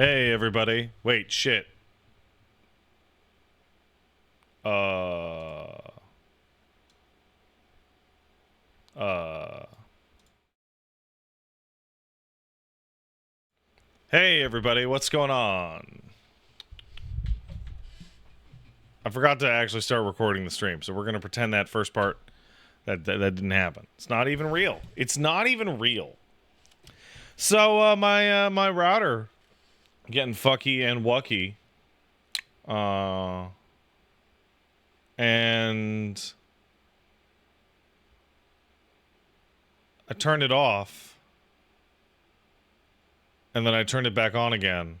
Hey, everybody. Wait, shit. Uh. Hey, everybody. What's going on? I forgot to actually start recording the stream, so we're going to pretend that first part that didn't happen. It's not even real. It's not even real. So, my router getting fucky and wucky. And I turned it off. And then I turned it back on again.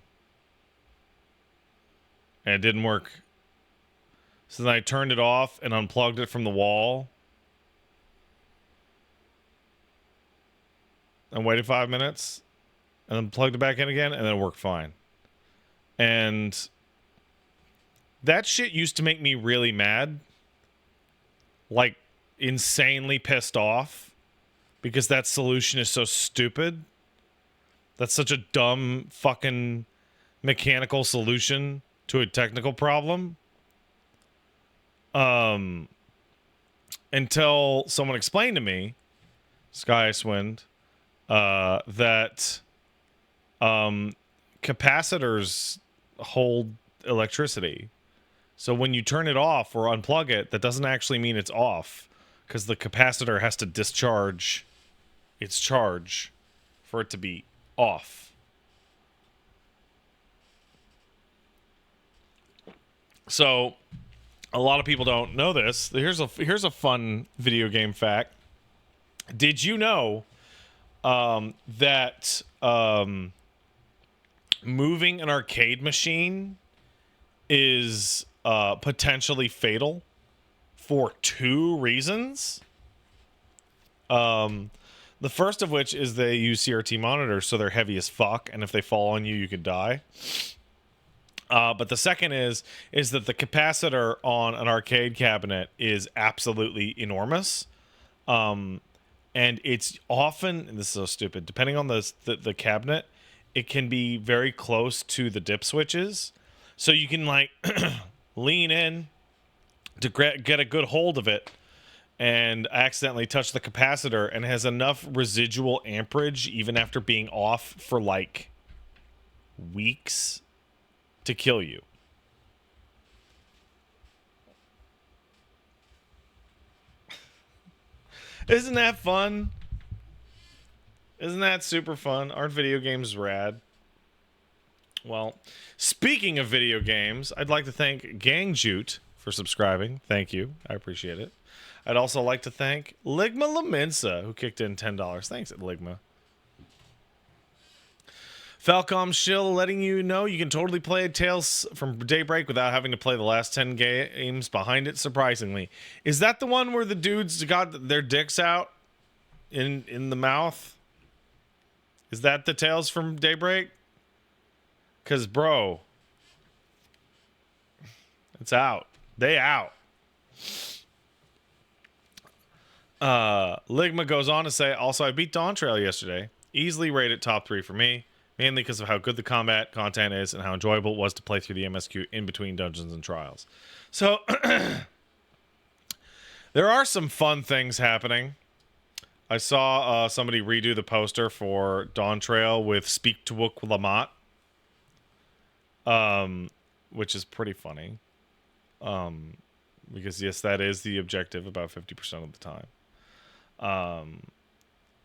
And it didn't work. So then I turned it off and unplugged it from the wall. And waited 5 minutes. And then plugged it back in again. And then it worked fine. And that shit used to make me really mad. Like, insanely pissed off. Because that solution is so stupid. That's such a dumb fucking mechanical solution to a technical problem. Until someone explained to me, Sky Icewind, that capacitors hold electricity. So when you turn it off or unplug it, that doesn't actually mean it's off, because the capacitor has to discharge its charge for it to be off. So a lot of people don't know this. Here's a fun video game fact. Did you know that moving an arcade machine is potentially fatal for 2 reasons? The first of which is they use CRT monitors, so they're heavy as fuck, and if they fall on you, you could die. But the second is that the capacitor on an arcade cabinet is absolutely enormous. And it's often, and this is so stupid, depending on the cabinet, it can be very close to the dip switches. So you can, like, lean in to get a good hold of it and accidentally touch the capacitor, and it has enough residual amperage, even after being off for, like, weeks, to kill you. Isn't that fun? Isn't that super fun? Aren't video games rad? Well, speaking of video games, I'd like to thank Gangjute for subscribing. Thank you. I appreciate it. I'd also like to thank Ligma Laminsa, who kicked in $10. Thanks, Ligma. Falcom Shill letting you know you can totally play Tales from Daybreak without having to play the last 10 games behind it, surprisingly. Is that the one where the dudes got their dicks out in the mouth? Is that the Tales from Daybreak? Because, bro, it's out. They out. Ligma goes on to say, also, I beat DAWNTRAIL yesterday. Easily rated top 3 for me. Mainly because of how good the combat content is and how enjoyable it was to play through the MSQ in between dungeons and trials. So, there are some fun things happening. I saw somebody redo the poster for DAWNTRAIL with Speak to Wook Lamont. Which is pretty funny. Because, yes, that is the objective about 50% of the time.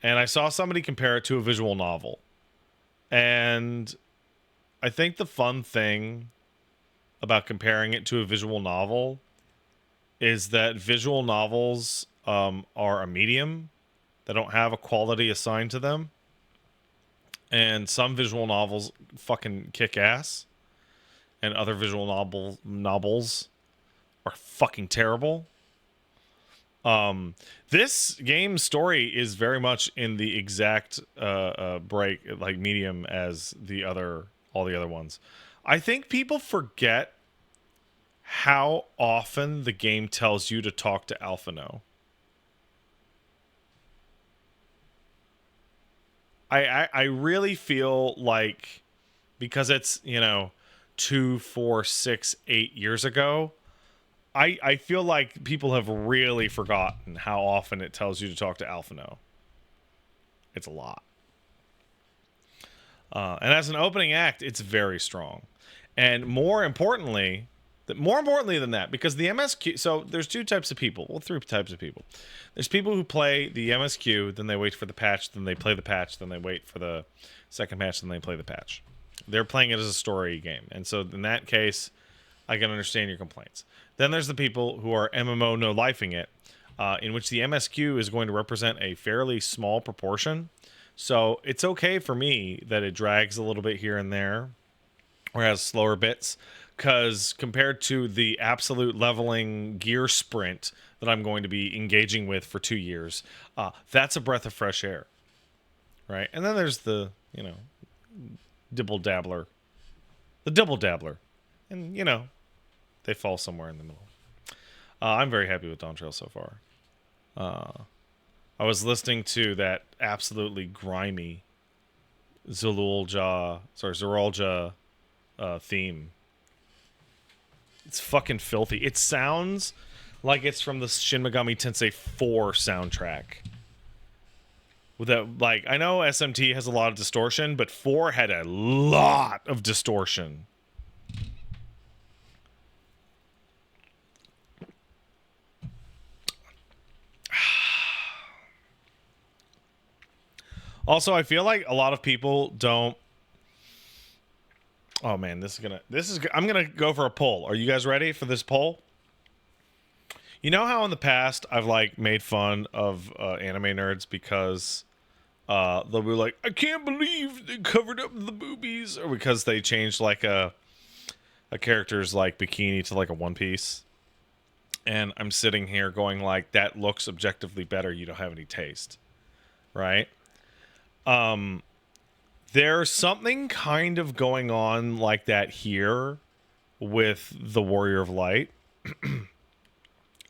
And I saw somebody compare it to a visual novel. And I think the fun thing about comparing it to a visual novel is that visual novels are a medium that don't have a quality assigned to them. And some visual novels fucking kick ass. And other visual novels are fucking terrible. This game's story is very much in the exact medium as all the other ones. I think people forget how often the game tells you to talk to Alphino. I really feel like because it's, 2, 4, 6, 8 years ago. I feel like people have really forgotten how often it tells you to talk to Alphino. It's a lot. And as an opening act, it's very strong. And more importantly than that, because the MSQ, so there's two types of people. Well, three types of people. There's people who play the MSQ, then they wait for the patch, then they play the patch, then they wait for the second patch, then they play the patch. They're playing it as a story game. And so in that case, I can understand your complaints. Then there's the people who are MMO no-lifing it, in which the MSQ is going to represent a fairly small proportion. So it's okay for me that it drags a little bit here and there, or has slower bits, because compared to the absolute leveling gear sprint that I'm going to be engaging with for 2 years, that's a breath of fresh air, right? And then there's the, dibble dabbler, and they fall somewhere in the middle. I'm very happy with DAWNTRAIL so far. I was listening to that absolutely grimy Zeralja theme. It's fucking filthy. It sounds like it's from the Shin Megami Tensei 4 soundtrack. With that, like, I know SMT has a lot of distortion, but 4 had a lot of distortion. Also, I feel like a lot of people don't. Oh man, I'm gonna go for a poll. Are you guys ready for this poll? You know how in the past I've like made fun of anime nerds because they'll be like, I can't believe they covered up the boobies, or because they changed like a character's like bikini to like a one piece. And I'm sitting here going like, that looks objectively better. You don't have any taste, right? There's something kind of going on like that here with the Warrior of Light,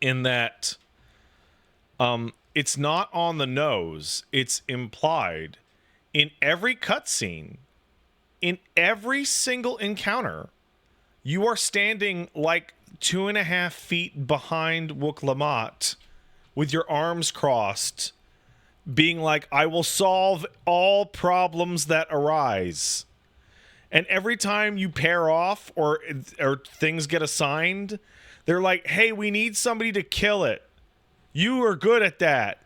in that it's not on the nose, it's implied in every cutscene, in every single encounter. You are standing like 2.5 feet behind Wook Lamont with your arms crossed, being like, I will solve all problems that arise. And every time you pair off or things get assigned, they're like, hey, we need somebody to kill it. You are good at that.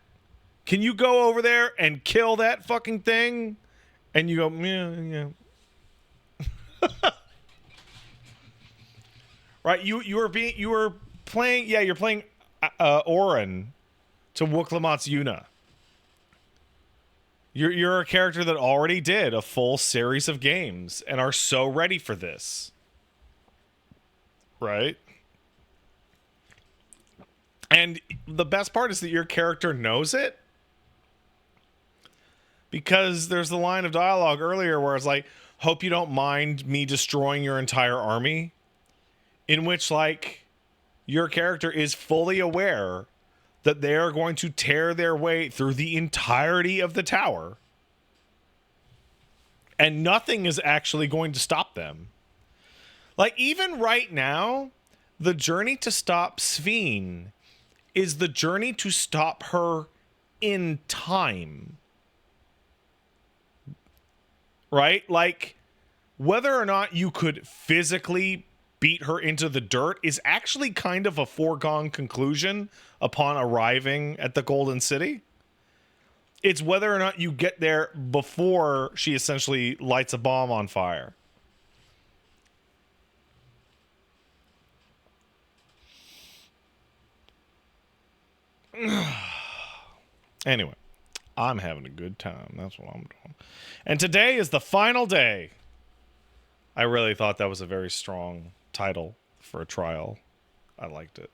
Can you go over there and kill that fucking thing? And you go, yeah. Right? You were playing, yeah, you're playing Orin to Wook Lamont's Yuna. You're a character that already did a full series of games and are so ready for this. Right? And the best part is that your character knows it. Because there's the line of dialogue earlier where it's like, hope you don't mind me destroying your entire army. In which, like, your character is fully aware that they are going to tear their way through the entirety of the tower. And nothing is actually going to stop them. Like, even right now, the journey to stop Sven is the journey to stop her in time. Right? Like, whether or not you could physically beat her into the dirt is actually kind of a foregone conclusion upon arriving at the Golden City. It's whether or not you get there before she essentially lights a bomb on fire. Anyway, I'm having a good time. That's what I'm doing. And today is the final day. I really thought that was a very strong title for a trial. I liked it.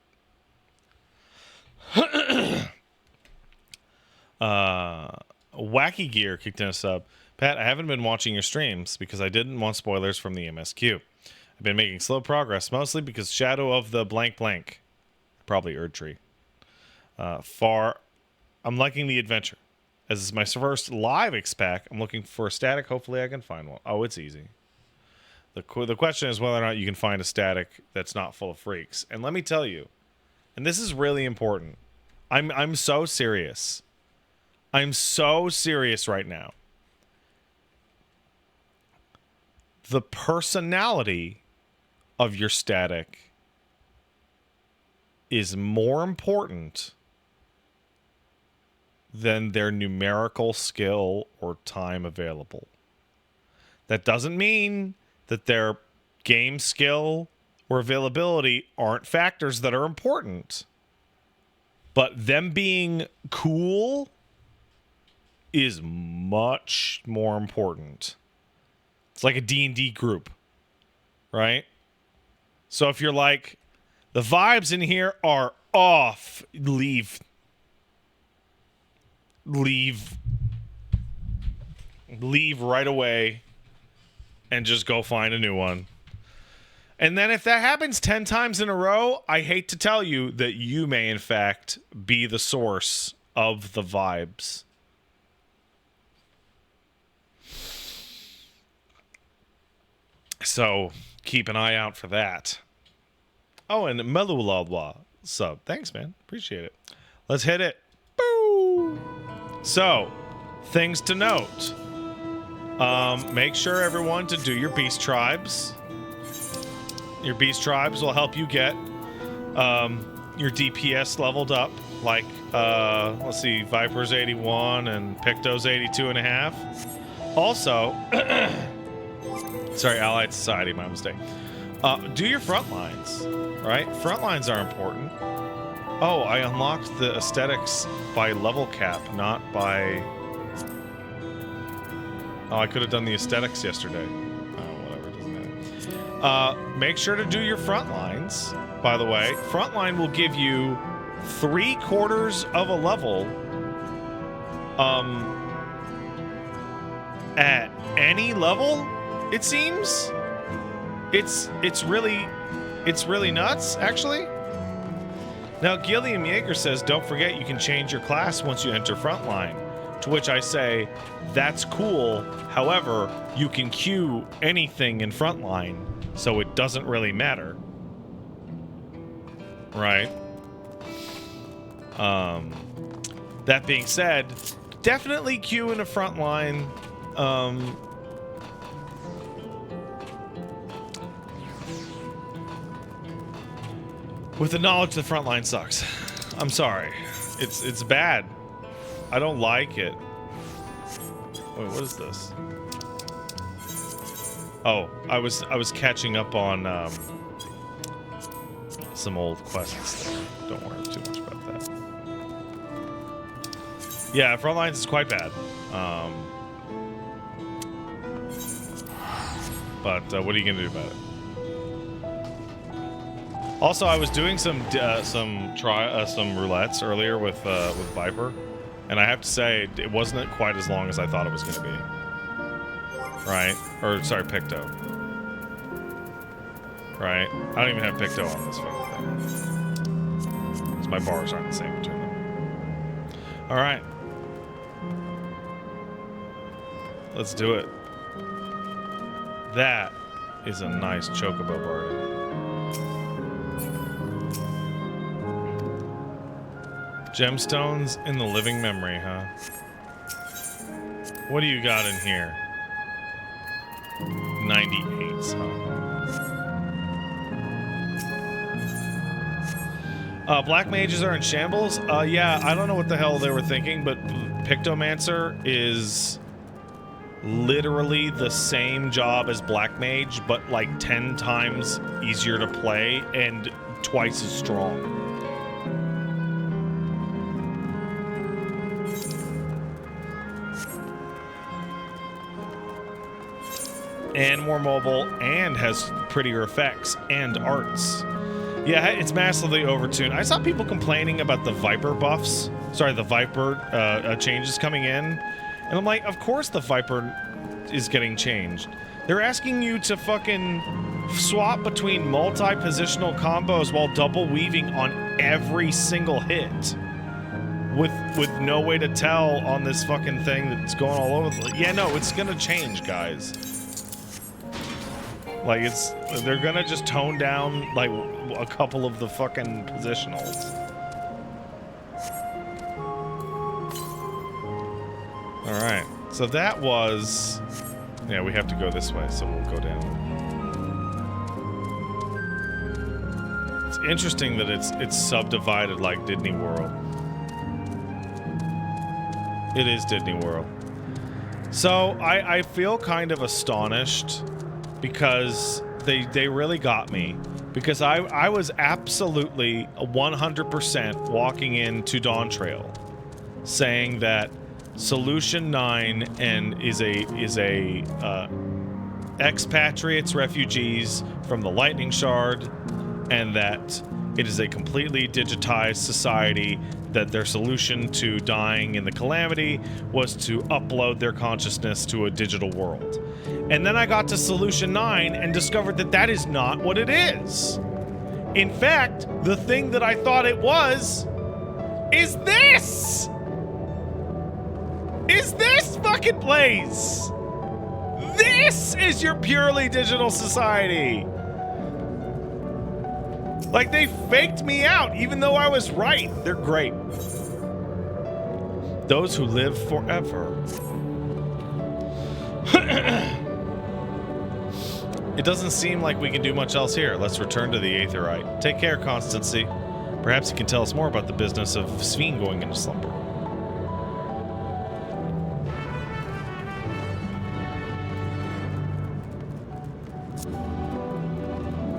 Wacky Gear kicked in a sub. Pat, I haven't been watching your streams because I didn't want spoilers from the MSQ. I've been making slow progress, mostly because Shadow of the blank blank, probably Erdtree. I'm liking the adventure. As it's my first live XPAC, I'm looking for a static. Hopefully I can find one. Oh, it's easy. The question is whether or not you can find a static that's not full of freaks. And let me tell you, and this is really important. I'm so serious. I'm so serious right now. The personality of your static is more important than their numerical skill or time available. That doesn't mean that their game skill or availability aren't factors that are important. But them being cool is much more important. It's like a D&D group, right? So if you're like, the vibes in here are off, leave right away and just go find a new one. And then if that happens 10 times in a row, I hate to tell you that you may in fact be the source of the vibes. So keep an eye out for that. Oh, and Melulawwa sub. Thanks, man. Appreciate it. Let's hit it. Boo! So, things to note. Make sure, everyone, to do your beast tribes. Your beast tribes will help you get your DPS leveled up. Like, let's see, Viper's 81 and Picto's 82.5. Also, sorry, Allied Society, my mistake. Do your front lines, right? Front lines are important. Oh, I unlocked the aesthetics by level cap, not by... Oh, I could have done the aesthetics yesterday. Oh, whatever, doesn't matter. Make sure to do your front lines, by the way. Front line will give you 3/4 of a level at any level, it seems. It's really nuts, actually. Now, Gilliam Yeager says, don't forget you can change your class once you enter Frontline. To which I say, that's cool. However, you can queue anything in Frontline, so it doesn't really matter. Right? That being said, definitely queue in a Frontline. With the knowledge the front line sucks. I'm sorry. It's bad. I don't like it. Wait, what is this? Oh, I was catching up on some old quests. Don't worry too much about that. Yeah, front lines is quite bad. But what are you gonna do about it? Also, I was doing some roulettes earlier with Viper, and I have to say it wasn't quite as long as I thought it was going to be. Right? Or sorry, Picto. Right? I don't even have Picto on this fucking thing. Because my bars aren't the same between them. All right. Let's do it. That is a nice Chocobo Bardi. Gemstones in the living memory, huh? What do you got in here? 98s, huh? Black mages are in shambles? Yeah, I don't know what the hell they were thinking, but Pictomancer is literally the same job as Black Mage, but like 10 times easier to play and twice as strong. And more mobile, and has prettier effects and arts. Yeah, it's massively overtuned. I saw people complaining about the Viper buffs. Sorry, the Viper changes coming in. And I'm like, of course the Viper is getting changed. They're asking you to fucking swap between multi-positional combos while double weaving on every single hit. With no way to tell on this fucking thing that's going all over the... Yeah, no, it's gonna change, guys. Like, they're gonna just tone down, like, a couple of the fucking positionals. Alright, so that was... Yeah, we have to go this way, so we'll go down. It's interesting that it's subdivided like Disney World. It is Disney World. So, I feel kind of astonished because they really got me. Because I was absolutely 100% walking into DAWNTRAIL saying that Solution 9 and is a expatriates, refugees from the Lightning Shard, and that it is a completely digitized society, that their solution to dying in the calamity was to upload their consciousness to a digital world. And then I got to Solution 9 and discovered that that is not what it is. In fact, the thing that I thought it was is this! Is this fucking place! This is your purely digital society! Like, they faked me out, even though I was right. They're great. Those who live forever. It doesn't seem like we can do much else here. Let's return to the Aetherite. Take care, Constancy. Perhaps you can tell us more about the business of Sven going into slumber.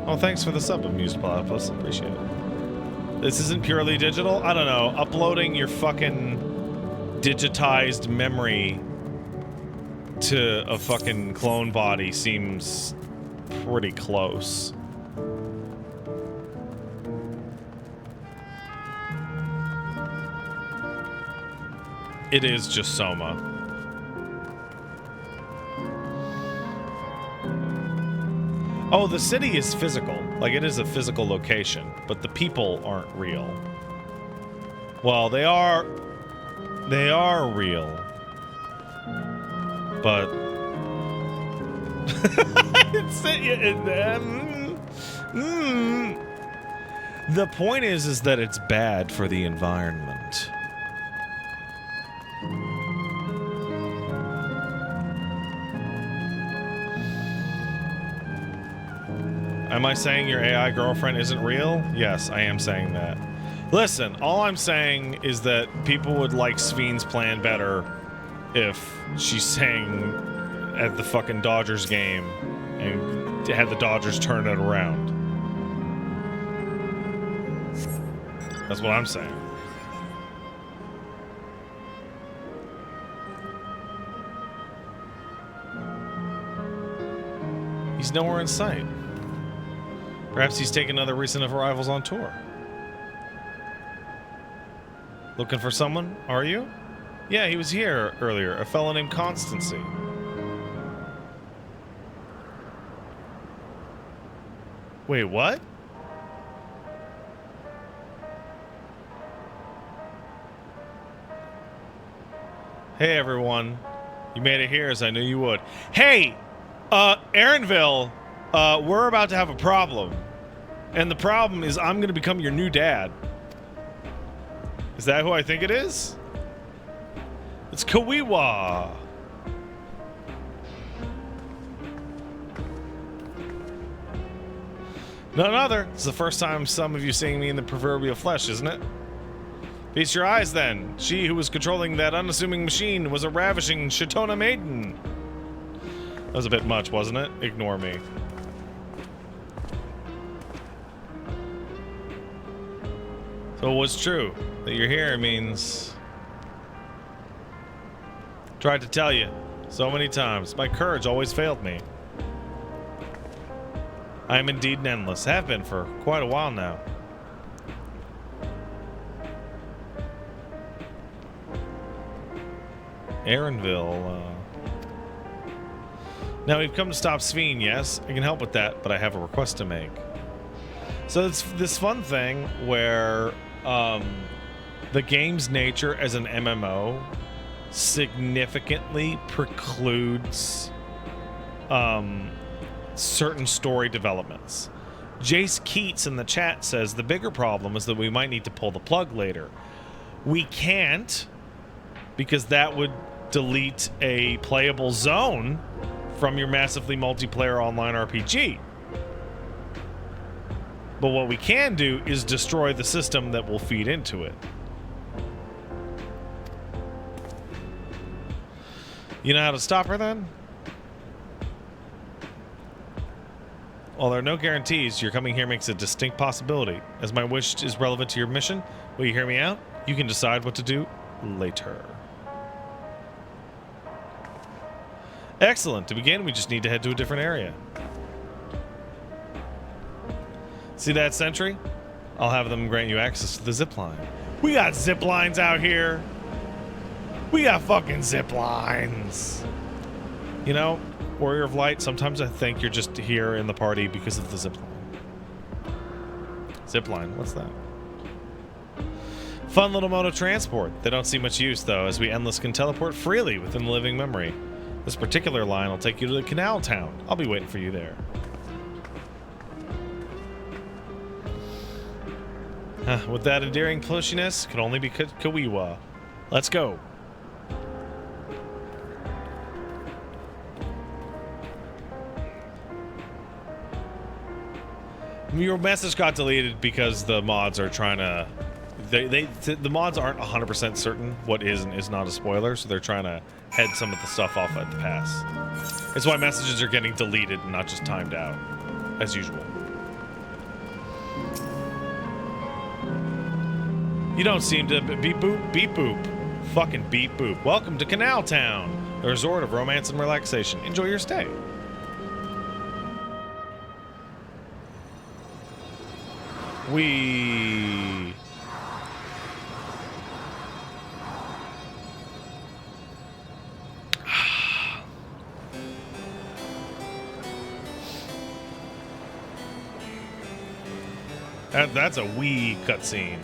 Oh, thanks for the sub, Amused Platypus. Appreciate it. This isn't purely digital? I don't know. Uploading your fucking digitized memory to a fucking clone body seems pretty close. It is just Soma. Oh, the city is physical. Like, it is a physical location, but the people aren't real. Well, they are real. But... The point is that it's bad for the environment. Am I saying your AI girlfriend isn't real? Yes, I am saying that. Listen, all I'm saying is that people would like Sven's plan better if she sang at the fucking Dodgers game and had the Dodgers turn it around. That's what I'm saying. He's nowhere in sight. Perhaps he's taking other recent arrivals on tour. Looking for someone, are you? Yeah, he was here earlier, a fellow named Constancy. Wait, what? Hey everyone, you made it here as I knew you would. Hey, Aaronville, we're about to have a problem. And the problem is I'm gonna become your new dad. Is that who I think it is? It's Kawiwa. None other. It's the first time some of you seeing me in the proverbial flesh, isn't it? Feast your eyes, then. She who was controlling that unassuming machine was a ravishing Shitona maiden. That was a bit much, wasn't it? Ignore me. So what's true? That you're here means... Tried to tell you so many times. My courage always failed me. I am indeed endless. Have been for quite a while now. Aaronville, Now we've come to stop Sven, yes? I can help with that, but I have a request to make. So it's this fun thing where the game's nature as an MMO significantly precludes certain story developments. Jace Keats in the chat says the bigger problem is that we might need to pull the plug later. We can't, because that would delete a playable zone from your massively multiplayer online RPG. But what we can do is destroy the system that will feed into it. You know how to stop her then? While there are no guarantees, your coming here makes a distinct possibility. As my wish is relevant to your mission, will you hear me out? You can decide what to do later. Excellent. To begin, we just need to head to a different area. See that sentry? I'll have them grant you access to the zip line. We got zip lines out here. We got fucking zip lines. You know, Warrior of Light, sometimes I think you're just here in the party because of the zip line. Zip line, what's that? Fun little mode of transport. They don't see much use, though, as we endless can teleport freely within the living memory. This particular line will take you to the Canal town. I'll be waiting for you there. With that endearing plushiness, could only be Kawiwa. Let's go. Your message got deleted because the mods are trying to... The mods aren't 100% certain what is and is not a spoiler, so they're trying to head some of the stuff off at the pass. It's why messages are getting deleted and not just timed out, as usual. You don't seem to beep boop, beep boop. Fucking beep boop. Welcome to Canal Town, a resort of romance and relaxation. Enjoy your stay. We... That's a wee cutscene.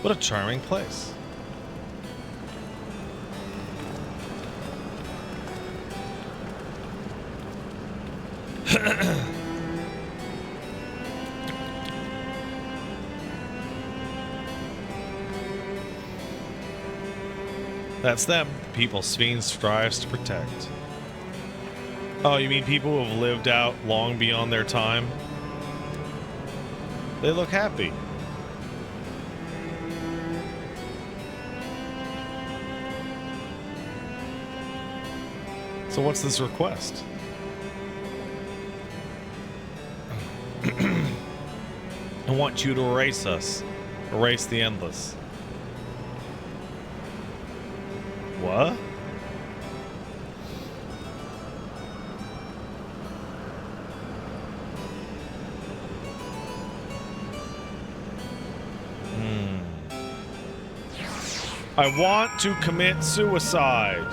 What a charming place. That's them. People Sven strives to protect. Oh, you mean people who have lived out long beyond their time? They look happy. So what's this request? I want you to erase us. Erase the endless. What? I want to commit suicide,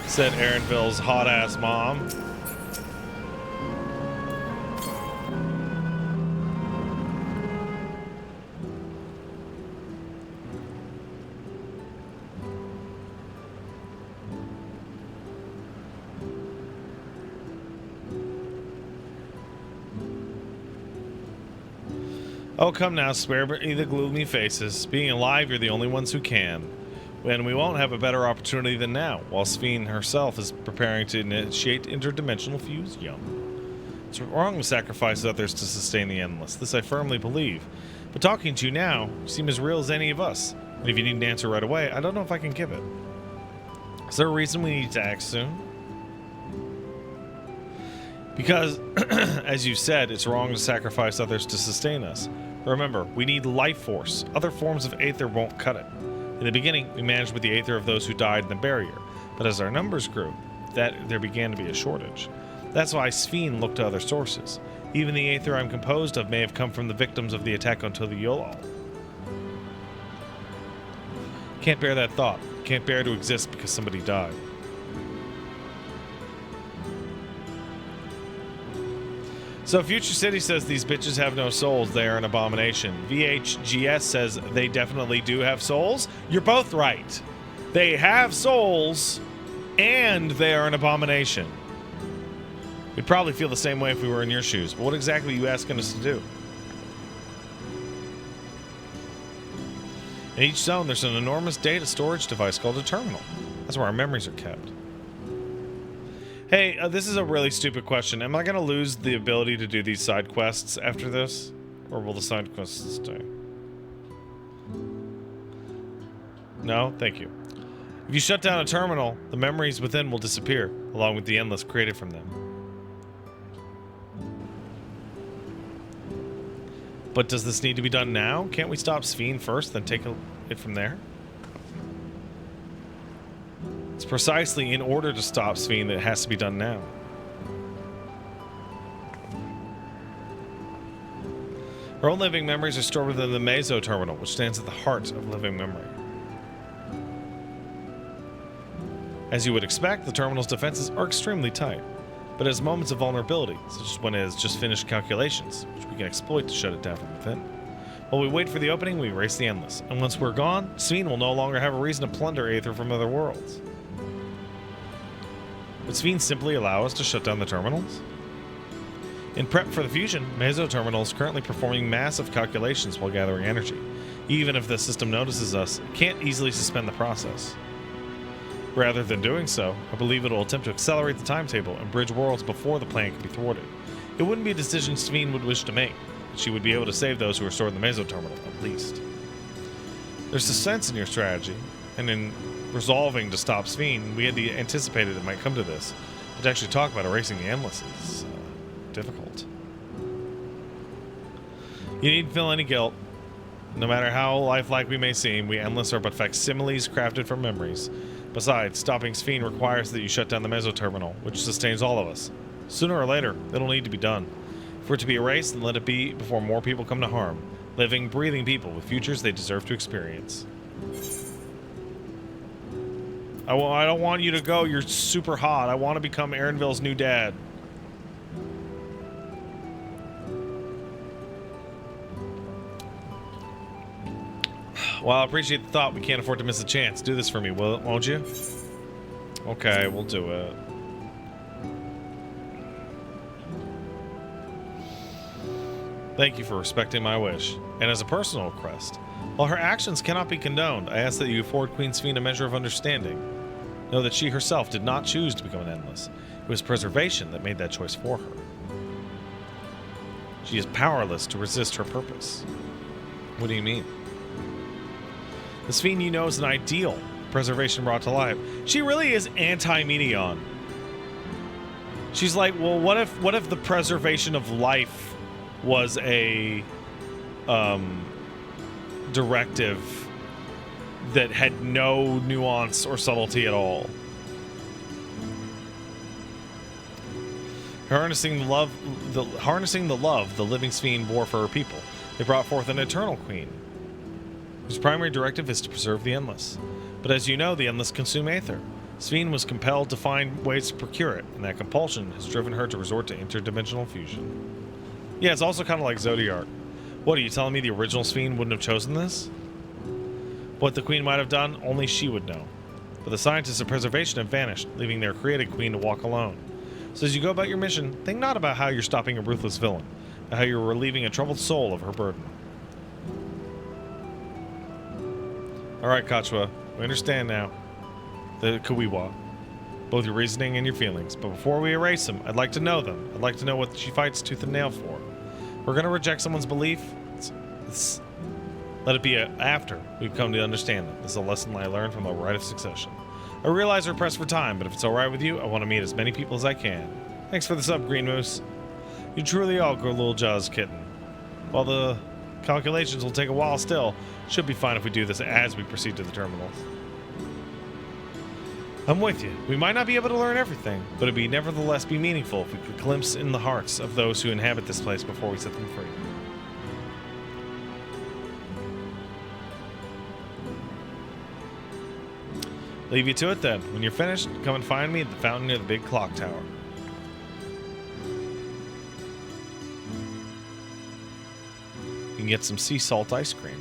said Aaronville's hot-ass mom. Oh, come now, spare me the gloomy faces. Being alive, you're the only ones who can. And we won't have a better opportunity than now, while Sven herself is preparing to initiate interdimensional fusion. It's wrong to sacrifice others to sustain the endless. This I firmly believe. But talking to you now, you seem as real as any of us. And if you need an answer right away, I don't know if I can give it. Is there a reason we need to act soon? Because, as you said, it's wrong to sacrifice others to sustain us. Remember, we need life force. Other forms of aether won't cut it. In the beginning, we managed with the aether of those who died in the barrier, but as our numbers grew, there began to be a shortage. That's why Sven looked to other sources. Even the aether I'm composed of may have come from the victims of the attack on Toliolol. Can't bear that thought. Can't bear to exist because somebody died. So Future City says these bitches have no souls. They are an abomination. VHGS says they definitely do have souls. You're both right. They have souls, and they are an abomination. We'd probably feel the same way if we were in your shoes, but what exactly are you asking us to do? In each zone, there's an enormous data storage device called a terminal. That's where our memories are kept. Hey, this is a really stupid question. Am I going to lose the ability to do these side quests after this? Or will the side quests stay? No? Thank you. If you shut down a terminal, the memories within will disappear, along with the endless created from them. But does this need to be done now? Can't we stop Sven first, then take it from there? It's precisely in order to stop Sven that it has to be done now. Our own living memories are stored within the Meso terminal, which stands at the heart of living memory. As you would expect, the terminal's defenses are extremely tight, but it has moments of vulnerability, such as when it has just finished calculations, which we can exploit to shut it down from within. While we wait for the opening, we erase the endless, and once we're gone, Sven will no longer have a reason to plunder Aether from other worlds. Would Sven simply allow us to shut down the terminals? In prep for the fusion, Meso Terminal is currently performing massive calculations while gathering energy. Even if the system notices us, it can't easily suspend the process. Rather than doing so, I believe it will attempt to accelerate the timetable and bridge worlds before the plan can be thwarted. It wouldn't be a decision Sven would wish to make, but she would be able to save those who are stored in the Meso Terminal, at least. There's a sense in your strategy, and in resolving to stop Sven, we had anticipated it might come to this, but to actually talk about erasing the endless is difficult. You needn't feel any guilt. No matter how lifelike we may seem, we endless are but facsimiles crafted from memories. Besides, stopping Sven requires that you shut down the Meso Terminal, which sustains all of us. Sooner or later, it'll need to be done. For it to be erased, then let it be before more people come to harm. Living, breathing people with futures they deserve to experience. I don't want you to go. You're super hot. I want to become Aaronville's new dad. Well, I appreciate the thought. We can't afford to miss a chance. Do this for me, won't you? Okay, we'll do it. Thank you for respecting my wish. And as a personal request, while her actions cannot be condoned, I ask that you afford Queen Sven a measure of understanding. Know that she herself did not choose to become an endless. It was preservation that made that choice for her. She is powerless to resist her purpose. What do you mean? The Sven you know is an ideal preservation brought to life. She really is anti-Meteon. She's like, well, what if the preservation of life was a directive that had no nuance or subtlety at all? Harnessing the love the living Sven bore for her people, they brought forth an eternal queen, whose primary directive is to preserve the endless. But as you know, the endless consume Aether. Sven was compelled to find ways to procure it, and that compulsion has driven her to resort to interdimensional fusion. Yeah, it's also kind of like Zodiac. What, are you telling me the original Sven wouldn't have chosen this? What the queen might have done, only she would know. But the scientists of preservation have vanished, leaving their created queen to walk alone. So as you go about your mission, think not about how you're stopping a ruthless villain, but how you're relieving a troubled soul of her burden. Alright, Kachwa, we understand now. The Kawiwa. Both your reasoning and your feelings. But before we erase them, I'd like to know them. I'd like to know what she fights tooth and nail for. We're gonna reject someone's belief. Let it be after we've come to understand them. This is a lesson I learned from the rite of succession. I realize we're pressed for time, but if it's alright with you, I want to meet as many people as I can. Thanks for the sub, Green Moose. You truly are a good little Jaws kitten. While the calculations will take a while still, should be fine if we do this as we proceed to the terminals. I'm with you. We might not be able to learn everything, but it'd nevertheless be meaningful if we could glimpse in the hearts of those who inhabit this place before we set them free. Leave you to it then. When you're finished, come and find me at the fountain near the big clock tower. You can get some sea salt ice cream.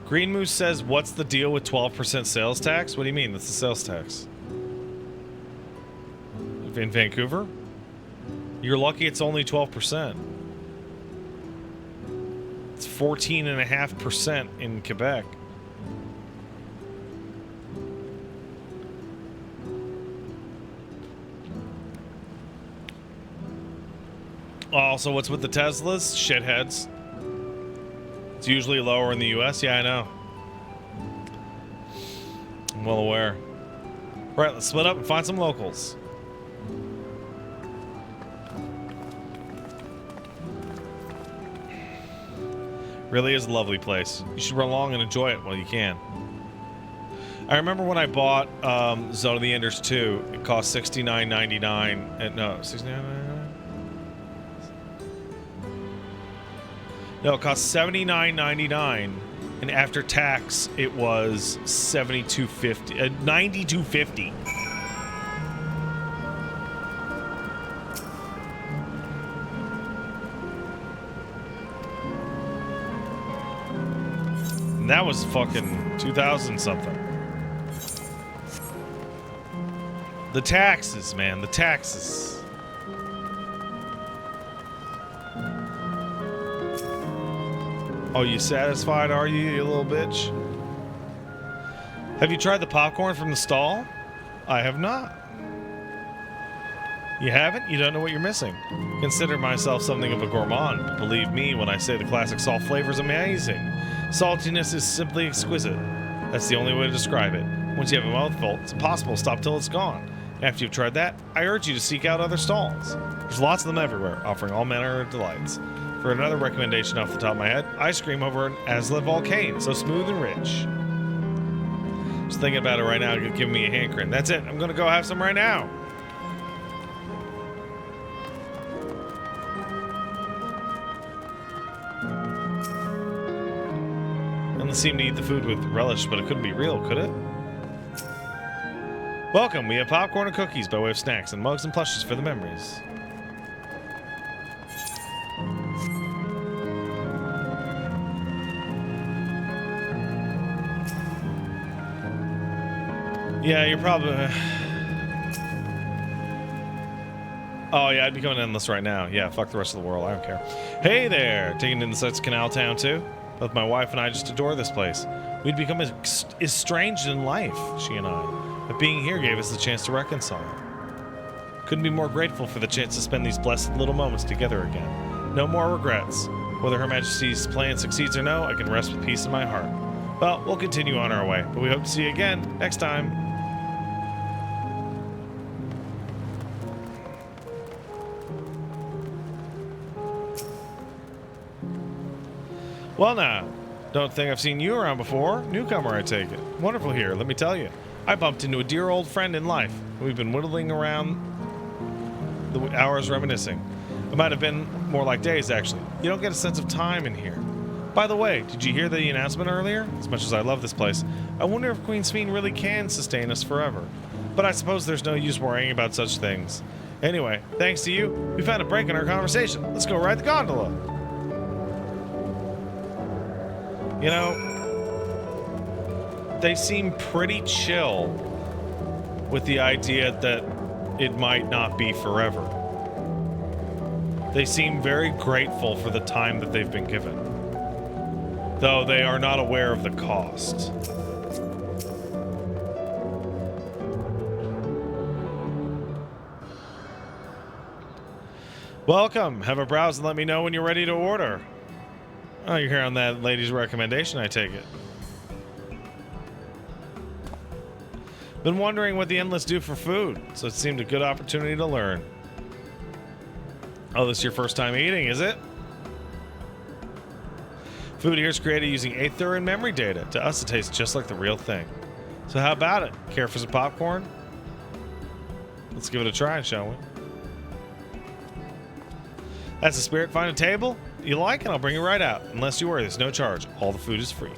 Green Moose says, what's the deal with 12% sales tax? What do you mean? That's the sales tax. In Vancouver? You're lucky it's only 12%. It's 14.5% in Quebec. Also, what's with the Teslas? Shitheads. It's usually lower in the US. Yeah, I know. I'm well aware. All right, let's split up and find some locals. Really is a lovely place. You should run along and enjoy it while you can. I remember when I bought Zone of the Enders 2, it cost $69.99. No, $69.99? No, it cost $79.99, and after tax, it was $72.50, $92.50. And that was fucking 2000 something. The taxes, man, the taxes. Oh, you satisfied, are you, you little bitch? Have you tried the popcorn from the stall? I have not. You haven't? You don't know what you're missing. Consider myself something of a gourmand, but believe me when I say the classic salt flavor is amazing. Saltiness is simply exquisite. That's the only way to describe it. Once you have a mouthful, it's impossible to stop till it's gone. After you've tried that, I urge you to seek out other stalls. There's lots of them everywhere, offering all manner of delights. For another recommendation off the top of my head, ice cream over an Asla Volcano, so smooth and rich. Just thinking about it right now, it's giving me a hankering. That's it, I'm gonna go have some right now. And they seem to eat the food with relish, but it couldn't be real, could it? Welcome, we have popcorn and cookies by way of snacks, and mugs and plushies for the memories. Yeah, you're probably... Oh, yeah, I'd be going endless right now. Yeah, fuck the rest of the world. I don't care. Hey there! Taking in the sights of Canal Town, too? Both my wife and I just adore this place. We'd become estranged in life, she and I. But being here gave us the chance to reconcile. Couldn't be more grateful for the chance to spend these blessed little moments together again. No more regrets. Whether Her Majesty's plan succeeds or no, I can rest with peace in my heart. Well, we'll continue on our way, but we hope to see you again next time. Well now, don't think I've seen you around before. Newcomer, I take it. Wonderful here, let me tell you. I bumped into a dear old friend in life. We've been whittling around the hours reminiscing. It might have been more like days, actually. You don't get a sense of time in here. By the way, did you hear the announcement earlier? As much as I love this place, I wonder if Queen Spen really can sustain us forever. But I suppose there's no use worrying about such things. Anyway, thanks to you, we found a break in our conversation. Let's go ride the gondola. You know, they seem pretty chill with the idea that it might not be forever. They seem very grateful for the time that they've been given, though they are not aware of the cost. Welcome. Have a browse and let me know when you're ready to order. Oh, you're here on that lady's recommendation, I take it. Been wondering what the Endless do for food, so it seemed a good opportunity to learn. Oh, this is your first time eating, is it? Food here is created using Aether and memory data. To us, it tastes just like the real thing. So how about it? Care for some popcorn? Let's give it a try, shall we? That's the spirit. Find a table you like, and I'll bring it right out. Unless you worry, there's no charge. All the food is free.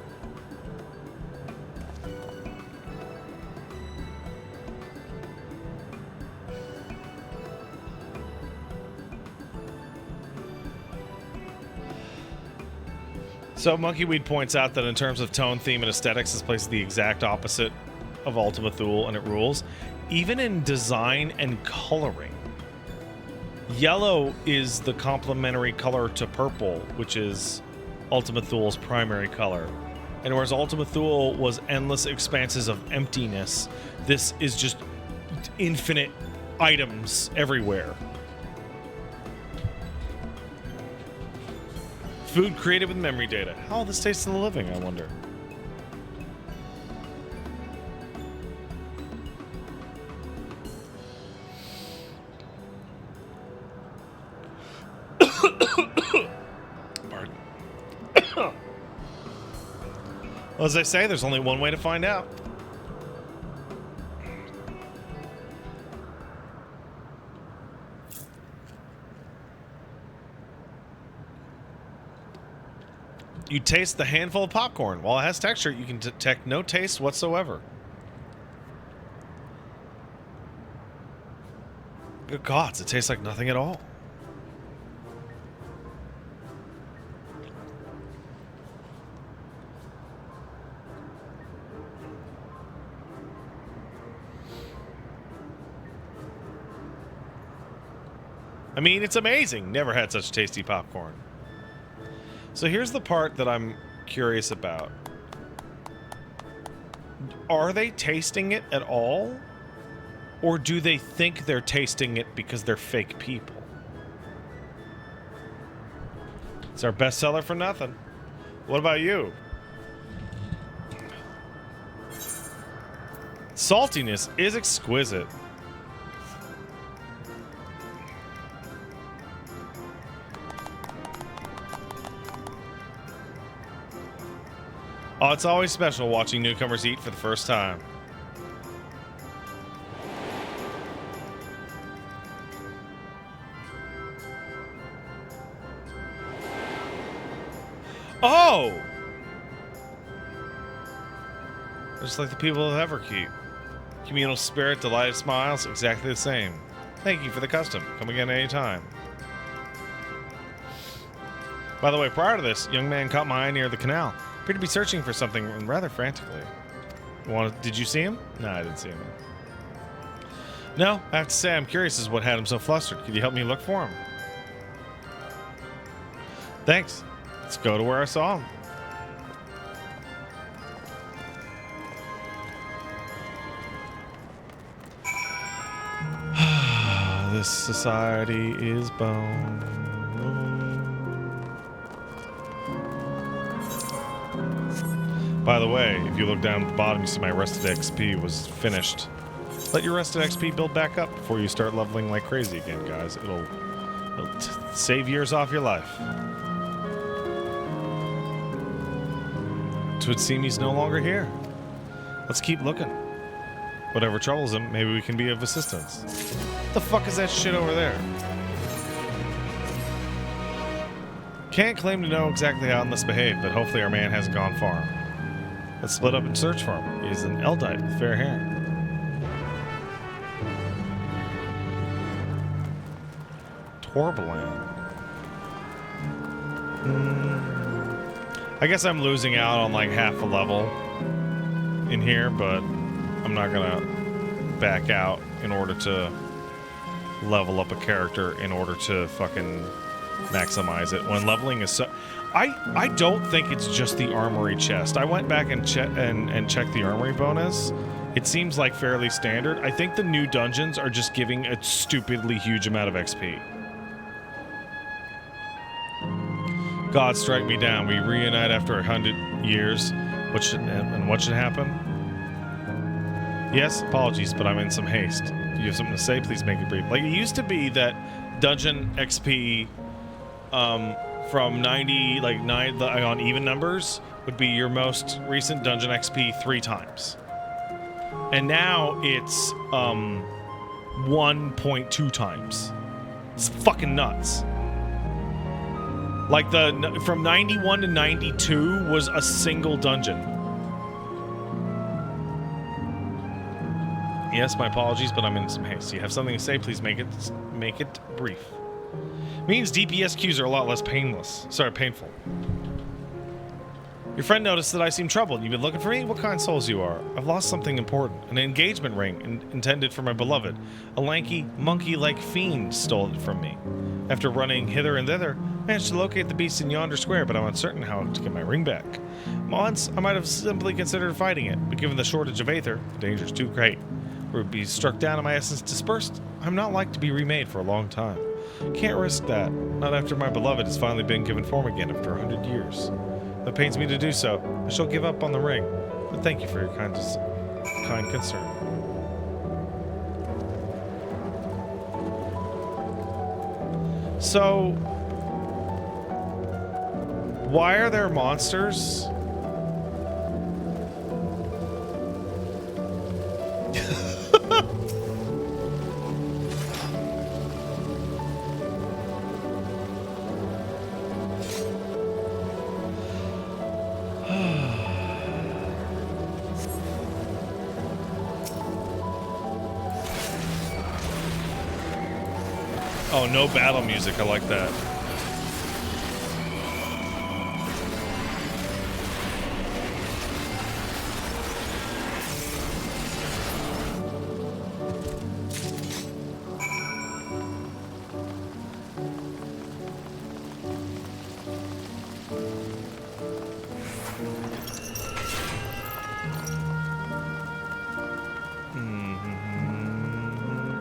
So Monkeyweed points out that in terms of tone, theme, and aesthetics, this place is the exact opposite of Ultima Thule, and it rules. Even in design and coloring. Yellow is the complementary color to purple, which is Ultima Thule's primary color. And whereas Ultima Thule was endless expanses of emptiness, this is just infinite items everywhere. Food created with memory data. How will this taste to the living, I wonder? Pardon. Well, as I say, there's only one way to find out. You taste the handful of popcorn. While it has texture, you can detect no taste whatsoever. Good gods, it tastes like nothing at all. I mean, it's amazing. Never had such tasty popcorn. So here's the part that I'm curious about. Are they tasting it at all? Or do they think they're tasting it because they're fake people? It's our bestseller for nothing. What about you? Saltiness is exquisite. Oh, it's always special watching newcomers eat for the first time. Oh! Just like the people of Everkeep. Communal spirit, delighted smiles, exactly the same. Thank you for the custom. Come again anytime. By the way, prior to this, young man caught my eye near the canal. Appeared to be searching for something rather frantically. Did you see him? No, I didn't see him. No, I have to say I'm curious as to what had him so flustered. Could you help me look for him? Thanks. Let's go to where I saw him. This society is bone. By the way, if you look down at the bottom, you see my rested XP was finished. Let your rested XP build back up before you start leveling like crazy again, guys. It'll save years off your life. It would seem he's no longer here. Let's keep looking. Whatever troubles him, maybe we can be of assistance. What the fuck is that shit over there? Can't claim to know exactly how it must behave, but hopefully our man hasn't gone far. Let's split up and search for him. He's an Eldite with fair hair. Torbaland. I guess I'm losing out on like half a level in here, but I'm not gonna back out in order to level up a character in order to fucking maximize it. When leveling is so... I don't think it's just the armory chest. I went back and checked the armory bonus. It seems like fairly standard. I think the new dungeons are just giving a stupidly huge amount of XP. God strike me down. We reunite after 100 years. What should happen? Yes, apologies, but I'm in some haste. Do you have something to say? Please make it brief. Like, it used to be that dungeon XP from 90, like 9 on even numbers would be your most recent dungeon XP 3 times. And now it's 1.2 times. It's fucking nuts. Like from 91 to 92 was a single dungeon. Yes, my apologies, but I'm in some haste. You have something to say? Please make it brief. Means DPS queues are a lot less painful. Your friend noticed that I seem troubled. You've been looking for me? What kind of souls you are? I've lost something important. An engagement ring intended for my beloved. A lanky, monkey-like fiend stole it from me. After running hither and thither, I managed to locate the beast in yonder square, but I'm uncertain how to get my ring back. Once, I might have simply considered fighting it, but given the shortage of aether, the danger's too great. It would be struck down and my essence dispersed. I'm not like to be remade for a long time. Can't risk that, not after my beloved has finally been given form again after 100 years. If it pains me to do so, I shall give up on the ring, but thank you for your kind concern. So, why are there monsters? Oh, no battle music. I like that.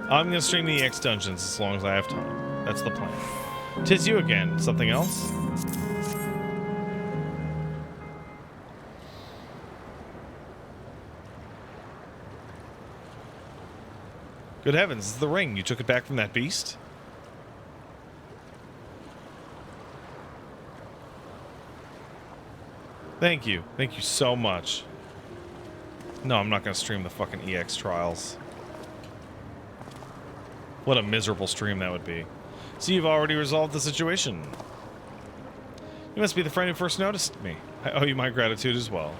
I'm gonna stream the EX dungeons as long as I have time. That's the plan. 'Tis you again. Something else? Good heavens, it's the ring. You took it back from that beast? Thank you. Thank you so much. No, I'm not gonna stream the fucking EX trials. What a miserable stream that would be. So you've already resolved the situation. You must be the friend who first noticed me. I owe you my gratitude as well.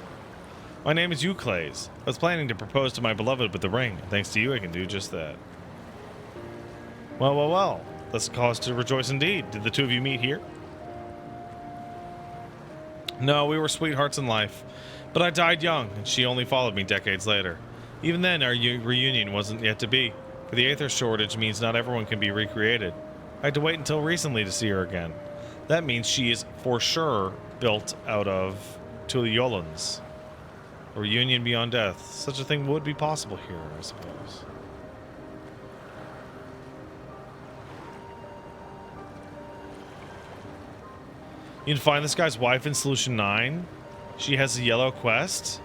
My name is Euclase. I was planning to propose to my beloved with the ring. Thanks to you, I can do just that. Well, well, well. That's a cause to rejoice indeed. Did the two of you meet here? No, we were sweethearts in life. But I died young, and she only followed me decades later. Even then, our reunion wasn't yet to be. For the aether shortage means not everyone can be recreated. I had to wait until recently to see her again. That means she is for sure built out of Tuliolans. A reunion beyond death. Such a thing would be possible here, I suppose. You can find this guy's wife in Solution 9. She has a yellow quest.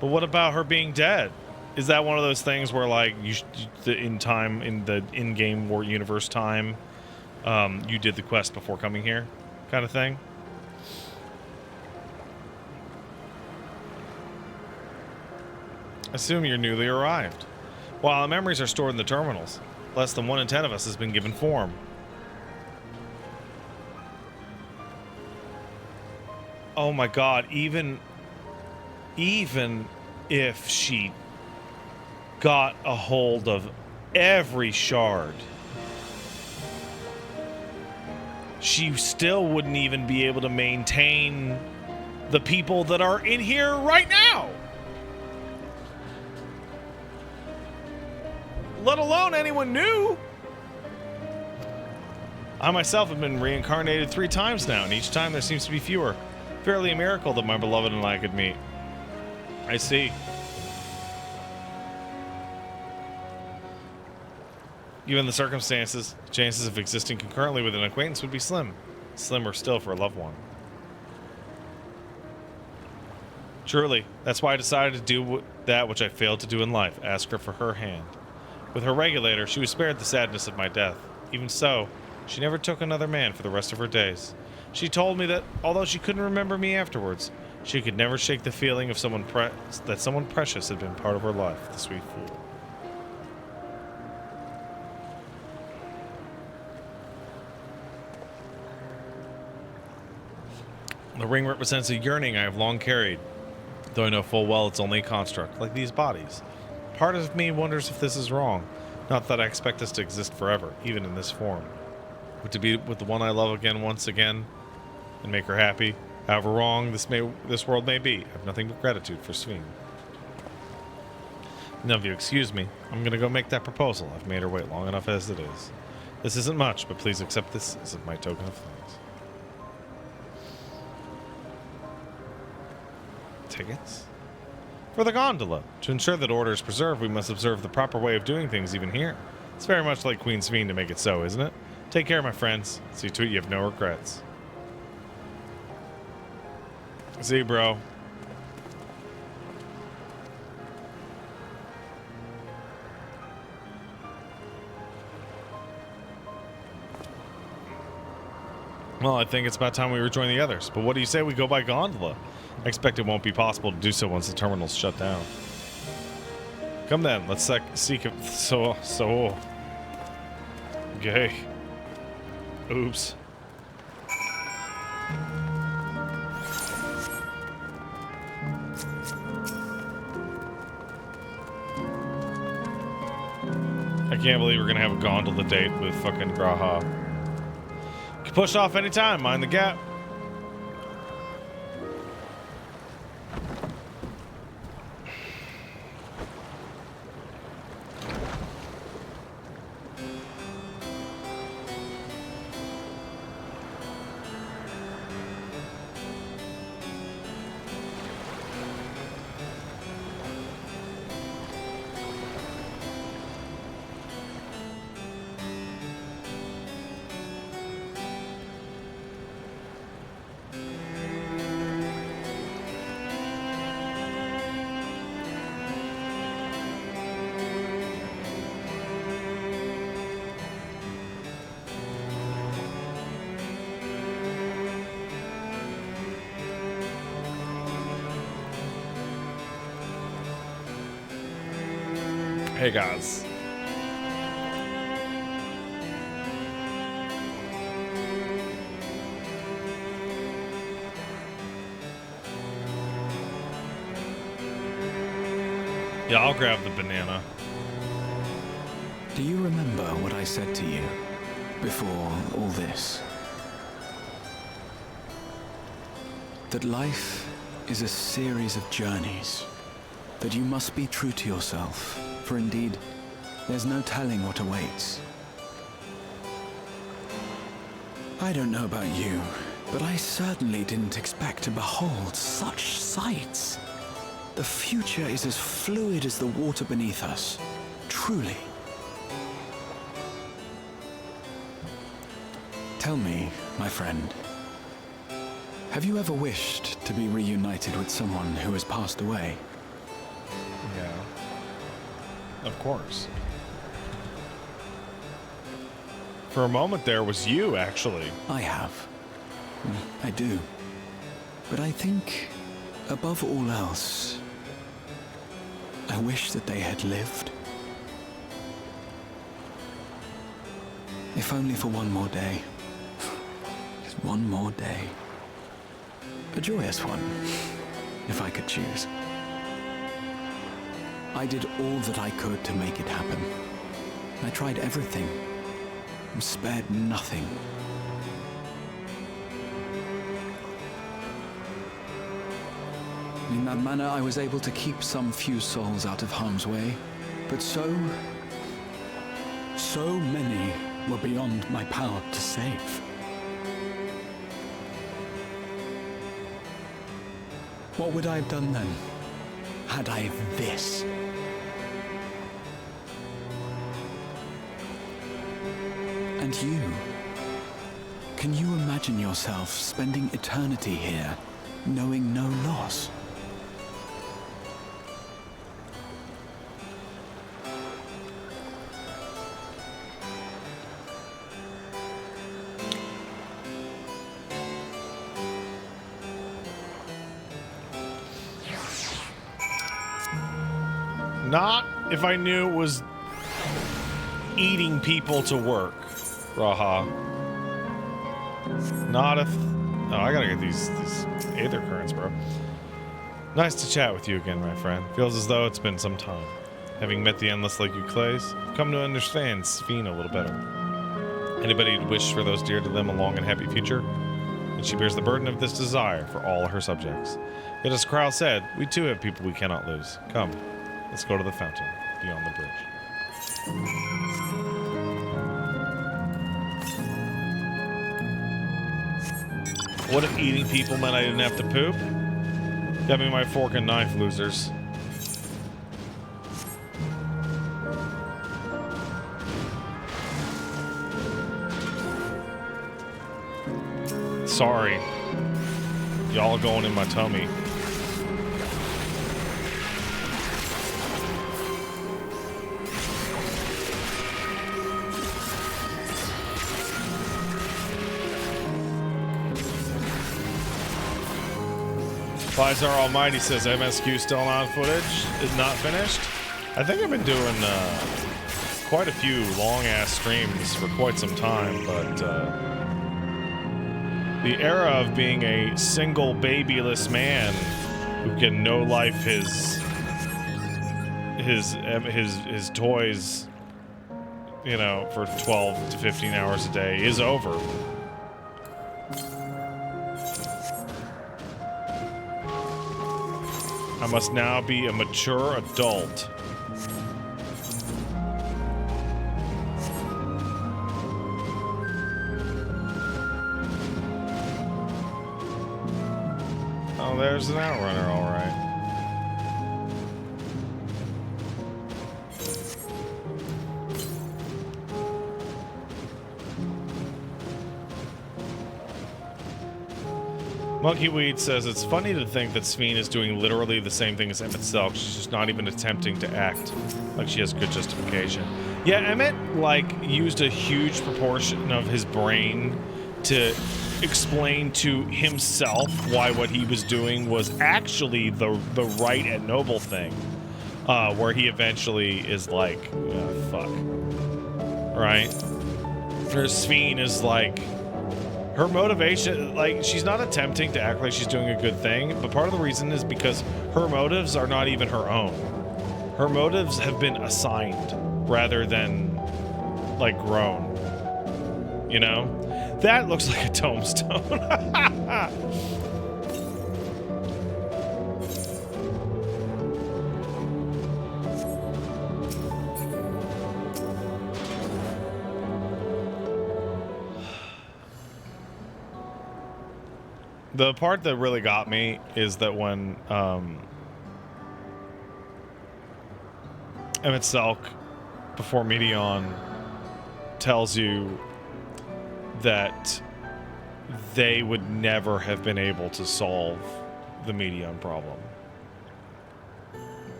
But what about her being dead? Is that one of those things where, like, in the in-game war universe time, you did the quest before coming here, kind of thing? Assume you're newly arrived. While our memories are stored in the terminals, less than 1 in 10 of us has been given form. Oh my God! Even if she got a hold of every shard, she still wouldn't even be able to maintain the people that are in here right now, let alone anyone new. I myself have been reincarnated 3 times now, and each time there seems to be fewer. Fairly a miracle that my beloved and I could meet. I see. Given the circumstances, the chances of existing concurrently with an acquaintance would be slim. Slimmer still for a loved one. Truly, that's why I decided to do that which I failed to do in life, ask her for her hand. With her regulator, she was spared the sadness of my death. Even so, she never took another man for the rest of her days. She told me that, although she couldn't remember me afterwards, she could never shake the feeling of that someone precious had been part of her life, the sweet fool. The ring represents a yearning I have long carried, though I know full well it's only a construct, like these bodies. Part of me wonders if this is wrong. Not that I expect us to exist forever, even in this form. But to be with the one I love again once again, and make her happy, However wrong this world may be, I have nothing but gratitude for Sven. Now, if you excuse me, I'm gonna go make that proposal. I've made her wait long enough as it is. This isn't much, but please accept this as my token of thanks. Tickets? For the gondola. To ensure that order is preserved, we must observe the proper way of doing things even here. It's very much like Queen Sven to make it so, isn't it? Take care, my friends. See to it you have no regrets. See you, bro. Well, I think it's about time we rejoin the others. But what do you say we go by gondola? I expect it won't be possible to do so once the terminal's shut down. Come then, let's seek it. So. Okay. Oops. I can't believe we're gonna have a gondola date with fucking Graha. Can push off anytime, mind the gap. Hey guys. Yeah, I'll grab the banana. Do you remember what I said to you before all this? That life is a series of journeys. That you must be true to yourself, for indeed, there's no telling what awaits. I don't know about you, but I certainly didn't expect to behold such sights. The future is as fluid as the water beneath us, truly. Tell me, my friend, have you ever wished to be reunited with someone who has passed away? Yeah. Of course. For a moment there was you, actually. I have. I do. But I think, above all else, I wish that they had lived. If only for one more day. Just one more day. A joyous one, if I could choose. I did all that I could to make it happen. I tried everything, and spared nothing. In that manner, I was able to keep some few souls out of harm's way, but so many were beyond my power to save. What would I have done then, had I this? And you? Can you imagine yourself spending eternity here, knowing no loss? Not if I knew it was eating people to work, Raha. Not if... Oh, I gotta get these aether currents, bro. Nice to chat with you again, my friend. Feels as though it's been some time. Having met the endless like you clays, I've come to understand Sven a little better. Anybody wish for those dear to them a long and happy future? and she bears the burden of this desire for all her subjects. Yet as Kral said, we too have people we cannot lose. Come, let's go to the fountain beyond the bridge. What if eating people meant I didn't have to poop? Got me my fork and knife, losers. Sorry. Y'all are going in my tummy. Pfizer Almighty says MSQ still on footage, is not finished. I think I've been doing quite a few long-ass streams for quite some time, but the era of being a single babyless man who can no-life his toys, you know, for 12 to 15 hours a day is over. I must now be a mature adult. Oh, there's an outrunner, all right. Monkeyweed says it's funny to think that Sven is doing literally the same thing as Emmett Selk. She's just not even attempting to act like she has good justification. Yeah, Emmett, like, used a huge proportion of his brain to explain to himself why what he was doing was actually the right and noble thing. Where he eventually is like, fuck. Right? Whereas Sven is like, her motivation, like, she's not attempting to act like she's doing a good thing, but part of the reason is because her motives are not even her own. Her motives have been assigned rather than, like, grown. You know? That looks like a tombstone. The part that really got me is that when Emmett Selk, before Meteon, tells you that they would never have been able to solve the Meteon problem.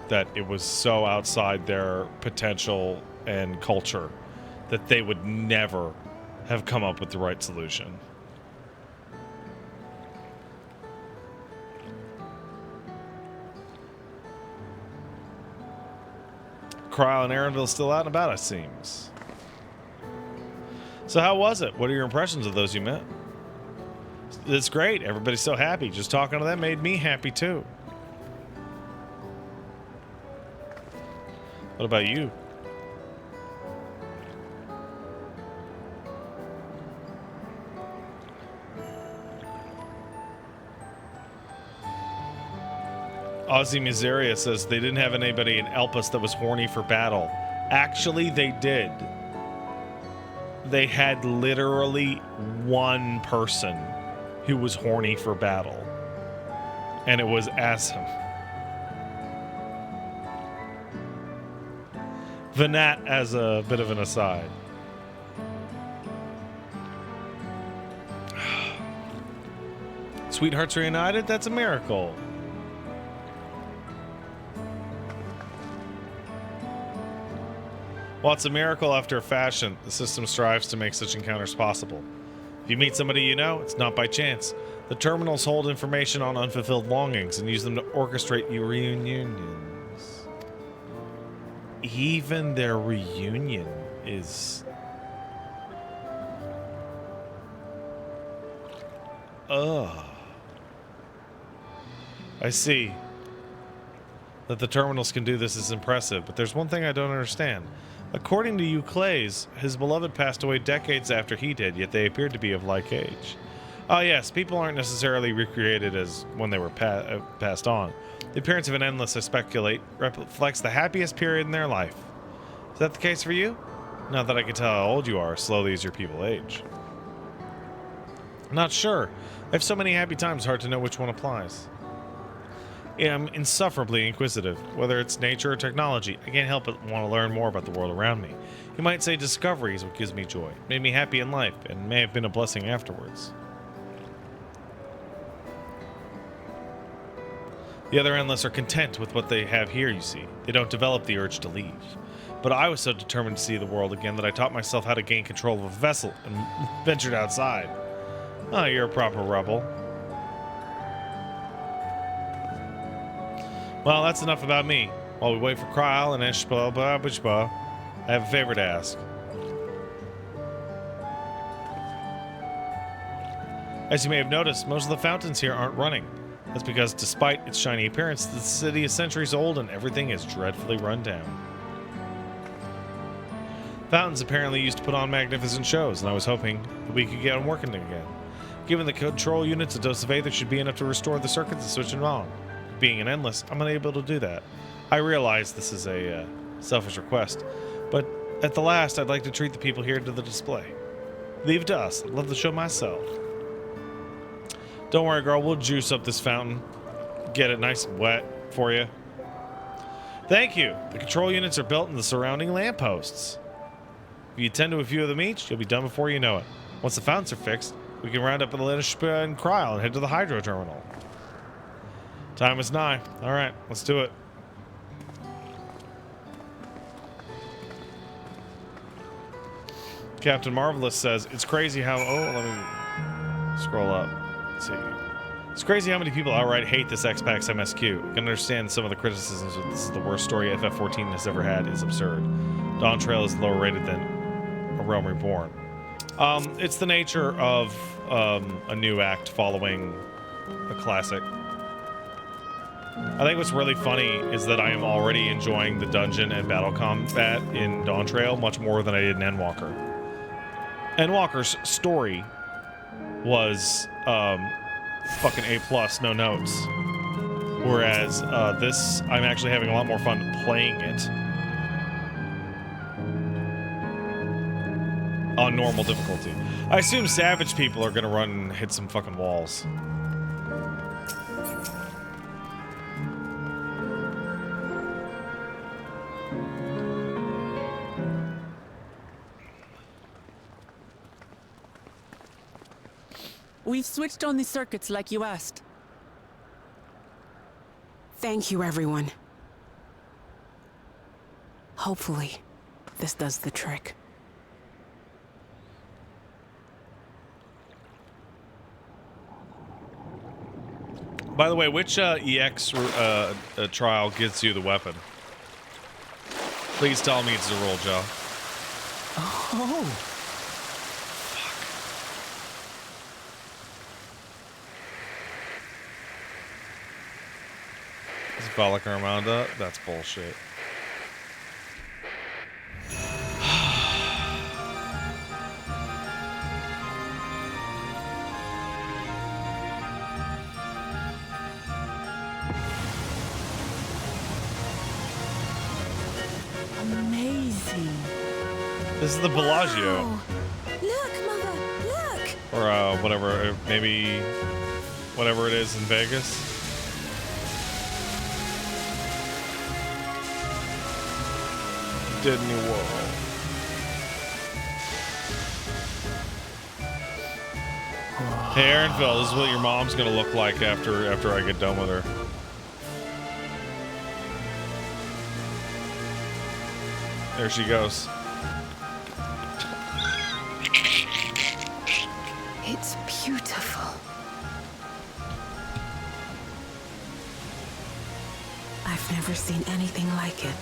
That it was so outside their potential and culture that they would never have come up with the right solution. Cryle and Arendelle still out and about, it seems. So how was it? What are your impressions of those you met? It's great. Everybody's so happy. Just talking to them made me happy too. What about you? Ozzy Miseria says they didn't have anybody in Elpis that was horny for battle. Actually, they did. They had literally one person who was horny for battle. And it was Asim. Vanat as a bit of an aside. Sweethearts reunited? That's a miracle. Well, it's a miracle after a fashion. The system strives to make such encounters possible. If you meet somebody you know, it's not by chance. The terminals hold information on unfulfilled longings and use them to orchestrate your reunions. Even their reunion is... Ugh. I see. That the terminals can do this is impressive, but there's one thing I don't understand. According to Euclides, his beloved passed away decades after he did, yet they appeared to be of like age. Oh yes, people aren't necessarily recreated as when they were passed on. The appearance of an endless, I speculate, reflects the happiest period in their life. Is that the case for you? Not that I can tell how old you are, slowly as your people age. Not sure. I have so many happy times, hard to know which one applies. Yeah, I'm insufferably inquisitive. Whether it's nature or technology, I can't help but want to learn more about the world around me. You might say discovery is what gives me joy, made me happy in life, and may have been a blessing afterwards. The other endless are content with what they have here, you see. They don't develop the urge to leave. But I was so determined to see the world again that I taught myself how to gain control of a vessel and ventured outside. Oh, you're a proper rebel. Well, that's enough about me. While we wait for Kyle and Ishba, I have a favor to ask. As you may have noticed, most of the fountains here aren't running. That's because, despite its shiny appearance, the city is centuries old and everything is dreadfully run down. Fountains apparently used to put on magnificent shows, and I was hoping that we could get them working again. Given the control units, a dose of Aether should be enough to restore the circuits and switch them on. Being an endless, I'm unable to do that. I realize this is a selfish request, but at the last, I'd like to treat the people here to the display. Leave it to us. I'd love to show myself. Don't worry, girl. We'll juice up this fountain. Get it nice and wet for you. Thank you. The control units are built in the surrounding lampposts. If you attend to a few of them each, you'll be done before you know it. Once the fountains are fixed, we can round up at the Menagerie and Canal and head to the hydro terminal. Time is nigh. All right, let's do it. Captain Marvelous says, it's crazy how... Oh, let me scroll up. Let's see. It's crazy how many people outright hate this X-Pax MSQ. I can understand some of the criticisms, but this is the worst story FF14 has ever had is absurd. DAWNTRAIL is lower rated than A Realm Reborn. It's the nature of a new act following a classic. I think what's really funny is that I am already enjoying the dungeon and battle combat in DAWNTRAIL much more than I did in Endwalker. Endwalker's story was fucking A+, no notes. Whereas this, I'm actually having a lot more fun playing it on normal difficulty. I assume savage people are gonna run and hit some fucking walls. We've switched on the circuits like you asked. Thank you, everyone. Hopefully, this does the trick. By the way, which EX trial gets you the weapon? Please tell me it's a roll, Joe. Oh. Valak Armanda? That's bullshit. Amazing. This is the Bellagio. Wow. Look, Mother, look! Or whatever, maybe whatever it is in Vegas. Disney World. Hey, Aaronville, this is what your mom's gonna look like after I get done with her. There she goes. It's beautiful. I've never seen anything like it.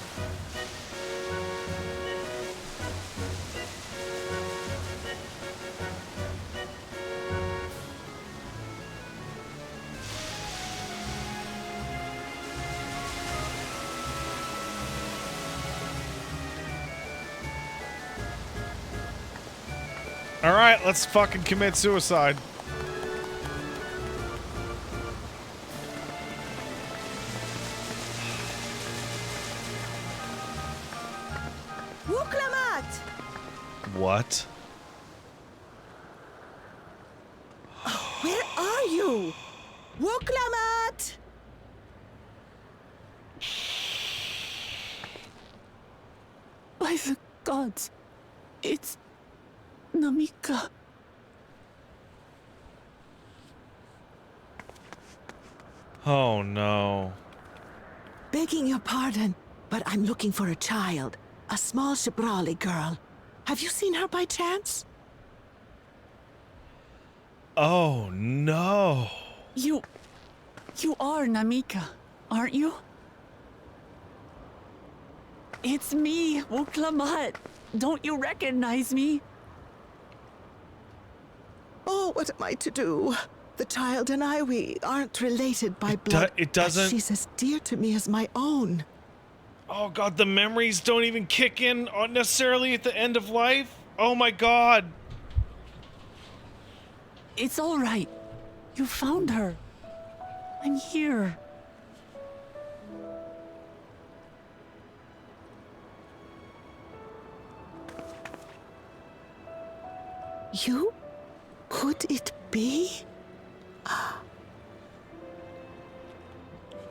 All right, let's fucking commit suicide. Wuklamat! What? Where are you? Wuklamat! By the gods, it's Namika. Oh no. Begging your pardon, but I'm looking for a child. A small Shibrali girl. Have you seen her by chance? Oh no. You are Namika, aren't you? It's me, Wuklamat. Don't you recognize me? Oh, what am I to do? The child and I, we aren't related by blood. It doesn't. But she's as dear to me as my own. Oh god, the memories don't even kick in necessarily at the end of life. Oh my god. It's all right. You found her. I'm here. You? Could it be?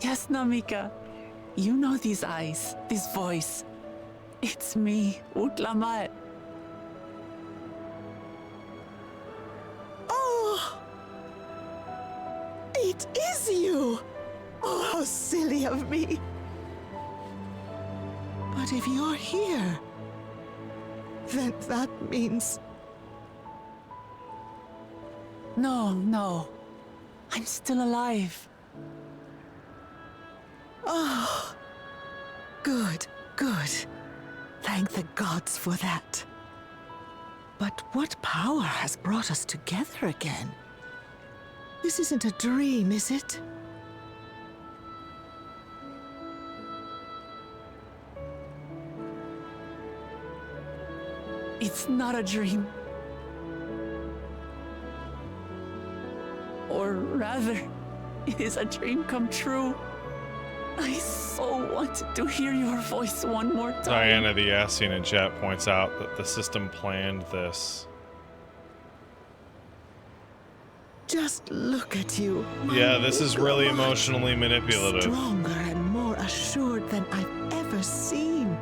Yes, Namika. You know these eyes, this voice. It's me, Wuklamat. Oh! It is you! Oh, how silly of me. But if you're here, then that means... No. I'm still alive. Oh, good. Thank the gods for that. But what power has brought us together again? This isn't a dream, is it? It's not a dream. Or rather, it is a dream come true. I so wanted to hear your voice one more time. Diana the Ascian in chat points out that the system planned this. Just look at you. my Yeah, this is really Wuklamat. emotionally manipulative. Stronger and more assured than I've ever seen.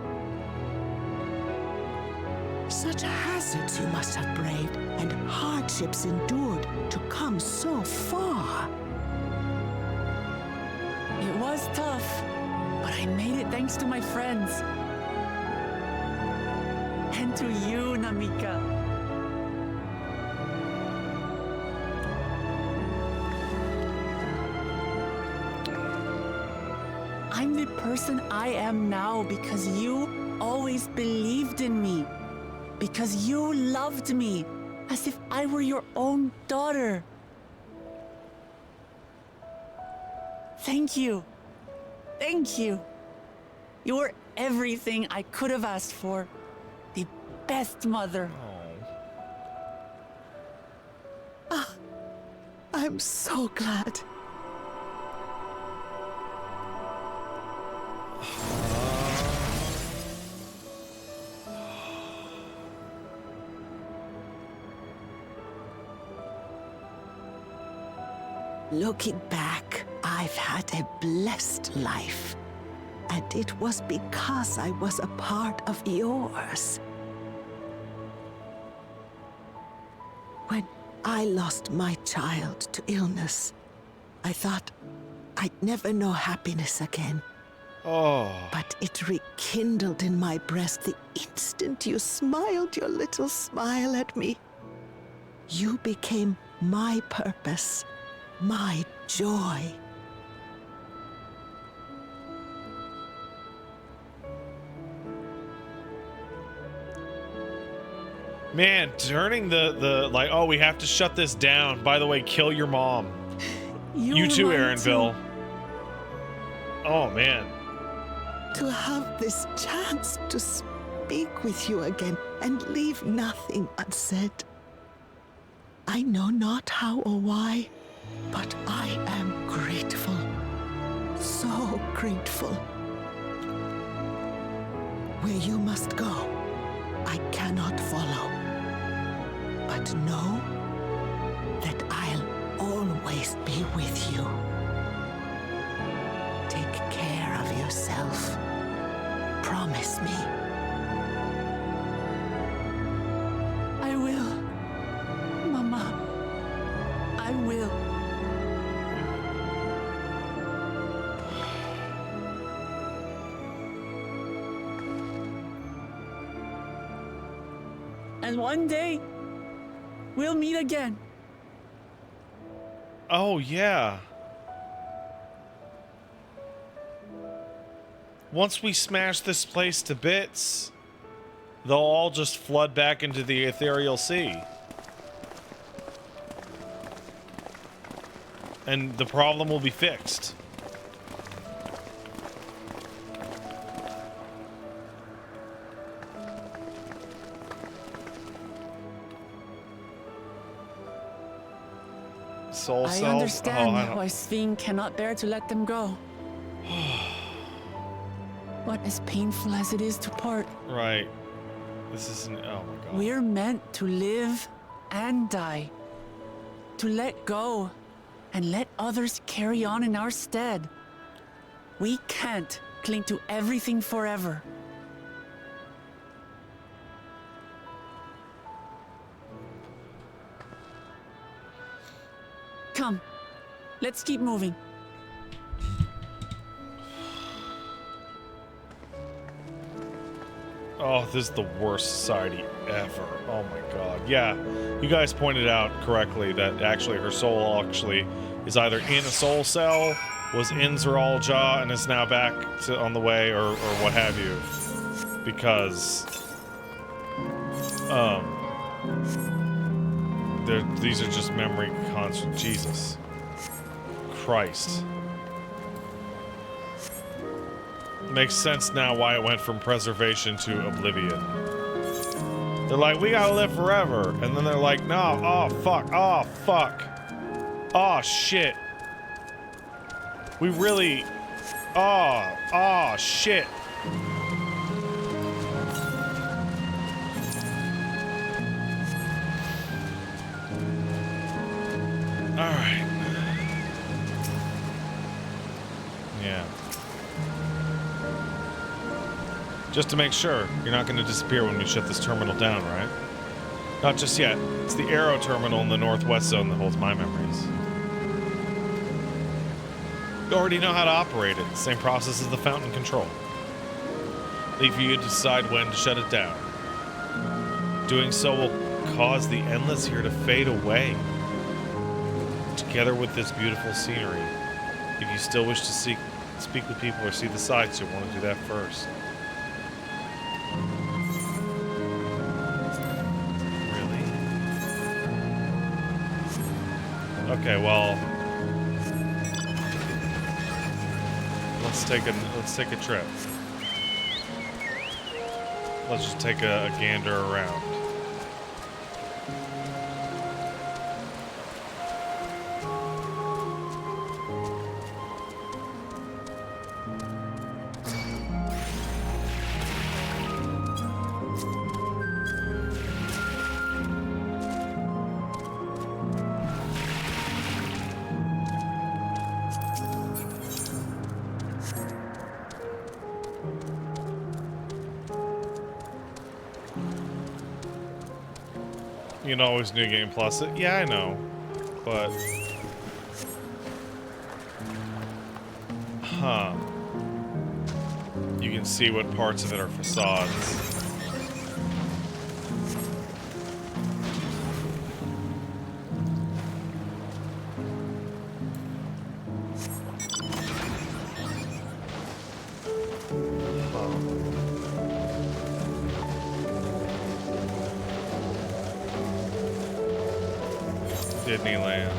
Such hazards you must have braved and hardships endured to come so far. It was tough, but I made it thanks to my friends. And to you, Namika. I'm the person I am now because you always believed in me. Because you loved me as if I were your own daughter. Thank you. Thank you. You're everything I could have asked for. The best mother. I'm so glad. Looking back, I've had a blessed life. And it was because I was a part of yours. When I lost my child to illness, I thought I'd never know happiness again. Oh. But it rekindled in my breast the instant you smiled your little smile at me. You became my purpose, my joy. Man, turning the like, oh, we have to shut this down. By the way, kill your mom. You too, Aaronville. Oh, man. To have this chance to speak with you again and leave nothing unsaid. I know not how or why, but I am grateful. So grateful. Where you must go, I cannot follow. But know that I'll always be with you. Take care of yourself. Promise me. I will. Mama. I will. And one day, we'll meet again. Oh, yeah. Once we smash this place to bits, they'll all just flood back into the ethereal sea. And the problem will be fixed. Soul I cells? understand Oh, I don't- why Sven cannot bear to let them go. But as painful as it is to part, Right. This isn't. Oh my god. we're meant to live and die. To let go and let others carry on in our stead. We can't cling to everything forever. Come, let's keep moving. Oh, this is the worst society ever. Oh my god. Yeah, you guys pointed out correctly that actually her soul actually is either in a soul cell, was in Zeralja, and is now back to on the way, or what have you. Because, these are just memory constructs. Jesus Christ. Makes sense now why it went from preservation to oblivion. They're like, we gotta live forever. And then they're like, no, oh fuck, oh fuck. Oh shit. We really, oh shit. Alright. Yeah. Just to make sure, you're not going to disappear when we shut this terminal down, right? Not just yet. It's the Arrow terminal in the northwest zone that holds my memories. You already know how to operate it. Same process as the fountain control. Leave for you to decide when to shut it down. Doing so will cause the endless here to fade away, together with this beautiful scenery. If you still wish to speak with people or see the sights, you'll want to do that first. Okay, well, let's take a trip. Let's just take a gander around. You can always new game plus it. Yeah, I know. But... Huh. You can see what parts of it are facades. Disneyland.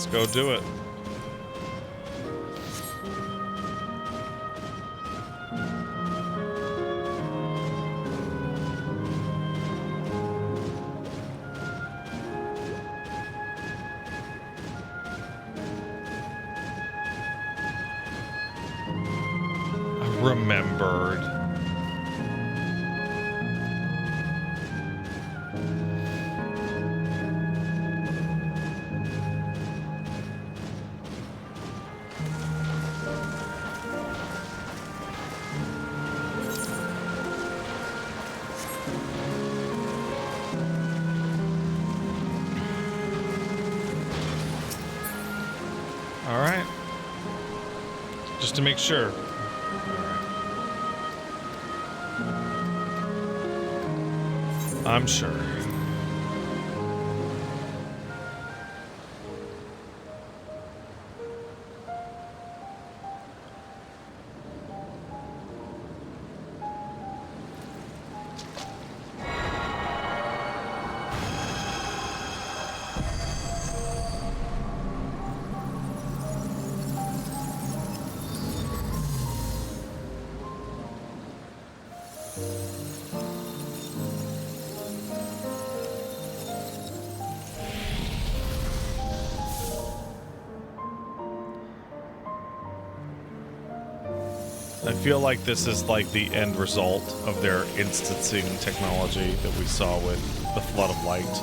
Let's go do it. I remembered. All right. Just to make sure. I'm sure. I feel like this is like the end result of their instancing technology that we saw with the flood of light.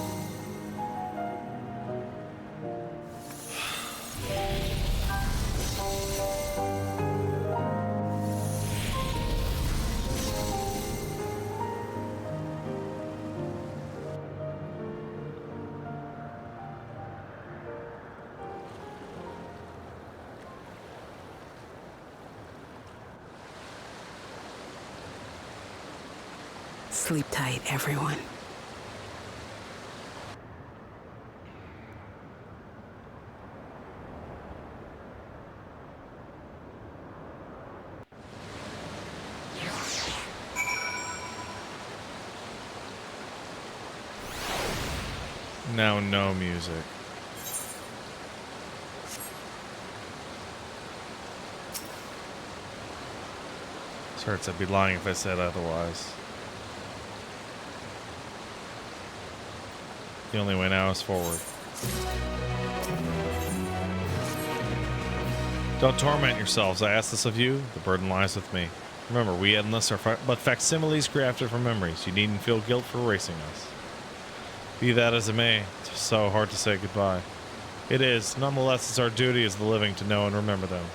Sleep tight, everyone. Now, no music. This hurts. I'd be lying if I said otherwise. The only way now is forward. Don't torment yourselves. I ask this of you. The burden lies with me. Remember, we endless are but facsimiles crafted from memories. You needn't feel guilt for erasing us. Be that as it may, it's so hard to say goodbye. It is. Nonetheless, it's our duty as the living to know and remember them.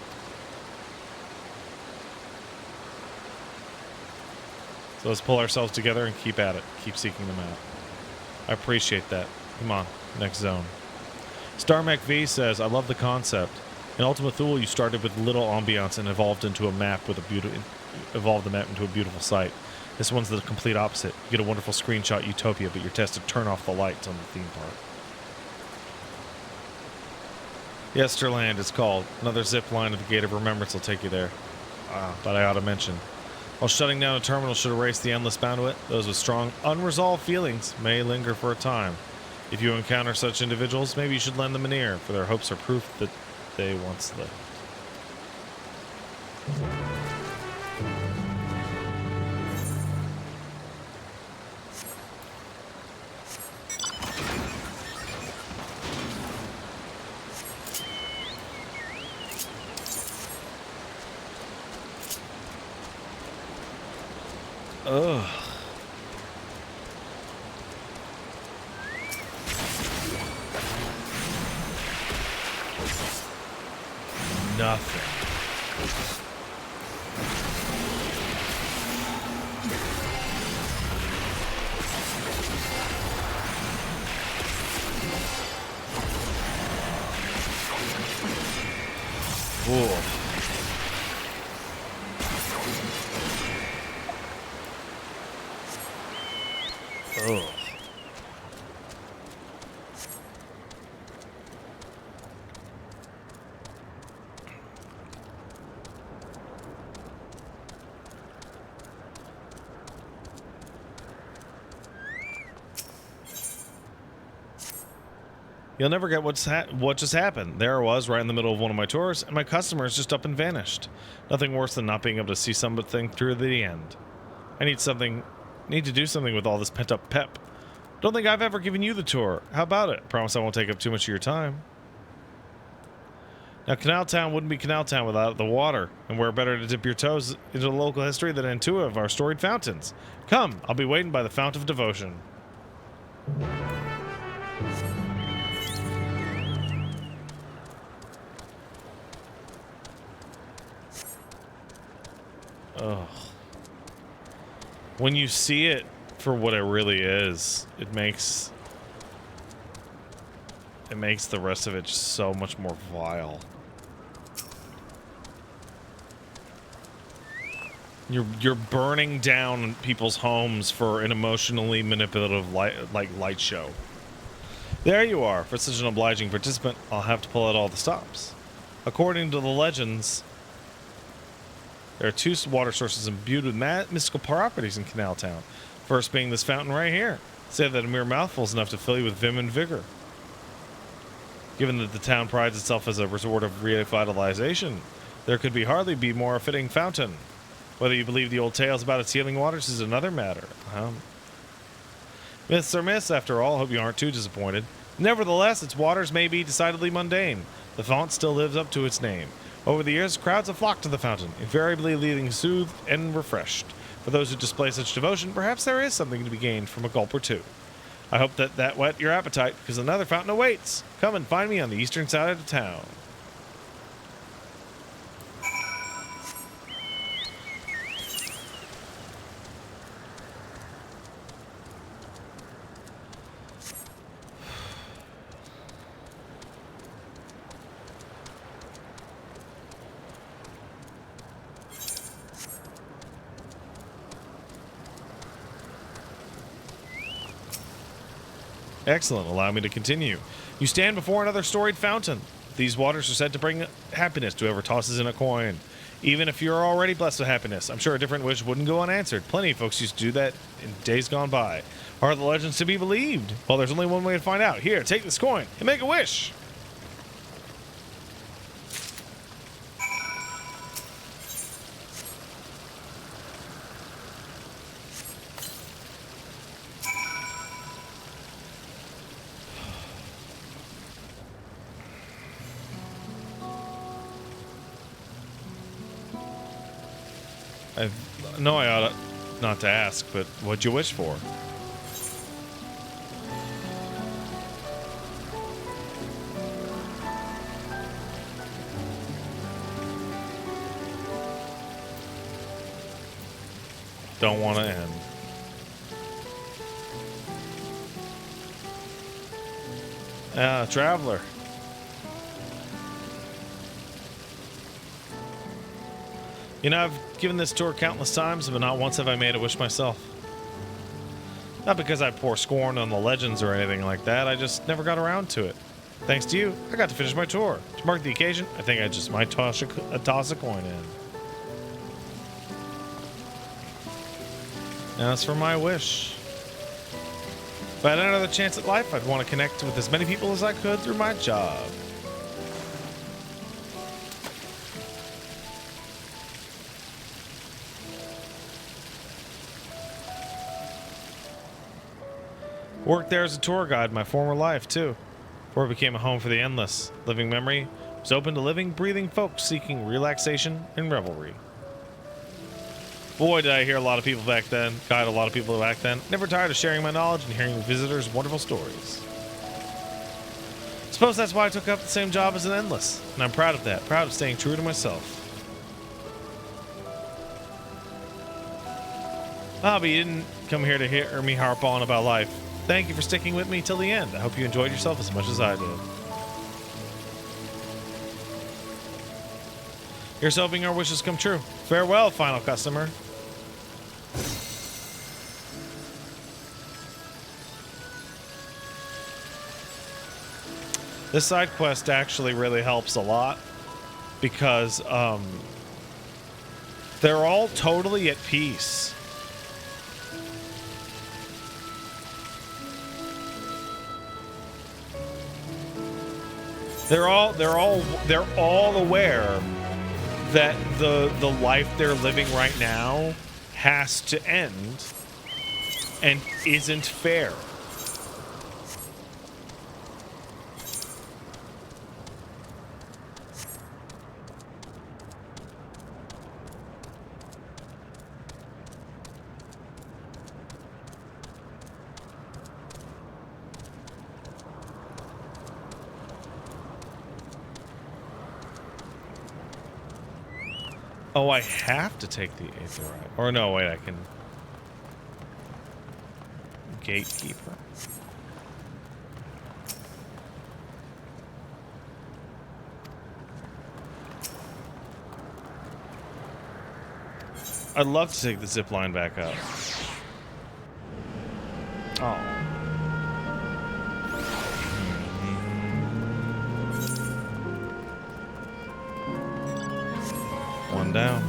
So let's pull ourselves together and keep at it. Keep seeking them out. I appreciate that. Come on, next zone. StarMech V says, I love the concept. In Ultima Thule, you started with little ambiance and evolved into a map with evolved the map into a beautiful sight. This one's the complete opposite. You get a wonderful screenshot utopia, but you're tested to turn off the lights on the theme park. Yesterland is called. Another zip line at the Gate of Remembrance will take you there. But I ought to mention. While shutting down a terminal should erase the endless boundary, those with strong, unresolved feelings may linger for a time. If you encounter such individuals, maybe you should lend them an ear, for their hopes are proof that they once lived. Ugh. Nothing. Whoa. Ugh. You'll never get what just happened. There I was, right in the middle of one of my tours, and my customers just up and vanished. Nothing worse than not being able to see something through to the end. I need to do something with all this pent-up pep. Don't think I've ever given you the tour. How about it? Promise I won't take up too much of your time. Now, Canal Town wouldn't be Canal Town without the water, and where better to dip your toes into the local history than in two of our storied fountains. Come, I'll be waiting by the Fount of Devotion. Ugh. When you see it for what it really is, it makes the rest of it just so much more vile. You're burning down people's homes for an emotionally manipulative light show. There you are. For such an obliging participant, I'll have to pull out all the stops. According to the legends, there are two water sources imbued with mystical properties in Canal Town. First being this fountain right here. Say that a mere mouthful is enough to fill you with vim and vigor. Given that the town prides itself as a resort of revitalization, there could hardly be more fitting fountain. Whether you believe the old tales about its healing waters is another matter. Myths are myths, after all. Hope you aren't too disappointed. Nevertheless, its waters may be decidedly mundane. The font still lives up to its name. Over the years, crowds have flocked to the fountain, invariably leaving soothed and refreshed. For those who display such devotion, perhaps there is something to be gained from a gulp or two. I hope that whet your appetite, because another fountain awaits. Come and find me on the eastern side of the town. Excellent. Allow me to continue. You stand before another storied fountain. These waters are said to bring happiness to whoever tosses in a coin. Even if you're already blessed with happiness, I'm sure a different wish wouldn't go unanswered. Plenty of folks used to do that in days gone by. Are the legends to be believed? Well, there's only one way to find out. Here, take this coin and make a wish. I know I ought not to ask, but what'd you wish for? Don't want to end. Ah, traveler. You know, I've given this tour countless times, but not once have I made a wish myself. Not because I pour scorn on the legends or anything like that, I just never got around to it. Thanks to you, I got to finish my tour. To mark the occasion, I think I just might toss a coin in. Now as for my wish. If I had another chance at life, I'd want to connect with as many people as I could through my job. Worked there as a tour guide in my former life, too, before it became a home for the endless. Living memory was open to living, breathing folks seeking relaxation and revelry. Boy, did I hear a lot of people back then, guide a lot of people back then. Never tired of sharing my knowledge and hearing visitors' wonderful stories. Suppose that's why I took up the same job as an endless, and I'm proud of that, proud of staying true to myself. Ah, but you didn't come here to hear me harp on about life. Thank you for sticking with me till the end. I hope you enjoyed yourself as much as I did. Here's hoping our wishes come true. Farewell, final customer. This side quest actually really helps a lot because they're all totally at peace. They're all aware that the life they're living right now has to end and isn't fair. Oh, I have to take the Aether ride. Or no, wait, I can... Gatekeeper. I'd love to take the zip line back up. Oh. One down.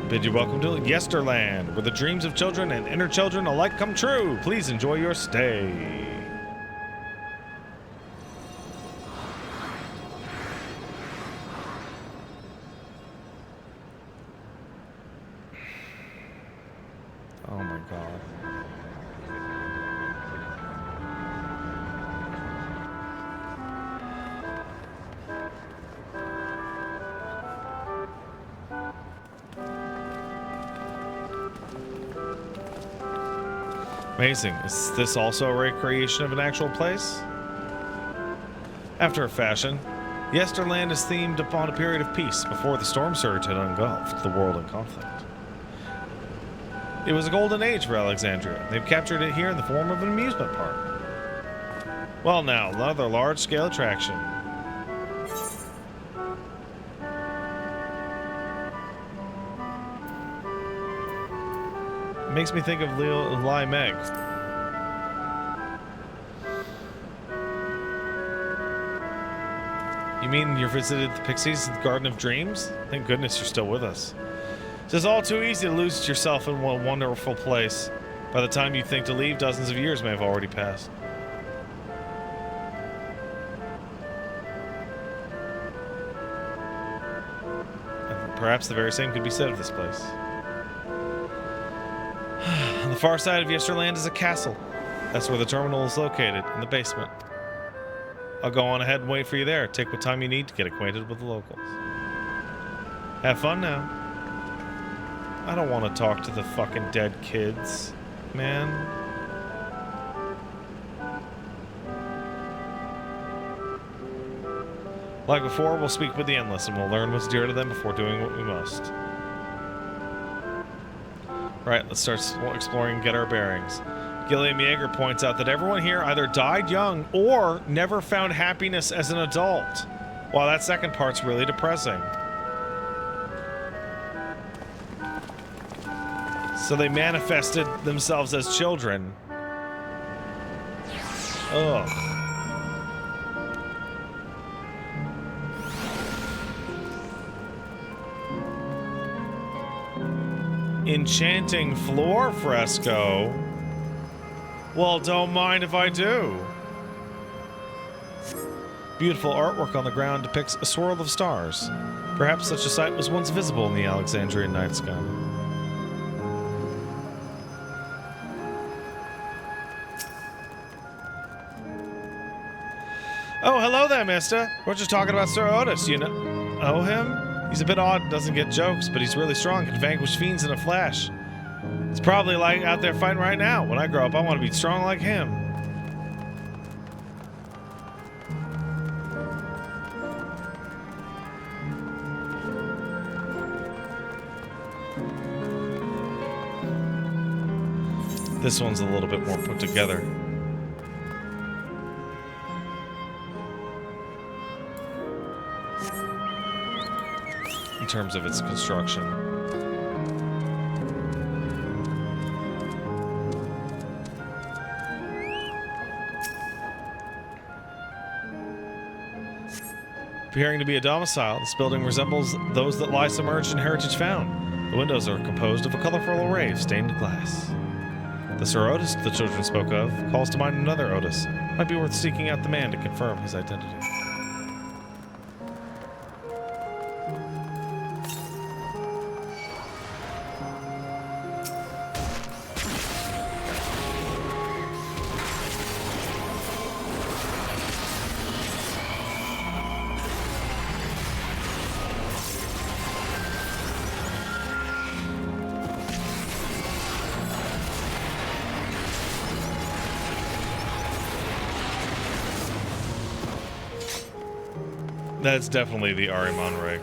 Bid you welcome to Yesterland, where the dreams of children and inner children alike come true. Please enjoy your stay. Oh my god. Amazing. Is this also a recreation of an actual place? After a fashion, Yesterland is themed upon a period of peace before the storm surge had engulfed the world in conflict. It was a golden age for Alexandria. They've captured it here in the form of an amusement park. Well now, another large-scale attraction. It makes me think of Lai Meg. You mean you visited the Pixies at the Garden of Dreams? Thank goodness you're still with us. It's just all too easy to lose yourself in one wonderful place. By the time you think to leave, dozens of years may have already passed. And perhaps the very same could be said of this place. On the far side of Yesterland is a castle. That's where the terminal is located, in the basement. I'll go on ahead and wait for you there. Take what time you need to get acquainted with the locals. Have fun now. I don't want to talk to the fucking dead kids, man. Like before, we'll speak with the Endless and we'll learn what's dear to them before doing what we must. Right, let's start exploring and get our bearings. Gilliam Yeager points out that everyone here either died young or never found happiness as an adult. Wow, that second part's really depressing. So they manifested themselves as children. Ugh. Enchanting floor fresco. Well, don't mind if I do. Beautiful artwork on the ground depicts a swirl of stars. Perhaps such a sight was once visible in the Alexandrian night sky. Oh, hello there, mister. We're just talking about Sir Otis, you know him? He's a bit odd, doesn't get jokes, but he's really strong, can vanquish fiends in a flash. It's probably like out there fighting right now. When I grow up, I want to be strong like him. This one's a little bit more put together. In terms of its construction. Appearing to be a domicile, this building resembles those that lie submerged in heritage found. The windows are composed of a colorful array of stained glass. The Sir Otis the children spoke of calls to mind another Otis. Might be worth seeking out the man to confirm his identity. That's definitely the Arimon rig.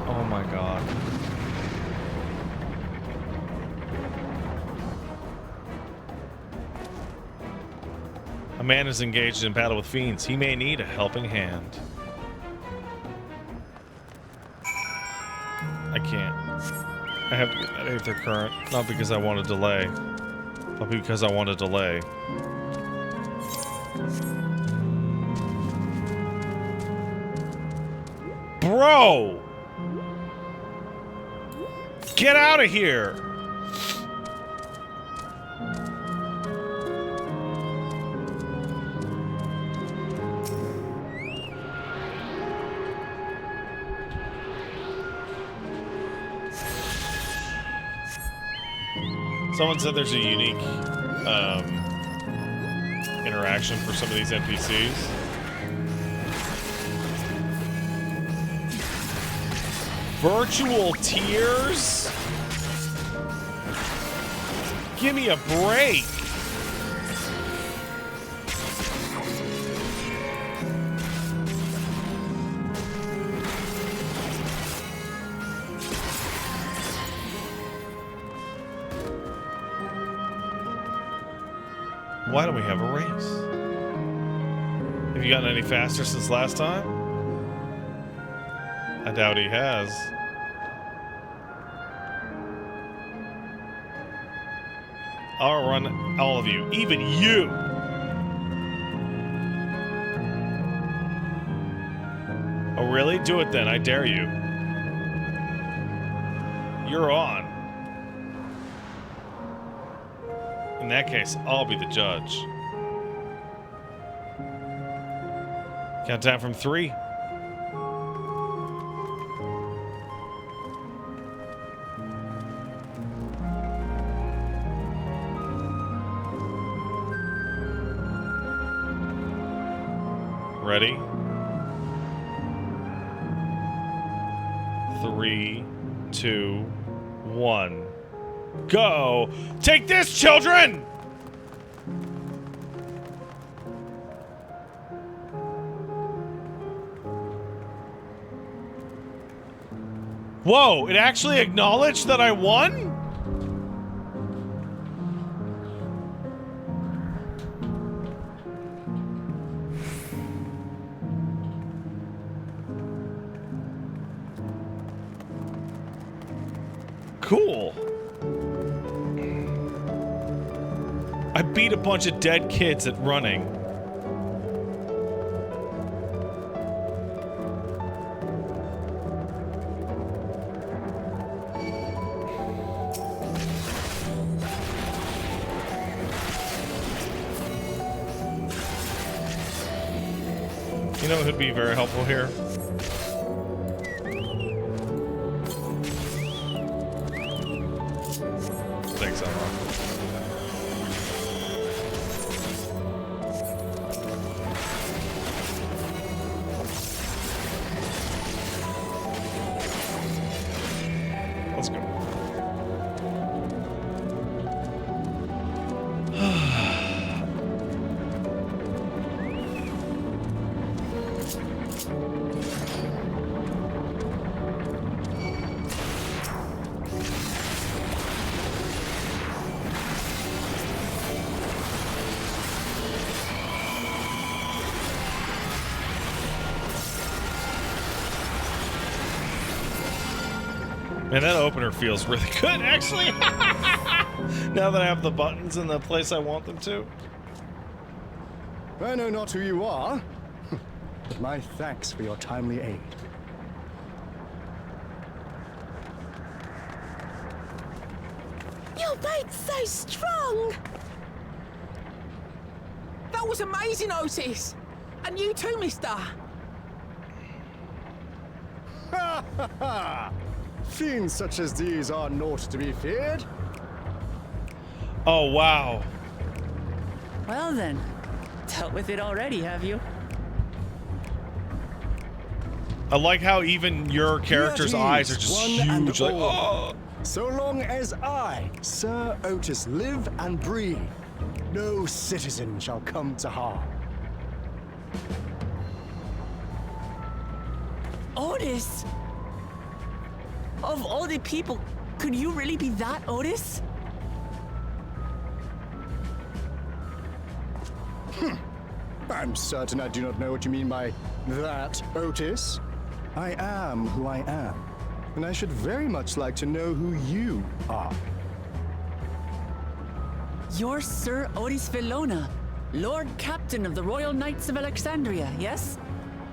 Oh my god. A man is engaged in battle with fiends. He may need a helping hand. I can't. I have to get that Aether Current. Not because I want to delay, but because I want to delay. Bro! Get out of here! Someone said there's a unique interaction for some of these NPCs. Virtual tears? Give me a break. Why don't we have a race? Have you gotten any faster since last time? I doubt he has. I'll run all of you, even you! Oh really? Do it then, I dare you. You're on. In that case, I'll be the judge. Count down from 3. Ready? 3, 2, 1. Go! Take this, children! Whoa, it actually acknowledged that I won? Cool. I beat a bunch of dead kids at running. You know what would be very helpful here? Thanks, Emma. Let's go. Man, that opener feels really good, actually. Now that I have the buttons in the place I want them to. I know not who you are, but my thanks for your timely aid. Your bait's so strong! That was amazing, Otis! And you too, mister! Ha ha ha! Fiends such as these are naught to be feared. Oh, wow. Well then, dealt with it already, have you? I like how even your character's Here at eyes are ease, just one and huge. Like, all. oh. So long as I, Sir Otis, live and breathe, no citizen shall come to harm. Otis! Of all the people, could you really be that Otis? I'm certain I do not know what you mean by that, Otis. I am who I am, and I should very much like to know who you are. You're Sir Otis Villona, Lord Captain of the Royal Knights of Alexandria, yes?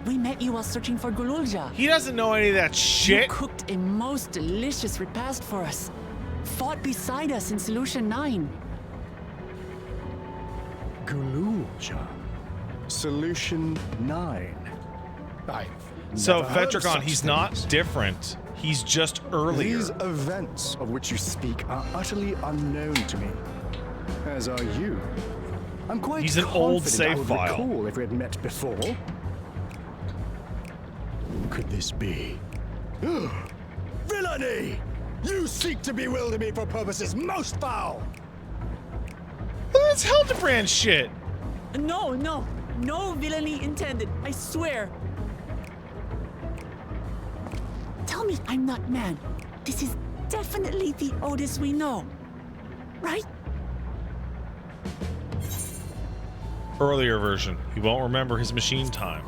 We met you while searching for Gululja. He doesn't know any of that You shit. cooked a most delicious repast for us. Fought beside us in Solution 9. Gululja. Solution 9. I've So, never heard of Vetragon, such he's things. not different. He's just earlier. These events of which you speak are utterly unknown to me, as are you. I'm quite He's an old confident I save would file. recall if we had met before. Could this be? Villainy! You seek to bewilder me for purposes most foul! Well, that's Hildebrand shit. No, no, no villainy intended, I swear. Tell me I'm not mad. This is definitely the Otis we know, right? Earlier version. He won't remember his machine time.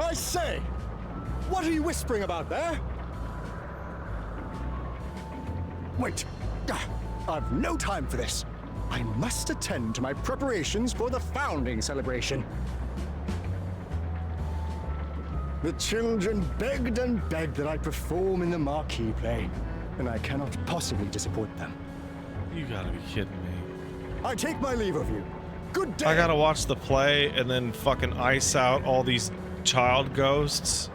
I say! What are you whispering about there? Wait! I've no time for this. I must attend to my preparations for the founding celebration. The children begged and begged that I perform in the marquee play, and I cannot possibly disappoint them. You gotta be kidding me. I take my leave of you. Good day! I gotta watch the play and then fucking ice out all these child ghosts.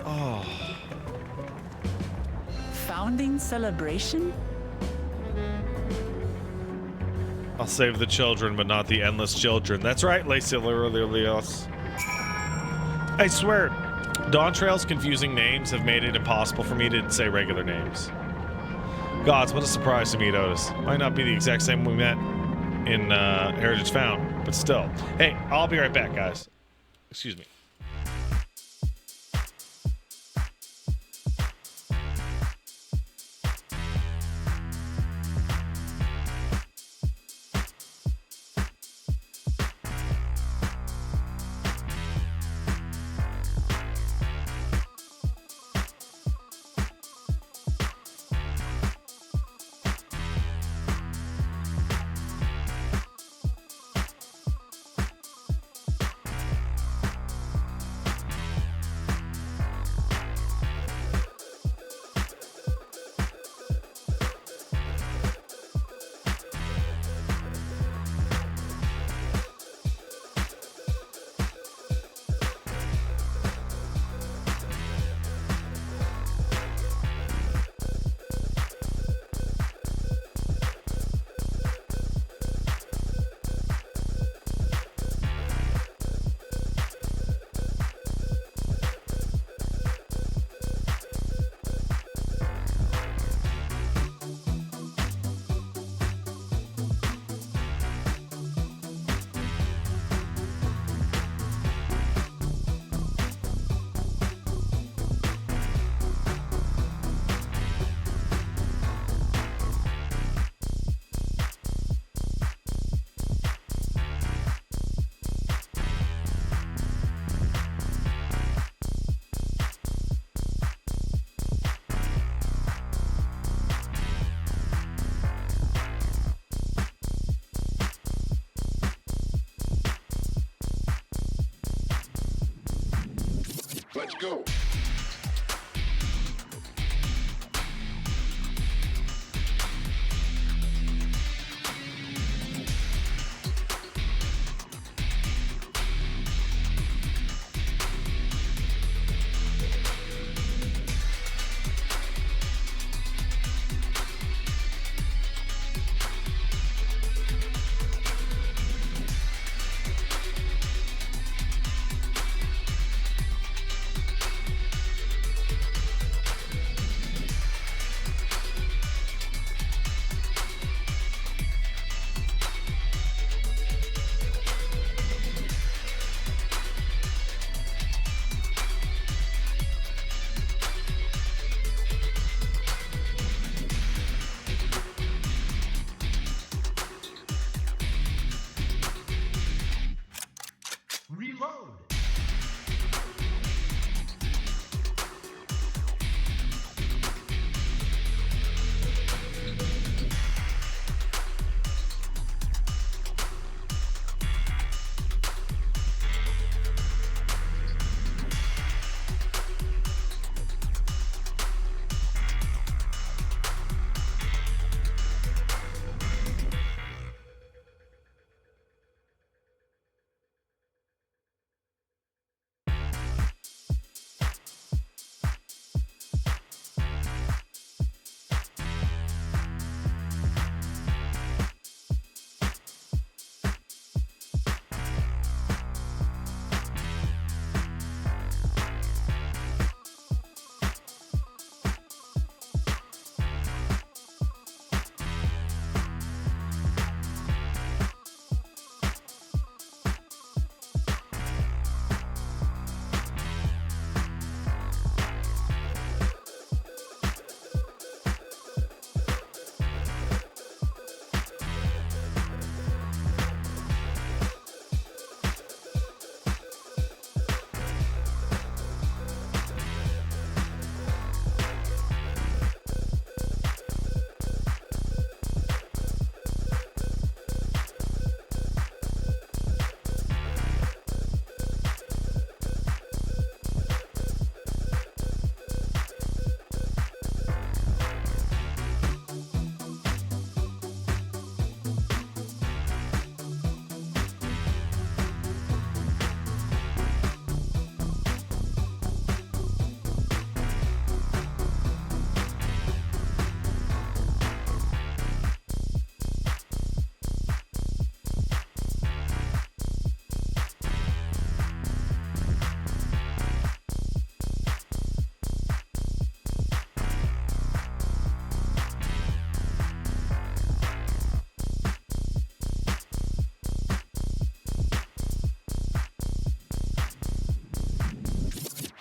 Oh. Founding celebration? I'll save the children, but not the endless children. That's right, Lacey Lilios. I swear, DAWNTRAIL's confusing names have made it impossible for me to say regular names. Gods, what a surprise to meet Otis. Might not be the exact same we met in Heritage Found, but still. Hey, I'll be right back, guys. Excuse me. Let's go.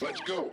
Let's go.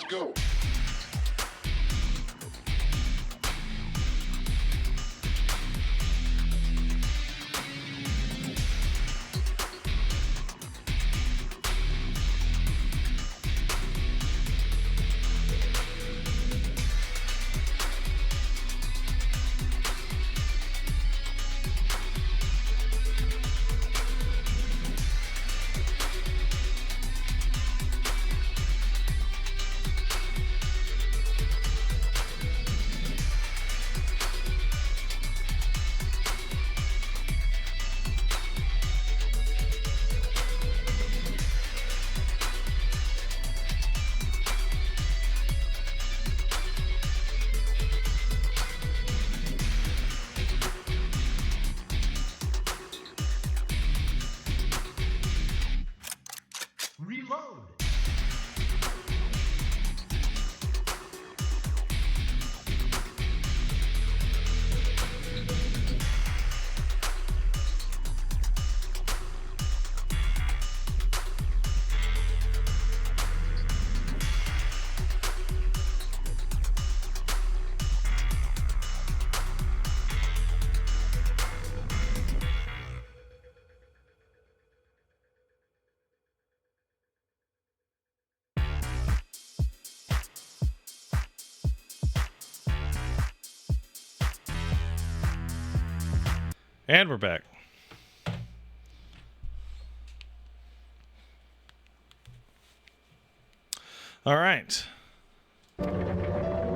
go. Reload. And we're back. All right.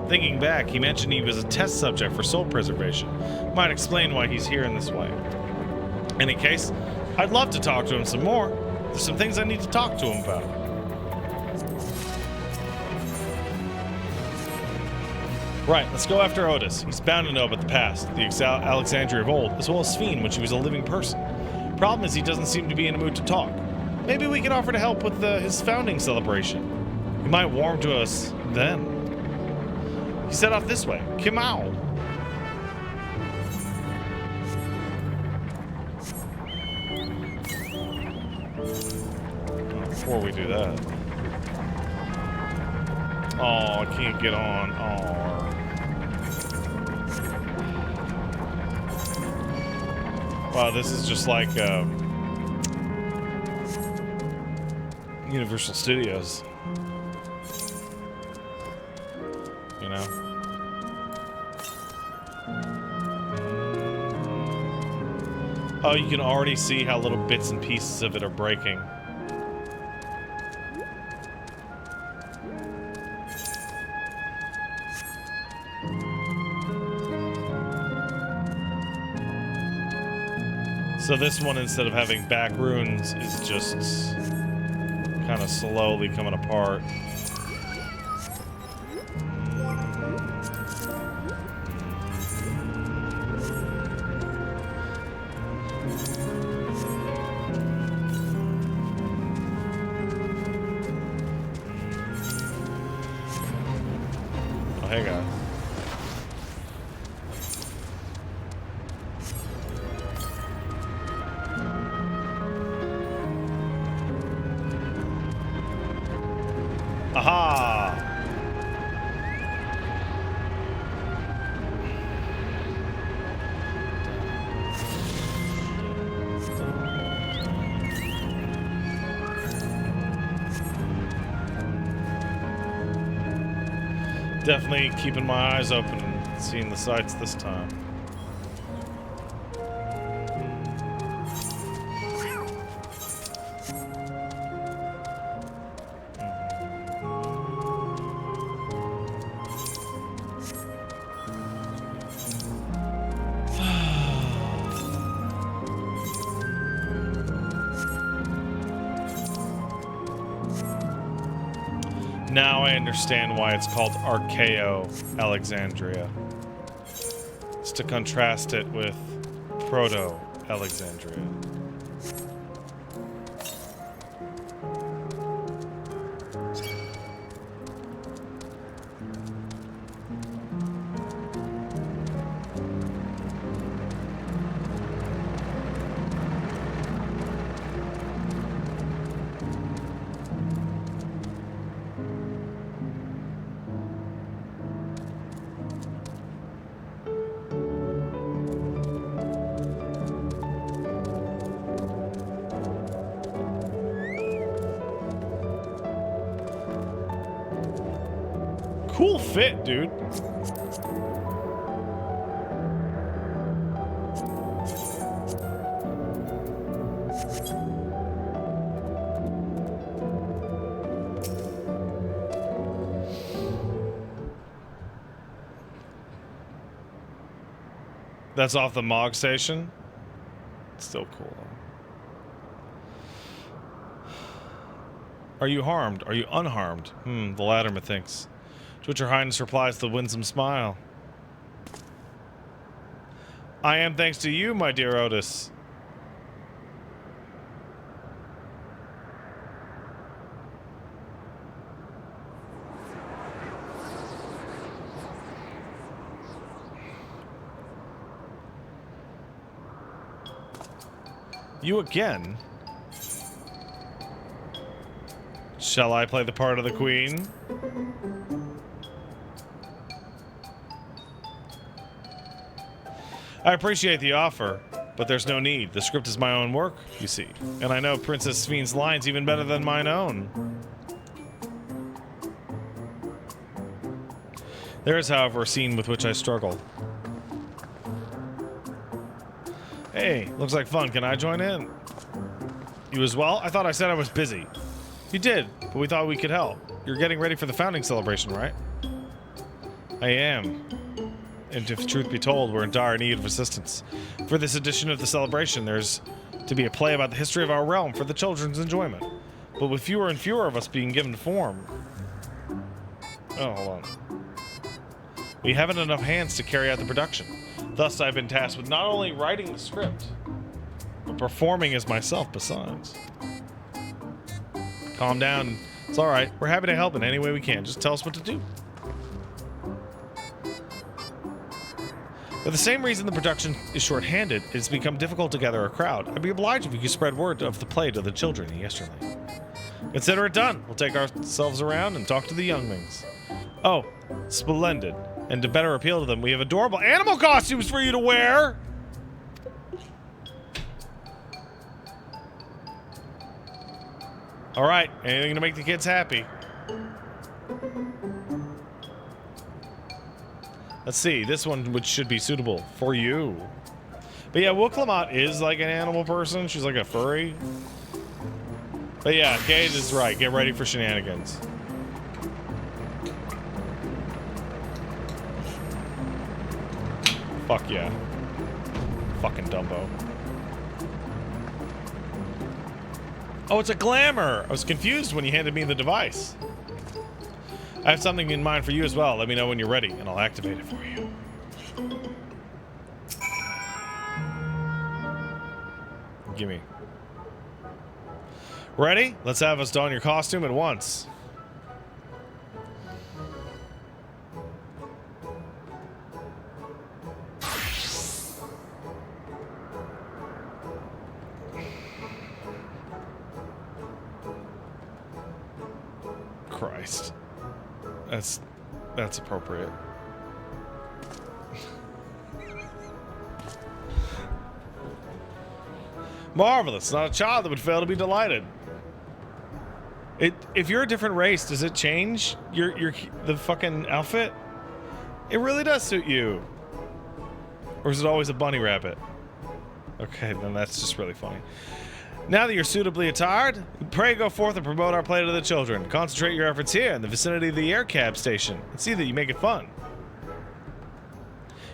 Thinking back, he mentioned he was a test subject for soul preservation. Might explain why he's here in this way. Any case, I'd love to talk to him some more. There's some things I need to talk to him about. Right, let's go after Otis. He's bound to know about the past, the Alexandria of old, as well as Spen when she was a living person. Problem is he doesn't seem to be in a mood to talk. Maybe we can offer to help with his founding celebration. He might warm to us then. He set off this way. Canal. Before we do that. Oh, I can't get on. Oh. Wow, this is just like Universal Studios. You know? Oh, you can already see how little bits and pieces of it are breaking. So this one, instead of having back runes, is just kind of slowly coming apart. Oh, hey guys. Aha! Definitely keeping my eyes open and seeing the sights this time. Now I understand why it's called Archeo Alexandria. It's to contrast it with Proto Alexandria. Cool fit, dude. That's off the Mog station. It's still cool though. Are you harmed? Are you unharmed? The latter, methinks. To which Her Highness replies with a winsome smile. I am thanks to you, my dear Otis. You again? Shall I play the part of the queen? I appreciate the offer, but there's no need. The script is my own work, you see. And I know Princess Sven's lines even better than mine own. There is, however, a scene with which I struggle. Hey, looks like fun. Can I join in? You as well? I thought I said I was busy. You did, but we thought we could help. You're getting ready for the founding celebration, right? I am. And if truth be told, we're in dire need of assistance. For this edition of the celebration, there's to be a play about the history of our realm for the children's enjoyment. But with fewer and fewer of us being given form... Oh, hold on. We haven't enough hands to carry out the production. Thus, I've been tasked with not only writing the script, but performing as myself besides. Calm down. It's alright. We're happy to help in any way we can. Just tell us what to do. For the same reason the production is short-handed, it's become difficult to gather a crowd. I'd be obliged if you could spread word of the play to the children in Yesterland. Consider it done. We'll take ourselves around and talk to the younglings. Oh, splendid. And to better appeal to them, we have adorable animal costumes for you to wear! Alright, anything to make the kids happy. Let's see, this one which should be suitable for you. But yeah, Wooklamot is like an animal person. She's like a furry. But yeah, Cade is right. Get ready for shenanigans. Fuck yeah. Fucking Dumbo. Oh, it's a glamour! I was confused when you handed me the device. I have something in mind for you as well. Let me know when you're ready, and I'll activate it for you. Gimme. Ready? Let's have us don your costume at once. Christ. That's appropriate. Marvelous. Not a child that would fail to be delighted. If you're a different race, does it change the fucking outfit? It really does suit you. Or is it always a bunny rabbit? Okay, then that's just really funny. Now that you're suitably attired, pray go forth and promote our play to the children. Concentrate your efforts here in the vicinity of the air cab station and see that you make it fun.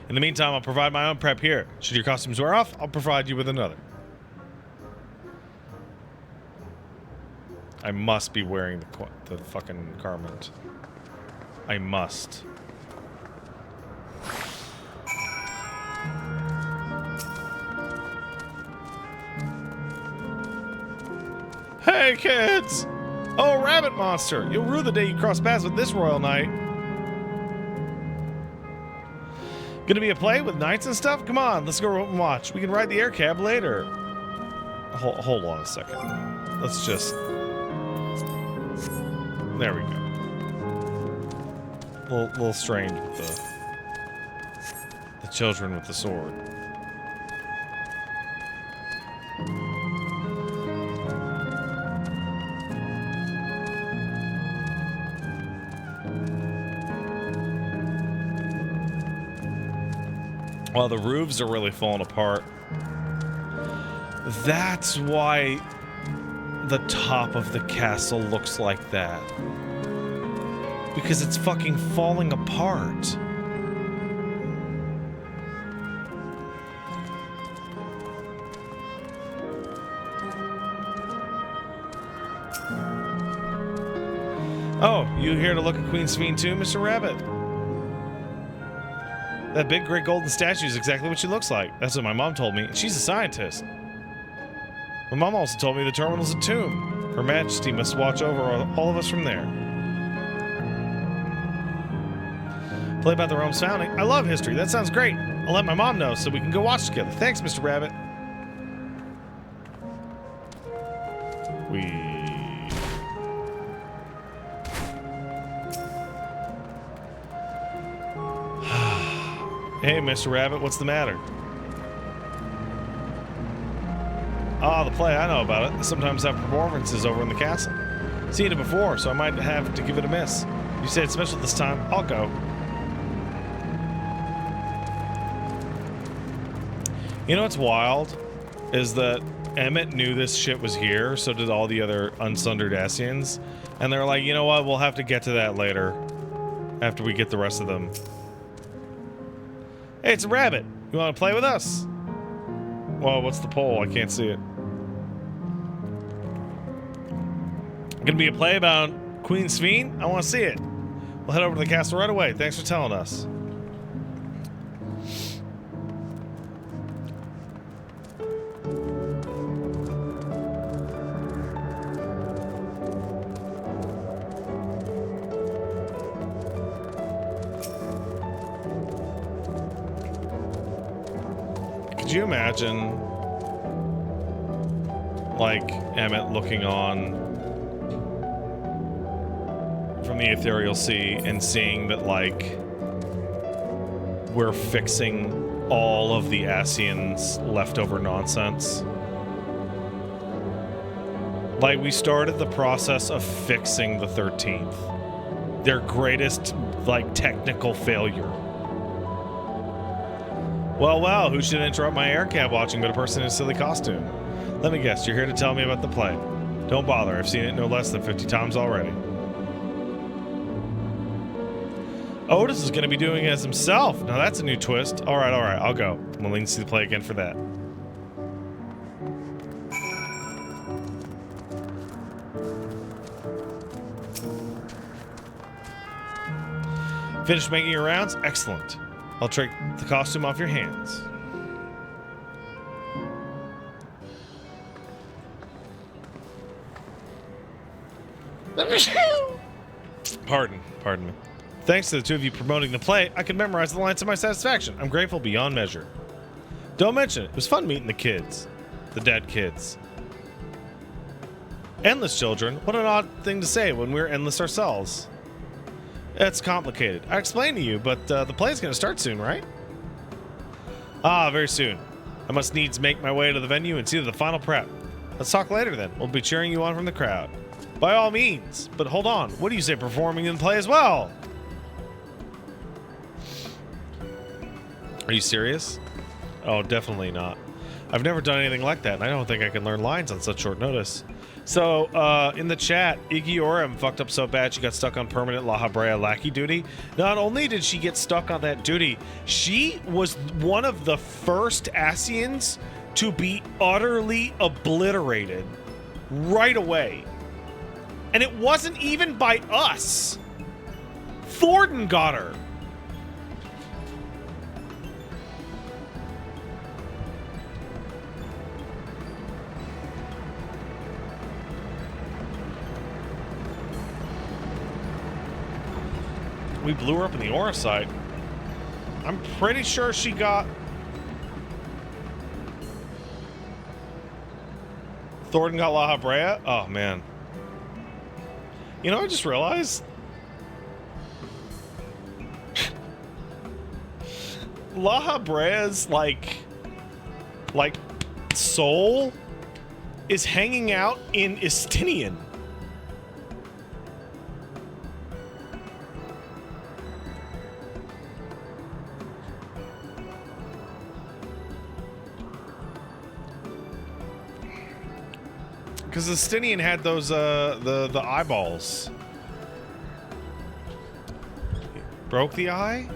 In the meantime, I'll provide my own prep here. Should your costumes wear off, I'll provide you with another. I must be wearing the fucking garment. I must. Hey, kids! Oh, rabbit monster! You'll rue the day you cross paths with this royal knight. Gonna be a play with knights and stuff? Come on, let's go and watch. We can ride the air cab later. Hold on a second. Let's just... There we go. Little strained with the children with the sword. Well, the roofs are really falling apart. That's why the top of the castle looks like that. Because it's fucking falling apart. Oh, you here to look at Queen Sven too, Mr. Rabbit? That big great golden statue is exactly what she looks like. That's what my mom told me. She's a scientist. My mom also told me the terminal's a tomb. Her Majesty must watch over all of us from there. Play about the realm's founding. I love history. That sounds great. I'll let my mom know so we can go watch together. Thanks, Mr. Rabbit. Hey, Mr. Rabbit, what's the matter? Ah, the play, I know about it. They sometimes have performances over in the castle. Seen it before, so I might have to give it a miss. You say it's special this time, I'll go. You know what's wild? Is that Emmett knew this shit was here, so did all the other unsundered Asians. And they're like, you know what, we'll have to get to that later. After we get the rest of them. Hey, it's a rabbit. You want to play with us? Well, what's the poll? I can't see it. Gonna be a play about Queen Sven? I want to see it. We'll head over to the castle right away. Thanks for telling us. Could you imagine, like, Emmett looking on from the ethereal sea and seeing that, like, we're fixing all of the Asians' leftover nonsense? Like, we started the process of fixing the 13th. Their greatest, like, technical failure. Well, who should interrupt my air cab watching but a person in a silly costume? Let me guess, you're here to tell me about the play. Don't bother, I've seen it no less than 50 times already. Otis is going to be doing it as himself. Now that's a new twist. Alright, I'll go. I'm willing to see the play again for that. Finished making your rounds? Excellent. I'll take the costume off your hands. Pardon me. Thanks to the two of you promoting the play, I can memorize the lines to my satisfaction. I'm grateful beyond measure. Don't mention it. It was fun meeting the kids. The dead kids. Endless children? What an odd thing to say when we're endless ourselves. It's complicated. I explained to you, but the play's going to start soon, right? Ah, very soon. I must needs make my way to the venue and see the final prep. Let's talk later then. We'll be cheering you on from the crowd. By all means. But hold on. What do you say performing in the play as well? Are you serious? Oh, definitely not. I've never done anything like that, and I don't think I can learn lines on such short notice. So, in the chat, Iggy Orem fucked up so bad she got stuck on permanent La Habrea lackey duty. Not only did she get stuck on that duty, she was one of the first Asians to be utterly obliterated right away. And it wasn't even by us. Thornton got her. We blew her up in the aura site. I'm pretty sure she got Thornton got La Habrea. Oh man. You know, I just realized La Habrea's like soul is hanging out in Istinian. Because Justinian had those, the eyeballs. Broke the eye?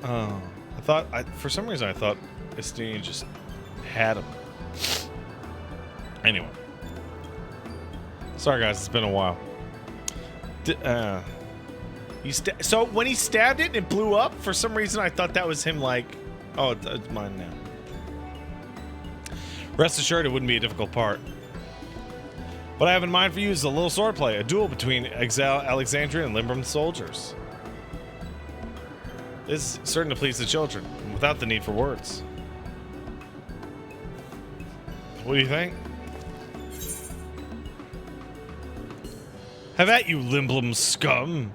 Oh, for some reason I thought Justinian just had him. Anyway. Sorry guys, it's been a while. So when he stabbed it and it blew up, for some reason I thought that was him like, oh, it's mine now. Rest assured it wouldn't be a difficult part. What I have in mind for you is a little swordplay, a duel between Alexandria and Limbram soldiers. This is certain to please the children, without the need for words. What do you think? Have at you, Limblam scum!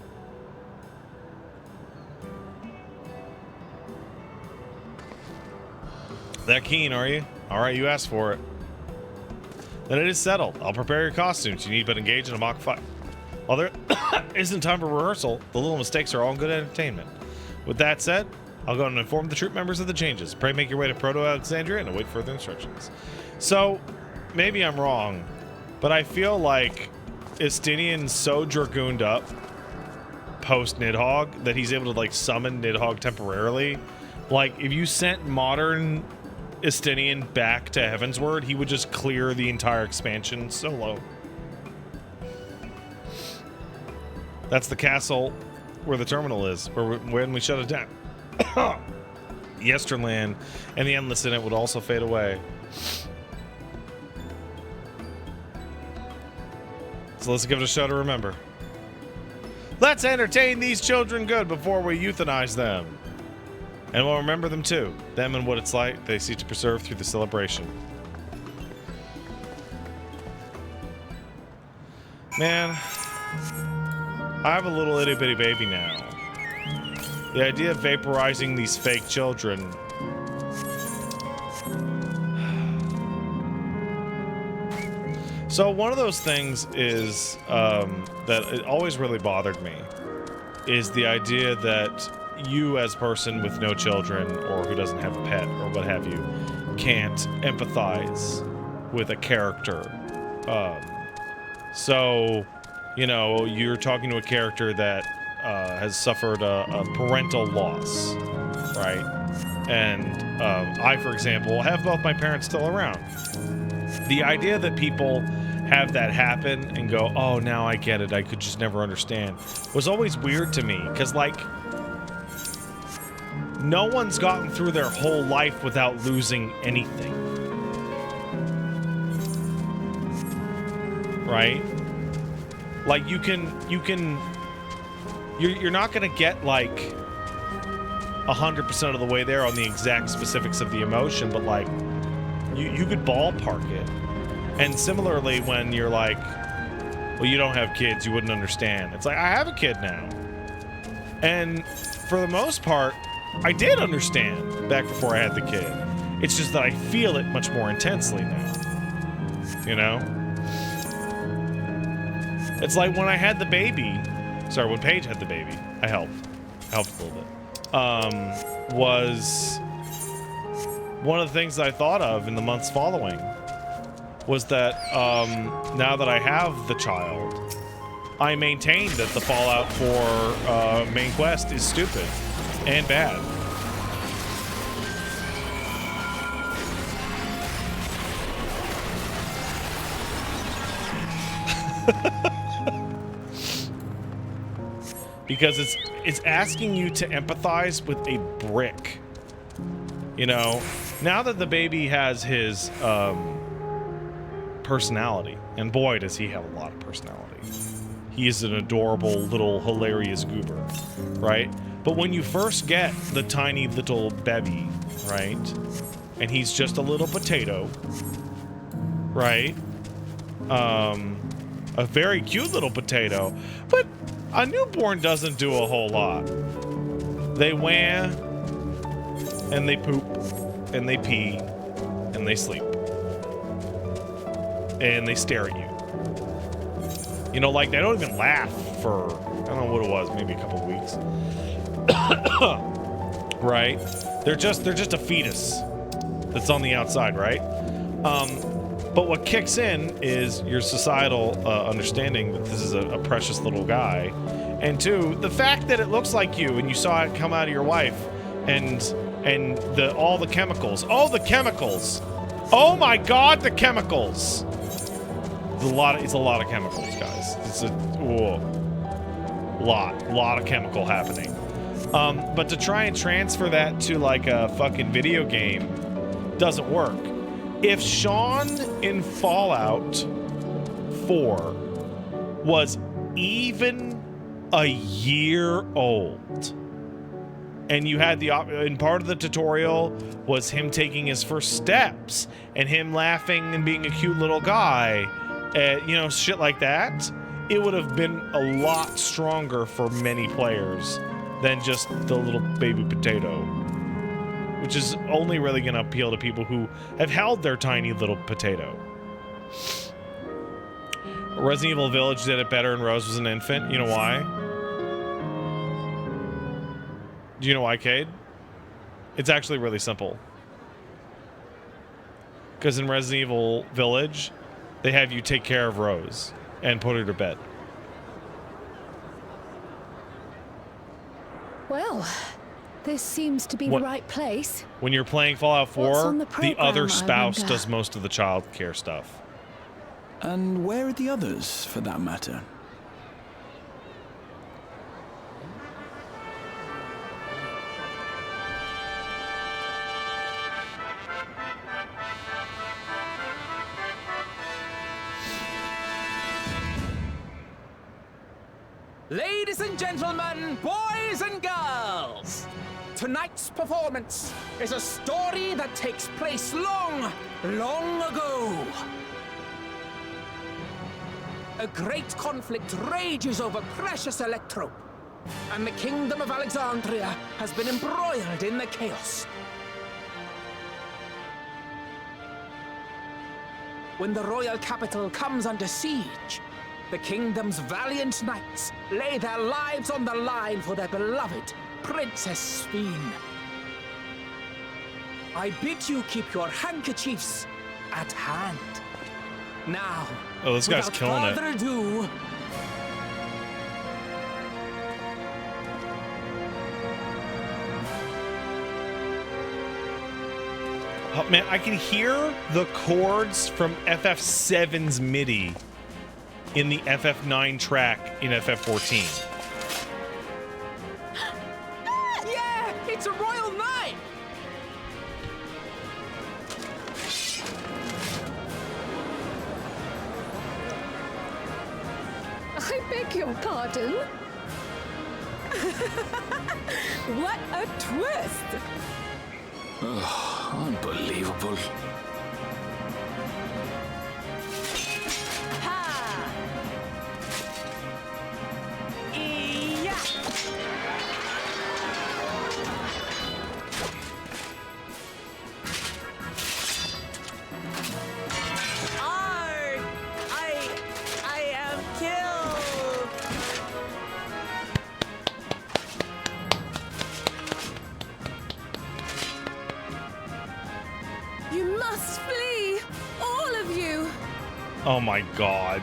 That keen, are you? Alright, you asked for it. Then it is settled. I'll prepare your costumes. You need but engage in a mock fight. While there isn't time for rehearsal, the little mistakes are all good entertainment. With that said, I'll go and inform the troop members of the changes. Pray make your way to Proto-Alexandria and await further instructions. So, maybe I'm wrong, but I feel like Justinian's so dragooned up post-Nidhogg that he's able to, like, summon Nidhogg temporarily. Like, if you sent modern Justinian back to Heavensward, he would just clear the entire expansion solo. That's the castle where the terminal is, when we shut it down. Yesterland and the Endless in it would also fade away. So let's give it a show to remember. Let's entertain these children good before we euthanize them. And we'll remember them too. Them and what it's like they seek to preserve through the celebration. Man, I have a little itty bitty baby now. The idea of vaporizing these fake children. So one of those things is that it always really bothered me is the idea that you as a person with no children or who doesn't have a pet or what have you can't empathize with a character. So, you know, you're talking to a character that has suffered a parental loss, right? And I, for example, have both my parents still around. The idea that people have that happen and go, oh, now I get it, I could just never understand, was always weird to me, because, like, no one's gotten through their whole life without losing anything. Right? Like, you're not gonna get, like, 100% of the way there on the exact specifics of the emotion, but, like, you could ballpark it. And similarly, when you're like, well, you don't have kids, you wouldn't understand. It's like, I have a kid now. And for the most part, I did understand back before I had the kid. It's just that I feel it much more intensely now. You know? It's like when I had the baby, sorry, when Paige had the baby, I helped a little bit, was one of the things that I thought of in the months following was that now that I have the child, I maintain that the fallout for main quest is stupid and bad. Because it's asking you to empathize with a brick. You know, now that the baby has his personality, and boy does he have a lot of personality. He is an adorable little hilarious goober, right? But when you first get the tiny little bevy, right? And he's just a little potato, right? A very cute little potato, but a newborn doesn't do a whole lot. They wah, and they poop, and they pee, and they sleep. And they stare at you. You know, like, they don't even laugh for, I don't know what it was, maybe a couple of weeks. right? They're just a fetus that's on the outside, right? But what kicks in is your societal understanding that this is a precious little guy, and two, the fact that it looks like you and you saw it come out of your wife, and all the chemicals. Oh, the chemicals! Oh my God, the chemicals! It's a lot of chemicals, guys. It's a lot of chemical happening. But to try and transfer that to like a fucking video game doesn't work. If Sean in Fallout 4 was even a year old, and you had and part of the tutorial was him taking his first steps and him laughing and being a cute little guy, you know, shit like that, it would have been a lot stronger for many players than just the little baby potato, which is only really going to appeal to people who have held their tiny little potato. Resident Evil Village did it better and Rose was an infant. You know why? Do you know why, Cade? It's actually really simple. Because in Resident Evil Village, they have you take care of Rose and put her to bed. Well, this seems to be the right place. When you're playing Fallout 4, the other spouse wonder? does most of the child care stuff. And where are the others, for that matter? Ladies and gentlemen, boys and girls, tonight's performance is a story that takes place long, long ago. A great conflict rages over precious electrope, and the kingdom of Alexandria has been embroiled in the chaos. When the royal capital comes under siege, the kingdom's valiant knights lay their lives on the line for their beloved Princess Spen. I bid you keep your handkerchiefs at hand. Now, oh, this guy's without killing further it. ado, Oh, man, I can hear the chords from FF7's MIDI in the FF9 track in FF14. yeah, it's a royal knight. I beg your pardon? What a twist! Unbelievable. Ha! Yeah. I am killed. You must flee! All of you! Oh my god.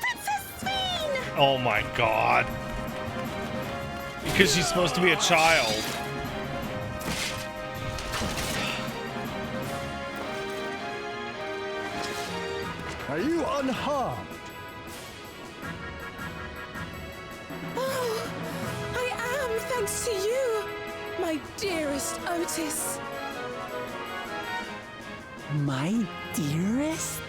Princess Spen! Oh my god. Because she's supposed to be a child. Are you unharmed? Oh, I am, thanks to you, my dearest Otis. My dearest?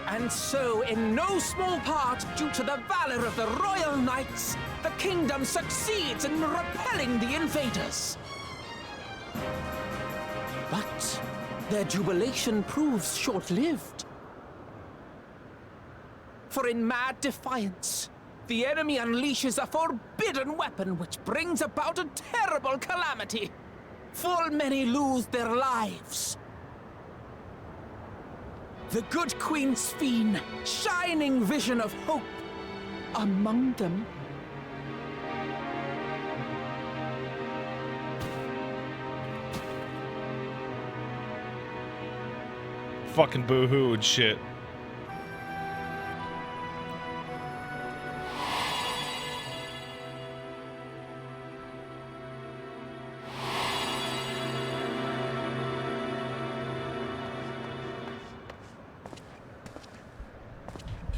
And so, in no small part due to the valor of the royal knights, the kingdom succeeds in repelling the invaders. But their jubilation proves short-lived. For in mad defiance, the enemy unleashes a forbidden weapon which brings about a terrible calamity. Full many lose their lives. The good Queen Spen, shining vision of hope, among them. Fucking boo-hoo and shit.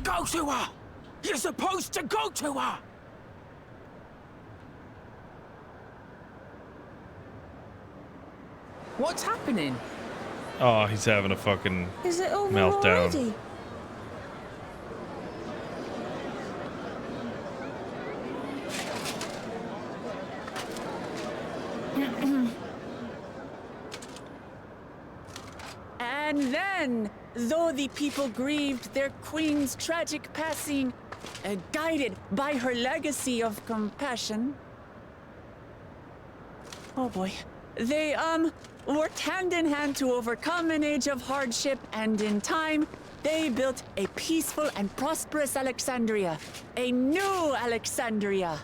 Go to her! You're supposed to go to her! What's happening? Oh, he's having a fucking Is it over meltdown. already? And then, though the people grieved their queen's tragic passing, guided by her legacy of compassion, oh boy, they, worked hand in hand to overcome an age of hardship, and in time, they built a peaceful and prosperous Alexandria. A new Alexandria.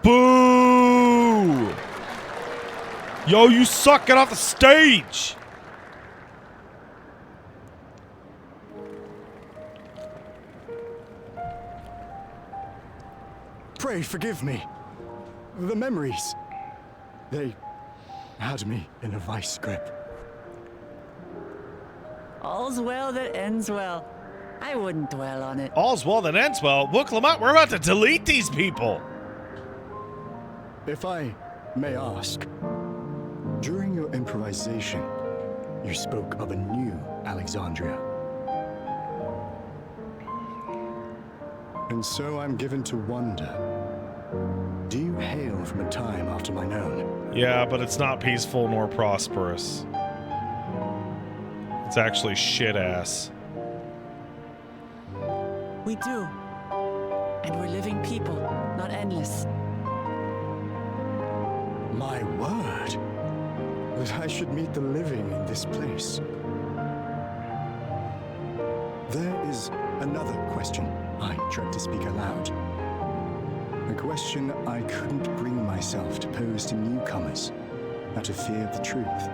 Boo! Yo, you suck! Get off the stage! Pray forgive me. The memories. They had me in a vice grip. All's well that ends well. I wouldn't dwell on it. All's well that ends well. Look, Lamont, we're about to delete these people. If I may ask, during your improvisation, you spoke of a new Alexandria. And so I'm given to wonder, do you hail from a time after mine own? Yeah, but it's not peaceful nor prosperous. It's actually shit-ass. We do. And we're living people, not endless. My word, that I should meet the living in this place. There is another question I dread to speak aloud. A question I couldn't bring myself to pose to newcomers out of fear of the truth.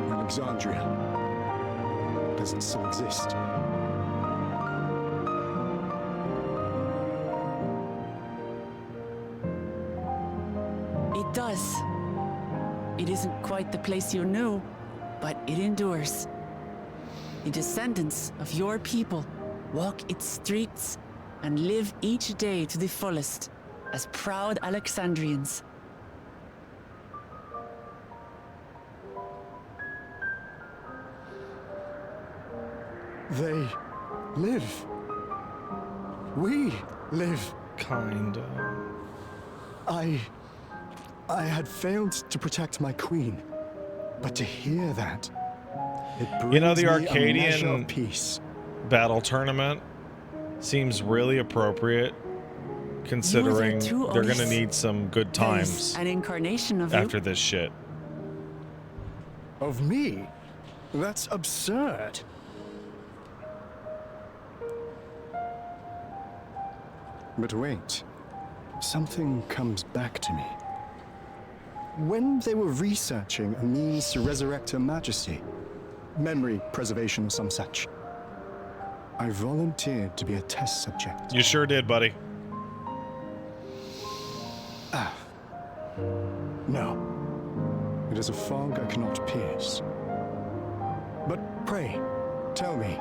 Alexandria, does it still exist? It does. It isn't quite the place you knew, but it endures. The descendants of your people walk its streets and live each day to the fullest as proud Alexandrians. They live. We live. Kinda. I had failed to protect my queen, but to hear that, it brings You know, the me a measure Arcadian of peace. battle tournament seems really appropriate, considering too, they're Otis. gonna need some good There's times an incarnation of after you. this shit. Of me? That's absurd. But wait, something comes back to me. When they were researching a means to resurrect Her Majesty, memory preservation or some such, I volunteered to be a test subject. You sure did, buddy. No, it is a fog I cannot pierce. But pray, tell me,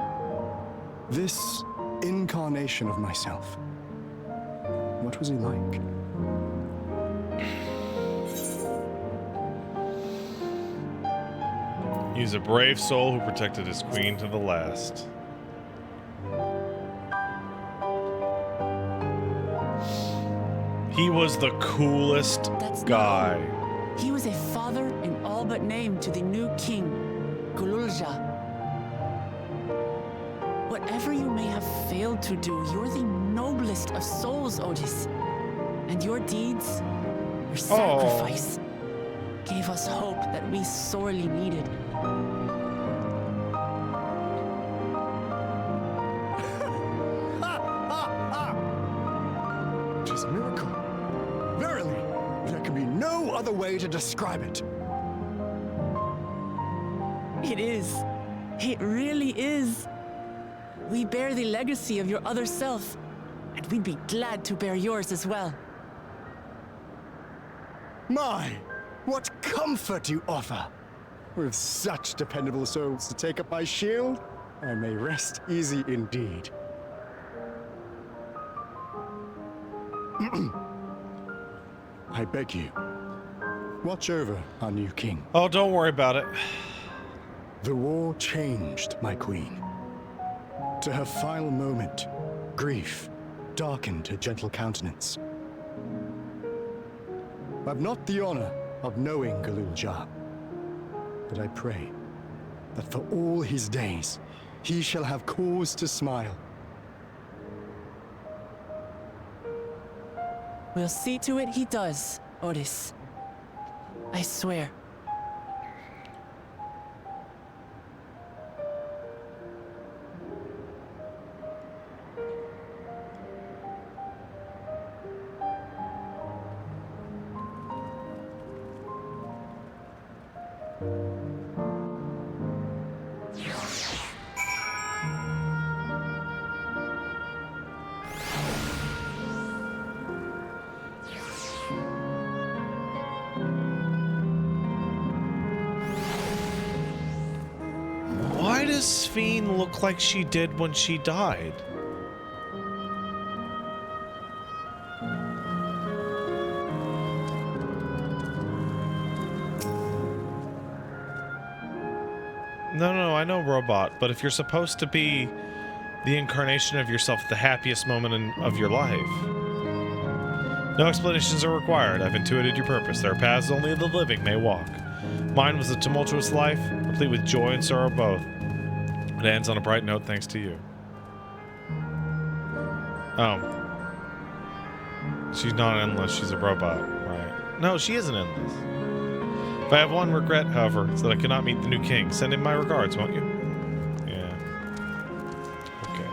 this incarnation of myself, what was he like? He's a brave soul who protected his queen to the last. He was the coolest That's not guy. all. He was a father in all but name to the new king, Gululja. Whatever you may have failed to do, you're the noblest of souls, Otis. And your deeds, your sacrifice, gave us hope that we sorely needed. It is a miracle. Verily, there can be no other way to describe it. It is. It really is. We bear the legacy of your other self, and we'd be glad to bear yours as well. My, what comfort you offer! With such dependable souls to take up my shield, I may rest easy indeed. I beg you, watch over our new king. Oh, don't worry about it. The war changed my queen. To her final moment, grief darkened her gentle countenance. I've not the honor of knowing Galul-Jah, but I pray that for all his days, he shall have cause to smile. We'll see to it he does, Otis. I swear. Why does Sven look like she did when she died? No, I know robot, but if you're supposed to be the incarnation of yourself at the happiest moment of your life, no explanations are required. I've intuited your purpose. There are paths only the living may walk. Mine was a tumultuous life, replete with joy and sorrow both. It ends on a bright note thanks to you. Oh. She's not endless, she's a robot, right? No, she isn't endless. If I have one regret, however, it's that I cannot meet the new king. Send him my regards, won't you? Yeah. Okay.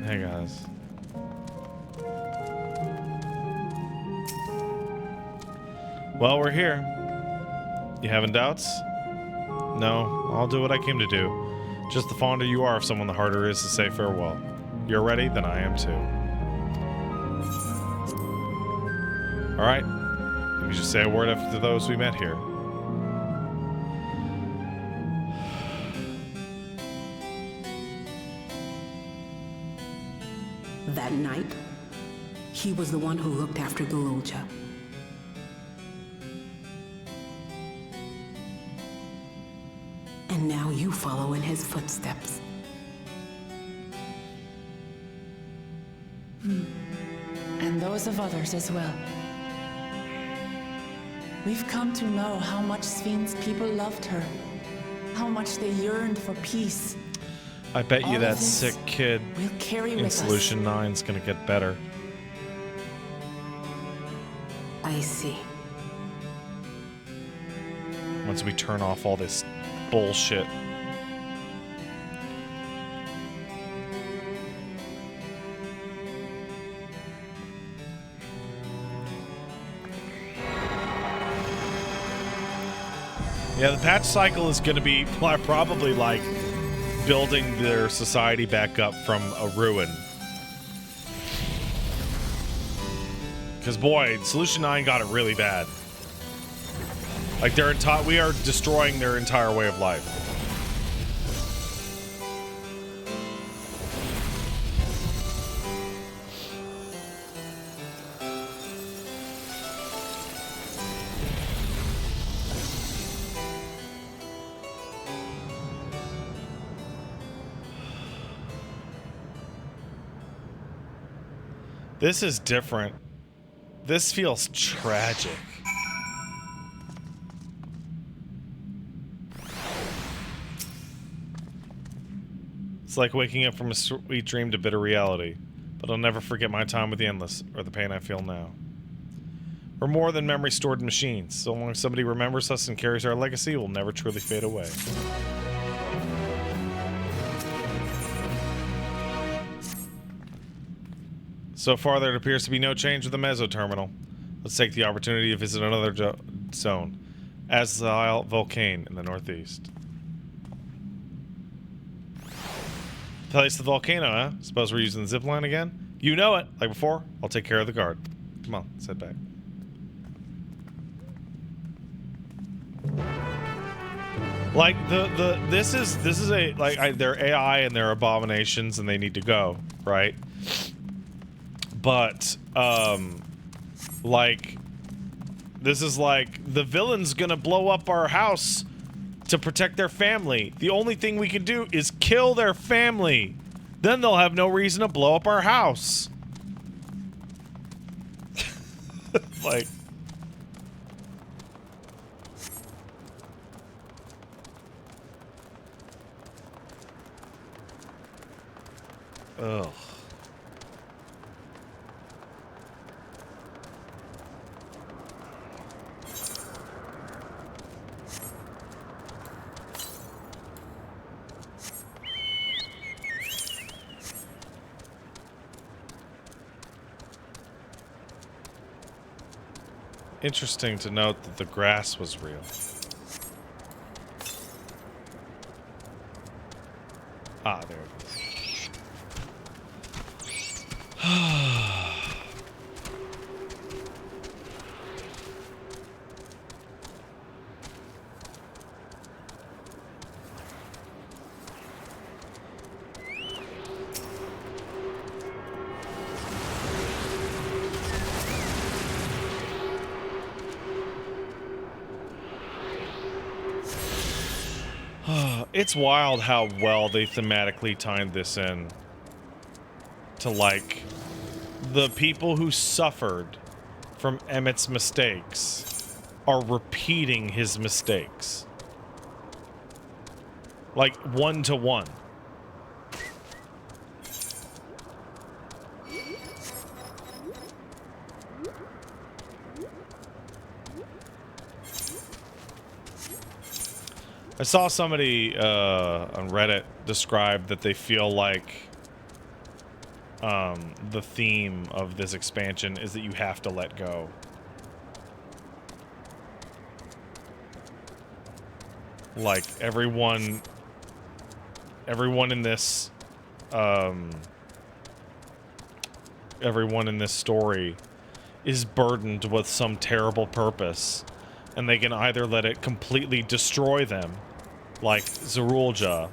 Hey guys. Well, we're here. You having doubts? No, I'll do what I came to do. Just the fonder you are of someone, the harder it is to say farewell. You're ready, then I am too. Alright. Let me just say a word after those we met here. That night, he was the one who looked after Galul-Jah. And now you follow in his footsteps. And those of others as well. We've come to know how much Sven's people loved her, how much they yearned for peace. I bet you All that of this sick kid we'll carry in with Solution 9 is gonna get better. I see. Once we turn off all this bullshit. Yeah, the patch cycle is going to be probably like building their society back up from a ruin. Because boy, Solution 9 got it really bad. Like we are destroying their entire way of life. This is different. This feels tragic. It's like waking up from a sweet dream to bitter reality. But I'll never forget my time with the Endless, or the pain I feel now. We're more than memory stored in machines. So long as somebody remembers us and carries our legacy, we'll never truly fade away. So far, there appears to be no change with the Meso terminal. Let's take the opportunity to visit another zone. Azile Volcano in the northeast. Place the volcano, huh? Suppose we're using the zipline again? You know it! Like before, I'll take care of the guard. Come on, let's head back. Like this is a they're AI and they're abominations and they need to go, right? But like this is like the villain's gonna blow up our house to protect their family. The only thing we can do is kill their family. Then they'll have no reason to blow up our house. Like ugh. Interesting to note that the grass was real. Ah, there it is. It's wild how well they thematically timed this in to, like, the people who suffered from Emmett's mistakes are repeating his mistakes. Like, 1-to-1. I saw somebody on Reddit describe that they feel like the theme of this expansion is that you have to let go. Like everyone in this story is burdened with some terrible purpose, and they can either let it completely destroy them, like Zerulja,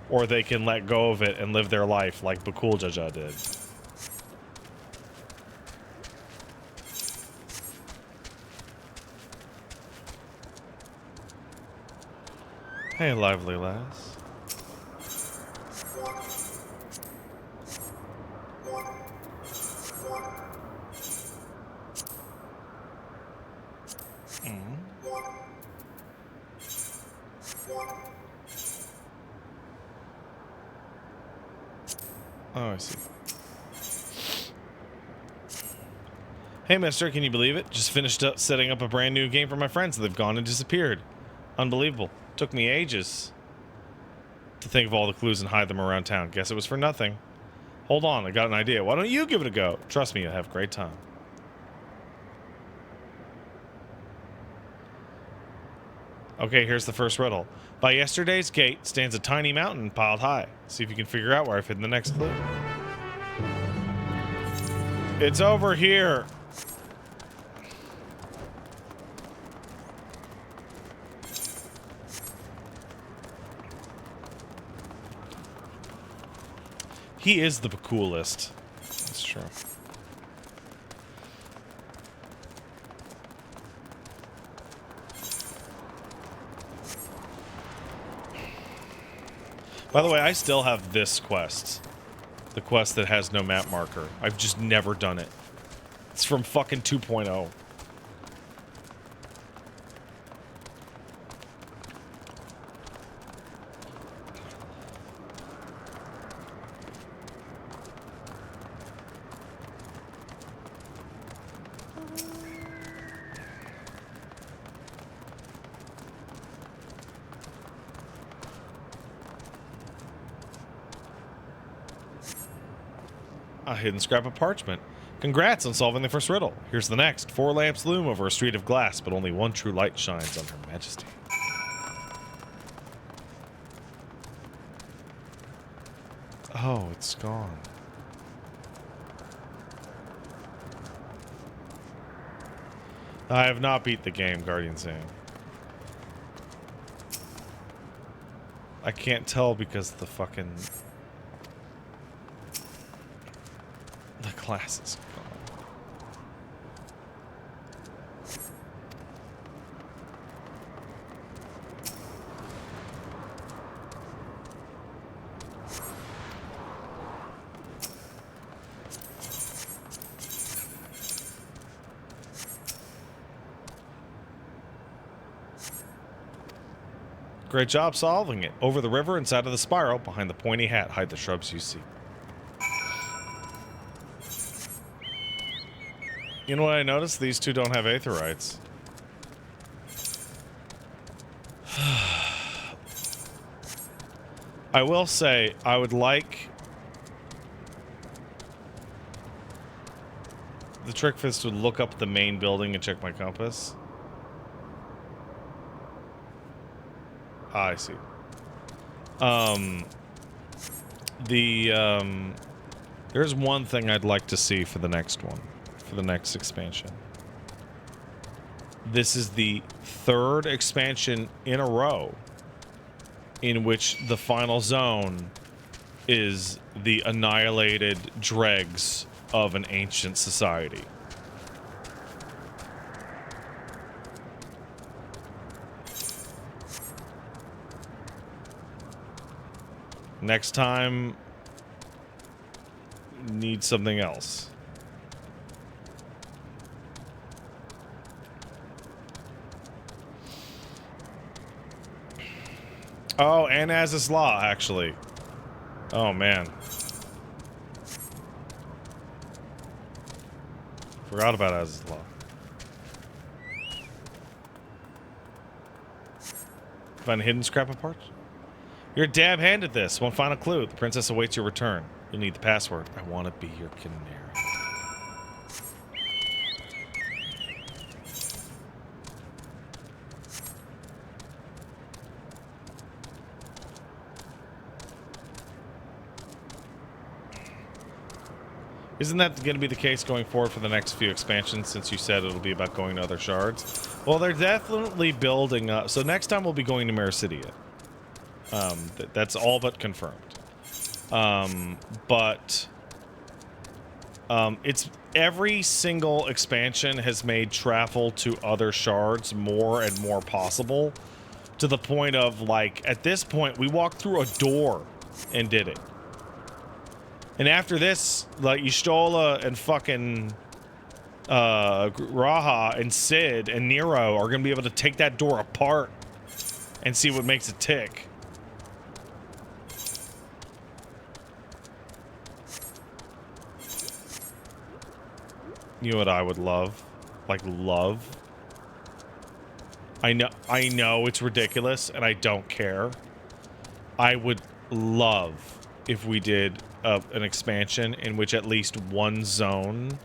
or they can let go of it and live their life like Bakuljaja did. Hey, lively lass. Oh, I see. Hey, mister, can you believe it? Just finished up setting up a brand new game for my friends and they've gone and disappeared. Unbelievable. Took me ages to think of all the clues and hide them around town. Guess it was for nothing. Hold on, I got an idea. Why don't you give it a go? Trust me, you'll have a great time. Okay, here's the first riddle. By yesterday's gate stands a tiny mountain piled high. See if you can figure out where I've hidden the next clue. It's over here. He is the coolest. That's true. By the way, I still have this quest. The quest that has no map marker. I've just never done it. It's from fucking 2.0. A hidden scrap of parchment. Congrats on solving the first riddle. Here's the next. 4 lamps loom over a street of glass, but only one true light shines on Her Majesty. Oh, it's gone. I have not beat the game, Guardian saying. I can't tell because the fucking... the glass is gone. Great job solving it. Over the river, inside of the spiral, behind the pointy hat, hide the shrubs you see. You know what I noticed? These two don't have aetherites. I will say, I would like the trick for this to look up the main building and check my compass. Ah, I see. There's one thing I'd like to see for the next one, for the next expansion. This is the 3rd expansion in a row in which the final zone is the annihilated dregs of an ancient society. Next time, need something else. Oh, and Az's Law, actually. Oh, man. Forgot about Az's Law. Find a hidden scrap of parts? You're a dab hand at this. One final clue. The princess awaits your return. You'll need the password. I want to be your canary. Isn't that going to be the case going forward for the next few expansions, since you said it'll be about going to other shards? Well, they're definitely building up. So next time we'll be going to Menagerie. That's all but confirmed. It's every single expansion has made travel to other shards more and more possible, to the point of, like, at this point we walked through a door and did it. And after this, like, Y'shtola and fucking Raha and Sid and Nero are gonna be able to take that door apart and see what makes it tick. You know what I would love? Like, love? I know it's ridiculous, and I don't care. I would love if we did an expansion in which at least one zone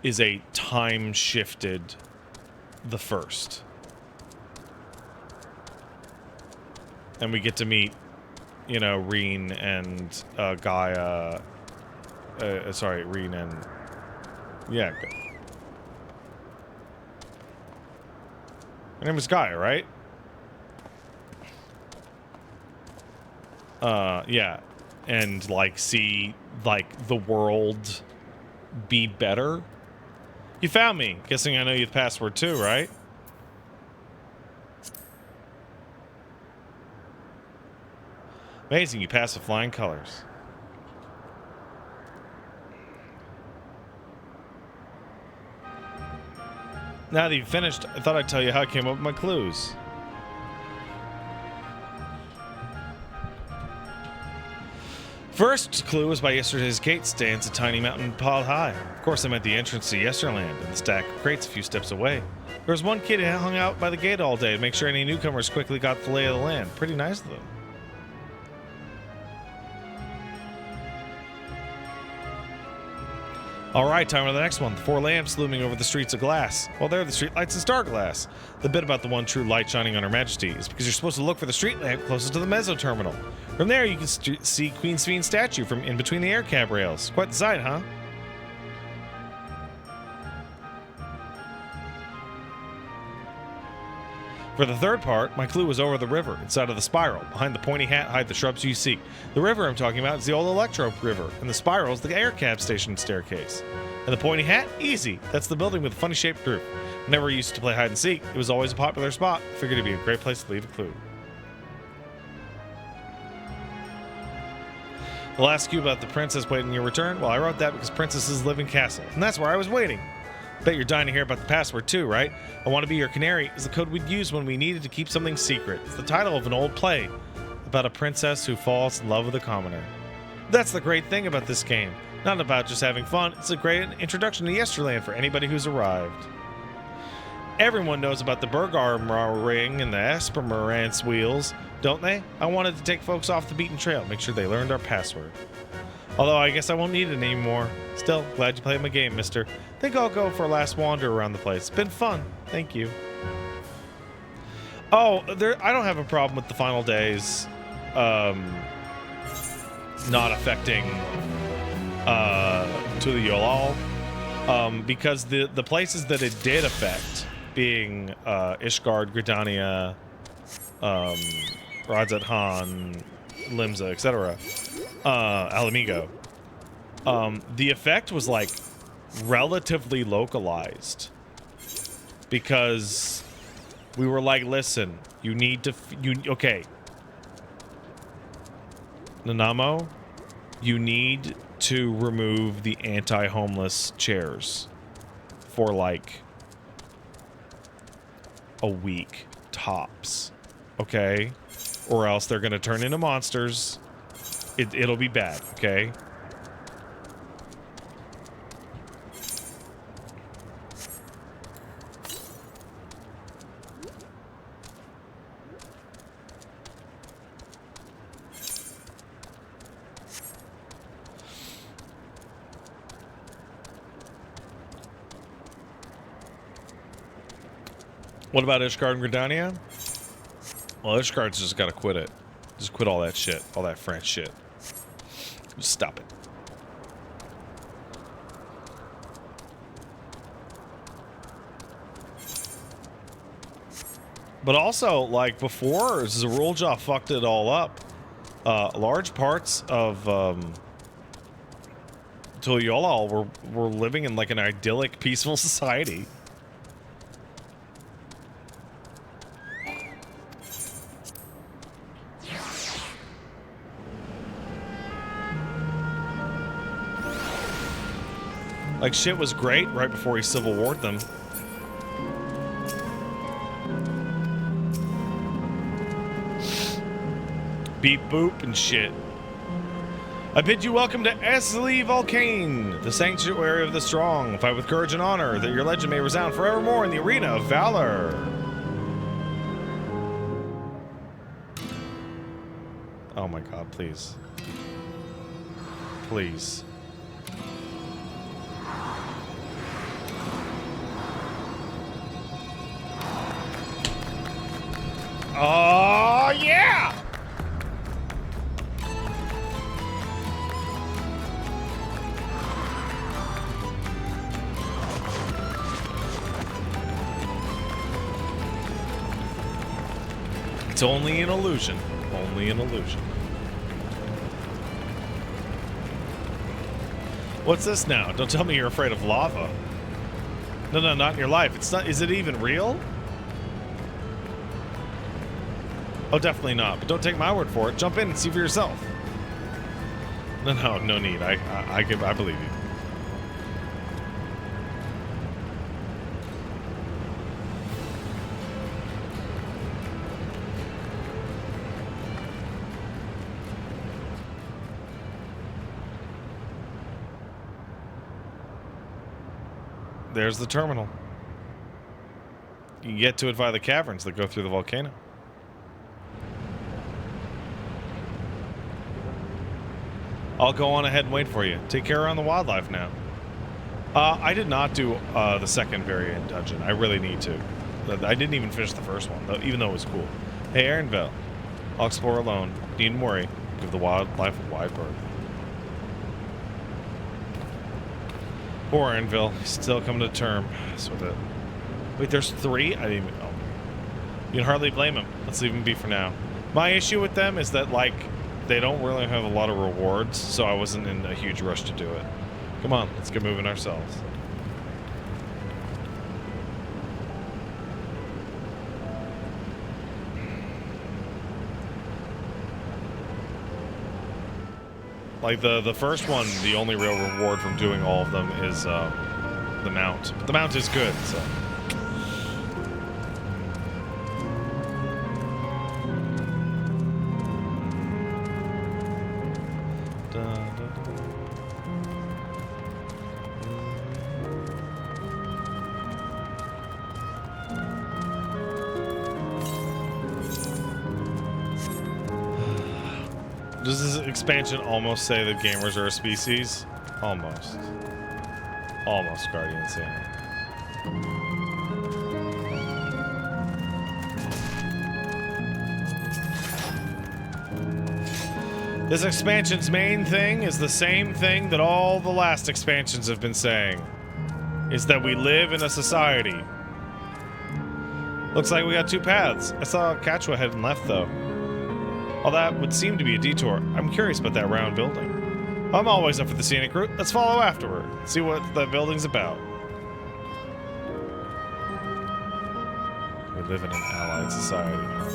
is a time-shifted the first. And we get to meet, you know, Reen and Gaia. Sorry, Reen and... Yeah. Her name is Gaia, right? Yeah. And, like, see, like, the world be better. You found me. Guessing I know you the password too, right? Amazing, you passed with flying colors. Now that you've finished, I thought I'd tell you how I came up with my clues. First clue was by yesterday's gate stands a tiny mountain piled high. Of course, I meant the entrance to Yesterland and the stack of crates a few steps away. There was one kid who hung out by the gate all day to make sure any newcomers quickly got the lay of the land. Pretty nice of them. Alright, time for the next one. The 4 lamps looming over the streets of glass. Well, they're the street lights in star glass. The bit about the one true light shining on Her Majesty is because you're supposed to look for the street lamp closest to the Mezzo terminal. From there, you can see Queen Sven's statue from in between the air cab rails. Quite the sight, huh? For the third part, my clue was over the river, inside of the spiral. Behind the pointy hat hide the shrubs you see. The river I'm talking about is the old Electro River, and the spiral is the air cab station staircase. And the pointy hat? Easy. That's the building with the funny shaped roof. Whenever I used to play hide and seek, it was always a popular spot. Figured it'd be a great place to leave a clue. The last cue about the princess waiting your return? Well, I wrote that because princesses live in castles, and that's where I was waiting. Bet you're dying to hear about the password too, right? I Want to Be Your Canary is the code we'd use when we needed to keep something secret. It's the title of an old play about a princess who falls in love with a commoner. That's the great thing about this game. Not about just having fun, it's a great introduction to Yesterland for anybody who's arrived. Everyone knows about the Bergarm ring and the Espermerance wheels, don't they? I wanted to take folks off the beaten trail, make sure they learned our password. Although I guess I won't need it anymore. Still, glad you played my game, mister. Think I'll go for a last wander around the place. It's been fun. Thank you. Oh, I don't have a problem with the final days not affecting to the Yolal. Because the places that it did affect, being Ishgard, Gridania, Radzat Han, Limsa, etc., Alamigo, the effect was like relatively localized because we were like, listen, you need to okay, Nanamo, you need to remove the anti-homeless chairs for like a week tops, okay, or else they're gonna turn into monsters. It'll be bad, okay? What about Ishgard and Gridania? Well, Ishgard's just gotta quit it. Just quit all that shit. All that French shit. Just stop it. But also, like, before Zarulja fucked it all up, large parts of Tulyolal were living in, like, an idyllic, peaceful society. Like, shit was great right before he civil warred them. Beep boop and shit. I bid you welcome to Esli Volcane, the sanctuary of the strong. Fight with courage and honor, that your legend may resound forevermore in the arena of valor. Oh my god, please. Please. Oh, yeah! It's only an illusion. Only an illusion. What's this now? Don't tell me you're afraid of lava. No, no, not in your life. It's not. Is it even real? Oh, definitely not. But don't take my word for it. Jump in and see for yourself. No, no, no need. I believe you. there's the terminal. You can get to it via the caverns that go through the volcano. I'll go on ahead and wait for you. Take care around the wildlife now. I did not do the second variant dungeon. I really need to. I didn't even finish the first one, though, even though it was cool. Hey, Aaronville. I'll explore alone. Needn't worry. Give the wildlife a wide berth. Poor Aaronville. He's still coming to terms with it. Wait, there's 3? I didn't even know. You can hardly blame him. Let's leave him be for now. My issue with them is that, like, they don't really have a lot of rewards, so I wasn't in a huge rush to do it. Come on, let's get moving ourselves. Like the first one, the only real reward from doing all of them is the mount. But the mount is good, so. Does this expansion almost say that gamers are a species? Almost. Almost, Guardian Sam. This expansion's main thing is the same thing that all the last expansions have been saying. Is that we live in a society. Looks like we got 2 paths. I saw Catchwa heading left, though. All that would seem to be a detour. I'm curious about that round building. I'm always up for the scenic route. Let's follow afterward. See what the building's about. We live in an allied society now.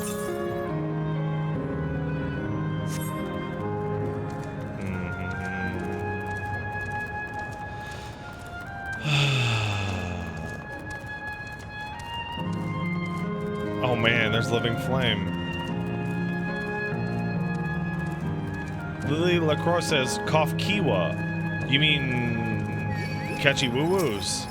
Oh man, there's living flame. Lily LaCroix says, cough kiwa. You mean catchy woo-woos.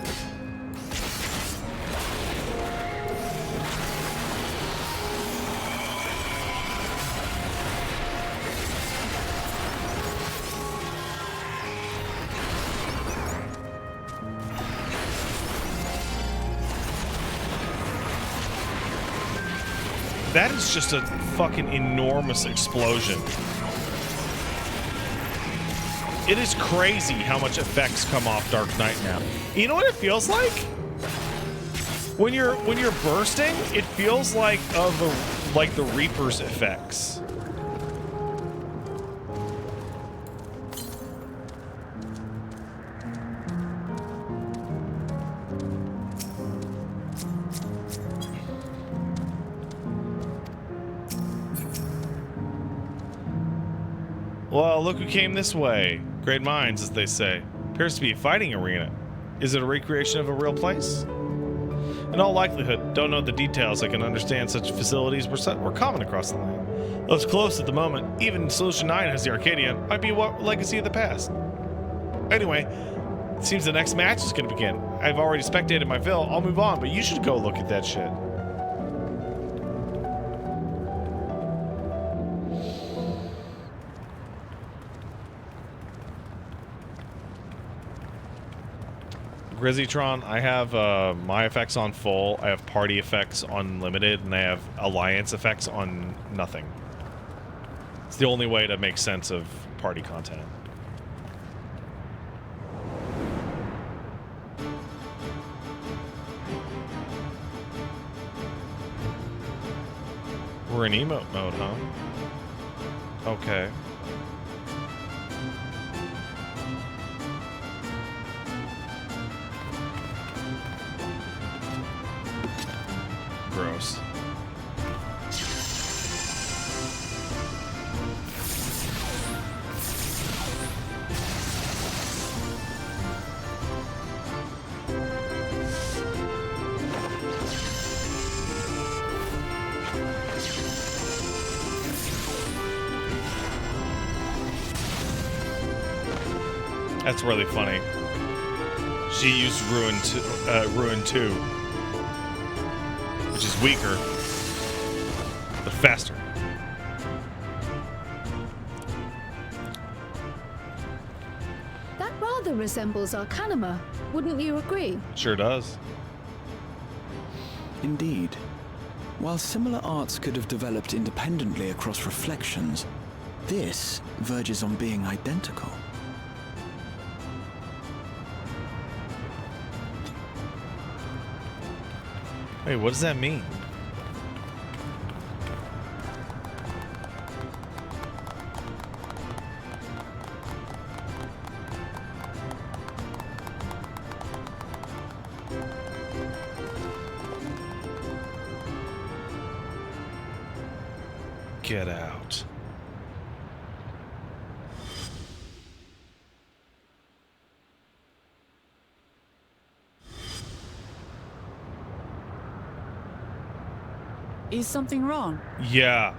That is just a fucking enormous explosion. It is crazy how much effects come off Dark Knight now. You know what it feels like? When you're bursting, it feels like the Reaper's effects. Well, look who came this way. Great minds, as they say. Appears to be a fighting arena. Is it a recreation of a real place? In all likelihood, don't know the details. I can understand such facilities were common across the land. Though it's close at the moment, even Solution 9 has the Arcadian. Might be a legacy of the past. Anyway, it seems the next match is going to begin. I've already spectated my fill. I'll move on, but you should go look at that shit. Grizzytron, I have my effects on full, I have party effects on limited, and I have alliance effects on nothing. It's the only way to make sense of party content. We're in emote mode, huh? Okay. Gross. That's really funny. She used Ruin 2, which is weaker, but faster. That rather resembles Arcanima, wouldn't you agree? Sure does. Indeed. While similar arts could have developed independently across reflections, this verges on being identical. Wait, what does that mean? Get out. Is something wrong? Yeah.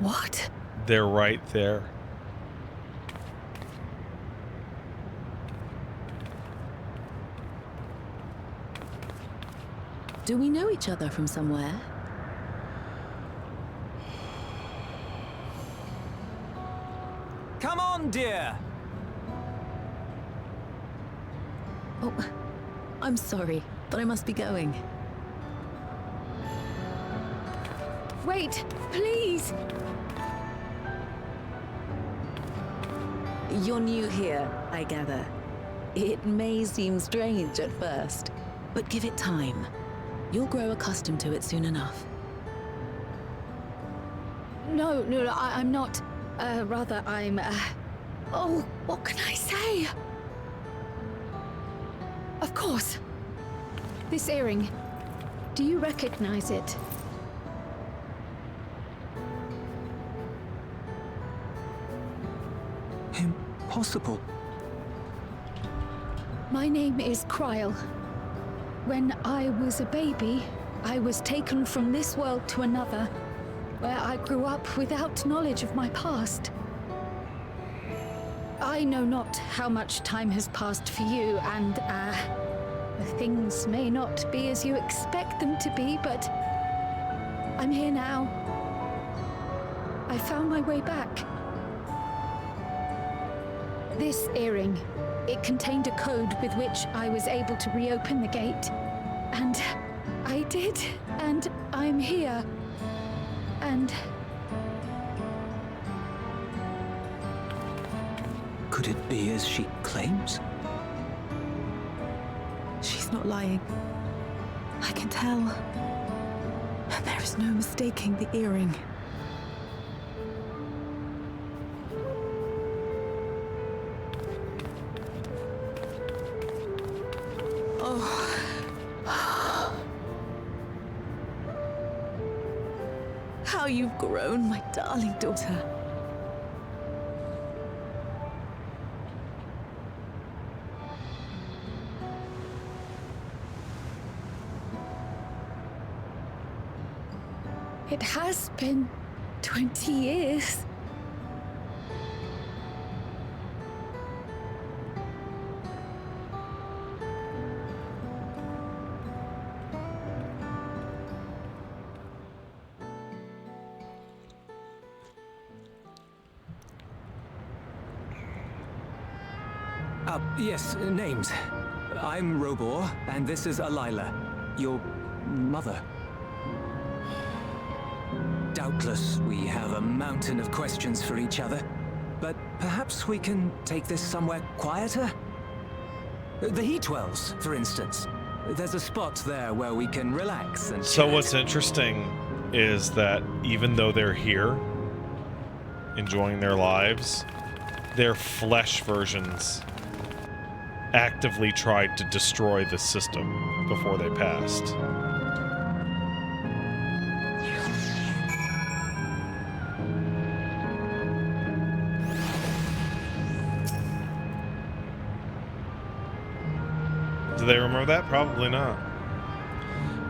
What? They're right there. Do we know each other from somewhere? Come on, dear. Oh, I'm sorry, but I must be going. Wait, please! You're new here, I gather. It may seem strange at first, but give it time. You'll grow accustomed to it soon enough. No, I'm not. Rather, I'm, Oh, what can I say? Of course. This earring. Do you recognize it? Impossible. My name is Cryle. When I was a baby, I was taken from this world to another, where I grew up without knowledge of my past. I know not how much time has passed for you, and, things may not be as you expect them to be, but I'm here now. I found my way back. This earring, it contained a code with which I was able to reopen the gate. And I did, and I'm here. And... Could it be as she claims? She's not lying. I can tell. There is no mistaking the earring. How you've grown, my darling daughter. it has been 20 years. Yes, names. I'm Robor, and this is Alila, your mother. Doubtless, we have a mountain of questions for each other, but perhaps we can take this somewhere quieter? The heat wells, for instance. There's a spot there where we can relax and So chat. what's interesting is that even though they're here, enjoying their lives, their flesh versions actively tried to destroy the system before they passed. Do they remember that? Probably not.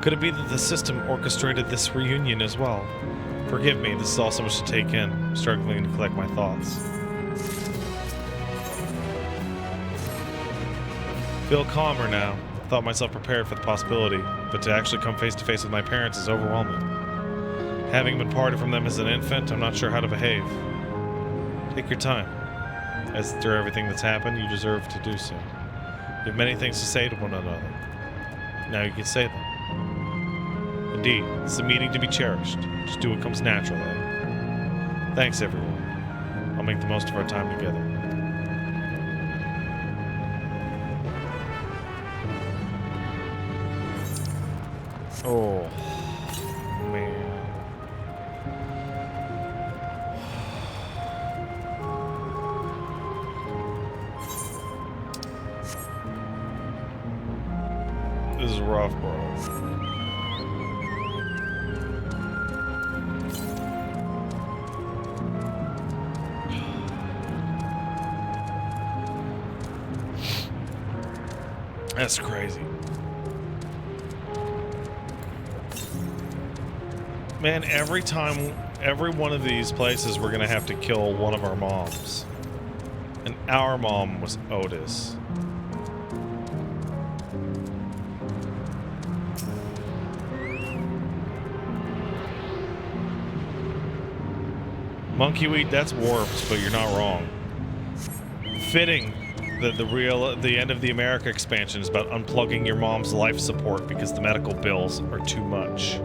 Could it be that the system orchestrated this reunion as well? Forgive me, this is all so much to take in. I'm struggling to collect my thoughts. Feel calmer now. Thought myself prepared for the possibility, but to actually come face to face with my parents is overwhelming. Having been parted from them as an infant, I'm not sure how to behave. Take your time. As through everything that's happened, you deserve to do so. You have many things to say to one another. Now you can say them. Indeed, this is a meeting to be cherished. Just do what comes naturally. Thanks, everyone. I'll make the most of our time together. Oh, man. This is rough, bro. That's crazy. Man, every one of these places we're gonna have to kill one of our moms. And our mom was Otis. Monkey Weed, that's warped, but you're not wrong. Fitting that the end of the America expansion is about unplugging your mom's life support because the medical bills are too much.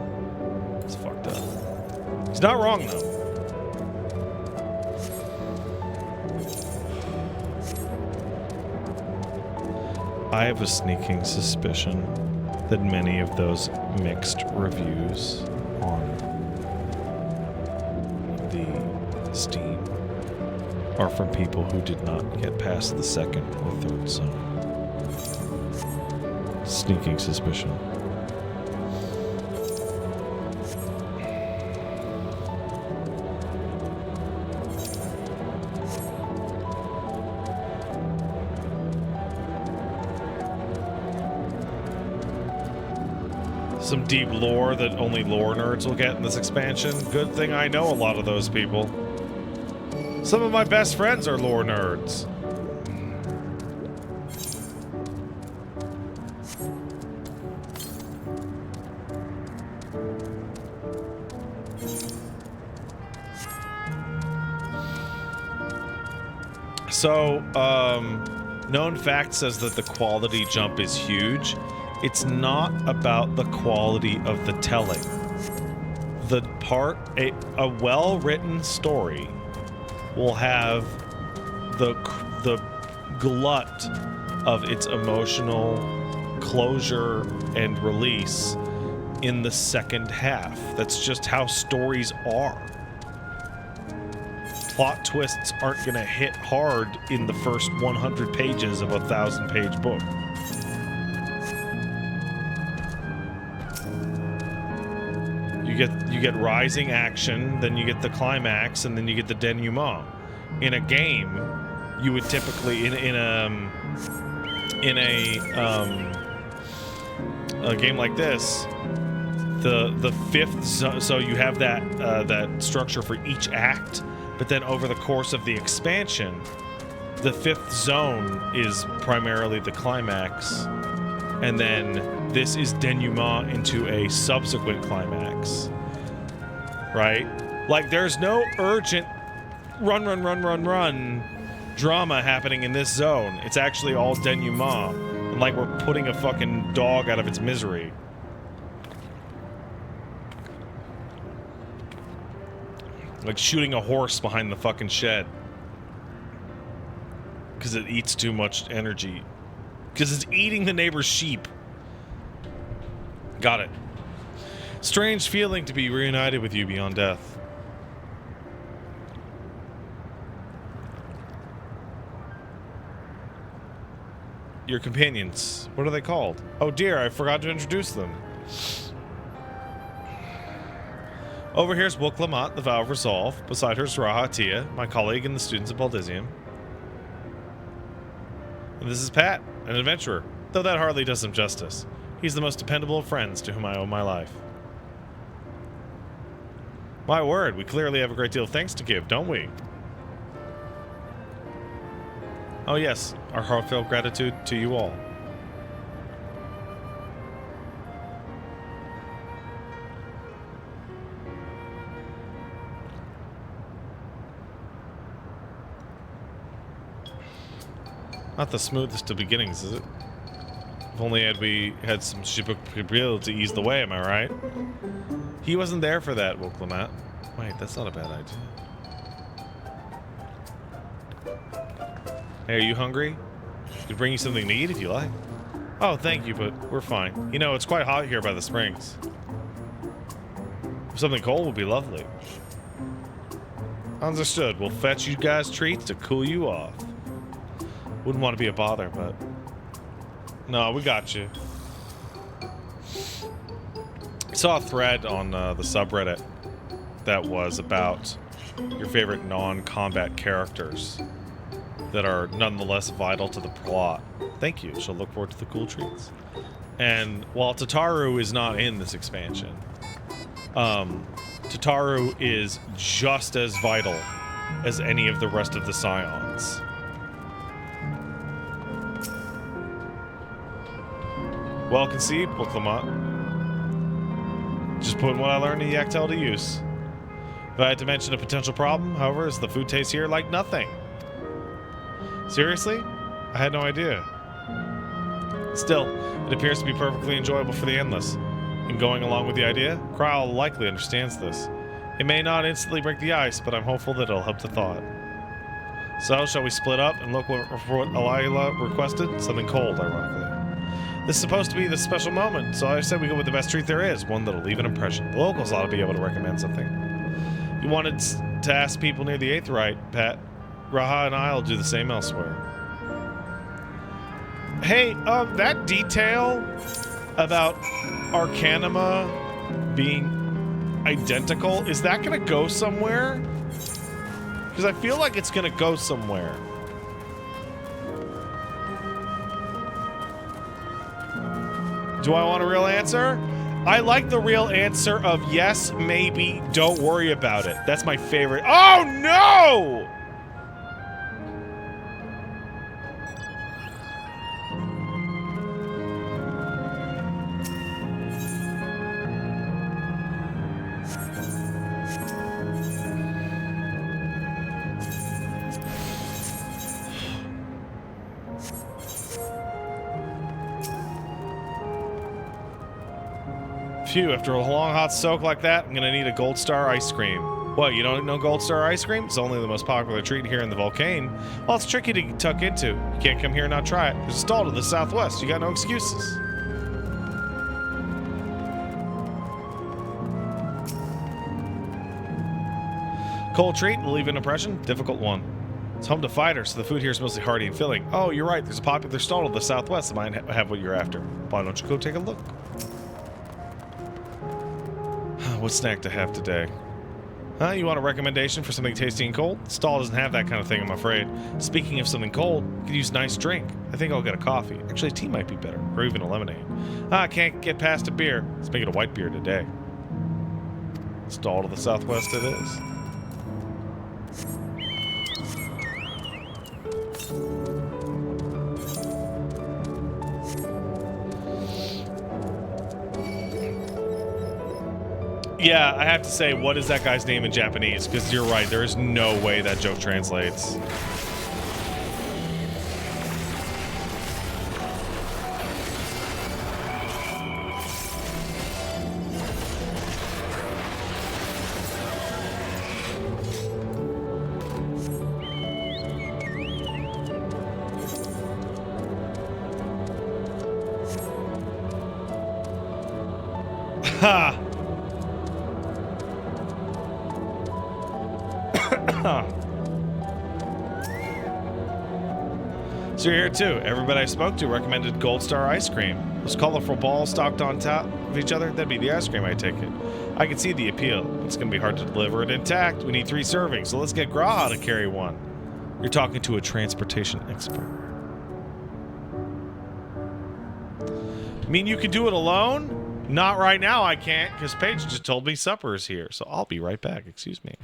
It's fucked up. He's not wrong, though. I have a sneaking suspicion that many of those mixed reviews on the Steam are from people who did not get past the second or third zone. Sneaking suspicion. Some deep lore that only lore nerds will get in this expansion. Good thing I know a lot of those people. Some of my best friends are lore nerds. So, known fact says that the quality jump is huge. It's not about the quality of the telling. A well-written story will have the glut of its emotional closure and release in the second half. That's just how stories are. Plot twists aren't gonna hit hard in the first 100 pages of a 1,000-page book. You get rising action, then you get the climax, and then you get the denouement. In a game, you would typically in a game like this, the fifth zone, so you have that structure for each act, but then over the course of the expansion, the fifth zone is primarily the climax, and then this is denouement into a subsequent climax, right? Like, there's no urgent run drama happening in this zone. It's actually all denouement, and like we're putting a fucking dog out of its misery. Like shooting a horse behind the fucking shed because it eats too much energy. Because it's eating the neighbor's sheep. Got it. Strange feeling to be reunited with you beyond death. Your companions. What are they called? Oh dear, I forgot to introduce them. Over here is Wook Lamont, the Vow of Resolve. Beside her is Raha Tia, my colleague and the students of Baldizium. And this is Pat, an adventurer, though that hardly does him justice. He's the most dependable of friends to whom I owe my life. My word, we clearly have a great deal of thanks to give, don't we? Oh yes, our heartfelt gratitude to you all. Not the smoothest of beginnings, is it? If only we had some shipability to ease the way, am I right? He wasn't there for that, woke Lamat. Wait, that's not a bad idea. Hey, are you hungry? I could bring you something to eat if you like. Oh, thank you, but we're fine. You know, it's quite hot here by the springs. Something cold would be lovely. Understood. We'll fetch you guys treats to cool you off. Wouldn't want to be a bother, but... No, we got you. I saw a thread on the subreddit that was about your favorite non-combat characters that are nonetheless vital to the plot. Thank you. Shall look forward to the cool treats. And while Tataru is not in this expansion, Tataru is just as vital as any of the rest of the Scions. Well conceived, Booklamont. Just putting what I learned in Yaktel to use. If I had to mention a potential problem, however, is the food tastes here like nothing. Seriously? I had no idea. Still, it appears to be perfectly enjoyable for the endless. And going along with the idea, Krile likely understands this. It may not instantly break the ice, but I'm hopeful that it'll help the thought. So, shall we split up and look for what Alila requested? Something cold, ironically. This is supposed to be the special moment, so I said we go with the best treat there is, one that'll leave an impression. The locals ought to be able to recommend something. You wanted to ask people near the Aetheryte, Pat. Raha and I'll do the same elsewhere. Hey, that detail about Arcanima being identical, is that gonna go somewhere? Because I feel like it's gonna go somewhere. Do I want a real answer? I like the real answer of yes, maybe, don't worry about it. That's my favorite. Oh no! Phew, after a long hot soak like that, I'm gonna need a Gold Star ice cream. What, you don't know Gold Star ice cream? It's only the most popular treat here in the volcano. Well, it's tricky to tuck into. You can't come here and not try it. There's a stall to the southwest. You got no excuses. Cold treat will leave an impression. Difficult one. It's home to fighters, so the food here is mostly hearty and filling. Oh, you're right. There's a popular stall to the southwest that might have what you're after. Why don't you go take a look? What snack to have today? Huh? You want a recommendation for something tasty and cold? The stall doesn't have that kind of thing, I'm afraid. Speaking of something cold, you could use a nice drink. I think I'll get a coffee. Actually, tea might be better, or even a lemonade. I can't get past a beer. Let's make it a white beer today. Stall to the southwest it is. Yeah, I have to say, what is that guy's name in Japanese? Because you're right, there is no way that joke translates. Ha! So you're here too. Everybody I spoke to recommended Gold Star ice cream. Those colorful balls stocked on top of each other, that'd be the ice cream I take it. I can see the appeal. It's gonna be hard to deliver it intact. We need 3 servings, so let's get Graha to carry one. You're talking to a transportation expert. I mean, you can do it alone? Not right now, I can't, because Paige just told me supper is here, so I'll be right back. Excuse me.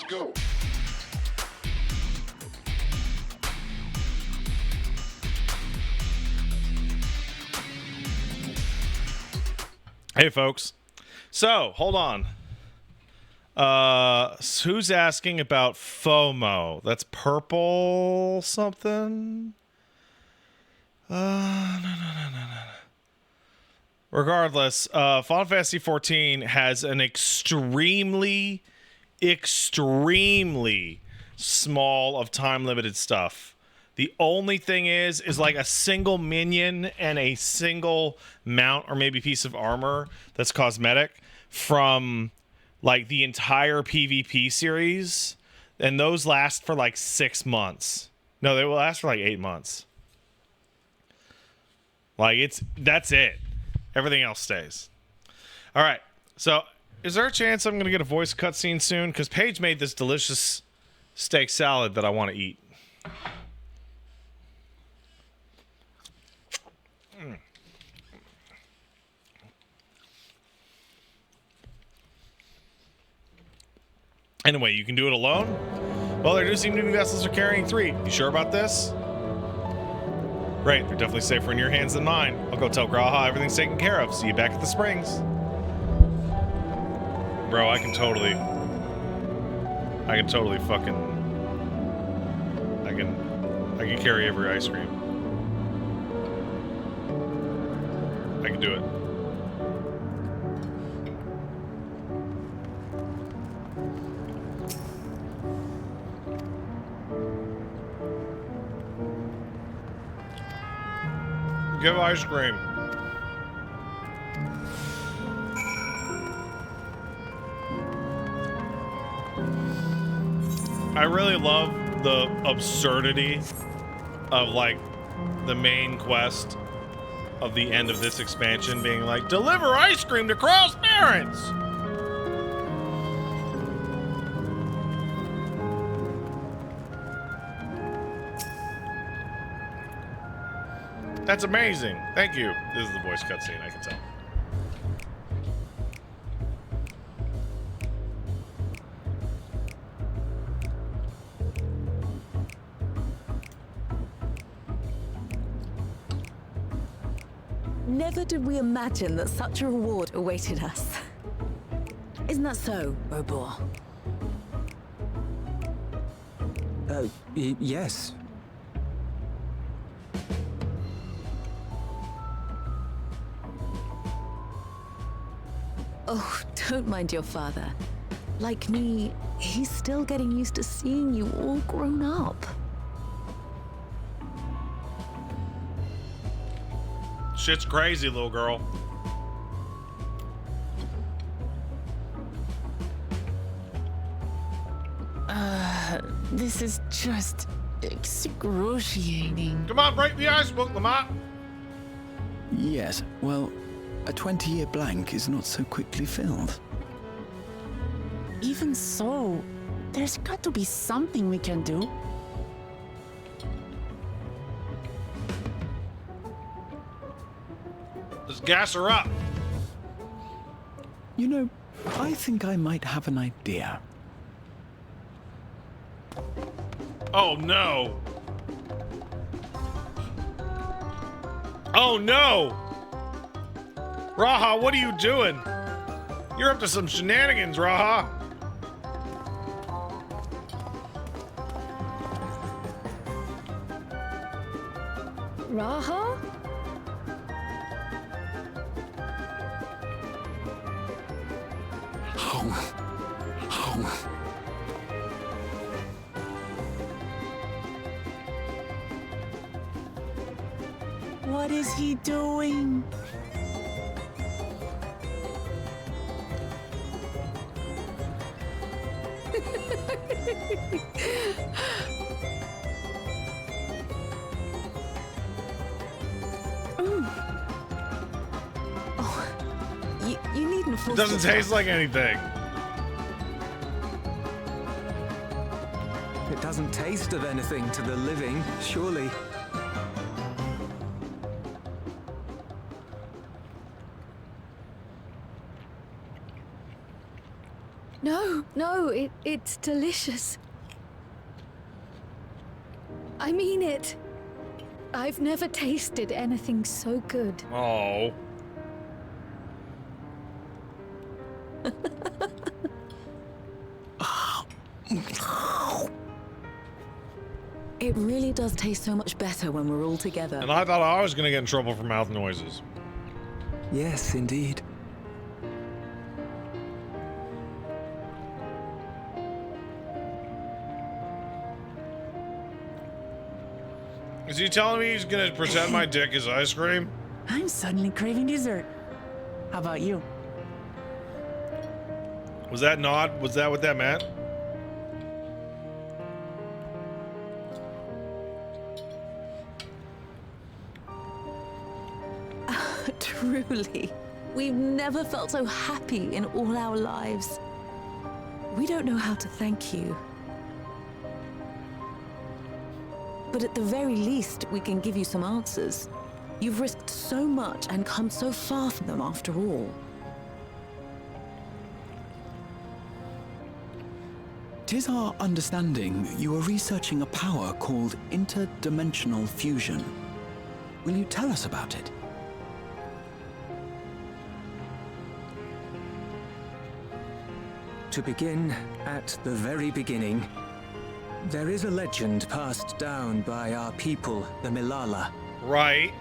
Let's go. Hey, folks. So, hold on. Who's asking about FOMO? That's purple something? No. Regardless, Final Fantasy 14 has an extremely small of time-limited stuff. The only thing is like a single minion and a single mount or maybe piece of armor that's cosmetic from like the entire PvP series. And those last for like 6 months. No, they will last for like 8 months. Like that's it. Everything else stays. All right. So is there a chance I'm going to get a voice cutscene soon? Because Paige made this delicious steak salad that I want to eat. Anyway, you can do it alone? Well, there do seem to be vessels are carrying 3. You sure about this? Great, they're definitely safer in your hands than mine. I'll go tell Graha everything's taken care of. See you back at the springs. Bro, I can totally fucking... I can carry every ice cream. I can do it. Give ice cream. I really love the absurdity of like the main quest of the end of this expansion being like, deliver ice cream to Krau's parents. That's amazing. Thank you. This is the voice cutscene, I can tell. Never did we imagine that such a reward awaited us. Isn't that so, Robor? Yes. Oh, don't mind your father. Like me, he's still getting used to seeing you all grown up. Shit's crazy, little girl. This is just excruciating. Come on, break the ice book, Lamont. Yes, well, a 20-year blank is not so quickly filled. Even so, there's got to be something we can do. Let's gas her up. You know, I think I might have an idea. Oh no. Oh no. Raha, what are you doing? You're up to some shenanigans, Raha. Raha? What is he doing? You needn't force It doesn't taste like anything. It doesn't taste of anything to the living, surely. No, it's delicious. I mean it. I've never tasted anything so good. Oh. It really does taste so much better when we're all together. And I thought I was gonna get in trouble for mouth noises. Yes, indeed. Is he telling me he's gonna pretend my dick is ice cream? I'm suddenly craving dessert. How about you? Was that nod? Was that what that meant? Truly, we've never felt so happy in all our lives. We don't know how to thank you. But at the very least, we can give you some answers. You've risked so much and come so far from them after all. Tis our understanding you are researching a power called interdimensional fusion. Will you tell us about it? To begin at the very beginning, there is a legend passed down by our people, the Milala. Right.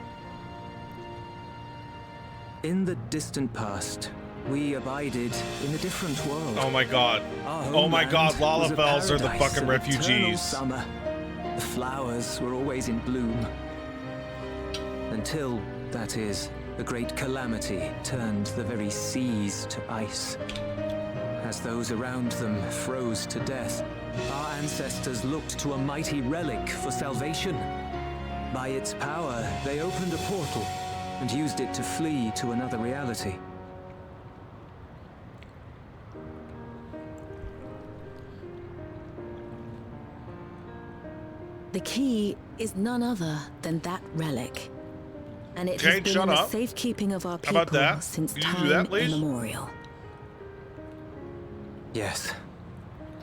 In the distant past, we abided in a different world. Oh my god. Our Oh my god, homeland was a Lalafels are the paradise fucking of eternal refugees. Summer. The flowers were always in bloom. Until, that is, the great calamity turned the very seas to ice. As those around them froze to death, our ancestors looked to a mighty relic for salvation. By its power, they opened a portal and used it to flee to another reality. The key is none other than that relic. And it Okay, has been shut in the up. safekeeping of our How people about that? since Can you do time that, please? immemorial. Yes.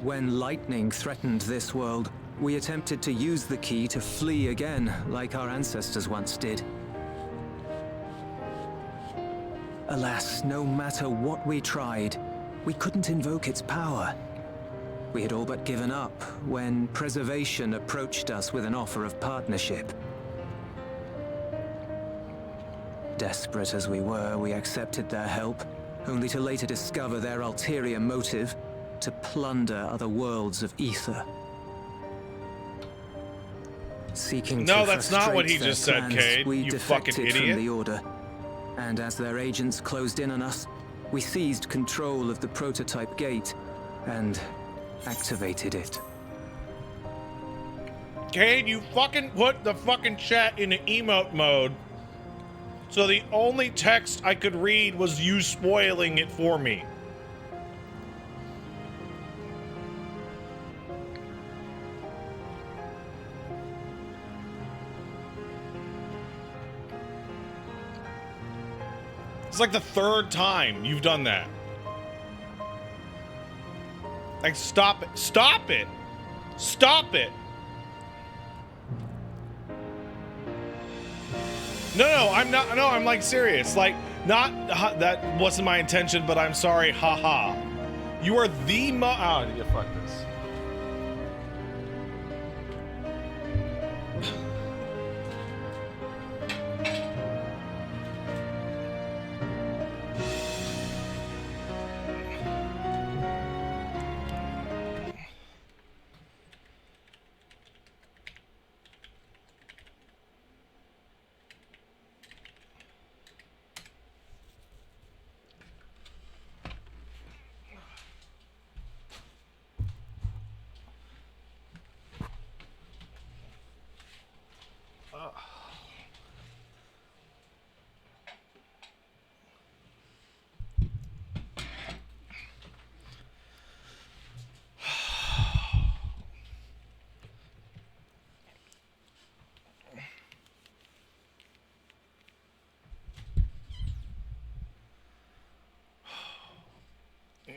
When lightning threatened this world, we attempted to use the key to flee again, like our ancestors once did. Alas, no matter what we tried, we couldn't invoke its power. We had all but given up when Preservation approached us with an offer of partnership. Desperate as we were, we accepted their help, only to later discover their ulterior motive, to plunder other worlds of ether. Seeking No, to that's not what he frustrate their just said, plans, Cade, we you fucking defected from idiot. the Order. And as their agents closed in on us, we seized control of the prototype gate and activated it. Cade, you fucking put the fucking chat in emote mode. So the only text I could read was you spoiling it for me. It's like the third time you've done that. Like, stop it. Stop it. Stop it. No, I'm not. No, I'm like serious. Like, not that wasn't my intention, but I'm sorry. Haha. You are the oh, yeah, fuck this.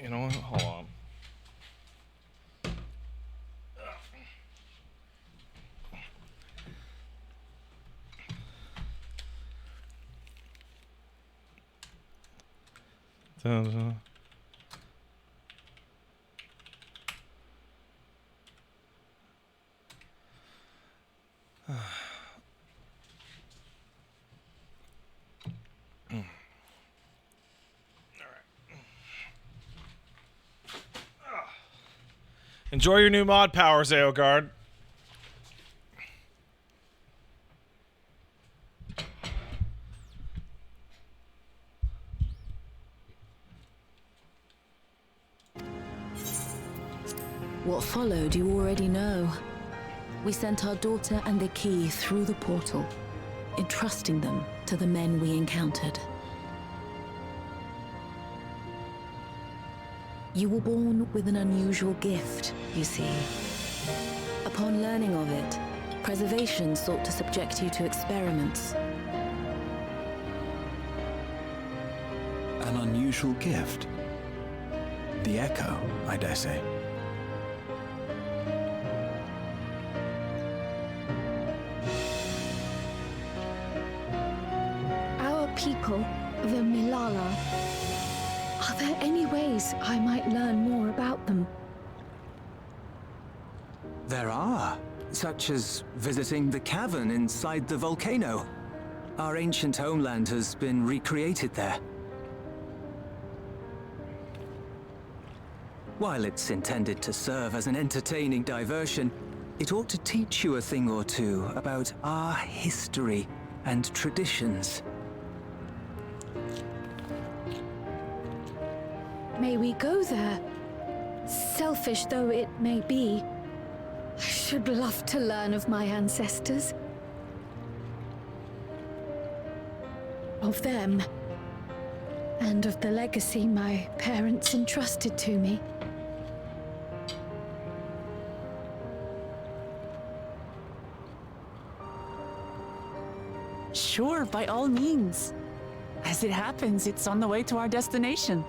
You know what? Hold on. Enjoy your new mod powers, Eogard. What followed you already know. We sent our daughter and the key through the portal, entrusting them to the men we encountered. You were born with an unusual gift, you see. Upon learning of it, Preservation sought to subject you to experiments. An unusual gift. The echo, I dare say. Our people, the Milala, are there any ways I might learn more about them? There are, such as visiting the cavern inside the volcano. Our ancient homeland has been recreated there. While it's intended to serve as an entertaining diversion, it ought to teach you a thing or two about our history and traditions. May we go there? Selfish though it may be, I should love to learn of my ancestors. Of them. And of the legacy my parents entrusted to me. Sure, by all means. As it happens, it's on the way to our destination.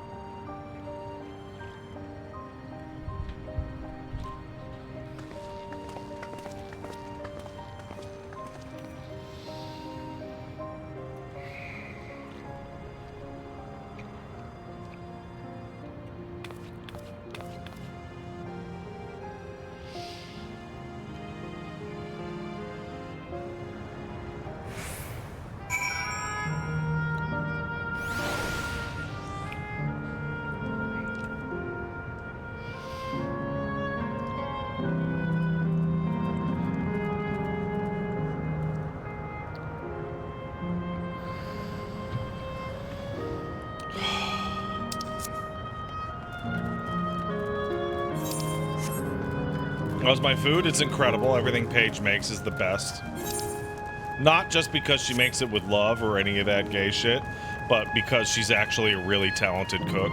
How's my food? It's incredible. Everything Paige makes is the best. Not just because she makes it with love or any of that gay shit, but because she's actually a really talented cook.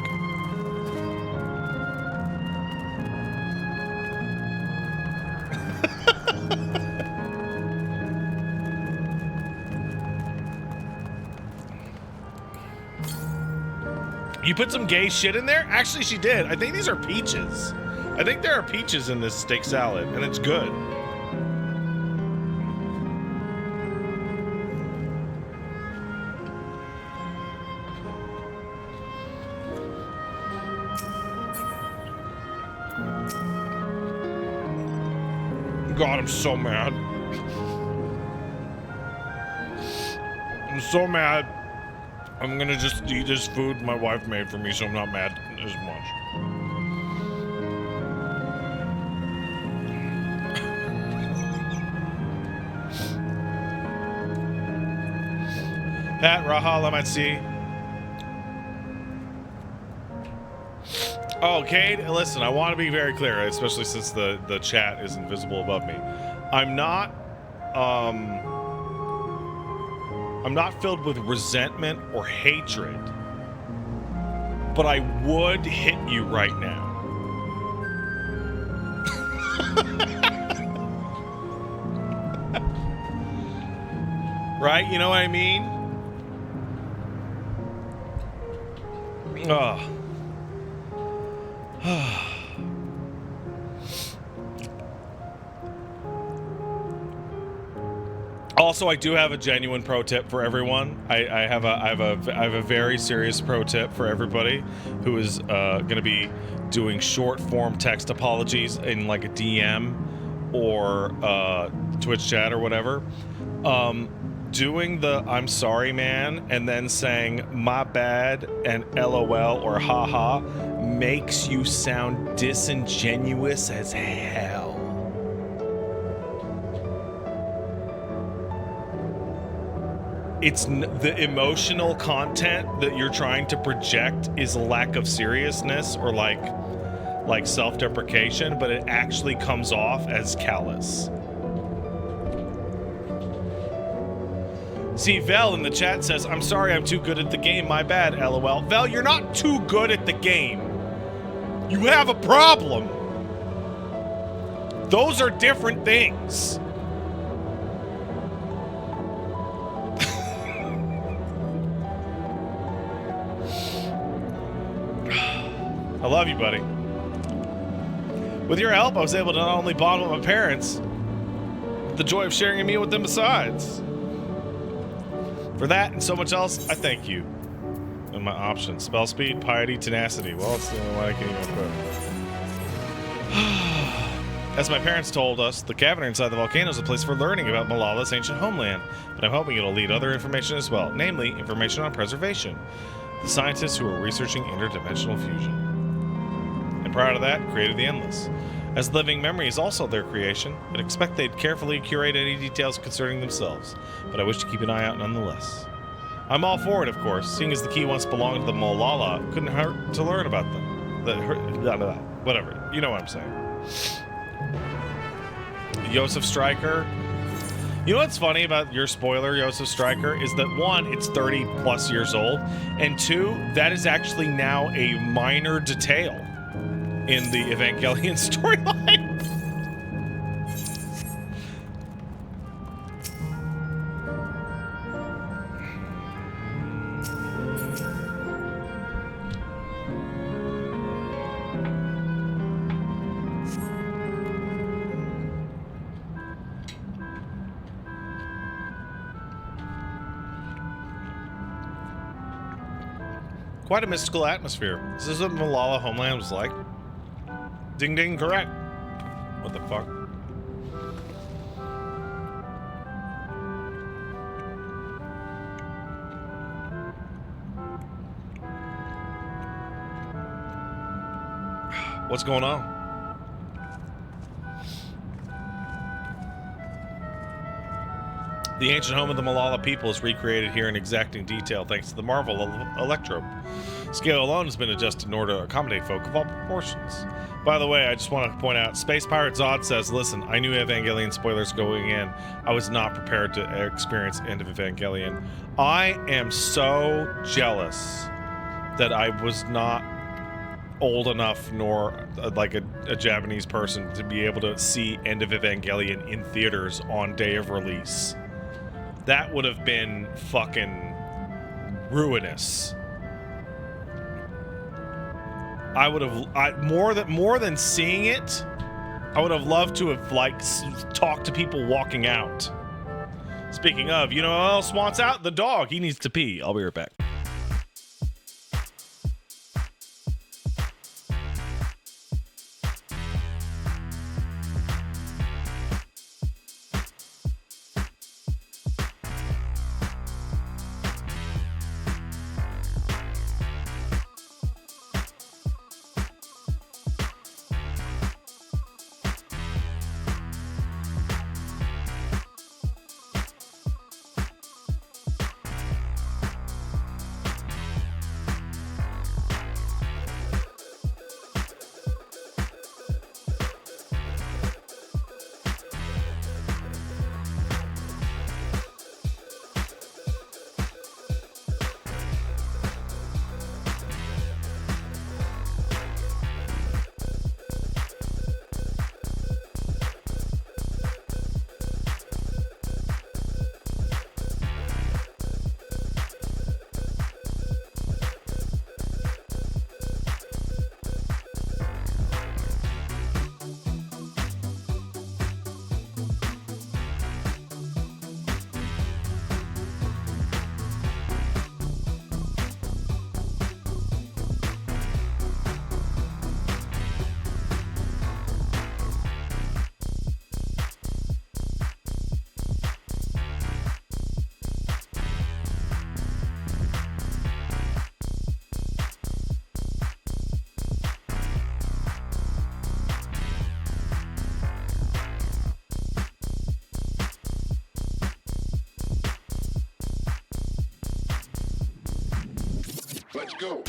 You put some gay shit in there? Actually, she did. I think these are peaches. I think there are peaches in this steak salad, and it's good. God, I'm so mad. I'm so mad. I'm gonna just eat this food my wife made for me, so I'm not mad as much. Pat, Raha, Lamatsi. Oh, Cade, listen, I want to be very clear, especially since the chat is invisible above me. I'm not filled with resentment or hatred, but I would hit you right now. Right? You know what I mean? Ugh. Also, I do have a genuine pro tip for everyone. I have a very serious pro tip for everybody who is going to be doing short form text apologies in like a DM or Twitch chat or whatever. Doing the "I'm sorry, man" and then saying "my bad" and "LOL" or "haha" makes you sound disingenuous as hell. It's the emotional content that you're trying to project is a lack of seriousness or like self-deprecation, but it actually comes off as callous. See, Vel in the chat says, "I'm sorry, I'm too good at the game, my bad, LOL." Vel, you're not too good at the game. You have a problem. Those are different things. I love you, buddy. With your help, I was able to not only bond with my parents, but the joy of sharing a meal with them besides. For that and so much else, I thank you. And my options: spell speed, piety, tenacity. Well, it's the only one I can even put. As my parents told us, the cavern inside the volcano is a place for learning about Malala's ancient homeland, but I'm hoping it'll lead other information as well, namely information on preservation. The scientists who are researching interdimensional fusion. And prior to that, created the Endless. As living memory is also their creation, I'd expect they'd carefully curate any details concerning themselves, but I wish to keep an eye out nonetheless. I'm all for it, of course, seeing as the key once belonged to the Molala, couldn't hurt to learn about them. Whatever, you know what I'm saying. Joseph Stryker. You know what's funny about your spoiler, Joseph Stryker, is that one, it's 30 plus years old, and two, that is actually now a minor detail in the Evangelion storyline. Quite a mystical atmosphere. This is what Malala homeland was like. Ding ding, correct. What the fuck? What's going on? The ancient home of the Malala people is recreated here in exacting detail thanks to the Marvel Electrobe. Scale alone has been adjusted in order to accommodate folk of all proportions. By the way, I just want to point out, Space Pirate Zod says, "Listen, I knew Evangelion spoilers going in. I was not prepared to experience End of Evangelion." I am so jealous that I was not old enough nor like a Japanese person to be able to see End of Evangelion in theaters on day of release. That would have been fucking ruinous. I would have more than seeing it. I would have loved to have like talked to people walking out. Speaking of, you know who else wants out? The dog. He needs to pee. I'll be right back. go.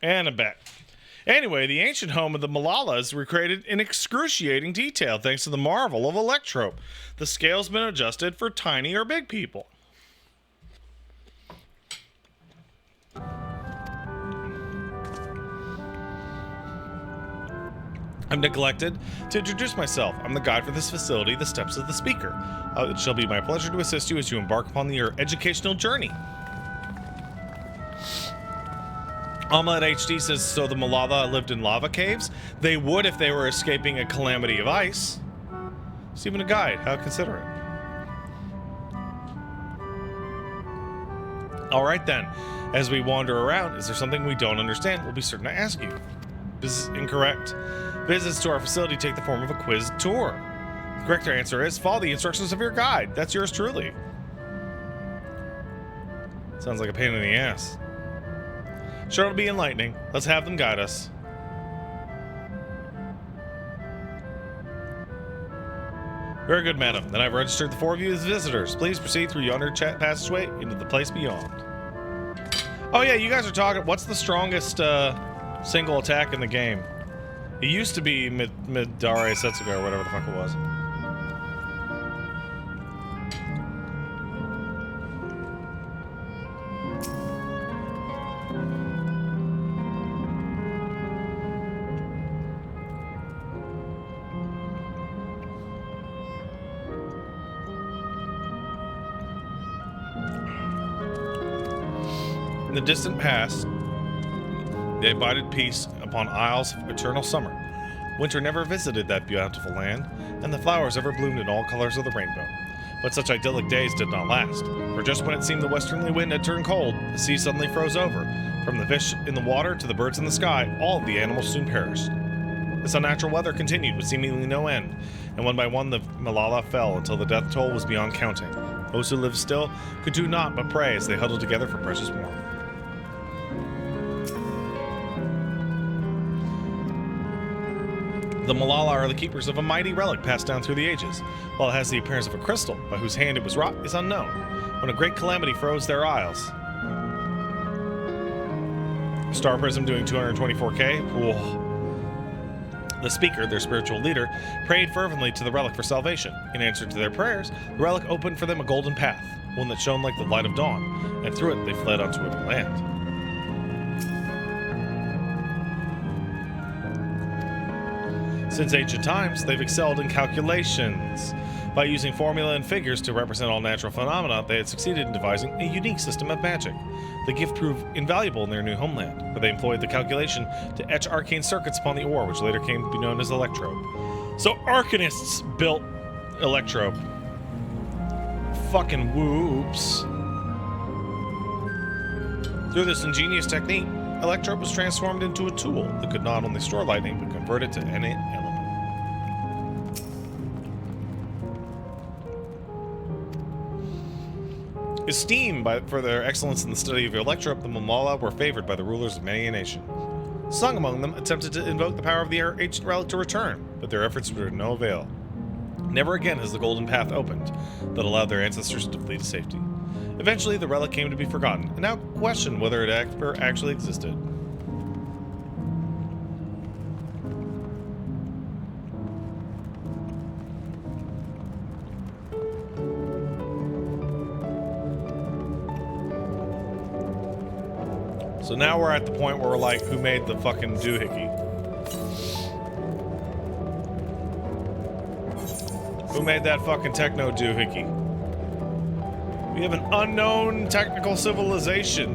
And a bet. Anyway, the ancient home of the Malala is recreated in excruciating detail thanks to the marvel of electrope. The scale's been adjusted for tiny or big people. I've neglected to introduce myself. I'm the guide for this facility, the Steps of the Speaker. It shall be my pleasure to assist you as you embark upon your educational journey. Omelette HD says, so the Malala lived in lava caves? They would if they were escaping a calamity of ice. It's even a guide. How considerate. All right then. As we wander around, is there something we don't understand? We'll be certain to ask you. This is incorrect. Visits to our facility take the form of a quiz tour. The correct answer is follow the instructions of your guide. That's yours truly. Sounds like a pain in the ass. Sure, it'll be enlightening. Let's have them guide us. Very good, madam. Then I've registered the 4 of you as visitors. Please proceed through yonder chat passageway into the place beyond. Oh yeah, you guys are talking. What's the strongest single attack in the game? It used to be Menagerie Setsuga or whatever the fuck it was. In the distant past, they abided peace upon isles of eternal summer. Winter never visited that beautiful land, and the flowers ever bloomed in all colors of the rainbow. But such idyllic days did not last, for just when it seemed the westerly wind had turned cold, the sea suddenly froze over. From the fish in the water to the birds in the sky, all of the animals soon perished. This unnatural weather continued with seemingly no end, and one by one the Malala fell until the death toll was beyond counting. Those who lived still could do naught but pray as they huddled together for precious warmth. The Malala are the keepers of a mighty relic passed down through the ages. While it has the appearance of a crystal, by whose hand it was wrought is unknown. When a great calamity froze their isles. Star Prism doing 224k? Whoa. The speaker, their spiritual leader, prayed fervently to the relic for salvation. In answer to their prayers, the relic opened for them a golden path, one that shone like the light of dawn, and through it they fled onto a new land. Since ancient times, they've excelled in calculations. By using formula and figures to represent all natural phenomena, they had succeeded in devising a unique system of magic. The gift proved invaluable in their new homeland, where they employed the calculation to etch arcane circuits upon the ore, which later came to be known as electrobe. So arcanists built electrobe. Fucking whoops. Through this ingenious technique, electrobe was transformed into a tool that could not only store lightning, but convert it to any element. Esteemed for their excellence in the study of electrope, the Malala were favored by the rulers of many a nation. Some among them attempted to invoke the power of the ancient relic to return, but their efforts were of no avail. Never again has the golden path opened that allowed their ancestors to flee to safety. Eventually, the relic came to be forgotten, and now questioned whether it ever actually existed. So now we're at the point where we're like, who made the fucking doohickey? Who made that fucking techno doohickey? We have an unknown technical civilization.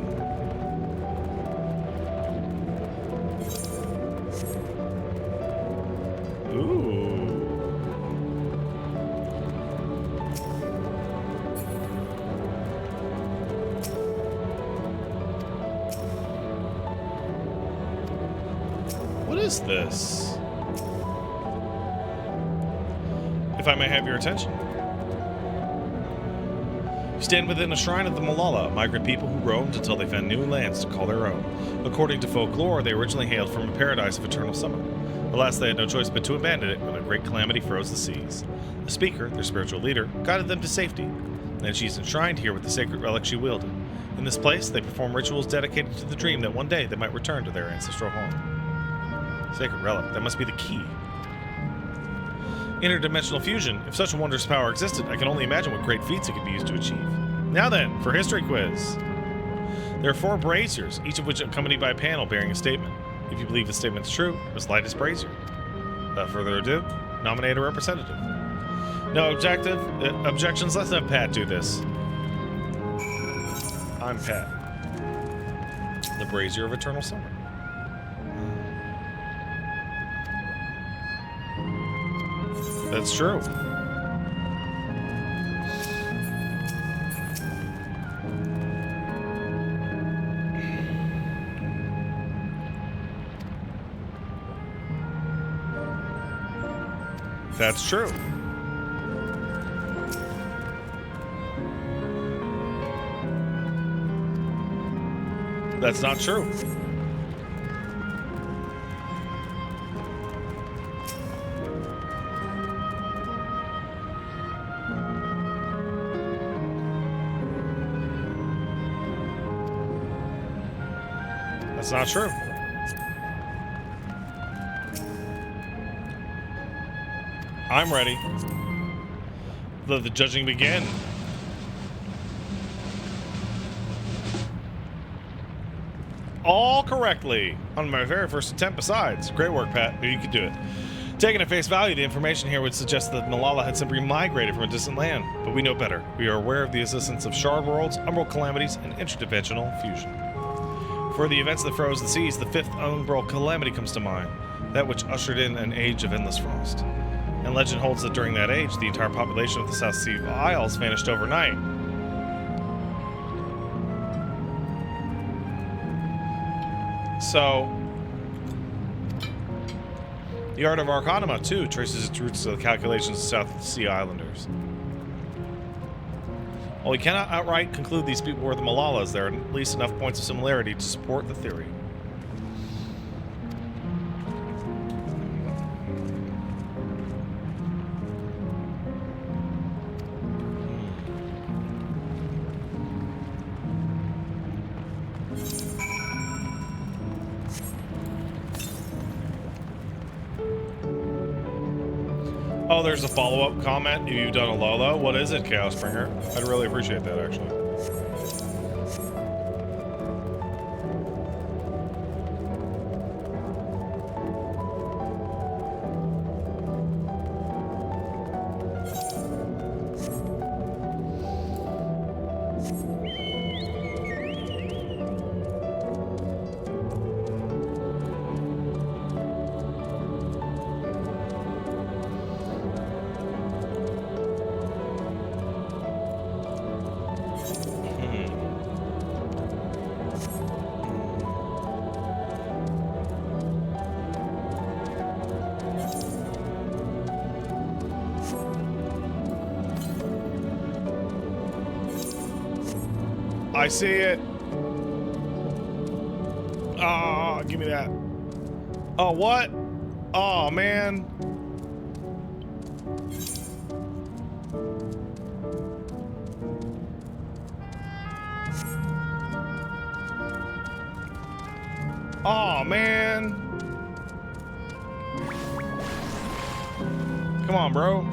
Ooh. What is this? If I may have your attention. You stand within a shrine of the Malala, a migrant people who roamed until they found new lands to call their own. According to folklore, they originally hailed from a paradise of eternal summer. Alas, they had no choice but to abandon it when a great calamity froze the seas. The speaker, their spiritual leader, guided them to safety, and she is enshrined here with the sacred relic she wielded. In this place, they perform rituals dedicated to the dream that one day they might return to their ancestral home. Sacred relic, that must be the key. Interdimensional fusion. If such a wondrous power existed, I can only imagine what great feats it could be used to achieve. Now then, for history quiz. There are 4 braziers, each of which accompanied by a panel bearing a statement. If you believe the statement is true, must light his brazier. Without further ado, nominate a representative. No objections, let's have Pat do this. I'm Pat. The brazier of eternal summer. That's true. That's true. That's not true. That's not true. I'm ready. Let the judging begin. All correctly on my very first attempt besides. Great work, Pat. You could do it. Taken at face value, the information here would suggest that Malala had simply migrated from a distant land, but we know better. We are aware of the existence of shard worlds, umbral calamities, and interdimensional fusion. For the events that froze the seas, the 5th umbral calamity comes to mind, that which ushered in an age of endless frost. And legend holds that during that age, the entire population of the South Sea Isles vanished overnight. So, the art of Arcanima, too, traces its roots to the calculations of South Sea Islanders. While we cannot outright conclude these people were the Malalas, there are at least enough points of similarity to support the theory. Oh, there's a follow-up comment. If you've done a Lolo, what is it, Chaos Springer? I'd really appreciate that, actually. I see it. Oh, give me that. Oh, what? Oh, man. Oh, man. Come on, bro.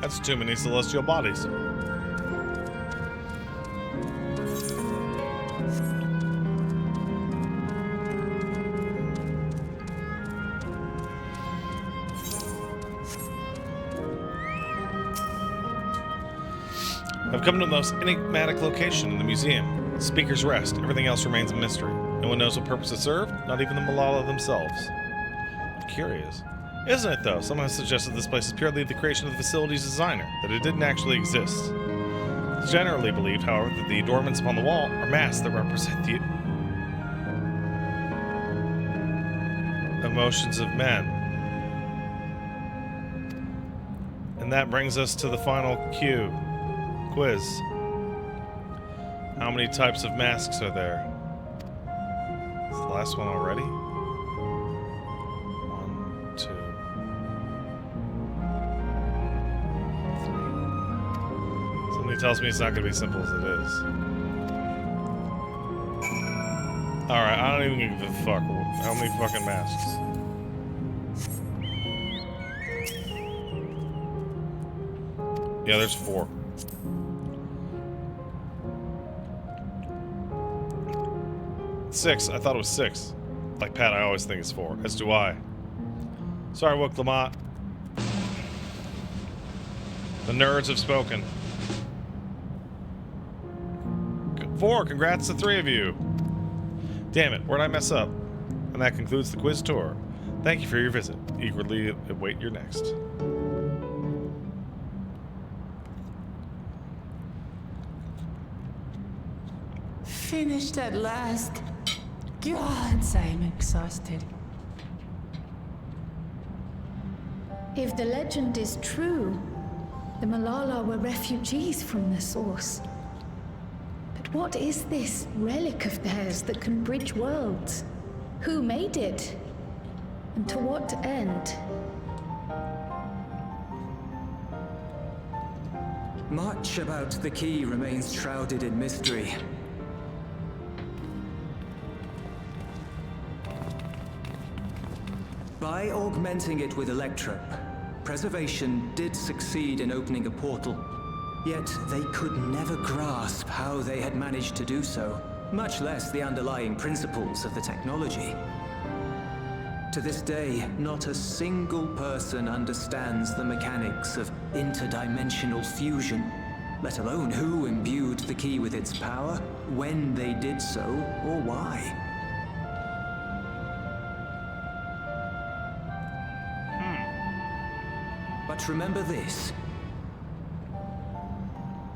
That's too many celestial bodies. I've come to the most enigmatic location in the museum. The speakers rest. Everything else remains a mystery. No one knows what purpose it served, not even the Malala themselves. I'm curious. Isn't it, though? Someone has suggested this place is purely the creation of the facility's designer, that it didn't actually exist. It's generally believed, however, that the adornments upon the wall are masks that represent the emotions of men. And that brings us to the final quiz. How many types of masks are there? Is the last one already? 1, 2, 3. Somebody tells me it's not going to be simple as it is. Alright, I don't even give a fuck. How many fucking masks? Yeah, there's 4. Six. I thought it was 6. Like Pat, I always think it's 4. As do I. Sorry, Wook Lamont. The nerds have spoken. 4. Congrats to 3 of you. Damn it, where'd I mess up? And that concludes the quiz tour. Thank you for your visit. Eagerly await your next. Finished at last. God, I'm exhausted. If the legend is true, the Malala were refugees from the source. But what is this relic of theirs that can bridge worlds? Who made it? And to what end? Much about the key remains shrouded in mystery. By augmenting it with electrope, Preservation did succeed in opening a portal. Yet they could never grasp how they had managed to do so, much less the underlying principles of the technology. To this day, not a single person understands the mechanics of interdimensional fusion, let alone who imbued the key with its power, when they did so, or why. But remember this.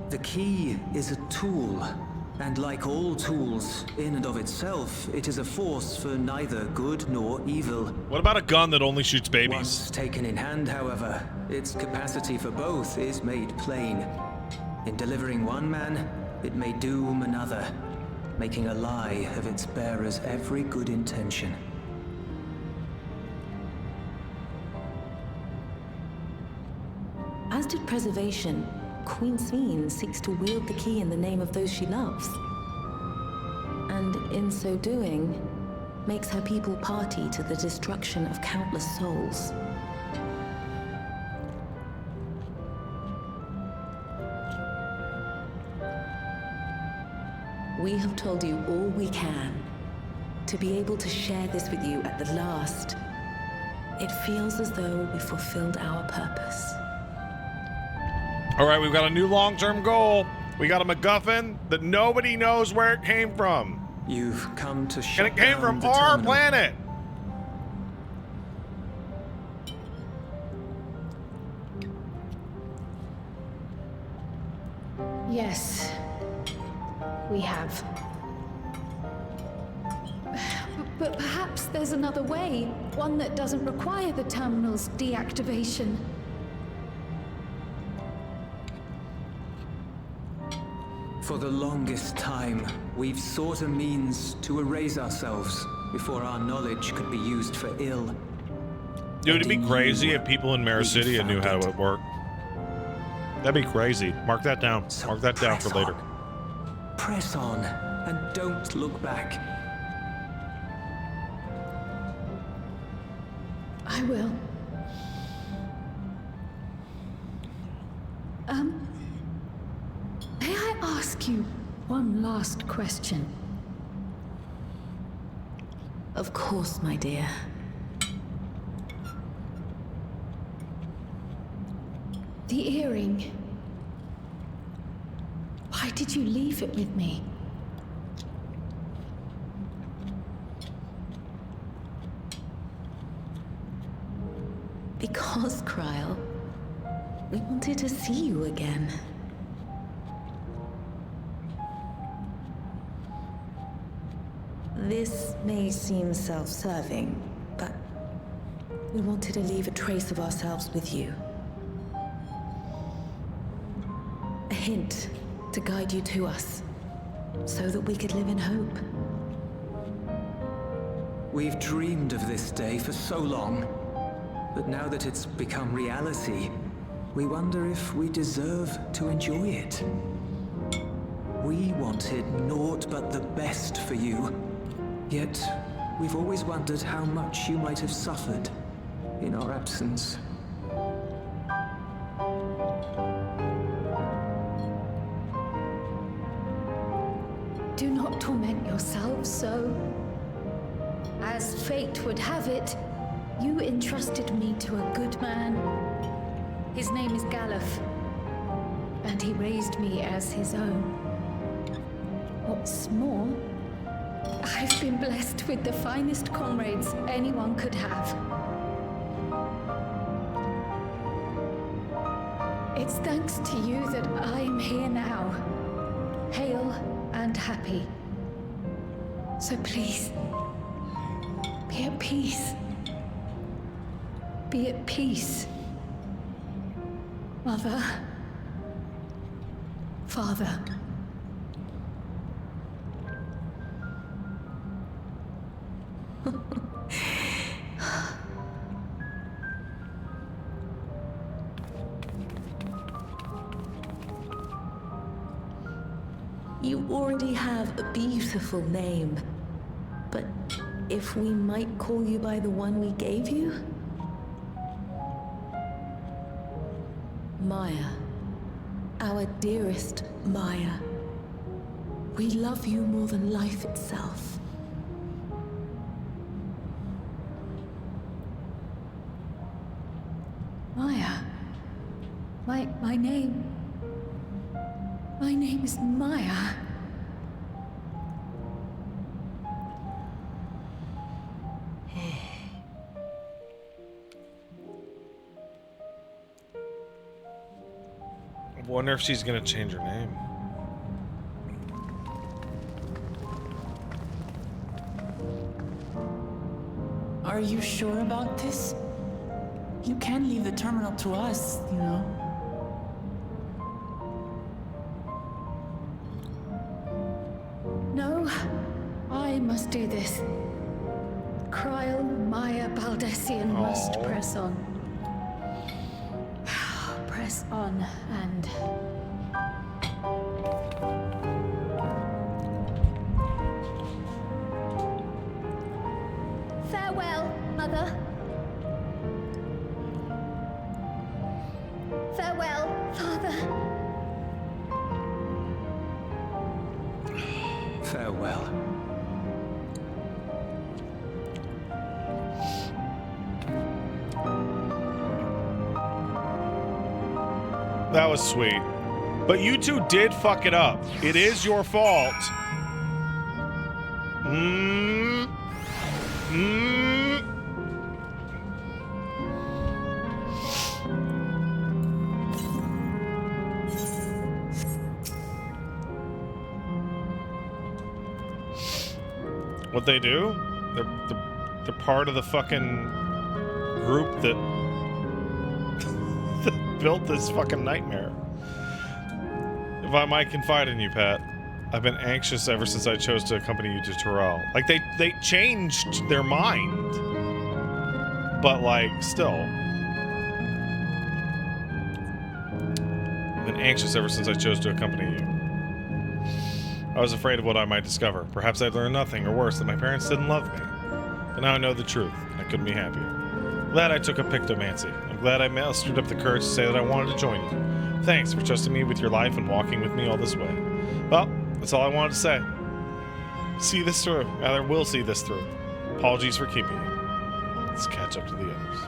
The key is a tool, And like all tools, in and of itself, it is a force for neither good nor evil. What about a gun that only shoots babies? Once taken in hand, however, its capacity for both is made plain. In delivering one man, it may doom another, making a lie of its bearer's every good intention. As did preservation, Queen Sven seeks to wield the key in the name of those she loves. And in so doing, makes her people party to the destruction of countless souls. We have told you all we can. To be able to share this with you at the last, it feels as though we fulfilled our purpose. All right, we've got a new long-term goal. We got a MacGuffin that nobody knows where it came from. You've come to shut And it came down from the our terminal. planet. Yes, we have. But perhaps there's another way, one that doesn't require the terminal's deactivation. For the longest time, we've sought a means to erase ourselves before our knowledge could be used for ill. Dude, it'd be And in crazy you, if people in Mirror we City knew how found it worked. That'd be crazy. Mark that down. So Mark that down for press later. on. Press on, and don't look back. I will. May I ask you one last question? Of course, my dear. The earring. Why did you leave it with me? Because, Kryl, we wanted to see you again. This may seem self-serving, but we wanted to leave a trace of ourselves with you. A hint to guide you to us, so that we could live in hope. We've dreamed of this day for so long, but now that it's become reality, we wonder if we deserve to enjoy it. We wanted naught but the best for you, yet we've always wondered how much you might have suffered in our absence. Do not torment yourselves so. As fate would have it, you entrusted me to a good man. His name is Galuf, and he raised me as his own. What's more, I've been blessed with the finest comrades anyone could have. It's thanks to you that I am here now, hale and happy. So please, be at peace. Be at peace. Mother. Father. You already have a beautiful name, but if we might call you by the one we gave you? Maya. Our dearest Maya. We love you more than life itself. Maya. My name. My name is Maya. I wonder if she's gonna change her name. Are you sure about this? You can leave the terminal to us, you know. No, I must do this. Kryl, Maya, Baldessian must press on. Press on and... Farewell, Mother. Farewell, Father. Farewell. That was sweet. But you two did fuck it up. It is your fault. What they do? They're part of the fucking group that built this fucking nightmare. If I might confide in you, Pat, I've been anxious ever since I chose to accompany you to Terrell. Like, they changed their mind. But, like, still. I've been anxious ever since I chose to accompany you. I was afraid of what I might discover. Perhaps I'd learn nothing, or worse, that my parents didn't love me. But now I know the truth, and I couldn't be happier. Glad I took up pictomancy. I'm glad I mustered up the courage to say that I wanted to join you. Thanks for trusting me with your life and walking with me all this way. Well, that's all I wanted to say. See this through. Rather, we'll see this through. Apologies for keeping you. Let's catch up to the others.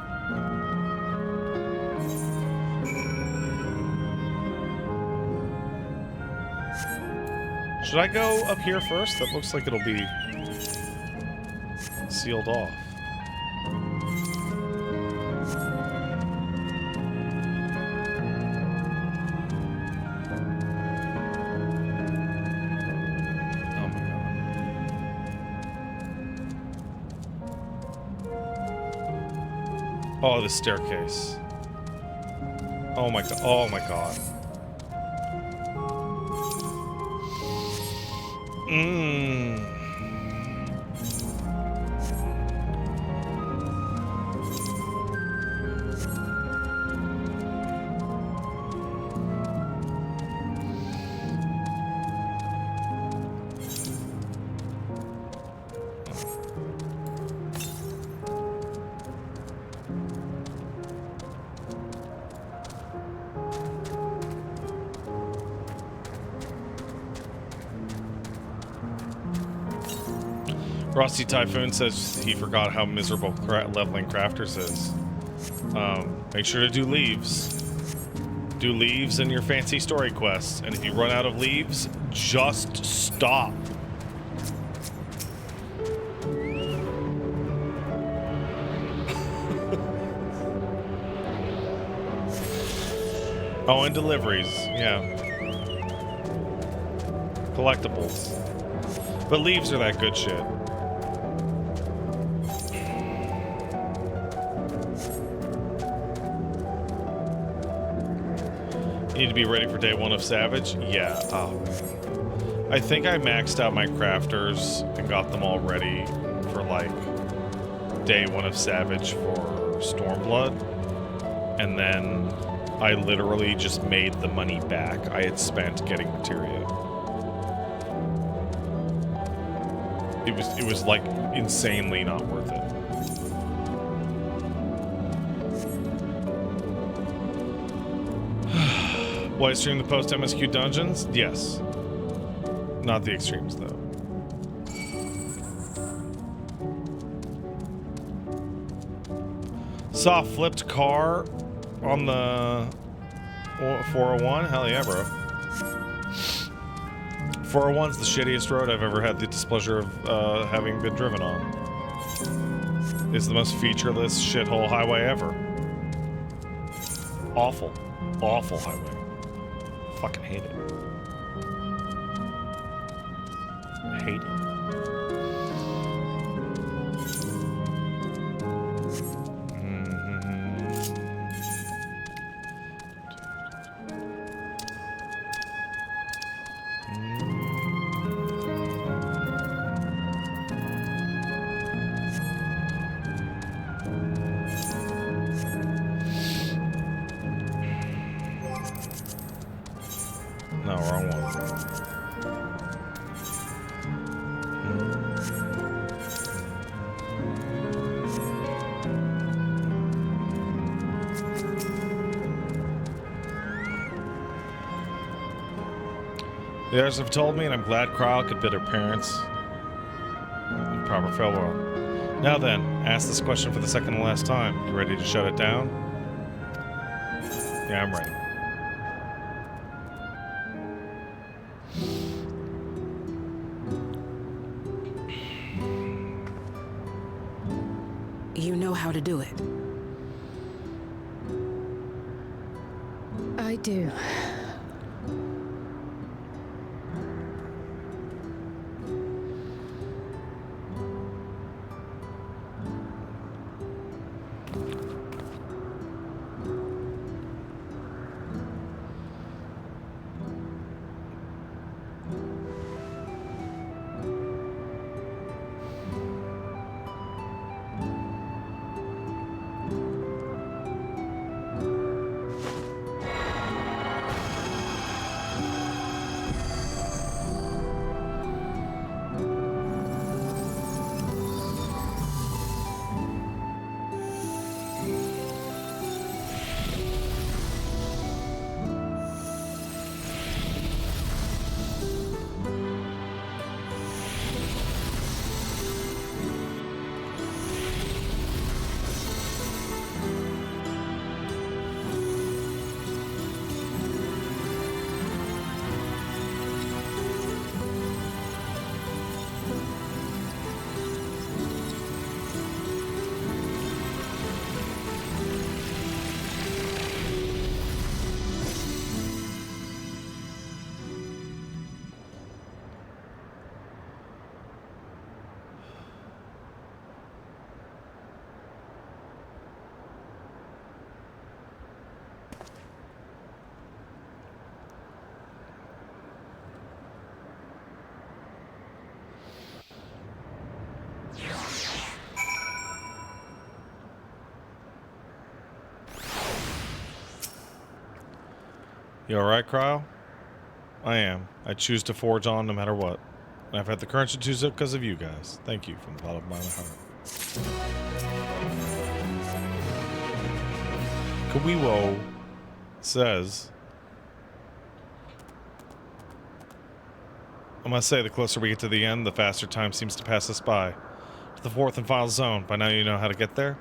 Should I go up here first? That looks like it'll be sealed off. Oh, the staircase. Oh my god. Oh my god. Rusty Typhoon says he forgot how miserable leveling crafters is. Make sure to do leaves. Do leaves in your fancy story quests, and if you run out of leaves, just stop. Oh, and deliveries, yeah. Collectibles. But leaves are that good shit. You need to be ready for day one of Savage? Yeah. Oh. I think I maxed out my crafters and got them all ready for, like, day one of Savage for Stormblood. And then I literally just made the money back I had spent getting materia. It was like insanely not worth it. Will I stream the post-MSQ dungeons? Yes. Not the extremes, though. Saw a flipped car on the 401? Hell yeah, bro. 401's the shittiest road I've ever had the displeasure of having been driven on. It's the most featureless shithole highway ever. Awful. Awful highway. Fucking hate it. Hate it. The others have told me, and I'm glad Kyle could bid her parents in proper farewell. Now then, ask this question for the second and last time. You ready to shut it down? Yeah, I'm ready. You know how to do it. I do. You alright, Cryo? I am. I choose to forge on no matter what. And I've had the courage to do so because of you guys. Thank you from the bottom of my heart. Kawiwo says, I must say, the closer we get to the end, the faster time seems to pass us by. To the fourth and final zone. By now you know how to get there?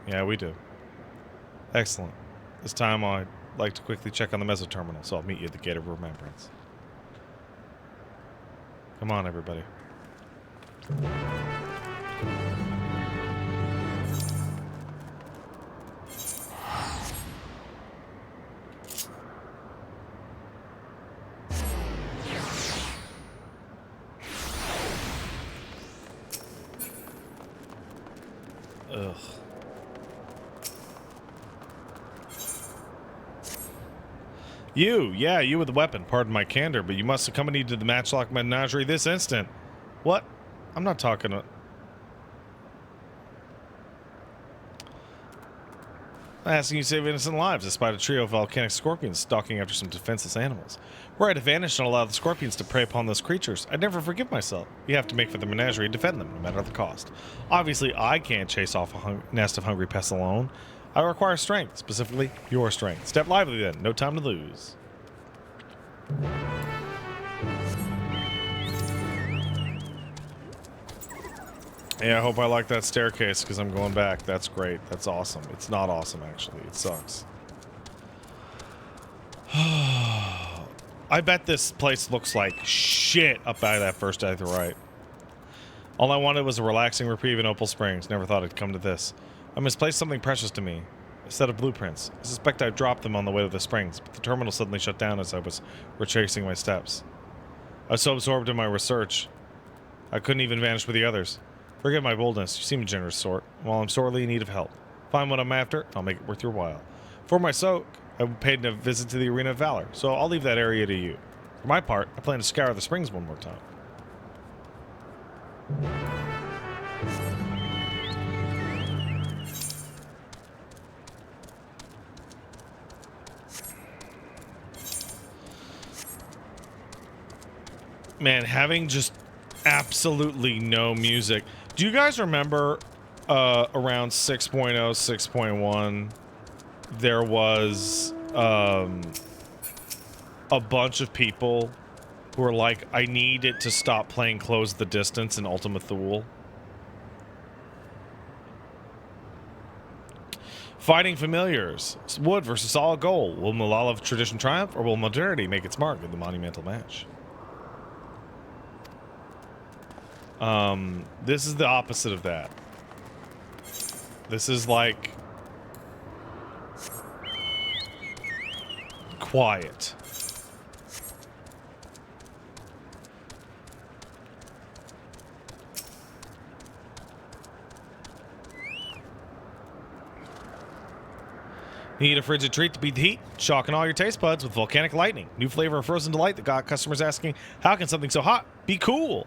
Yeah, we do. Excellent. This time I'd like to quickly check on the meso terminal, so I'll meet you at the Gate of Remembrance. Come on, everybody. Ugh. You with the weapon. Pardon my candor, but you must accompany to the Matchlock Menagerie this instant. What? I'm not talking to... I'm asking you to save innocent lives despite a trio of volcanic scorpions stalking after some defenseless animals. Were I to vanish and allow the scorpions to prey upon those creatures, I'd never forgive myself. You have to make for the menagerie and defend them, no matter the cost. Obviously, I can't chase off a nest of hungry pests alone. I require strength, specifically your strength. Step lively then, no time to lose. Yeah, I hope I like that staircase because I'm going back. That's great. That's awesome. It's not awesome, actually. It sucks. I bet this place looks like shit up by that first eye to the right. All I wanted was a relaxing reprieve in Opal Springs. Never thought it'd come to this. I misplaced something precious to me. A set of blueprints. I suspect I dropped them on the way to the springs, but the terminal suddenly shut down as I was retracing my steps. I was so absorbed in my research, I couldn't even vanish with the others. Forgive my boldness. You seem a generous sort. While I'm sorely in need of help. Find what I'm after, I'll make it worth your while. For my soak, I paid a visit to the Arena of Valor, so I'll leave that area to you. For my part, I plan to scour the springs one more time. Man, having just absolutely no music. Do you guys remember around 6.0, 6.1, there was a bunch of people who are like, I need it to stop playing Close the Distance and Ultima Thule. Fighting familiars. Wood versus solid gold. Will Malala of tradition triumph, or will modernity make its mark in the monumental match? This is the opposite of that. This is like quiet. Need a frigid treat to beat the heat? Shocking all your taste buds with volcanic lightning. New flavor of frozen delight that got customers asking, how can something so hot be cool?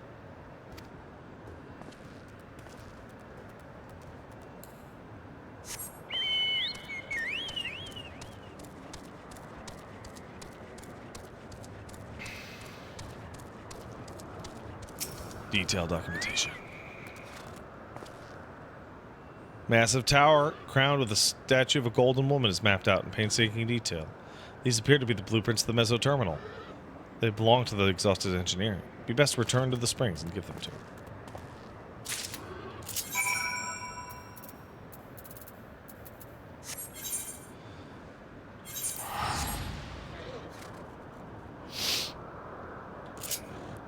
Detailed documentation. Massive tower crowned with a statue of a golden woman is mapped out in painstaking detail. These appear to be the blueprints of the Meso Terminal. They belong to the exhausted engineering. It'd be best to return to the springs and give them to her.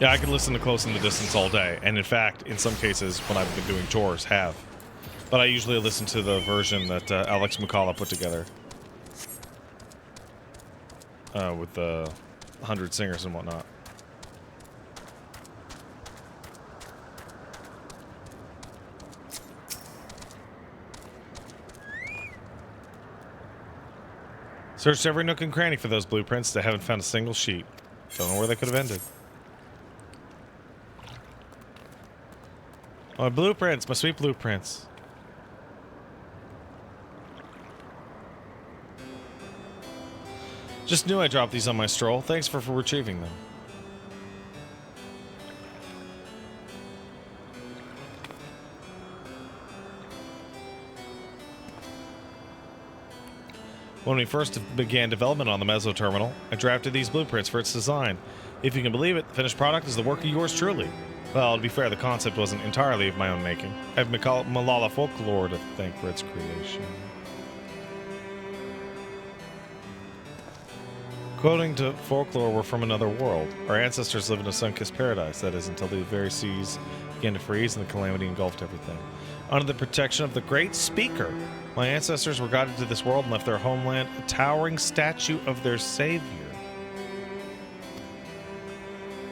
Yeah, I can listen to Close in the Distance all day, and in fact, in some cases, when I've been doing chores, have. But I usually listen to the version that Alex McCullough put together. With the 100 singers and whatnot. Searched every nook and cranny for those blueprints. They haven't found a single sheet. Don't know where they could have ended. My blueprints, my sweet blueprints. Just knew I dropped these on my stroll. Thanks for retrieving them. When we first began development on the Meso Terminal, I drafted these blueprints for its design. If you can believe it, the finished product is the work of yours truly. Well, to be fair, the concept wasn't entirely of my own making. I have Malala folklore to thank for its creation. Quoting to folklore, we're from another world. Our ancestors lived in a sun-kissed paradise, that is, until the very seas began to freeze and the calamity engulfed everything. Under the protection of the Great Speaker, my ancestors were guided to this world and left their homeland a towering statue of their savior.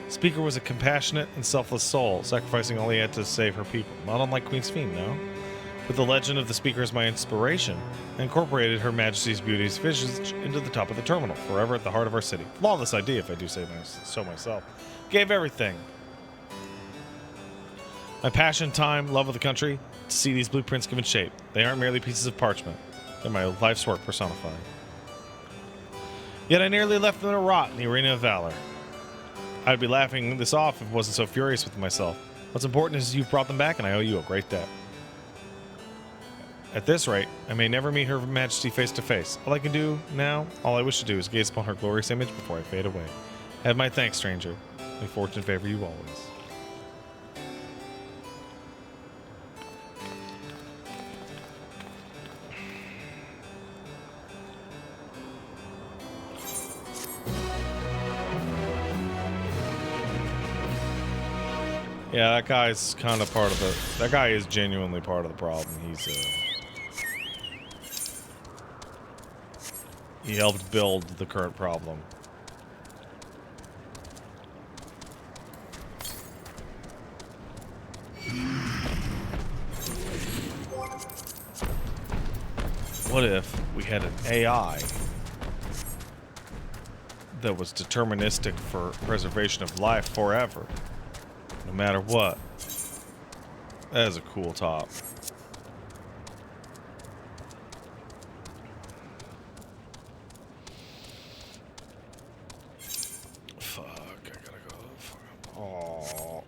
Speaker was a compassionate and selfless soul, sacrificing all he had to save her people. Not unlike Queen Spen, no? With the legend of the Speaker as my inspiration, I incorporated Her Majesty's beauty's visage into the top of the terminal, forever at the heart of our city. Flawless idea, if I do say so myself. Gave everything. My passion, time, love of the country, to see these blueprints given shape. They aren't merely pieces of parchment. They're my life's work personified. Yet I nearly left them to rot in the arena of valor. I'd be laughing this off if I wasn't so furious with myself. What's important is you've brought them back, and I owe you a great debt. At this rate, I may never meet Her Majesty face to face. All I can do now, all I wish to do, is gaze upon her glorious image before I fade away. Have my thanks, stranger. May fortune favor you always. Yeah, that guy's kind of part of the... That guy is genuinely part of the problem. He helped build the current problem. What if we had an AI that was deterministic for preservation of life forever? No matter what. That is a cool top. Fuck, I gotta go. Oh.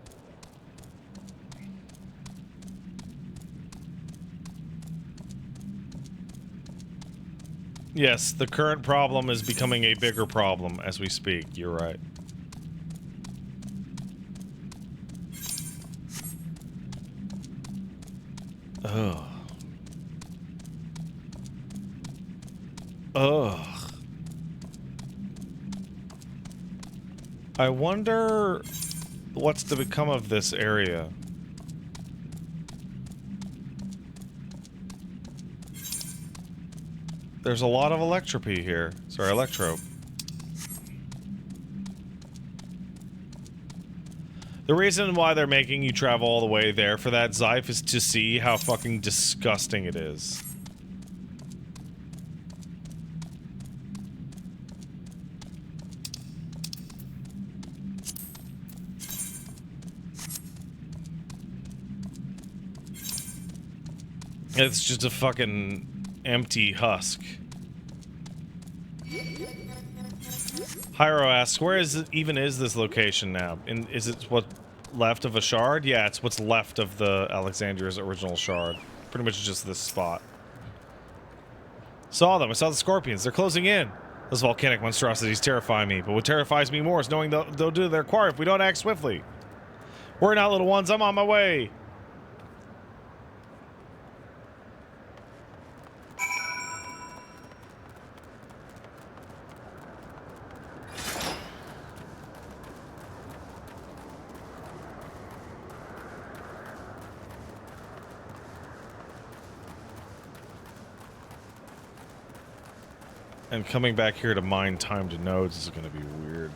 Yes, the current problem is becoming a bigger problem as we speak. You're right. Ugh. Ugh. I wonder what's to become of this area. There's a lot of electropy here. Sorry, electro. The reason why they're making you travel all the way there for that Zyph is to see how fucking disgusting it is. It's just a fucking empty husk. Hyro asks, where even is this location now? And is it what left of a shard? Yeah, it's what's left of the Alexandria's original shard. Pretty much just this spot. Saw them. I saw the scorpions. They're closing in. Those volcanic monstrosities terrify me, but what terrifies me more is knowing they'll do their quarry if we don't act swiftly. Worry not, little ones. I'm on my way. And coming back here to mine timed nodes is going to be weird.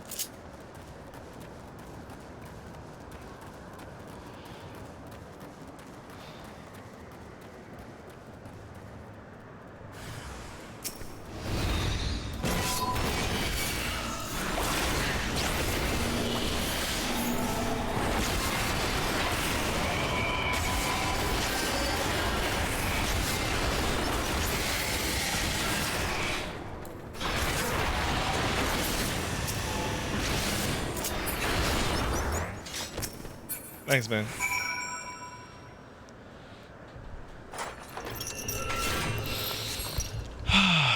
Thanks, man.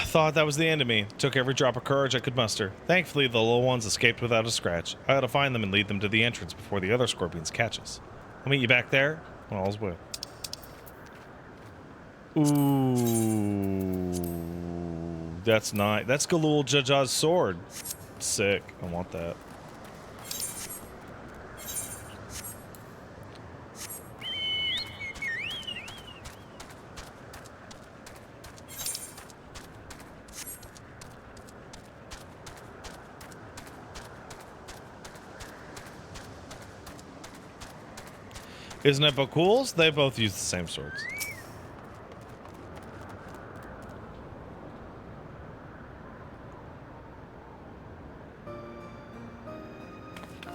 Thought that was the end of me. Took every drop of courage I could muster. Thankfully, the little ones escaped without a scratch. I ought to find them and lead them to the entrance before the other scorpions catch us. I'll meet you back there when all's well. Ooh, that's nice. That's Galul Jaja's sword. Sick. I want that. Isn't it Bakul's? They both use the same swords.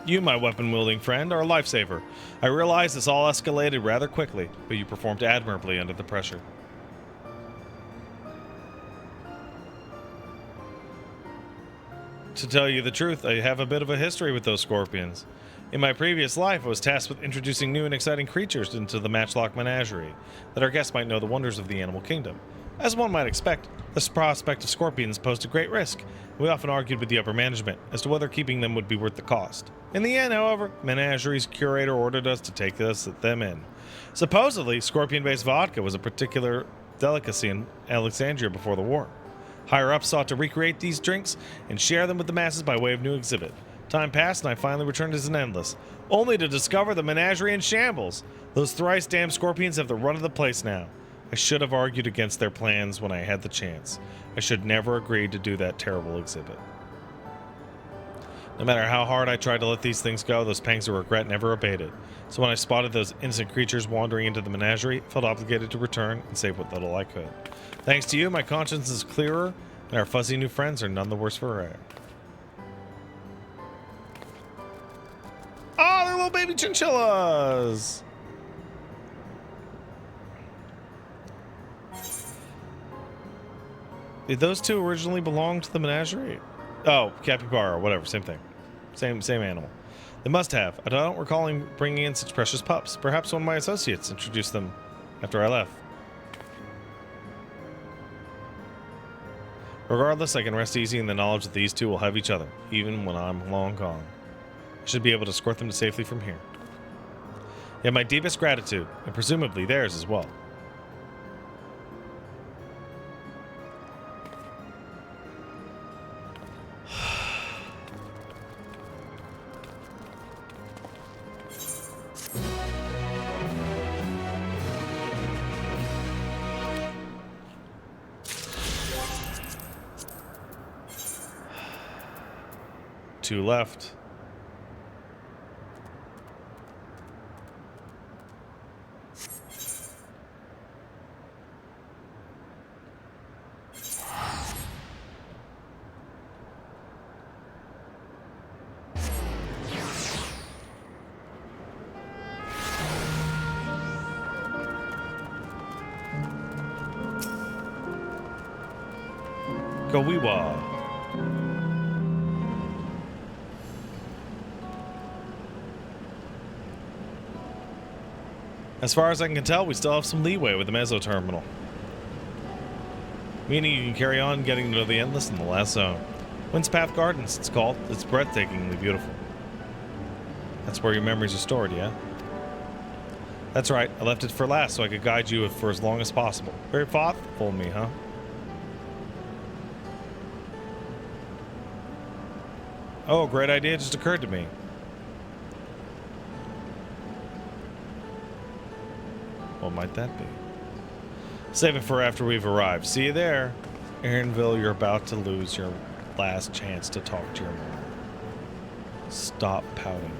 You, my weapon-wielding friend, are a lifesaver. I realize this all escalated rather quickly, but you performed admirably under the pressure. To tell you the truth, I have a bit of a history with those scorpions. In my previous life, I was tasked with introducing new and exciting creatures into the Matchlock Menagerie, that our guests might know the wonders of the animal kingdom. As one might expect, this prospect of scorpions posed a great risk. We often argued with the upper management as to whether keeping them would be worth the cost. In the end, however, Menagerie's curator ordered us to take them in. Supposedly, scorpion-based vodka was a particular delicacy in Alexandria before the war. Higher-ups sought to recreate these drinks and share them with the masses by way of new exhibit. Time passed and I finally returned as an endless, only to discover the menagerie in shambles. Those thrice damned scorpions have the run of the place now. I should have argued against their plans when I had the chance. I should never agreed to do that terrible exhibit. No matter how hard I tried to let these things go, those pangs of regret never abated. So when I spotted those innocent creatures wandering into the menagerie, I felt obligated to return and save what little I could. Thanks to you, my conscience is clearer, and our fuzzy new friends are none the worse for wear. Oh, they're little baby chinchillas! Did those two originally belong to the menagerie? Oh, capybara, whatever, same thing. Same animal. They must have. I don't recall bringing in such precious pups. Perhaps one of my associates introduced them after I left. Regardless, I can rest easy in the knowledge that these two will have each other, even when I'm long gone. I should be able to escort them to safely from here. You have my deepest gratitude, and presumably theirs as well. 2 left. Go Weewa. As far as I can tell, we still have some leeway with the Meso terminal. Meaning you can carry on getting to the Endless in the last zone. Windspath Gardens, it's called. It's breathtakingly beautiful. That's where your memories are stored, yeah? That's right, I left it for last so I could guide you for as long as possible. Very thoughtful of me, huh? Oh, great idea just occurred to me. What might that be? Save it for after we've arrived. See you there. Aaronville, you're about to lose your last chance to talk to your mom. Stop pouting.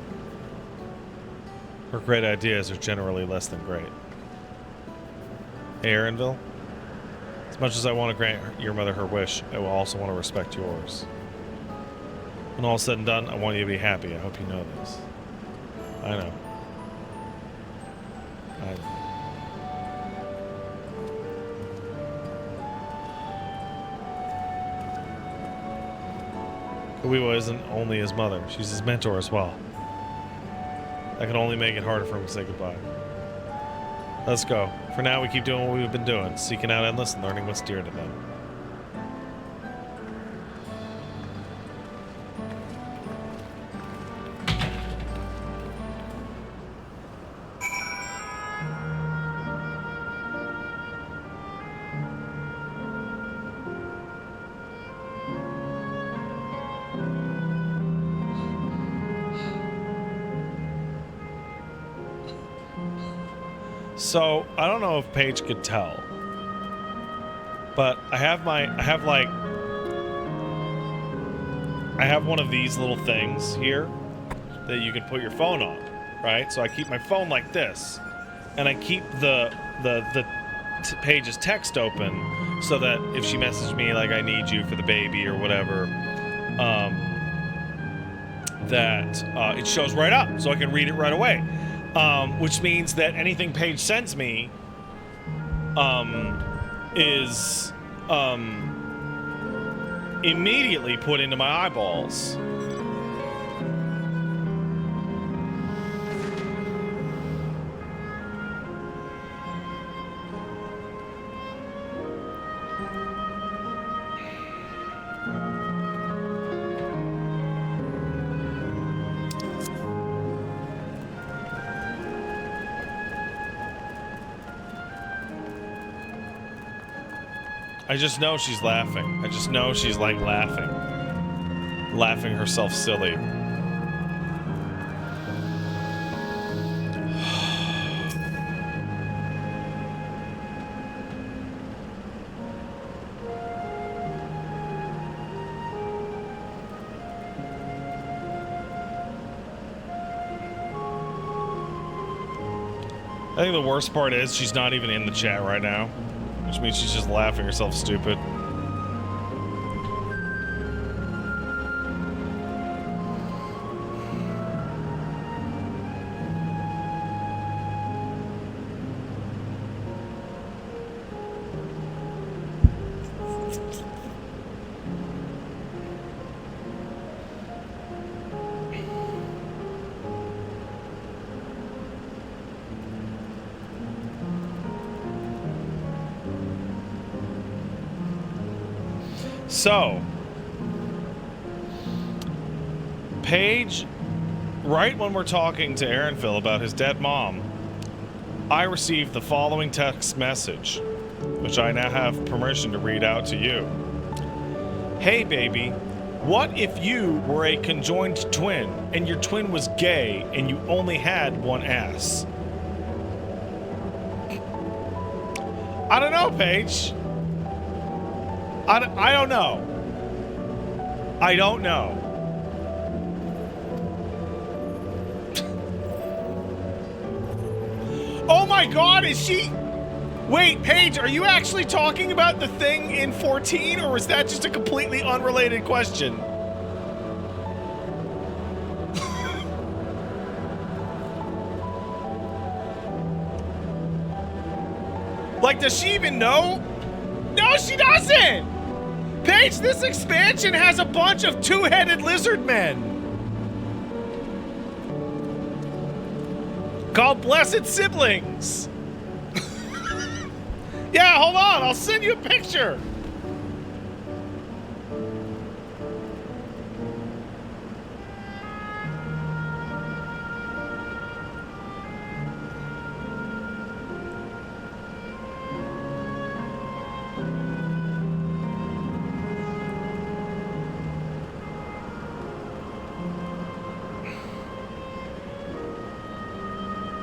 Her great ideas are generally less than great. Hey, Aaronville. As much as I want to grant your mother her wish, I will also want to respect yours. When all's said and done, I want you to be happy. I hope you know this. I know. I know. Kawiwa isn't only his mother, she's his mentor as well. That can only make it harder for him to say goodbye. Let's go. For now, we keep doing what we've been doing, seeking out Endless and learning what's dear to them. So, I don't know if Paige could tell, but I have one of these little things here that you can put your phone on, right? So I keep my phone like this, and I keep Paige's text open so that if she messages me like I need you for the baby or whatever, that it shows right up so I can read it right away. Which means that anything Paige sends me is immediately put into my eyeballs. I just know she's laughing. I just know she's like laughing. Laughing herself silly. I think the worst part is she's not even in the chat right now. Which means she's just laughing herself stupid. So, Paige, right when we're talking to Aaronville about his dead mom, I received the following text message, which I now have permission to read out to you. Hey baby, what if you were a conjoined twin and your twin was gay and you only had one ass? I don't know, Paige. I don't know. I don't know. my god, is she... Wait, Paige, are you actually talking about the thing in 14, or is that just a completely unrelated question? Like, does she even know? No, she doesn't! Paige, this expansion has a bunch of two-headed lizard men. Called Blessed Siblings. Yeah, hold on, I'll send you a picture.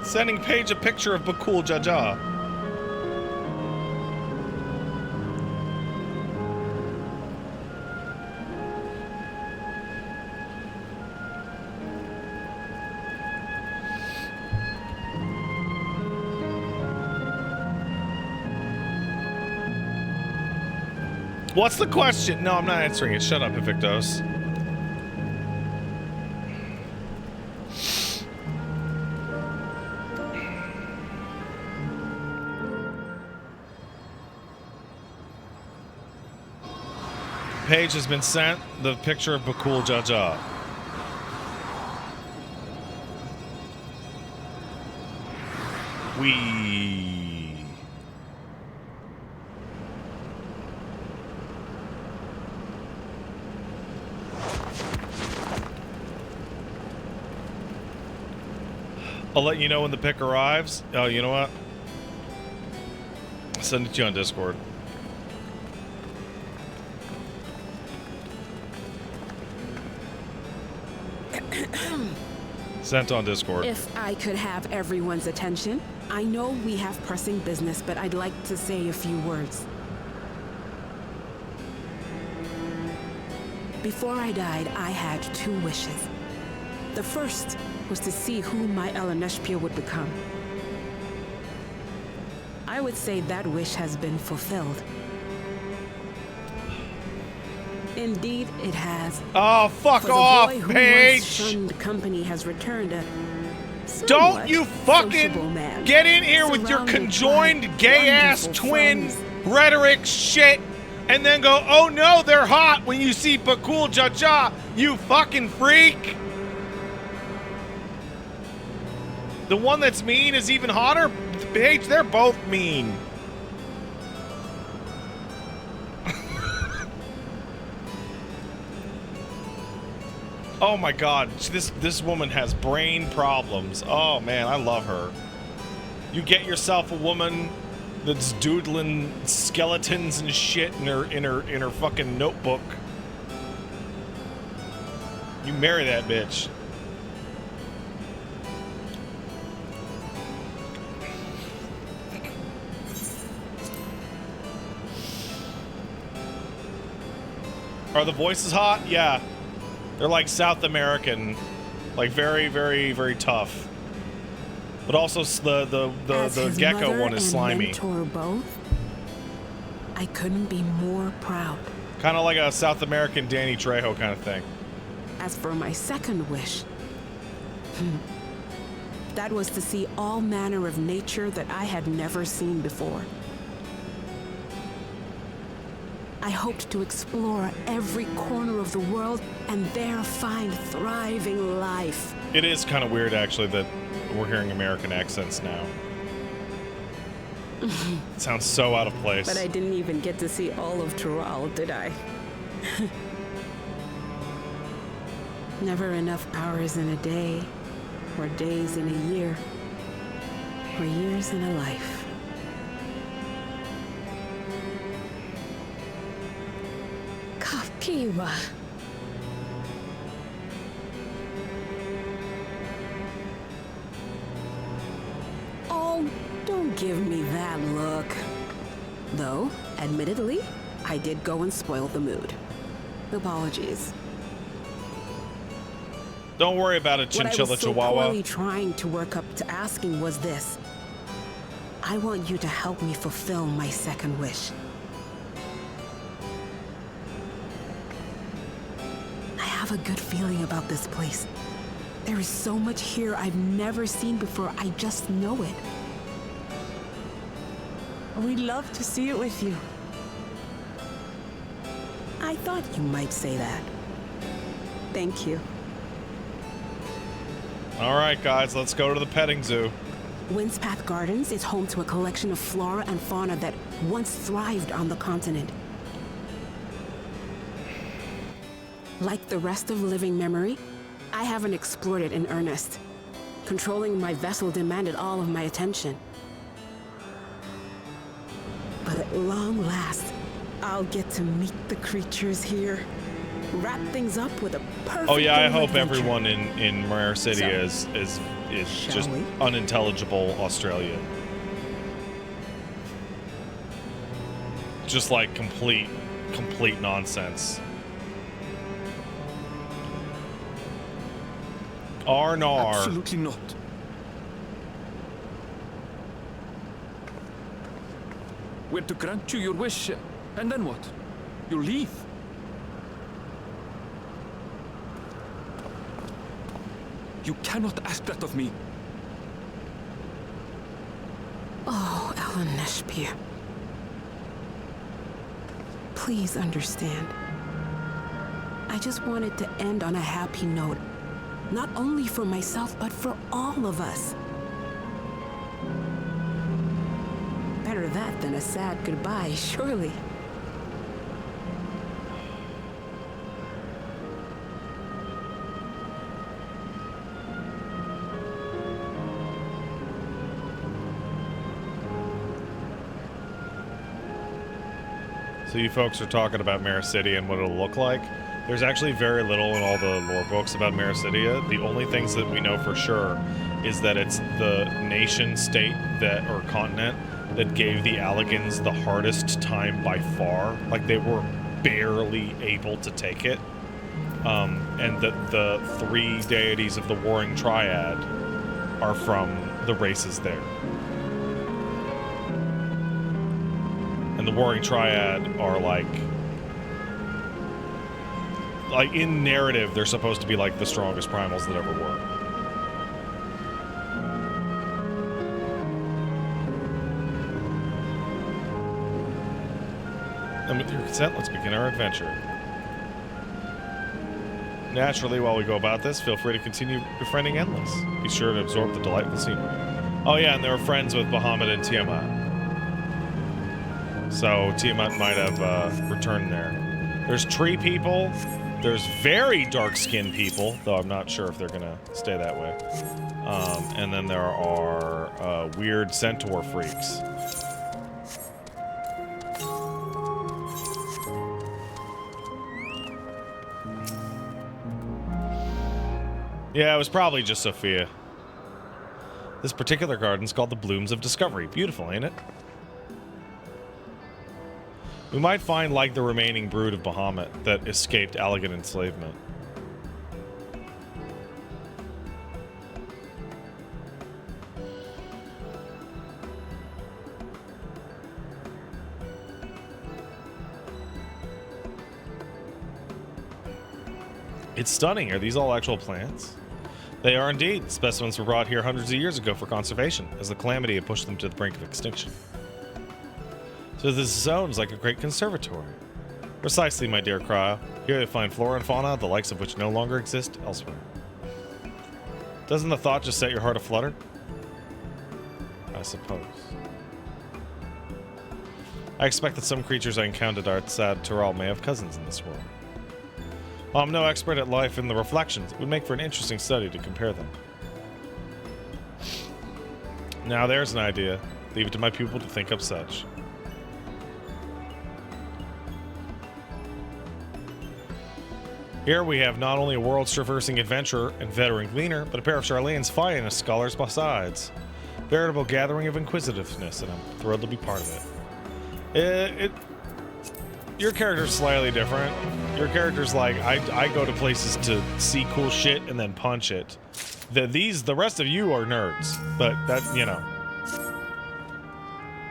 Sending Paige a picture of Bakul Jaja. What's the question? No, I'm not answering it. Shut up, Evictos. Paige has been sent the picture of Bakul Jaja. I'll let you know when the pic arrives. Oh, you know what? I'll send it to you on Discord. Sent on Discord. If I could have everyone's attention, I know we have pressing business, but I'd like to say a few words. Before I died, I had 2 wishes. The first was to see who my Eleneshpia would become. I would say that wish has been fulfilled. Indeed, it has. Oh, fuck off, Paige! Who once shunned company has returned a Don't you fucking get in here with your conjoined gay-ass twin rhetoric shit and then go, oh no, they're hot when you see Bakul Jaja, you fucking freak! The one that's mean is even hotter? Paige, they're both mean. Oh my god, this woman has brain problems. Oh man, I love her. You get yourself a woman that's doodling skeletons and shit in her fucking notebook. You marry that bitch. Are the voices hot? Yeah. They're like South American, like very, very, very tough. But also the gecko one is slimy. Mentor both, I couldn't be more proud. Kind of like a South American Danny Trejo kind of thing. As for my second wish, that was to see all manner of nature that I had never seen before. I hoped to explore every corner of the world and there find thriving life. It is kind of weird, actually, that we're hearing American accents now. It sounds so out of place. But I didn't even get to see all of Tural, did I? Never enough hours in a day, or days in a year, or years in a life. Kiwa. Oh, don't give me that look. Though, admittedly, I did go and spoil the mood. Apologies. Don't worry about it, Chinchilla Chihuahua. What I was so poorly trying to work up to asking was this. I want you to help me fulfill my second wish. I have a good feeling about this place. There is so much here I've never seen before. I just know it. We'd love to see it with you. I thought you might say that. Thank you. All right, guys, let's go to the petting zoo. Windspath Gardens is home to a collection of flora and fauna that once thrived on the continent. Like the rest of living memory, I haven't explored it in earnest. Controlling my vessel demanded all of my attention. But at long last, I'll get to meet the creatures here. Wrap things up with a perfect. Oh yeah, I hope adventure. everyone in Rare City is just we? unintelligible Australian. Just like complete nonsense. Arnar. Absolutely not. We're to grant you your wish, and then what? You leave? You cannot ask that of me. Oh, Ellen Neshpia. Please understand. I just wanted to end on a happy note. Not only for myself, but for all of us. Better that than a sad goodbye, surely. So you folks are talking about Mare City and what it'll look like. There's actually very little in all the lore books about Mare City. The only things that we know for sure is that it's the nation state that, or continent, that gave the Alligans the hardest time by far. Like, they were barely able to take it. And that the three deities of the Warring Triad are from the races there. And the Warring Triad are like in narrative, they're supposed to be like the strongest primals that ever were. And with your consent, let's begin our adventure. Naturally, while we go about this, feel free to continue befriending Endless. Be sure to absorb the delightful scenery. Oh yeah, and they were friends with Bahamut and Tiamat. So Tiamat might have returned there. There's tree people. There's very dark-skinned people, though I'm not sure if they're gonna stay that way. And then there are weird centaur freaks. Yeah, it was probably just Sophia. This particular garden's called the Blooms of Discovery. Beautiful, ain't it? We might find like the remaining brood of Bahamut that escaped Alligan enslavement. It's stunning. Are these all actual plants? They are indeed. Specimens were brought here hundreds of years ago for conservation, as the calamity had pushed them to the brink of extinction. So this zone is like a great conservatory. Precisely, my dear Cryo. Here you'll find flora and fauna, the likes of which no longer exist elsewhere. Doesn't the thought just set your heart aflutter? I suppose. I expect that some creatures I encountered at Sad Tyrrell may have cousins in this world. While I'm no expert at life in the reflections, it would make for an interesting study to compare them. Now there's an idea. Leave it to my pupil to think up such. Here we have not only a world-traversing adventurer and veteran gleaner, but a pair of Charlene's finest scholars besides. Veritable gathering of inquisitiveness, and I'm thrilled to be part of it. Your character's slightly different. Your character's like, I go to places to see cool shit and then punch it. The rest of you are nerds, but that, you know.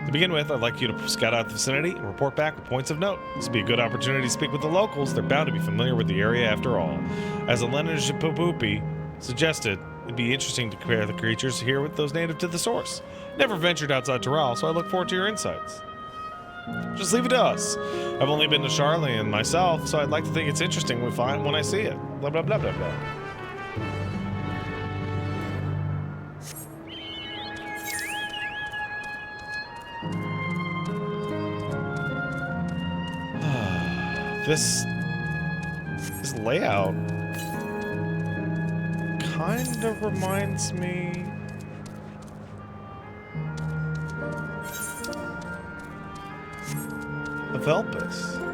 To begin with, I'd like you to scout out the vicinity and report back with points of note. This would be a good opportunity to speak with the locals. They're bound to be familiar with the area after all. As Alenajipoopy suggested, it'd be interesting to compare the creatures here with those native to the source. Never ventured outside Doral, so I look forward to your insights. Just leave it to us. I've only been to Charlian myself, so I'd like to think it's interesting when I see it. Blah, blah, blah, blah, blah. This layout kind of reminds me of Elpis.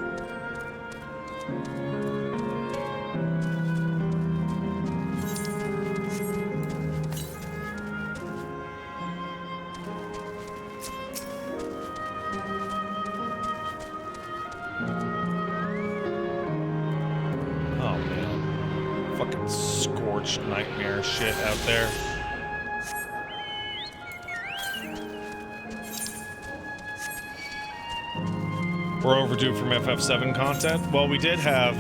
Nightmare shit out there. We're overdue from FF7 content. Well, we did have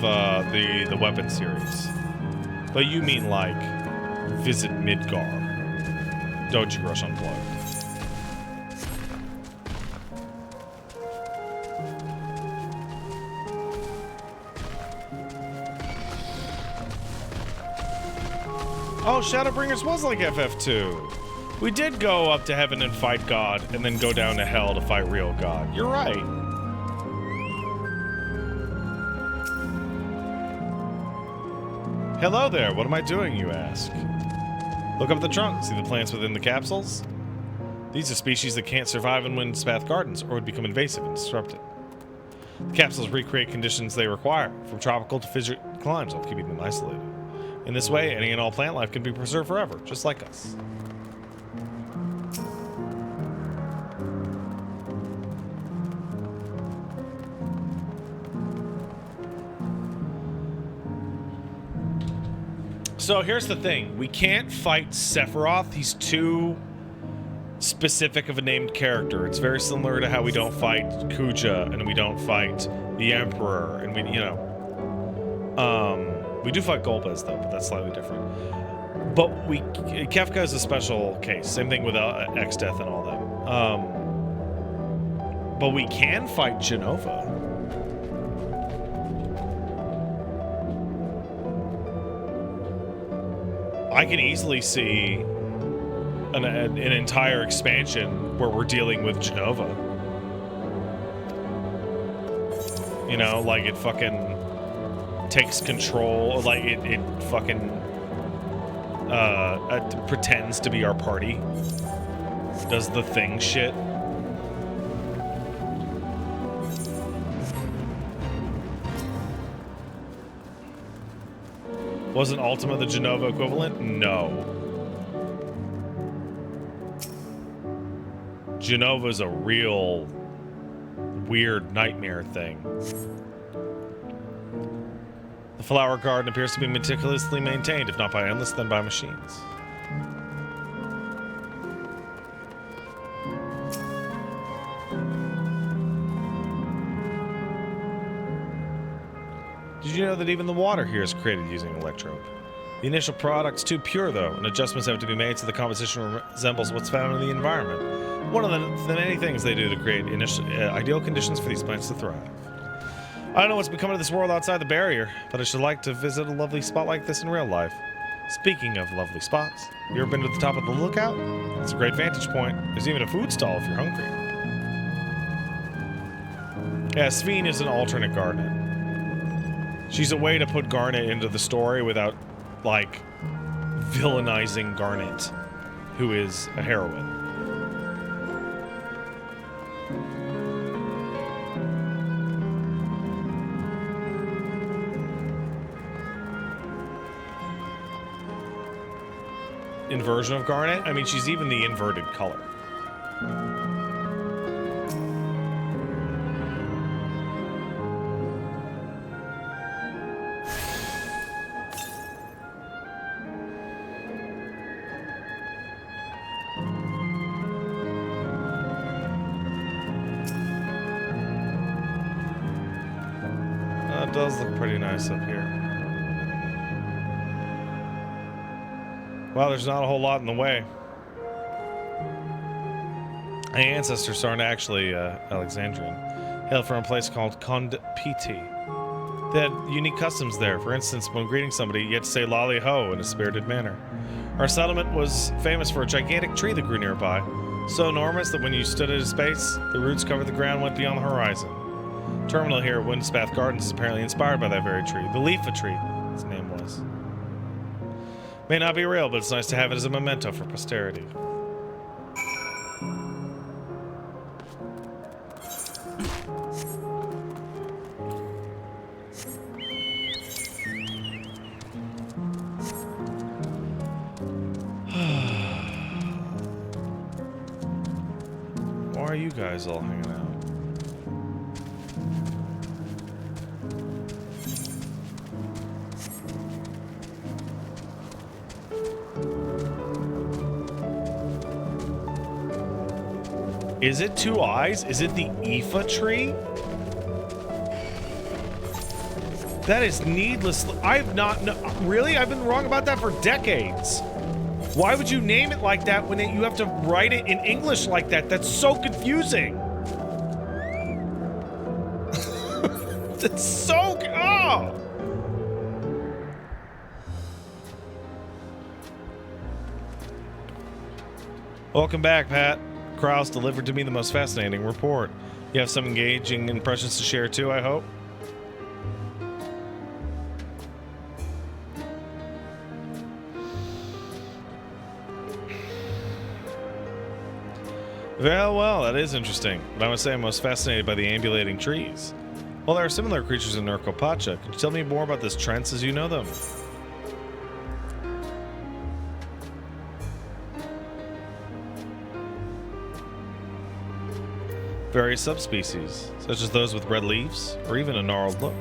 the weapon series, but you mean like Visit Midgar, Doji Rush Unplugged. Oh, Shadowbringers was like FF2. We did go up to heaven and fight God, and then go down to hell to fight real God. You're right. Hello there, what am I doing, you ask? Look up the trunk, see the plants within the capsules? These are species that can't survive in windspath gardens, or would become invasive and disruptive. The capsules recreate conditions they require, from tropical to frigid climes, while keeping them isolated. In this way, any and all plant life can be preserved forever, just like us. So here's the thing. We can't fight Sephiroth. He's too specific of a named character. It's very similar to how we don't fight Kuja and we don't fight the Emperor and we, you know. We do fight Golbez though, but that's slightly different. But Kefka is a special case. Same thing with X-Death and all them. But we can fight Genova. I can easily see an entire expansion where we're dealing with Genova. You know, like it fucking takes control, like it fucking pretends to be our party. Does the thing shit. Wasn't Ultima the Genova equivalent? No. Genova's a real weird nightmare thing. The flower garden appears to be meticulously maintained, if not by endless, then by machines. Did you know that even the water here is created using electrode? The initial product's too pure, though, and adjustments have to be made so the composition resembles what's found in the environment. One of the many things they do to create ideal conditions for these plants to thrive. I don't know what's becoming of this world outside the barrier, but I should like to visit a lovely spot like this in real life. Speaking of lovely spots, you ever been to the top of the lookout? It's a great vantage point. There's even a food stall if you're hungry. Yeah, Sven is an alternate Garnet. She's a way to put Garnet into the story without, like, villainizing Garnet, who is a heroine. Inversion of Garnet? I mean, she's even the inverted color. does look pretty nice up here. Well, there's not a whole lot in the way. My ancestors aren't actually Alexandrian. Hail from a place called Kondpiti. They had unique customs there. For instance, when greeting somebody, you had to say lolly ho in a spirited manner. Our settlement was famous for a gigantic tree that grew nearby, so enormous that when you stood at its base, the roots covered the ground went beyond the horizon. Terminal here at Windspath Gardens is apparently inspired by that very tree. The Leafa tree, its name was. May not be real, but it's nice to have it as a memento for posterity. Why are you guys all hanging out? Is it 2 eyes? Is it the Aoife tree? That is needless. I've not... No, really? I've been wrong about that for decades. Why would you name it like that when you have to write it in English like that? That's so confusing. That's so... Oh! Welcome back, Pat. Krause delivered to me the most fascinating report. You have some engaging impressions to share too, I hope? Well, that is interesting, but I must say I'm most fascinated by the ambulating trees. Well, there are similar creatures in Nurkopacha. Could you tell me more about this trance as you know them? Various subspecies, such as those with red leaves, or even a gnarled look.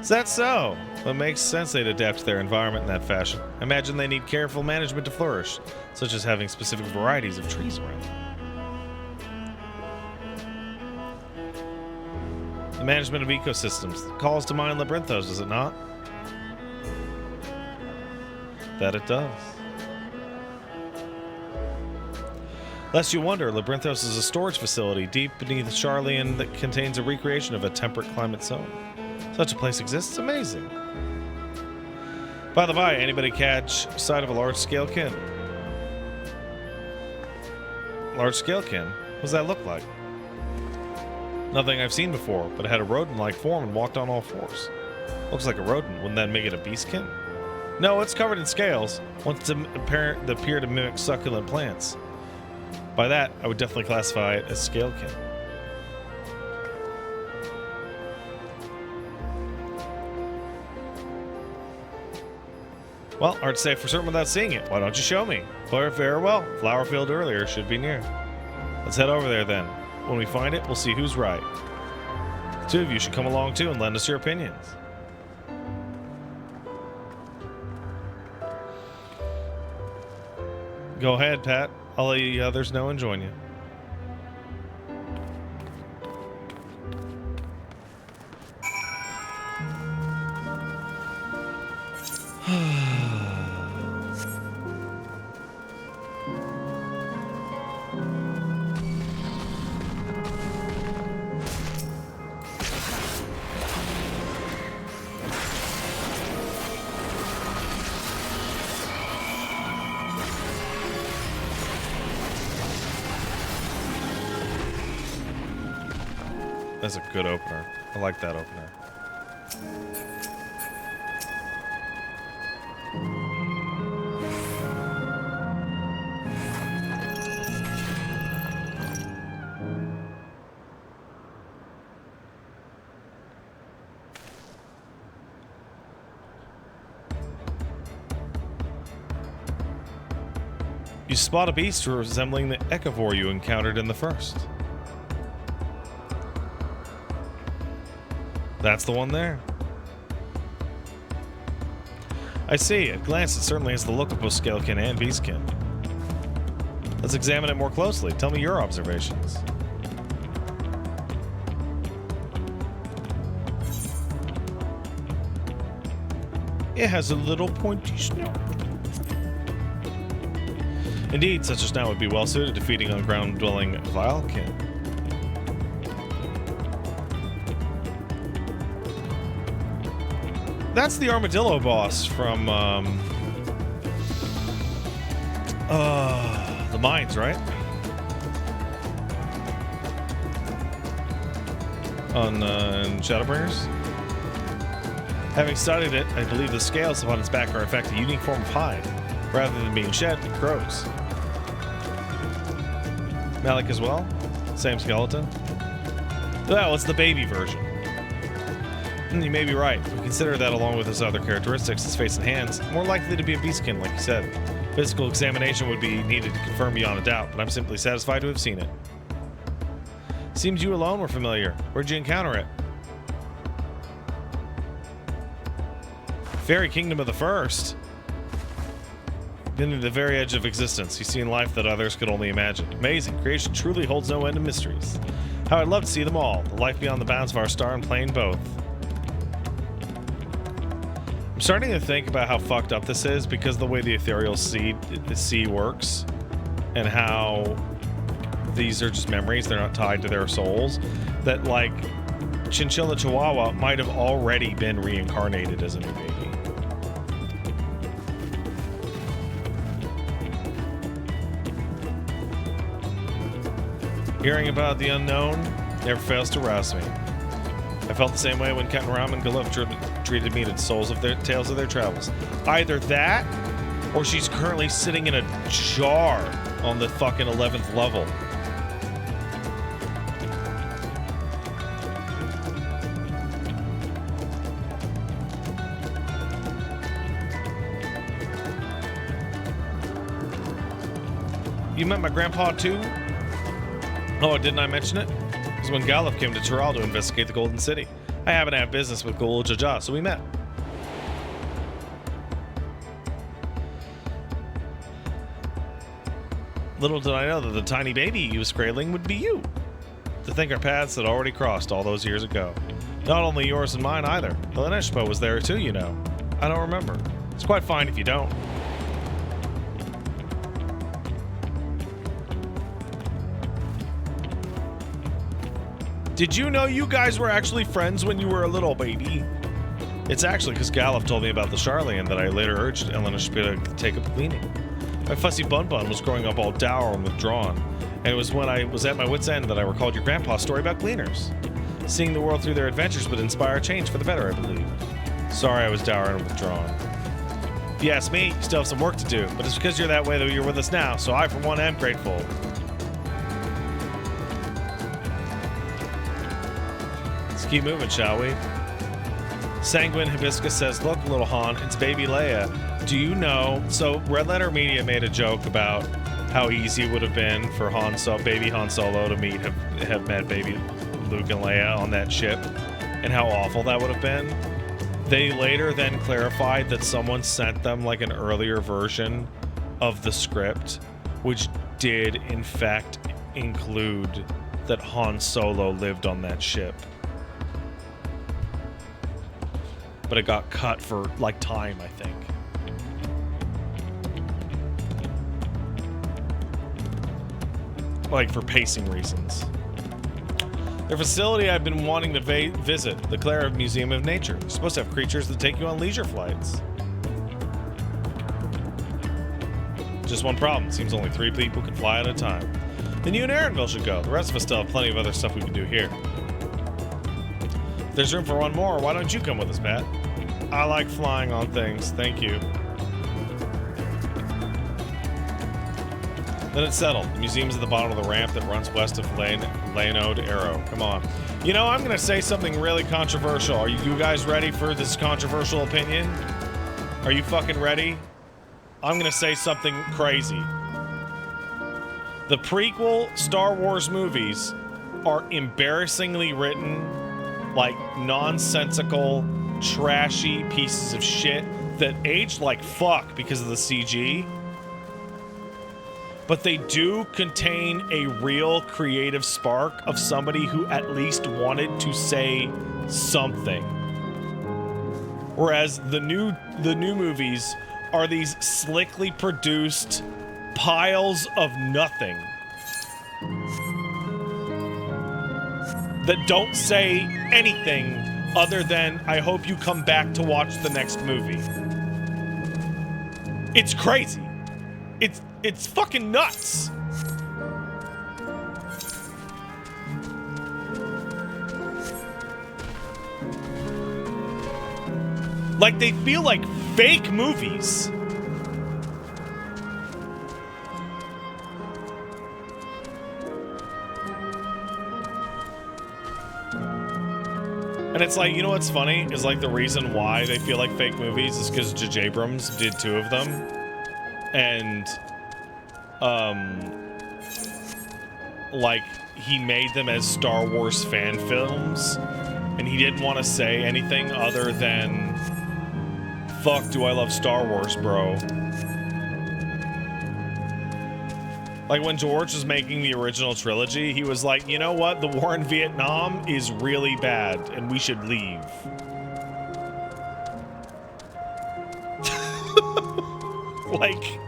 Is that so? Well, it makes sense they'd adapt to their environment in that fashion. I imagine they need careful management to flourish, such as having specific varieties of trees around them. The management of ecosystems calls to mind Labyrinthos, does it not? That it does. Lest you wonder, Labyrinthos is a storage facility deep beneath Charlian that contains a recreation of a temperate climate zone. Such a place exists? Amazing. By the by, anybody catch sight of a large-scale kin? Large-scale kin? What does that look like? Nothing I've seen before, but it had a rodent-like form and walked on all fours. Looks like a rodent. Wouldn't that make it a beastkin? No, it's covered in scales. Wants to appear to mimic succulent plants. By that, I would definitely classify it as scalekin. Well, hard to say for certain without seeing it. Why don't you show me? Very well. Flower field earlier should be near. Let's head over there then. When we find it, we'll see who's right. The two of you should come along too and lend us your opinions. Go ahead, Pat. I'll let you others know and join you. That's a good opener. I like that opener. You spot a beast resembling the echivore you encountered in the first. That's the one there. I see. At a glance, it certainly has the look of both scalekin and beastkin. Let's examine it more closely. Tell me your observations. It has a little pointy snout. Indeed, such a snout would be well suited to feeding on ground-dwelling Vilekin. That's the armadillo boss from the mines, right? On Shadowbringers. Having studied it, I believe the scales upon its back are in fact a unique form of hide. Rather than being shed, it grows. Malik as well? Same skeleton? Well, it's the baby version. You may be right. We consider that along with its other characteristics, its face and hands, more likely to be a beastkin, like you said. Physical examination would be needed to confirm beyond a doubt, but I'm simply satisfied to have seen it. Seems you alone were familiar. Where'd you encounter it? Fairy Kingdom of the First. Been to the very edge of existence. You've seen life that others could only imagine. Amazing. Creation truly holds no end of mysteries. How I'd love to see them all. The life beyond the bounds of our star and plane both. I'm starting to think about how fucked up this is because of the way the ethereal sea works and how these are just memories, they're not tied to their souls, that like Chinchilla Chihuahua might have already been reincarnated as a new baby. Hearing about the unknown never fails to rouse me. I felt the same way when Captain Ram and Galuf treated me to souls of their tales of their travels. Either that, or she's currently sitting in a jar on the fucking 11th level. You met my grandpa too? Oh, didn't I mention it? It was when Galuf came to Tural to investigate the Golden City. I happen to have business with Gul Jaja, so we met. Little did I know that the tiny baby you was cradling would be you. To think our paths had already crossed all those years ago. Not only yours and mine either. The Lineshpo was there too, you know. I don't remember. It's quite fine if you don't. Did you know you guys were actually friends when you were a little baby? It's actually because Galuf told me about the Charlian that I later urged Elena to take up cleaning. My fussy Bun was growing up all dour and withdrawn, and it was when I was at my wit's end that I recalled your grandpa's story about cleaners. Seeing the world through their adventures would inspire a change for the better, I believe. Sorry I was dour and withdrawn. If you ask me, you still have some work to do, but it's because you're that way that you're with us now, so I for one am grateful. Keep moving, shall we? Sanguine Hibiscus says, look, little Han, it's baby Leia. Do you know? So Red Letter Media made a joke about how easy it would have been for baby Han Solo to have met baby Luke and Leia on that ship, and how awful that would have been. They later then clarified that someone sent them like an earlier version of the script, which did in fact include that Han Solo lived on that ship. But it got cut for like time, I think. Like for pacing reasons. Their facility I've been wanting to visit, the Clara Museum of Nature. They're supposed to have creatures that take you on leisure flights. Just one problem. Seems only 3 people can fly at a time. Then you and Aaronville should go. The rest of us still have plenty of other stuff we can do here. If there's room for one more, why don't you come with us, Pat? I like flying on things. Thank you. Then it's settled. The museum's at the bottom of the ramp that runs west of Leonode Arrow. Come on. You know, I'm going to say something really controversial. Are you guys ready for this controversial opinion? Are you fucking ready? I'm going to say something crazy. The prequel Star Wars movies are embarrassingly written, like nonsensical, trashy pieces of shit that aged like fuck because of the CG. But they do contain a real creative spark of somebody who at least wanted to say something. Whereas the new movies are these slickly produced piles of nothing that don't say anything other than, I hope you come back to watch the next movie. It's crazy. It's fucking nuts. Like, they feel like fake movies. And it's like, you know what's funny? Is like the reason why they feel like fake movies is because J.J. Abrams did 2 of them. And, like, he made them as Star Wars fan films. And he didn't want to say anything other than, fuck, do I love Star Wars, bro. Like, when George was making the original trilogy, he was like, you know what? The war in Vietnam is really bad, and we should leave. Like...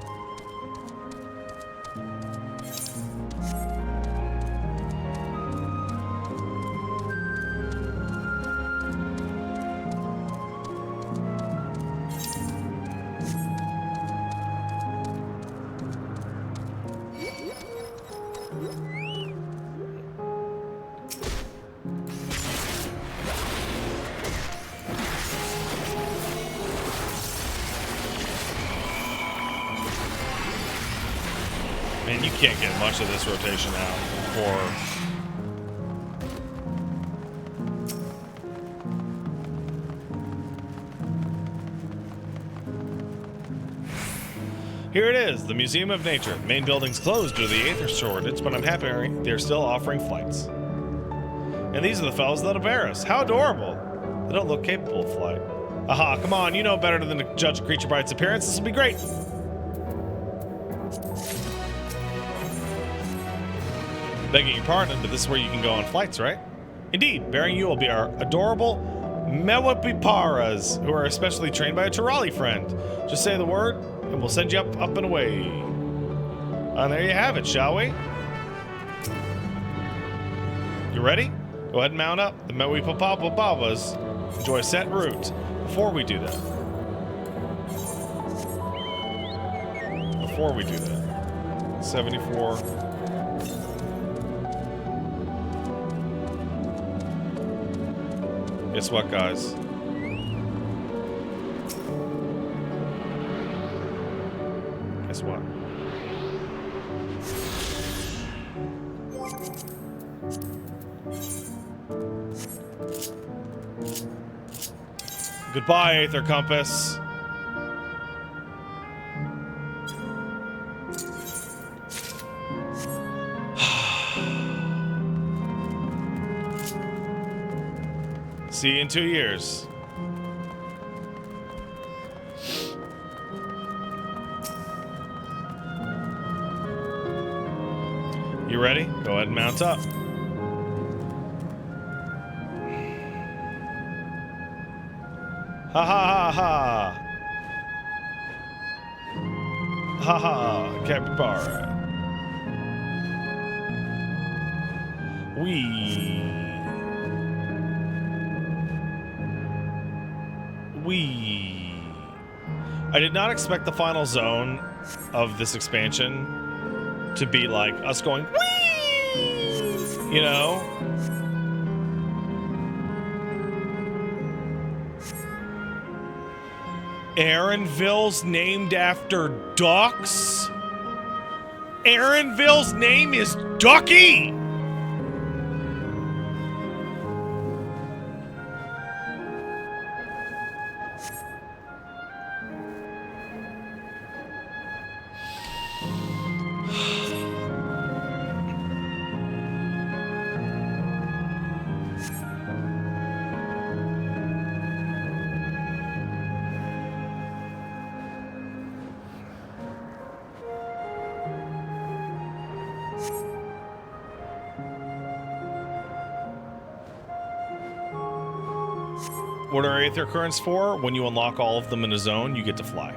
Man, you can't get much of this rotation out for... Here it is, the Museum of Nature. The main building's closed due to the Aether shortage, but I'm happy they're still offering flights. And these are the fellows that'll bear us. How adorable. They don't look capable of flight. Aha, come on, you know better than to judge a creature by its appearance. This will be great. Begging your pardon, but this is where you can go on flights, right? Indeed, bearing you will be our adorable Mewapiparas, who are especially trained by a Tirali friend. Just say the word, and we'll send you up and away. And there you have it, shall we? You ready? Go ahead and mount up. The Mewapiparas enjoy a set route. Before we do that. Before we do that. 74. Guess what, guys? Guess what? Goodbye, Aether Compass. See you in 2 years. You ready? Go ahead and mount up. Ha ha ha ha. Ha ha, capybara. I did not expect the final zone of this expansion to be like us going whee! You know? Aaronville's named after ducks? Aaronville's name is Ducky! What are Aether Currents for? When you unlock all of them in a zone, you get to fly.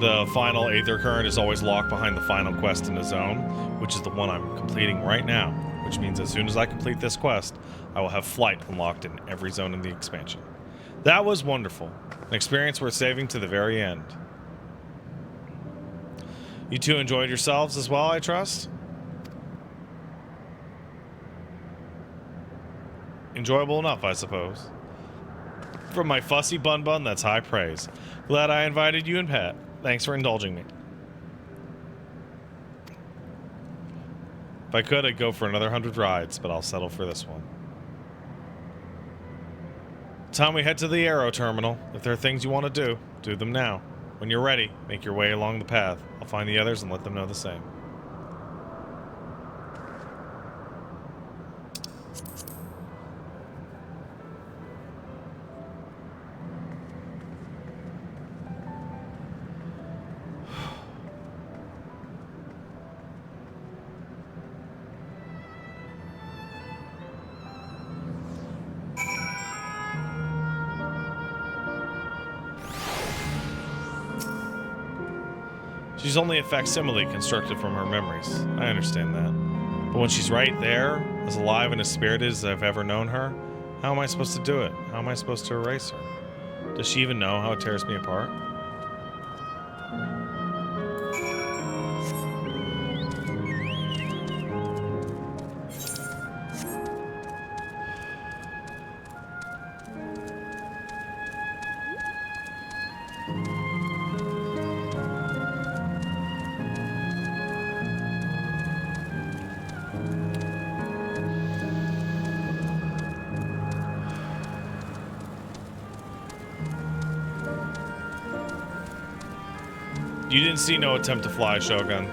The final Aether Current is always locked behind the final quest in a zone, which is the one I'm completing right now, which means as soon as I complete this quest, I will have flight unlocked in every zone in the expansion. That was wonderful. An experience worth saving to the very end. You two enjoyed yourselves as well, I trust? Enjoyable enough, I suppose. From my fussy bun, that's high praise. Glad I invited you and Pat. Thanks for indulging me. If I could, I'd go for another 100 rides, but I'll settle for this one. Time we head to the Aero Terminal. If there are things you want to do them now. When you're ready, make your way along the path. I'll find the others and let them know the same. She's only a facsimile constructed from her memories. I understand that. But when she's right there, as alive and as spirited as I've ever known her, how am I supposed to do it? How am I supposed to erase her? Does she even know how it tears me apart? You didn't see no attempt to fly, Shogun.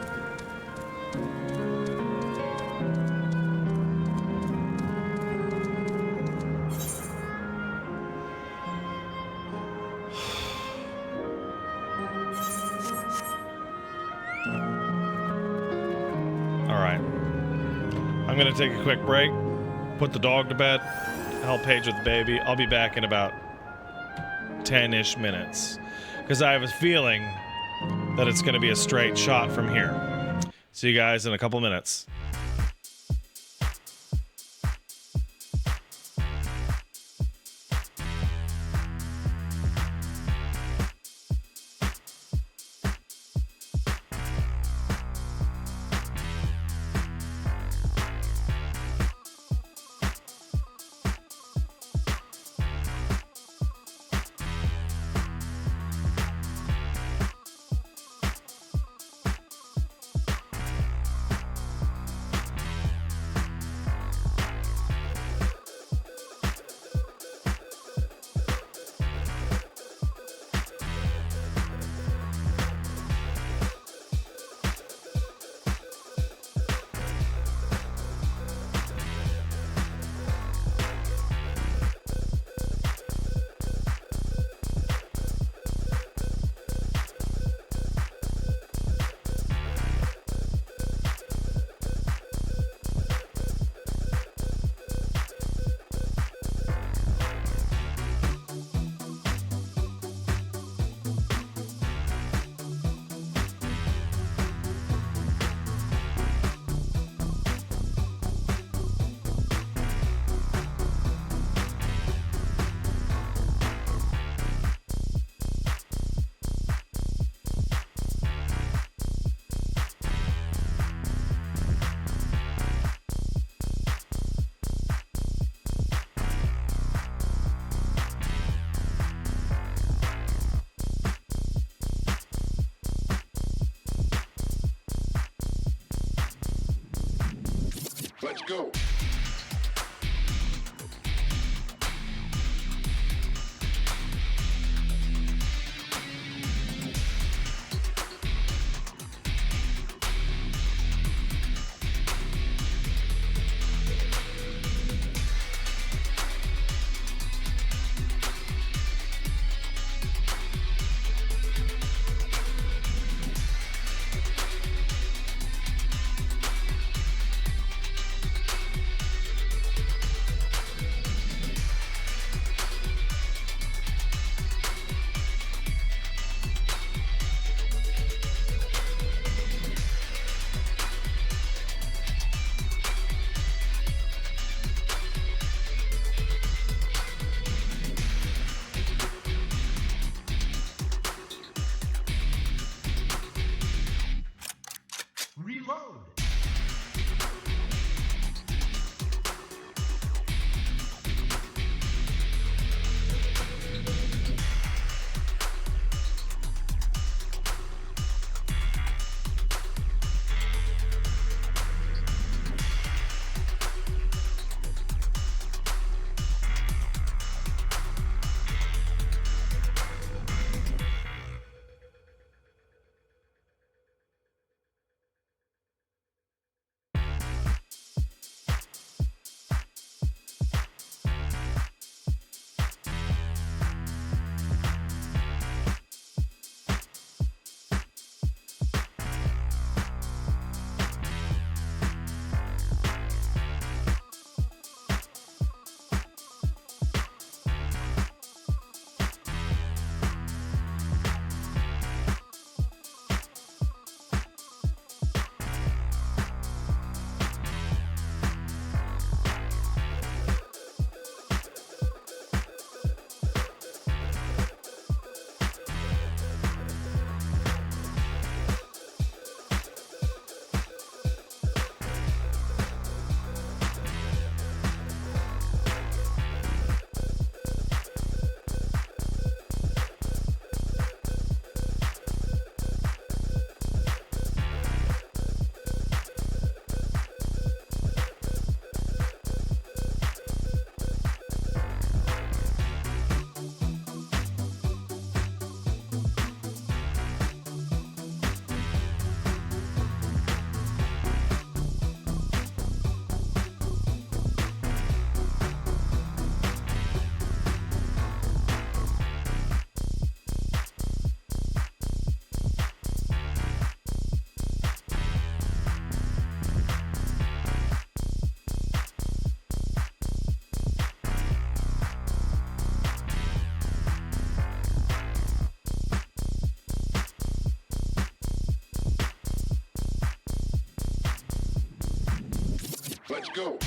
Alright. I'm gonna take a quick break, put the dog to bed, help Paige with the baby. I'll be back in about 10-ish minutes. Because I have a feeling that it's going to be a straight shot from here. See you guys in a couple minutes. Let's go. go.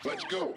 Let's go.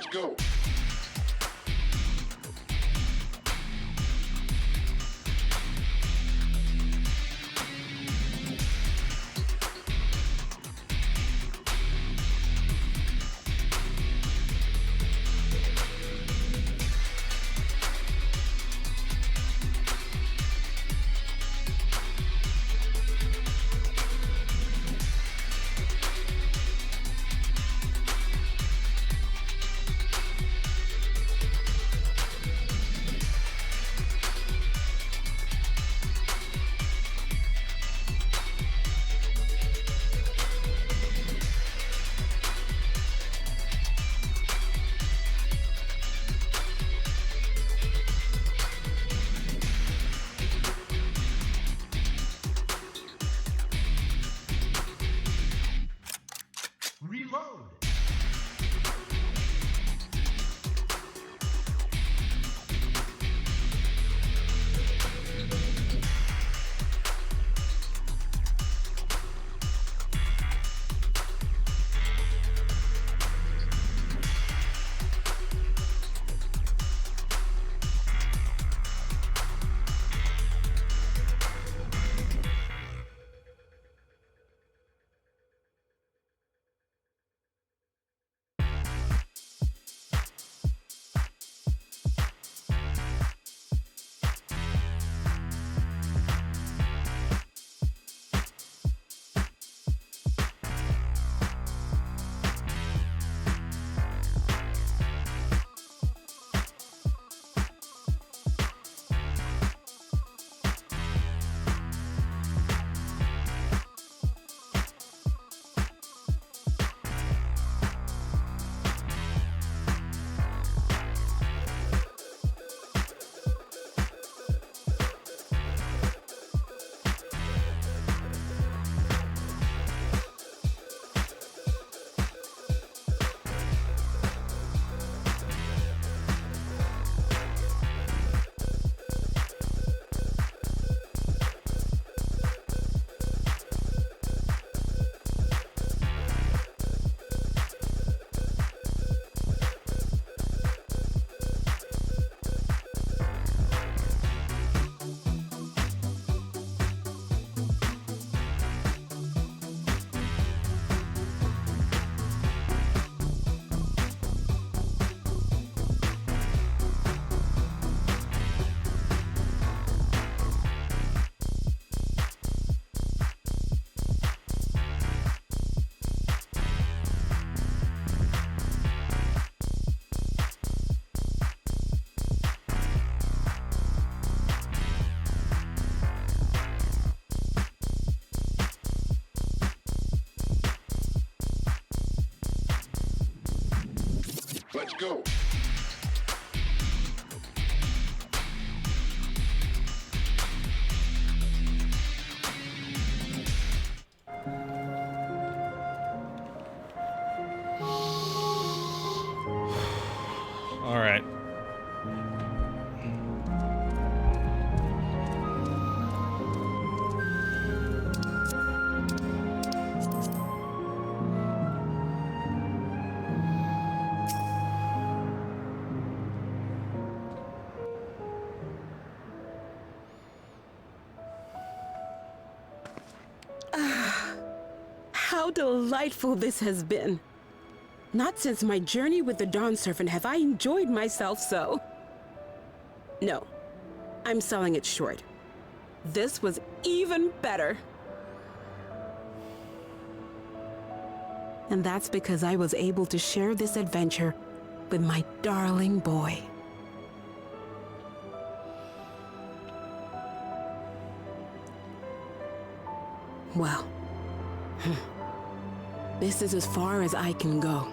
Let's go. Let's go. All right. How delightful this has been. Not since my journey with the Dawn Servant have I enjoyed myself so. No, I'm selling it short. This was even better. And that's because I was able to share this adventure with my darling boy. Well, this is as far as I can go.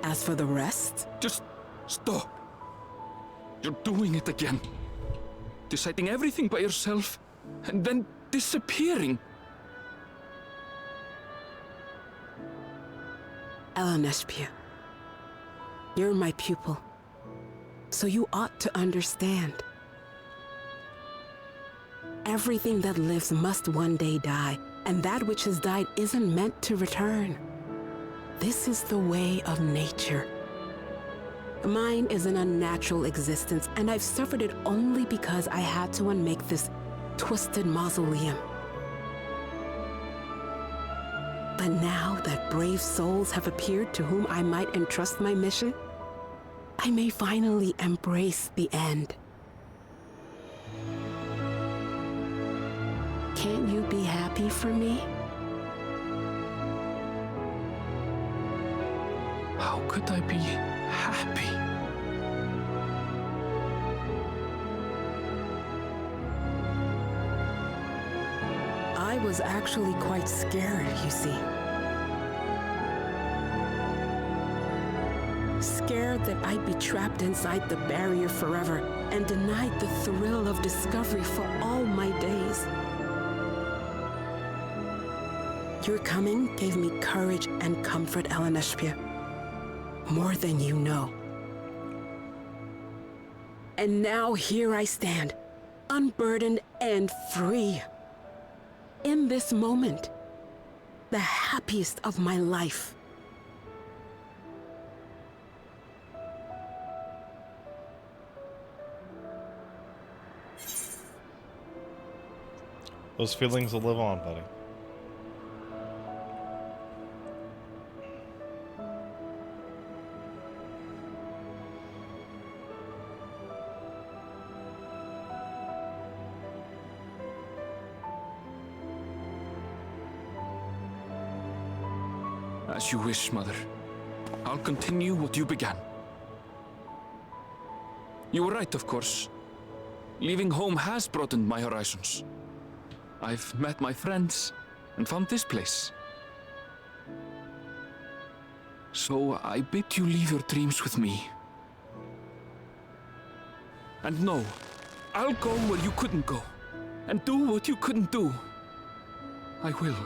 As for the rest... Just stop. You're doing it again. Deciding everything by yourself, and then disappearing. Elaneshpia, you're my pupil, so you ought to understand. Everything that lives must one day die, and that which has died isn't meant to return. This is the way of nature, Mine is an unnatural existence, and I've suffered it only because I had to unmake this twisted mausoleum. But now that brave souls have appeared to whom I might entrust my mission, I may finally embrace the end. Can't you be happy for me? How could I be happy? I was actually quite scared, you see. Scared that I'd be trapped inside the barrier forever and denied the thrill of discovery for all my days. Your coming gave me courage and comfort, Eleneshpia. More than you know. And now here I stand, unburdened and free. In this moment, the happiest of my life. Those feelings will live on, buddy. As you wish, Mother. I'll continue what you began. You were right, of course. Leaving home has broadened my horizons. I've met my friends and found this place. So I bid you leave your dreams with me. And no, I'll go where you couldn't go, and do what you couldn't do. I will.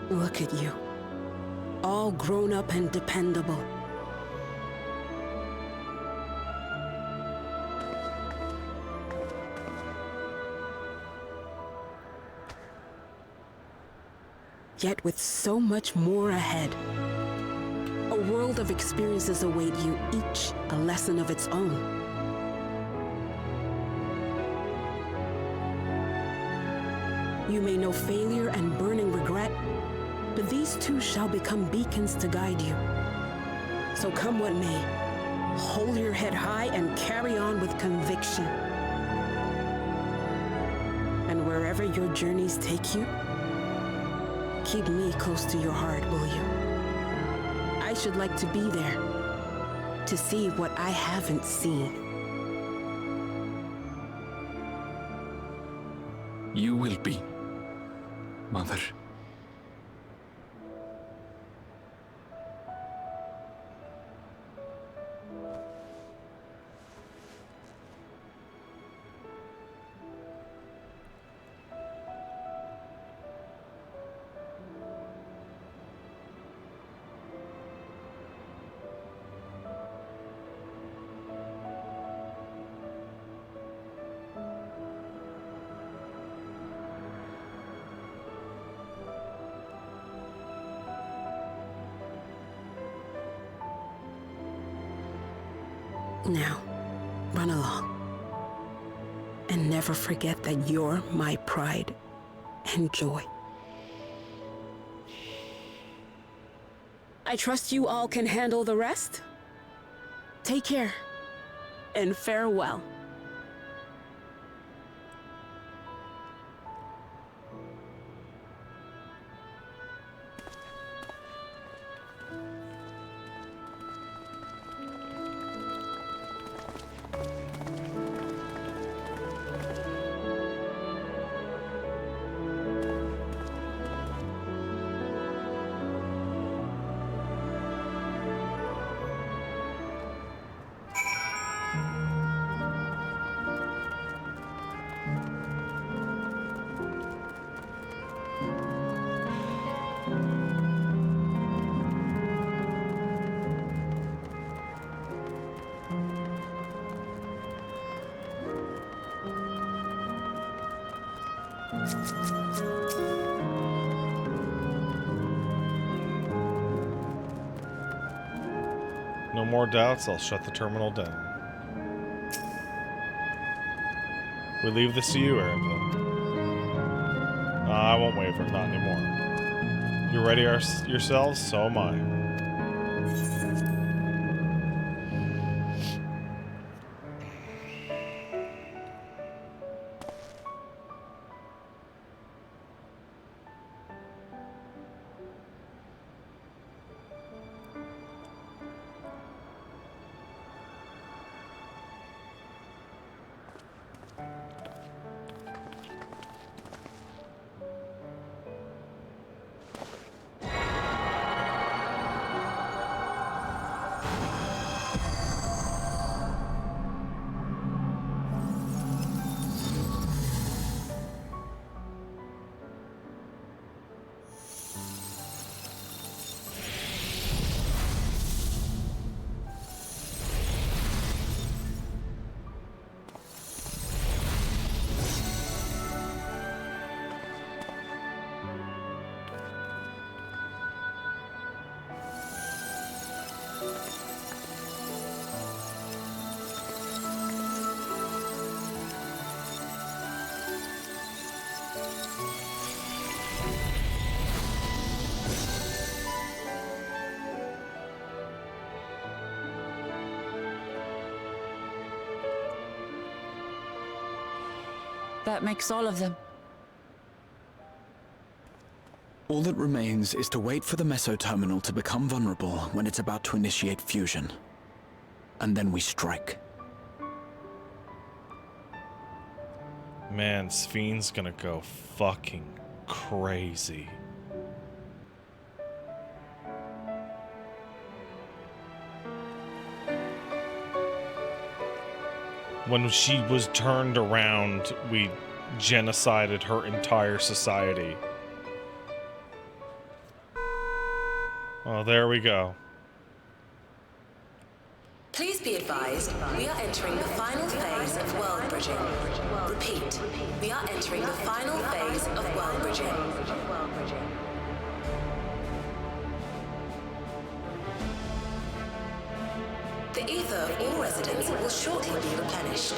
Look at you, all grown up and dependable. Yet with so much more ahead. A world of experiences await you, each a lesson of its own. You may know failure and burning regret, but these too shall become beacons to guide you. So come what may, hold your head high and carry on with conviction. And wherever your journeys take you, keep me close to your heart, will you? I should like to be there, to see what I haven't seen. You will be, Mother. Now, run along. And never forget that you're my pride and joy. I trust you all can handle the rest. Take care, and farewell. No more doubts, I'll shut the terminal down. We leave this to you, Arendelle. I won't waver, not anymore. You ready yourselves? So am I. That makes all of them. All that remains is to wait for the meso terminal to become vulnerable when it's about to initiate fusion. And then we strike. Man, Sven's gonna go fucking crazy. When she was turned around, we genocided her entire society. Well, there we go. Please be advised, we are entering the final phase of world bridging. Repeat, we are entering the final phase of world bridging. The ether of all residents will shortly be replenished.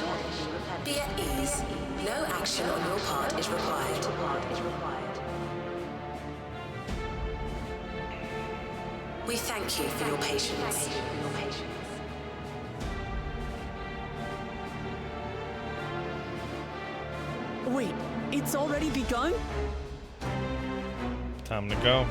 Be at ease. No action on your part is required. We thank you for your patience. Wait, it's already begun? Time to go.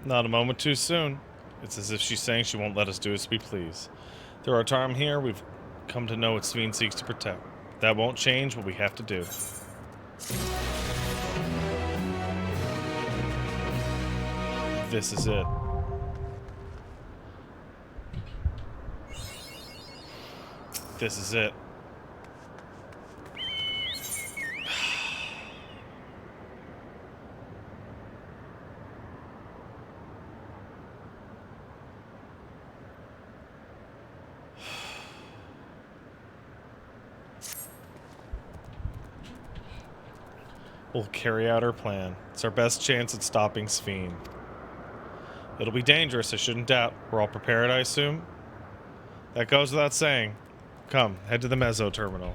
Not a moment too soon. It's as if she's saying she won't let us do as we please. Through our time here, we've come to know what Sven seeks to protect. That won't change what we have to do. This is it. This is it. We'll carry out our plan. It's our best chance at stopping Sven. It'll be dangerous, I shouldn't doubt. We're all prepared, I assume? That goes without saying. Come, head to the meso terminal.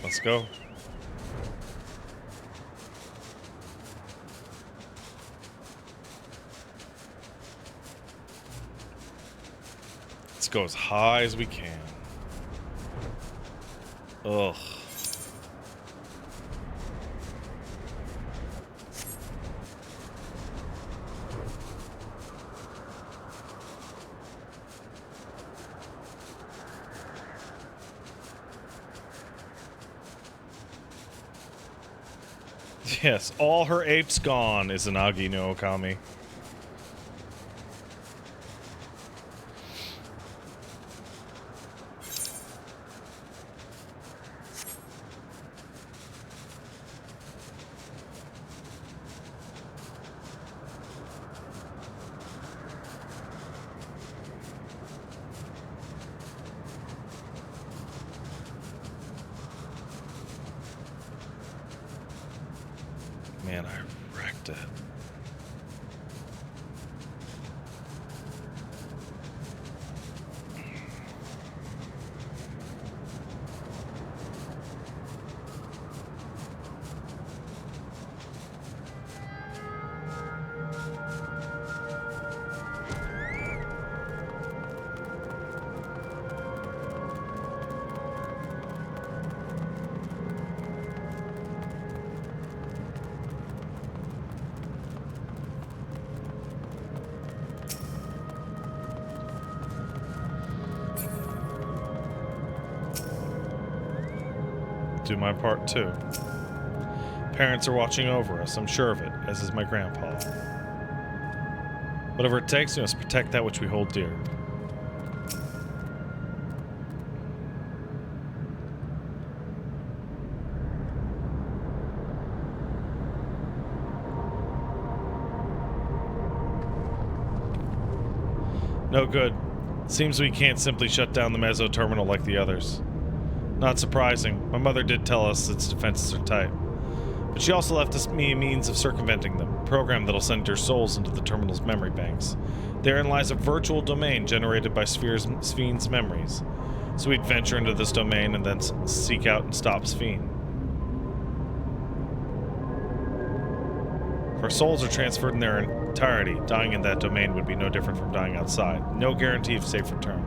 Let's go. Let's go as high as we can. Ugh. Yes, all her apes gone, Izanagi no Okami. Man, I wrecked it. Do my part too. Parents are watching over us, I'm sure of it, as is my grandpa. Whatever it takes, we must protect that which we hold dear. No good. Seems we can't simply shut down the Meso terminal like the others. Not surprising. My mother did tell us its defenses are tight. But she also left us me a means of circumventing them, a program that'll send your souls into the terminal's memory banks. Therein lies a virtual domain generated by Sven's memories. So we'd venture into this domain and then seek out and stop Sven. If our souls are transferred in their entirety, dying in that domain would be no different from dying outside. No guarantee of safe return.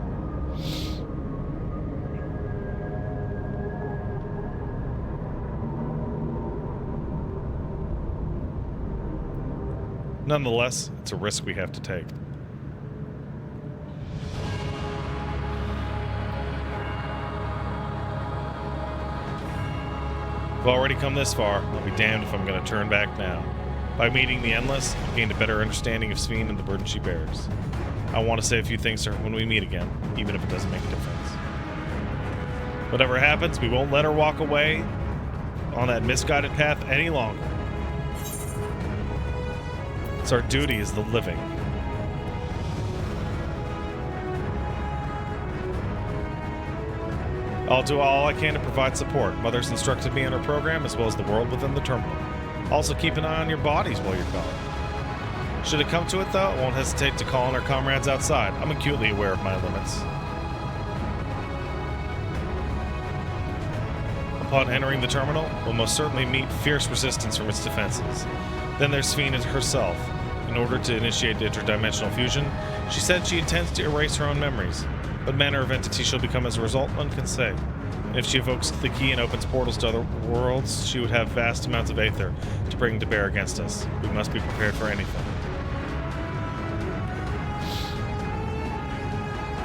Nonetheless, it's a risk we have to take. We've already come this far. I'll be damned if I'm going to turn back now. By meeting the Endless, I've gained a better understanding of Sven and the burden she bears. I want to say a few things to her when we meet again, even if it doesn't make a difference. Whatever happens, we won't let her walk away on that misguided path any longer. It's our duty as the living. I'll do all I can to provide support. Mother's instructed me on her program as well as the world within the terminal. Also keep an eye on your bodies while you're gone. Should it come to it though, I won't hesitate to call on our comrades outside. I'm acutely aware of my limits. Upon entering the terminal, we'll most certainly meet fierce resistance from its defenses. Then there's Sven herself. In order to initiate interdimensional fusion, she said she intends to erase her own memories. What manner of entity she'll become as a result, none can say. And if she evokes the key and opens portals to other worlds, she would have vast amounts of aether to bring to bear against us. We must be prepared for anything.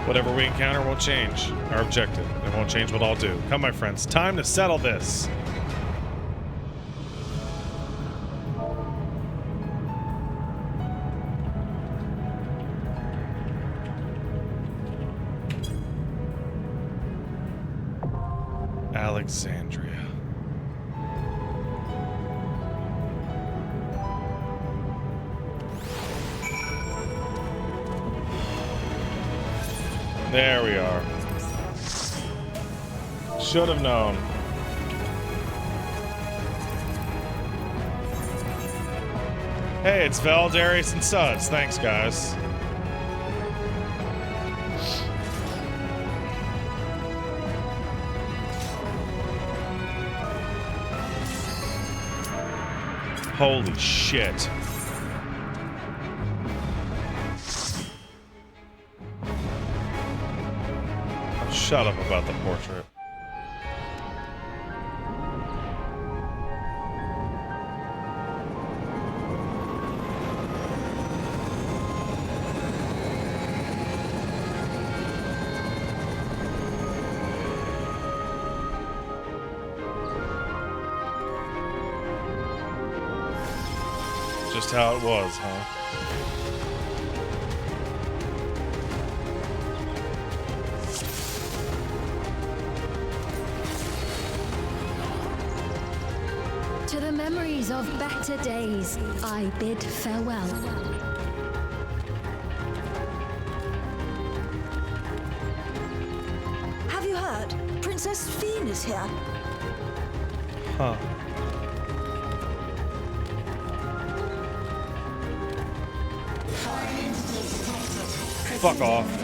Whatever we encounter won't change our objective. It won't change what I'll do. Come, my friends, time to settle this! Alexandria. There we are. Should have known. Hey, it's Vel, Darius, and Suds. Thanks, guys. Holy shit. Shut up about the portrait. Just how it was, huh? To the memories of better days, I bid farewell. Have you heard? Princess Spen is here. Huh. Fuck off.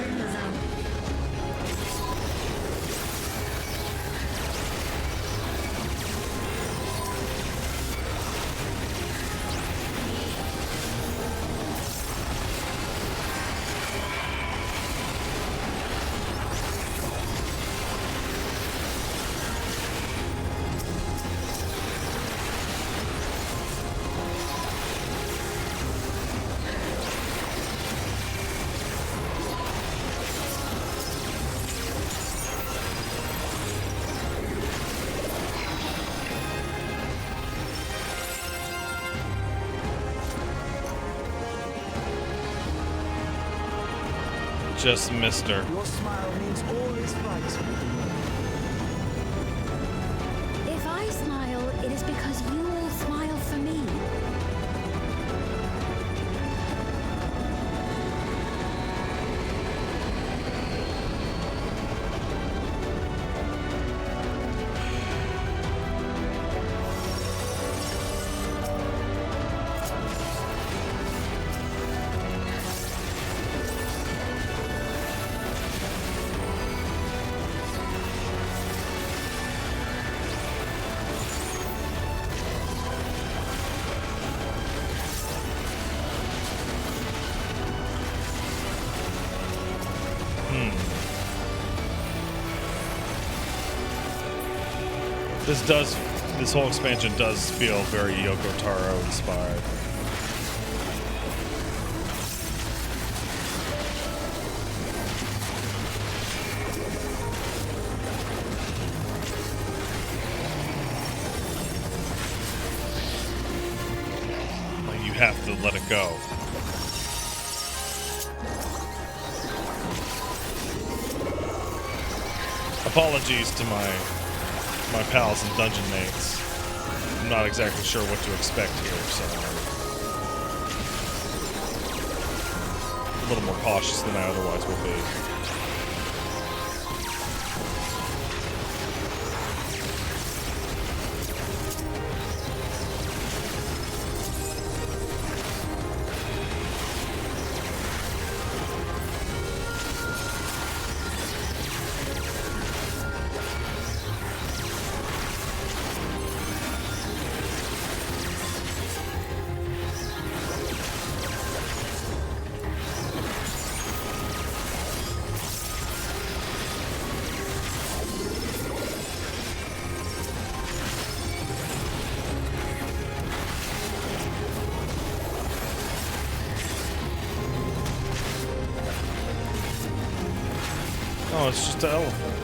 Just Mr. Your smile means all is right. If I smile, it is because you all smile for me. This whole expansion does feel very Yoko Taro inspired. Like you have to let it go. Apologies to my pals and dungeon mates. I'm not exactly sure what to expect here, so I'm a little more cautious than I otherwise would be. Oh, it's just an elephant.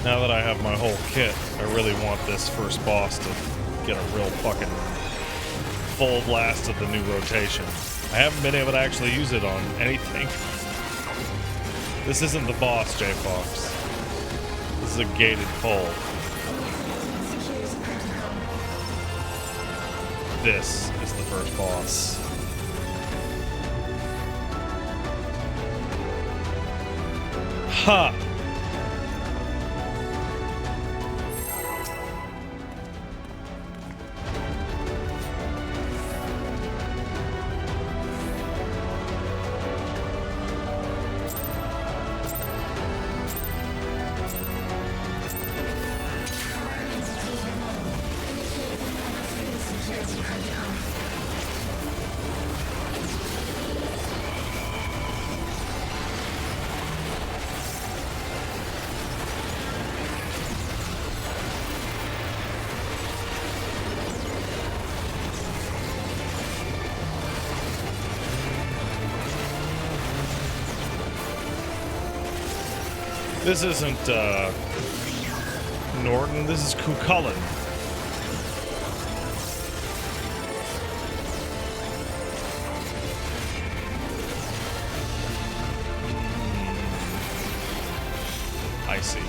Now that I have my whole kit, I really want this first boss to get a real fucking full blast of the new rotation. I haven't been able to actually use it on anything. This isn't the boss, J-Fox. This is a gated pull. This is the first boss. Ha! This isn't Norton, this is Cucullin. I see.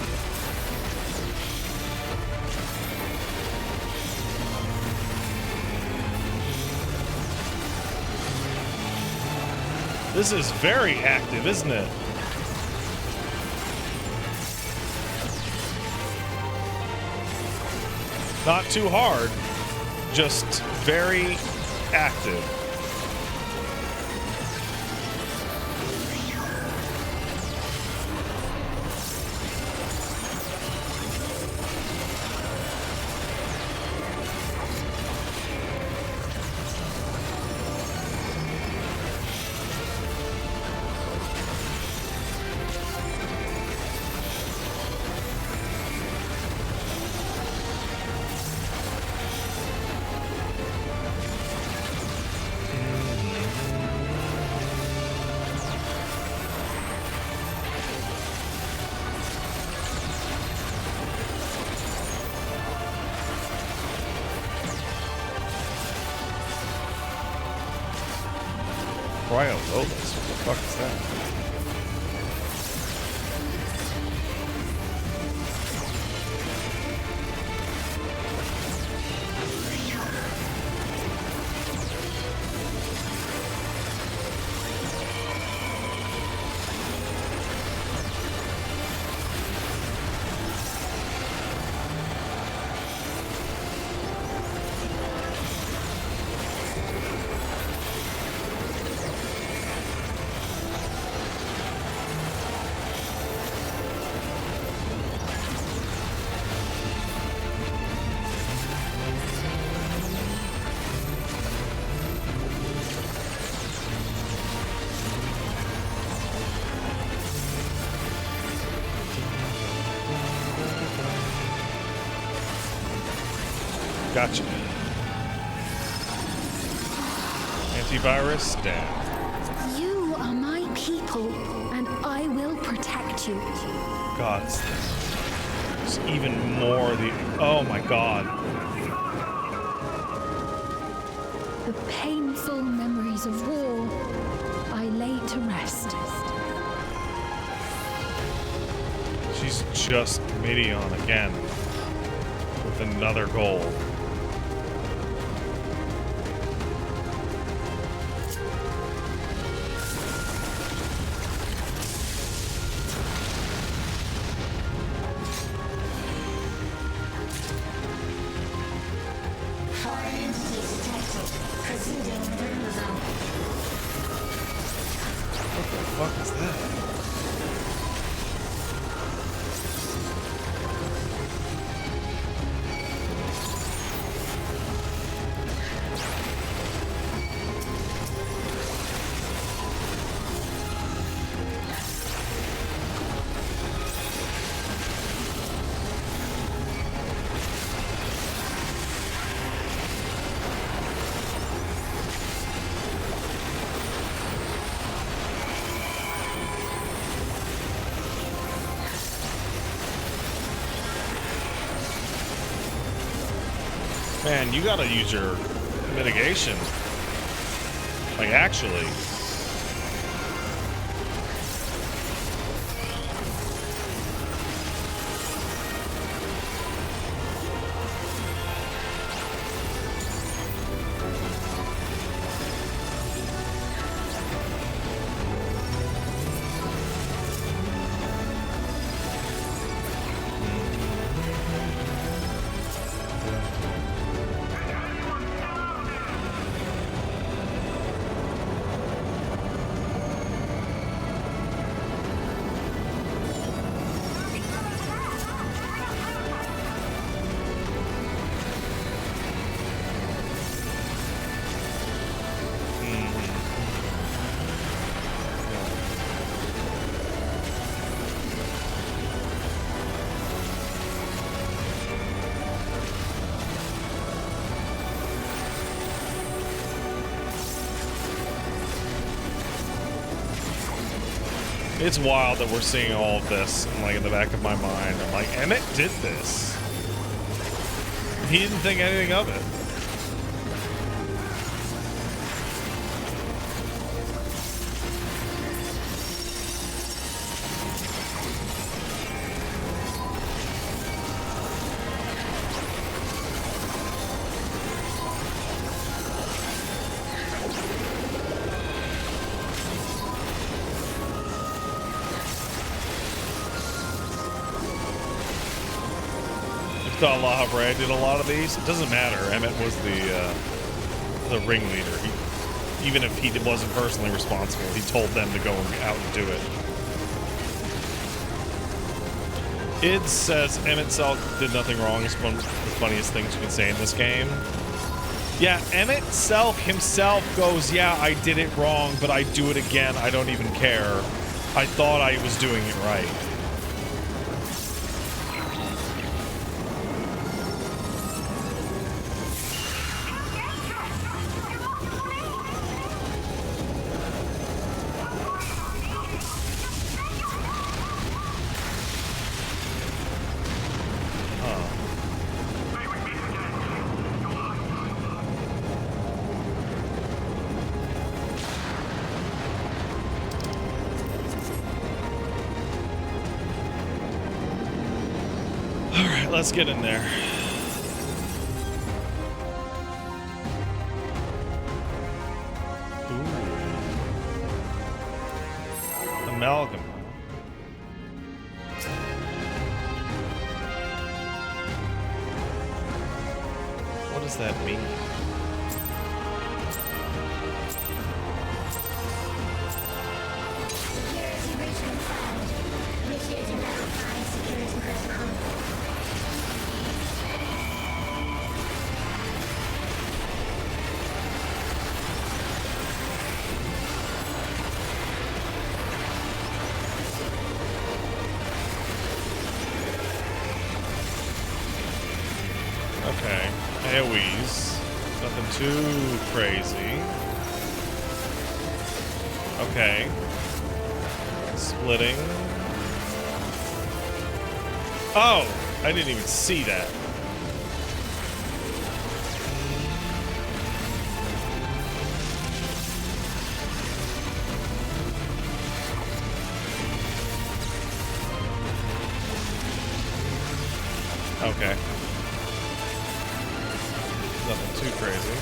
This is very active, isn't it? Not too hard, just very active. Cryo Lotus, what the fuck is that? Gotcha. Antivirus down. You are my people, and I will protect you. God, it's even more the. Oh my god. The painful memories of war I lay to rest. She's just Midian again with another goal. Man, you gotta use your mitigation. Like, actually. It's wild that we're seeing all of this, and like in the back of my mind, I'm like, Emmett did this. He didn't think anything of it. Allah Bray did a lot of these. It doesn't matter. Emmett was the ringleader. Even if he wasn't personally responsible, he told them to go out and do it. Id says Emmett Selk did nothing wrong. It's one of the funniest things you can say in this game. Yeah, Emmett Selk himself goes, yeah, I did it wrong, but I do it again. I don't even care. I thought I was doing it right. Let's get in there. Ooh. Amalgam. What does that mean? Okay, AoEs. Nothing too crazy. Okay. Splitting. Oh! I didn't even see that. Okay. Nothing too crazy.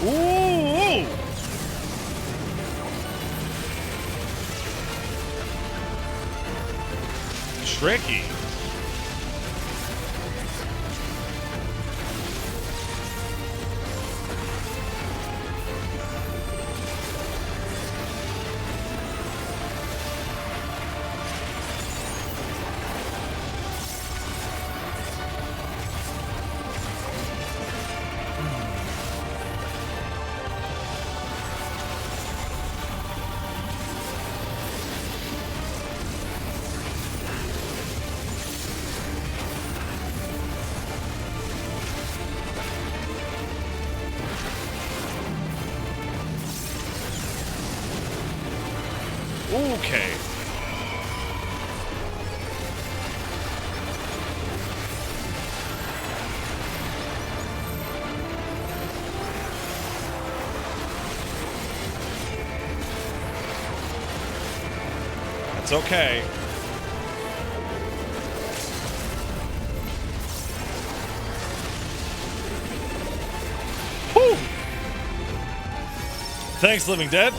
Ooh! Tricky. Okay. That's okay. Whew. Thanks, Living Dead.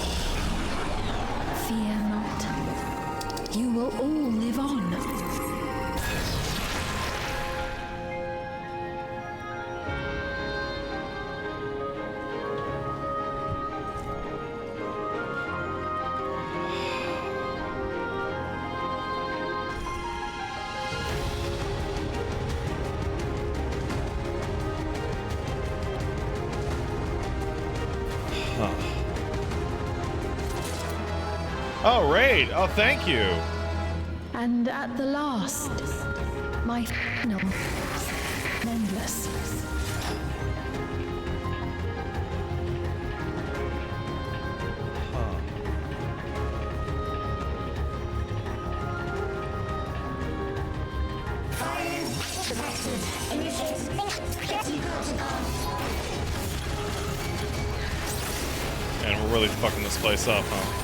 Fear not. You will all live on. Oh, raid. Oh, thank you. And at the last, my final, endless. And we're really fucking this place up, huh?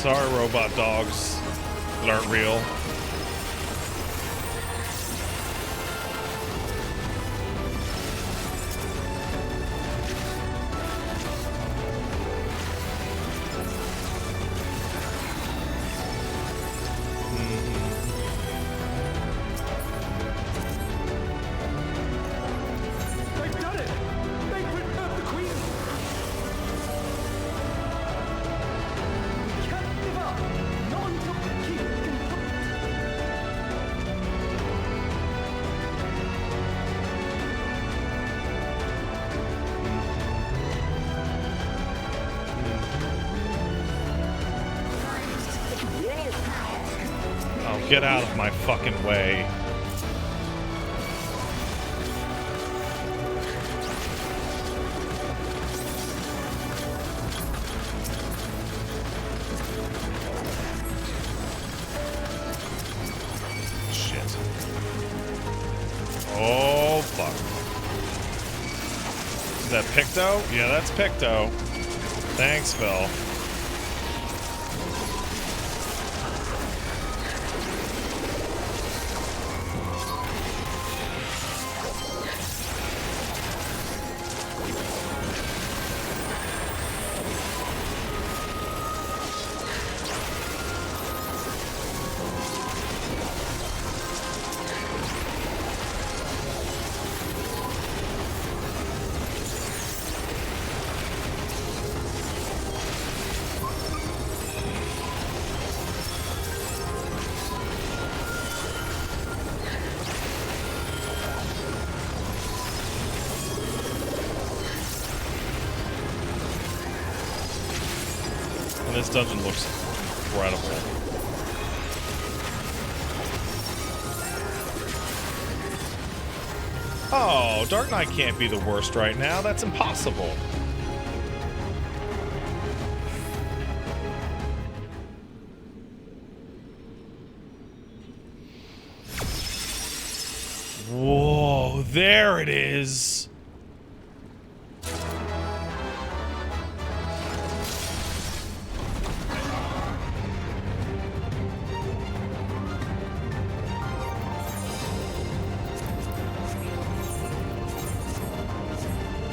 Sorry, robot dogs aren't real. They've done it! They prepared the queen! Can't give up! No one took the key! Oh, get out of my fucking way. Shit. Oh, fuck. Is that Picto? Yeah, that's Picto. Thanks, Phil. This dungeon looks incredible. Oh, Dark Knight can't be the worst right now. That's impossible. Whoa, there it is.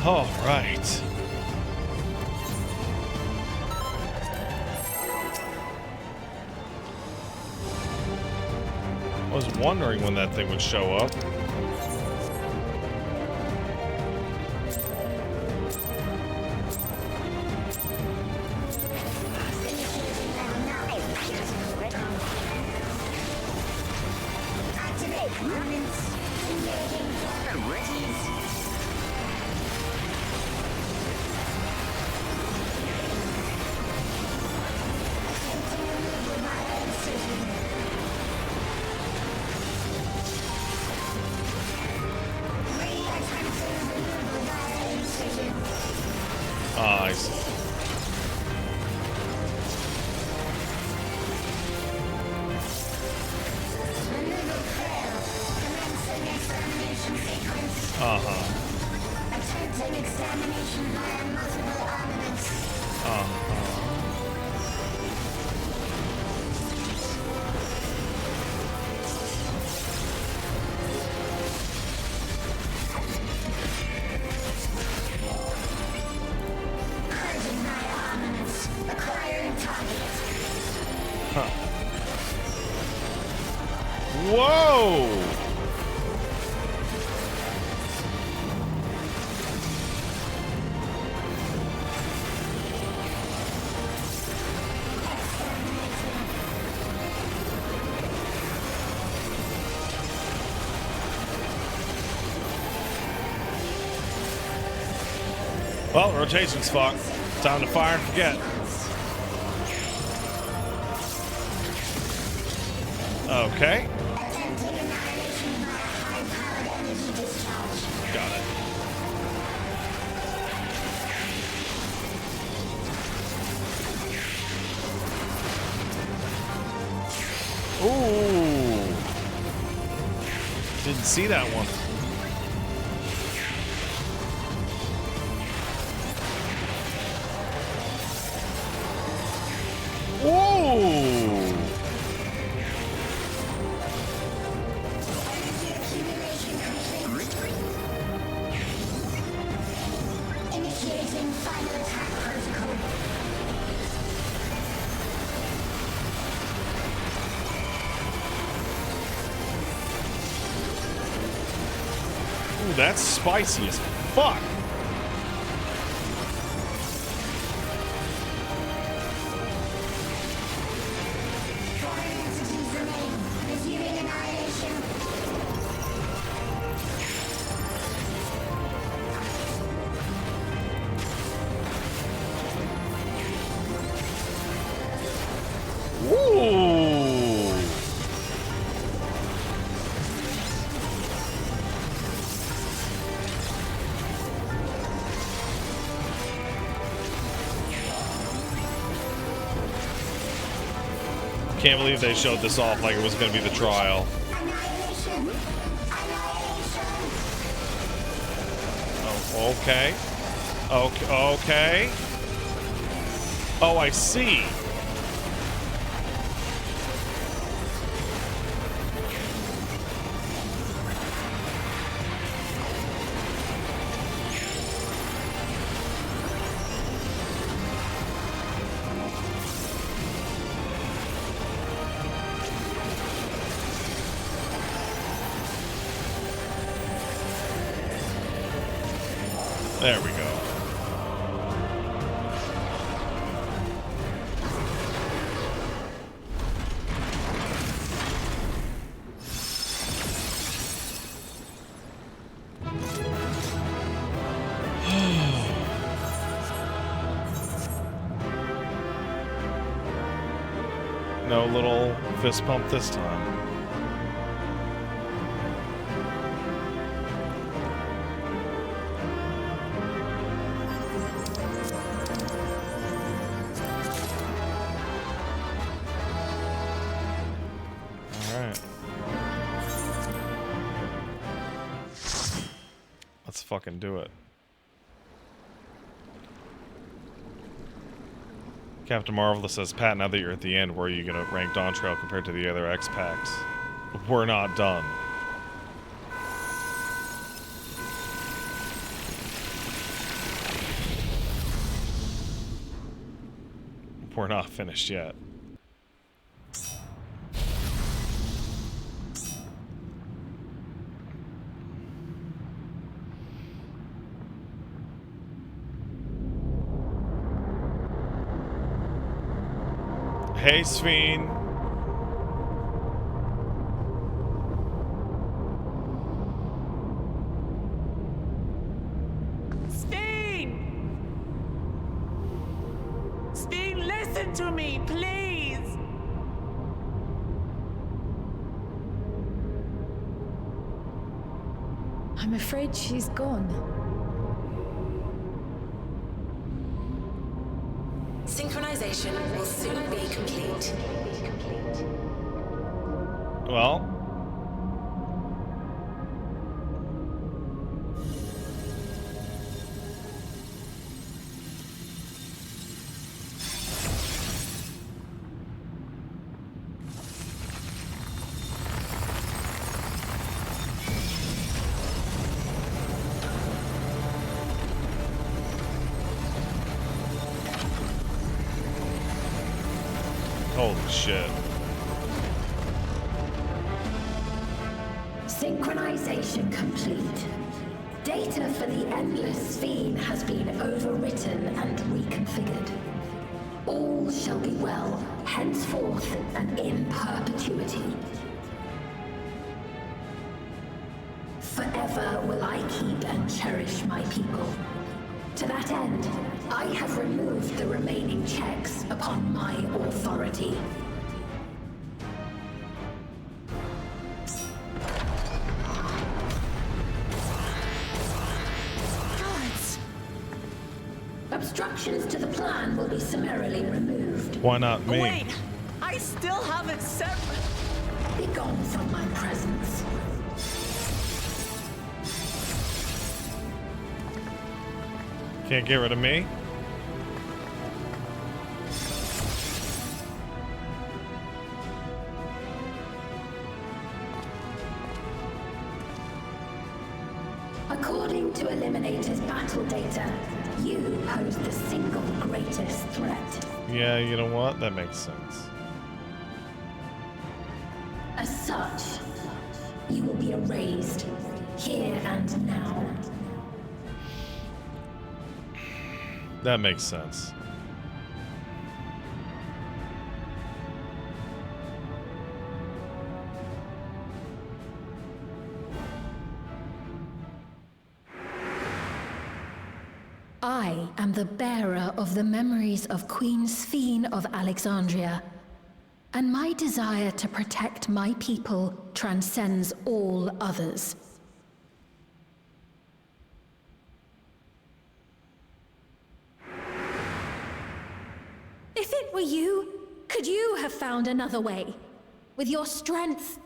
All right. I was wondering when that thing would show up. Ah, I see. Uh-huh. Whoa! Well, rotation's fucked. Time to fire and forget. Okay. Got it. Ooh. Didn't see that one. Whoa! Ooh, that's spicy as fuck. Can't believe they showed this off like it was going to be the trial. Oh, okay. Okay. Okay. Oh, I see. There we go. No little fist pump this time. Fucking do it. Captain Marvelous says, Pat, now that you're at the end, where are you going to rank DAWNTRAIL compared to the other X packs? We're not done. We're not finished yet. Hey, Sven. Spen, listen to me, please. I'm afraid she's gone. Synchronization will soon be complete. Well. Holy shit. Synchronization complete. Data for the Endless Sphene has been overwritten and reconfigured. All shall be well, henceforth and in perpetuity. Forever will I keep and cherish my people. To that end, I have removed the remaining checks upon my authority. Gods! Obstructions to the plan will be summarily removed. Why not me? Wait! I still haven't said... Be gone from my presence. Can't get rid of me? According to Eliminator's battle data, you pose the single greatest threat. Yeah, you know what? That makes sense. As such, you will be erased here and now. That makes sense. I am the bearer of the memories of Queen Sphene of Alexandria, and my desire to protect my people transcends all others. If it were you, could you have found another way? With your strength,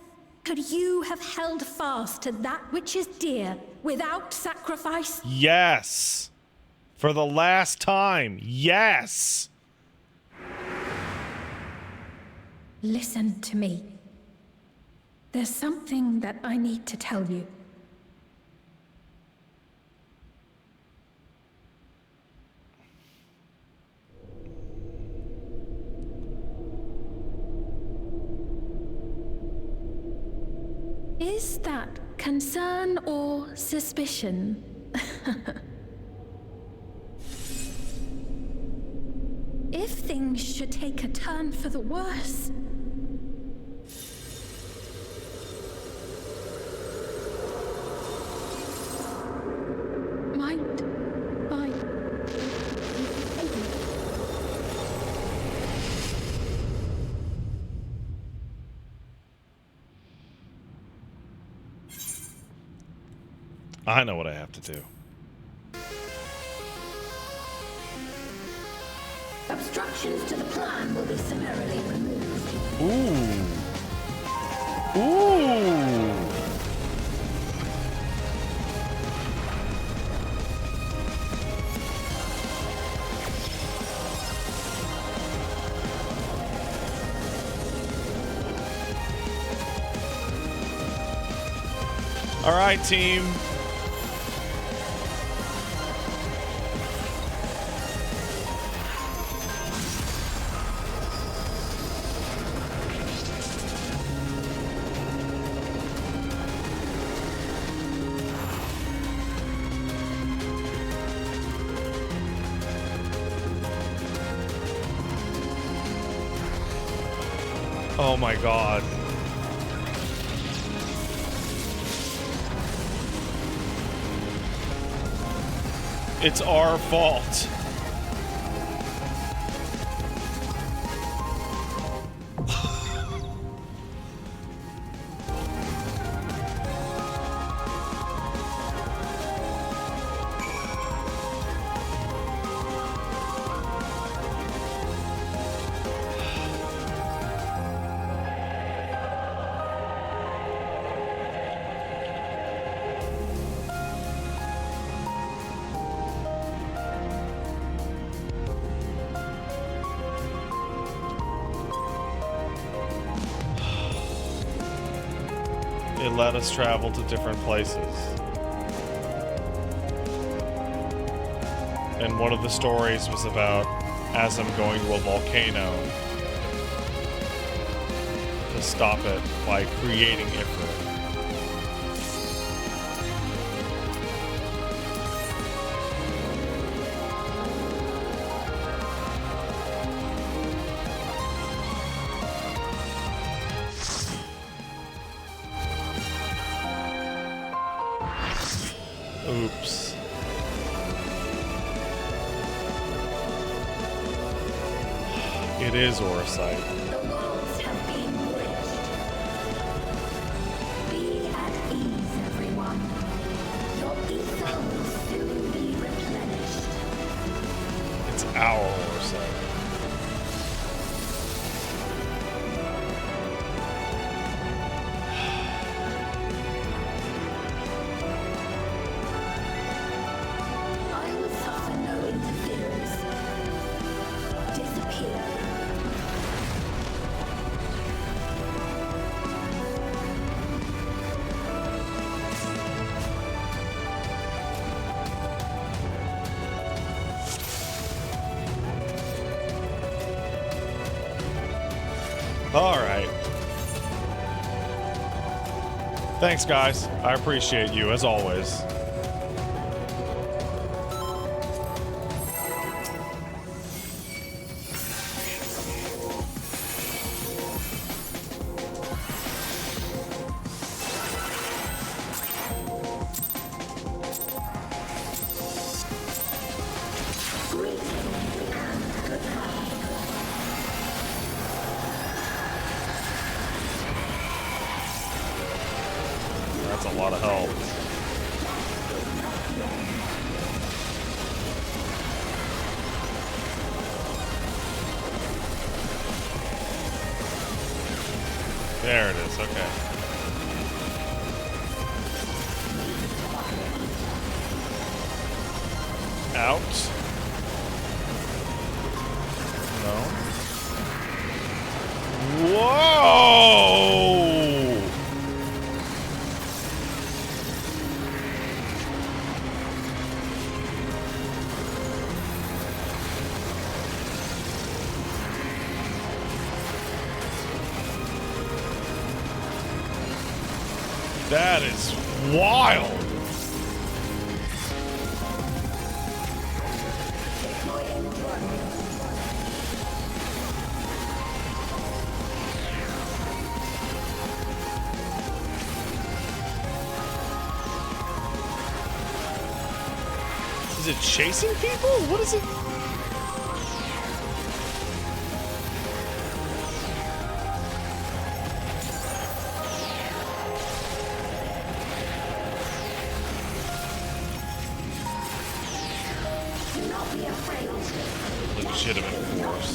could you have held fast to that which is dear without sacrifice? Yes! For the last time, yes! Listen to me. There's something that I need to tell you. Is that concern or suspicion? If things should take a turn for the worse... might I... I know what I have to do. Obstructions to the plan will be summarily removed. Ooh. Ooh. All right, team. Oh my God. It's our fault. It let us travel to different places. And one of the stories was about Asm going to a volcano to stop it by creating Ifrit. It is Orsite. The walls have been bridged. Be at ease, everyone. Your ether will soon be replenished. It's our Orsite. I will suffer no interference. Disappear. All right. Thanks, guys. I appreciate you, as always. That's a lot of help. There it is, okay. Out. No. Whoa! That is wild. Is it chasing people? What is it? Legitimate force.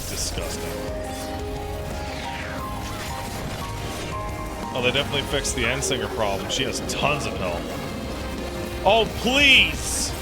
Disgusting. Oh, they definitely fixed the Endsinger problem. She has tons of health. Oh, please!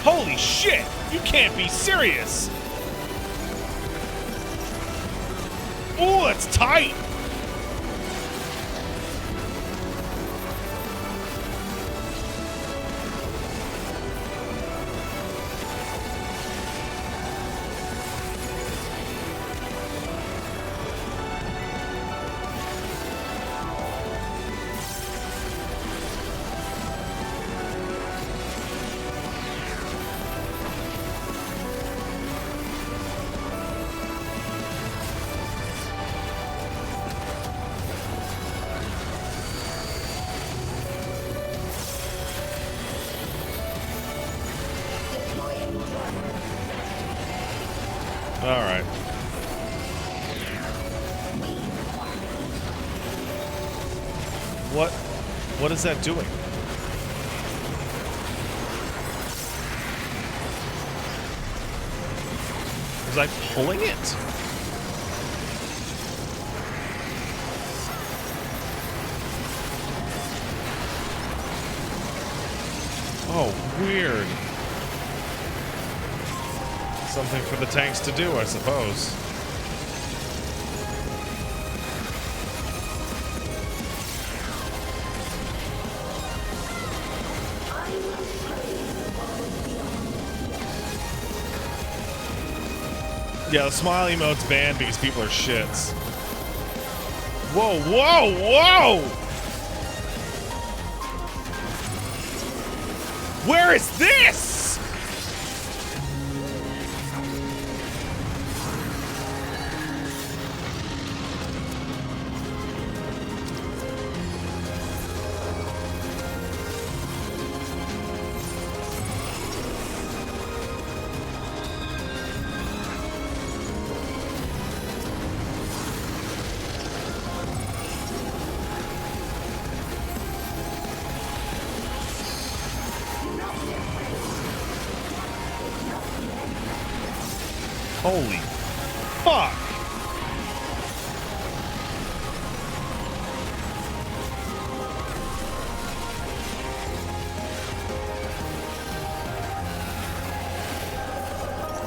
Holy shit! You can't be serious! Oh, that's tight! Alright. What is that doing? Was I pulling it? Oh, weird. Something for the tanks to do, I suppose. Yeah, the smile emote's banned because people are shits. Whoa, whoa, whoa! Where is this? Holy fuck!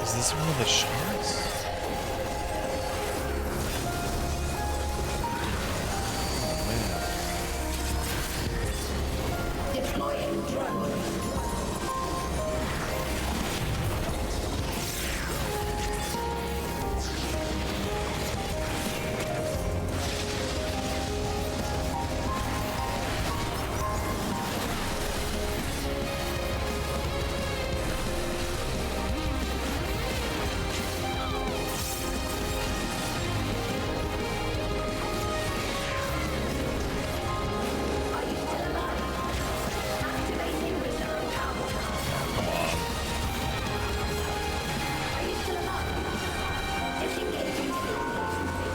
Is this one of the shards? Deploying drone.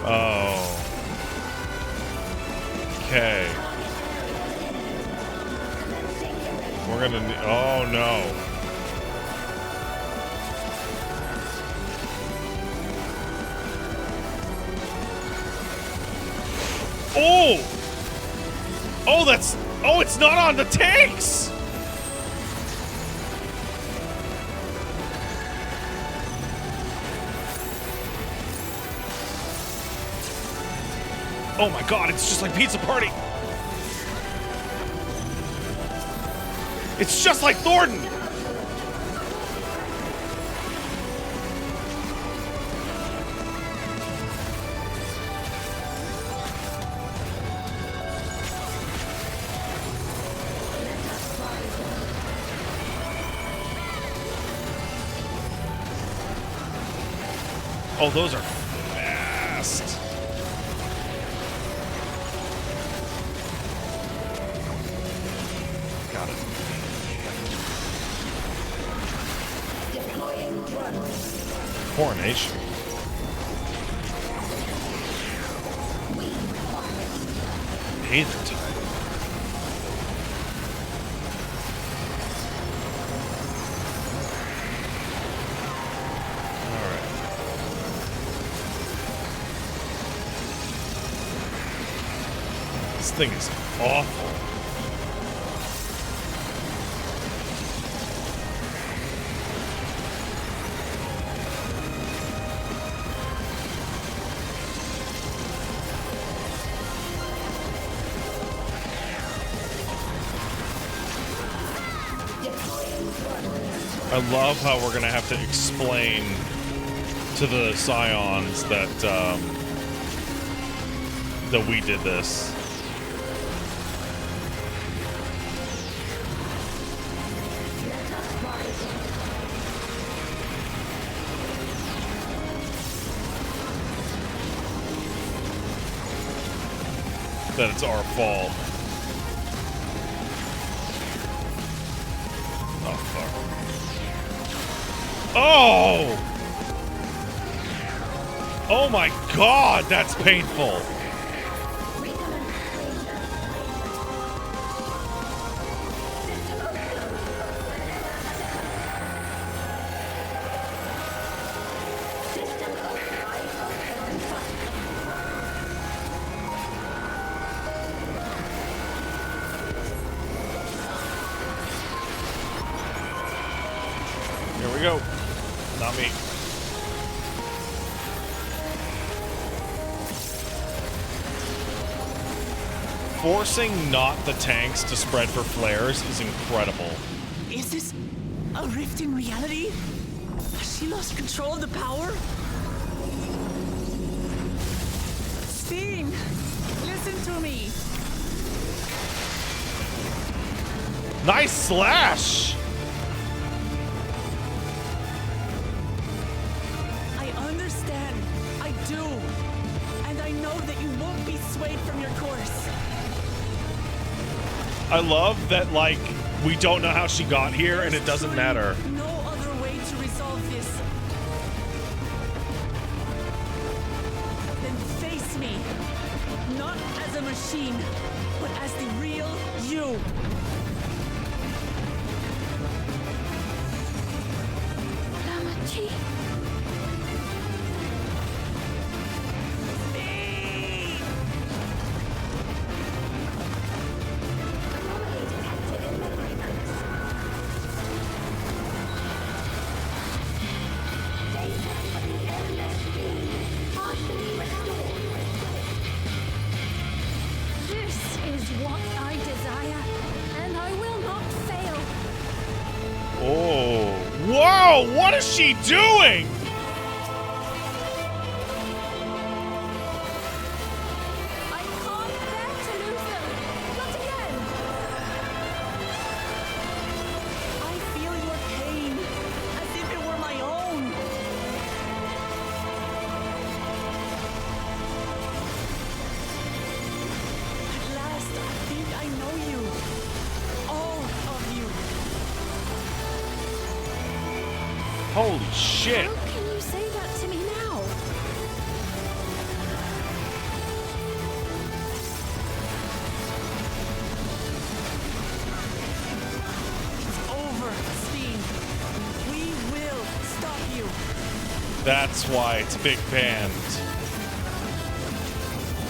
Oh. Okay. We're gonna need, oh no. Oh! Oh, that's, oh, it's not on the tanks! Oh my god, it's just like Pizza Party! It's just like Thornton! Oh, those are fast. Got it. Coronation. Aether type. This thing is awful. I love how we're gonna have to explain to the Scions that that we did this. That it's our fault. Oh, fuck. Oh! Oh my god, that's painful. Here we go. Not me. Forcing not the tanks to spread for flares is incredible. Is this a rift in reality? Has she lost control of the power? to me. Nice slash. I understand. I do. And I know that you won't be swayed from your course. I love that, like, we don't know how she got here and it doesn't matter. No other way to resolve this. Then face me. Not as a machine, but as the real you. Lamachi. This is what I desire, and I will not fail. Oh, whoa, what is she doing? I can't bear to lose them. Not again. I feel your pain as if it were my own. At last, I think I know you. All of you. Holy shit. How can you say that to me now? It's over, Spen. We will stop you. That's why it's big band.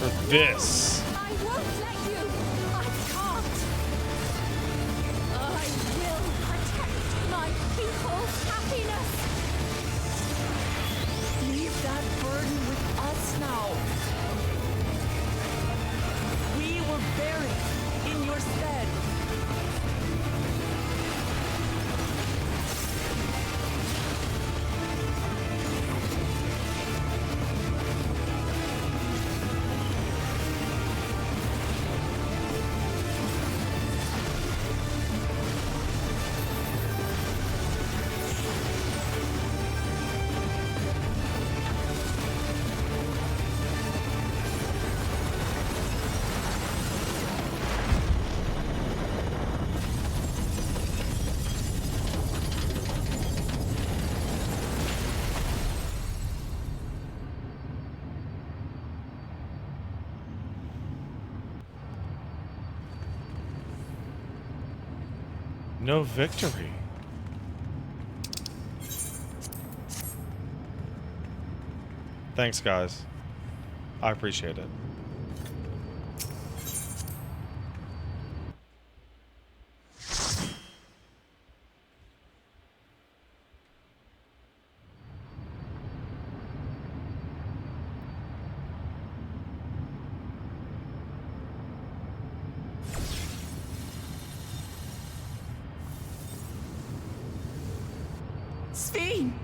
For this. I won't let you. I can't. I will protect my people's happiness. Leave that burden with us now. We will bear it in your stead. No victory. Thanks, guys. I appreciate it. Spen!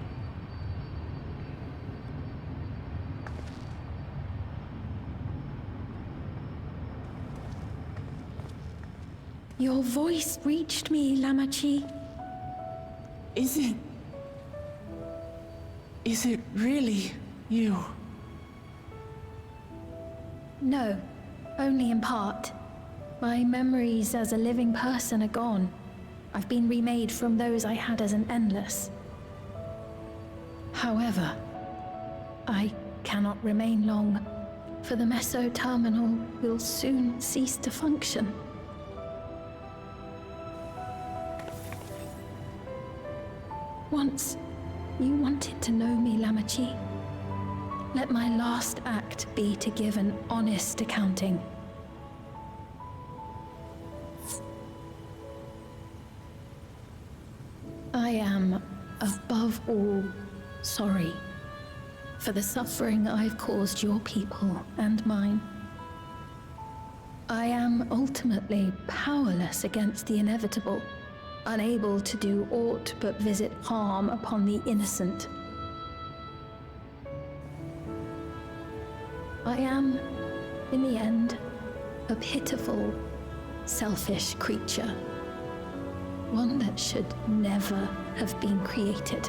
Your voice reached me, Lamachi. Is it really you? No, only in part. My memories as a living person are gone. I've been remade from those I had as an endless. However, I cannot remain long, for the Meso Terminal will soon cease to function. Once, you wanted to know me, Lamachi. Let my last act be to give an honest accounting. I am, above all, sorry for the suffering I've caused your people and mine. I am ultimately powerless against the inevitable, unable to do aught but visit harm upon the innocent. I am, in the end, a pitiful, selfish creature. One that should never have been created.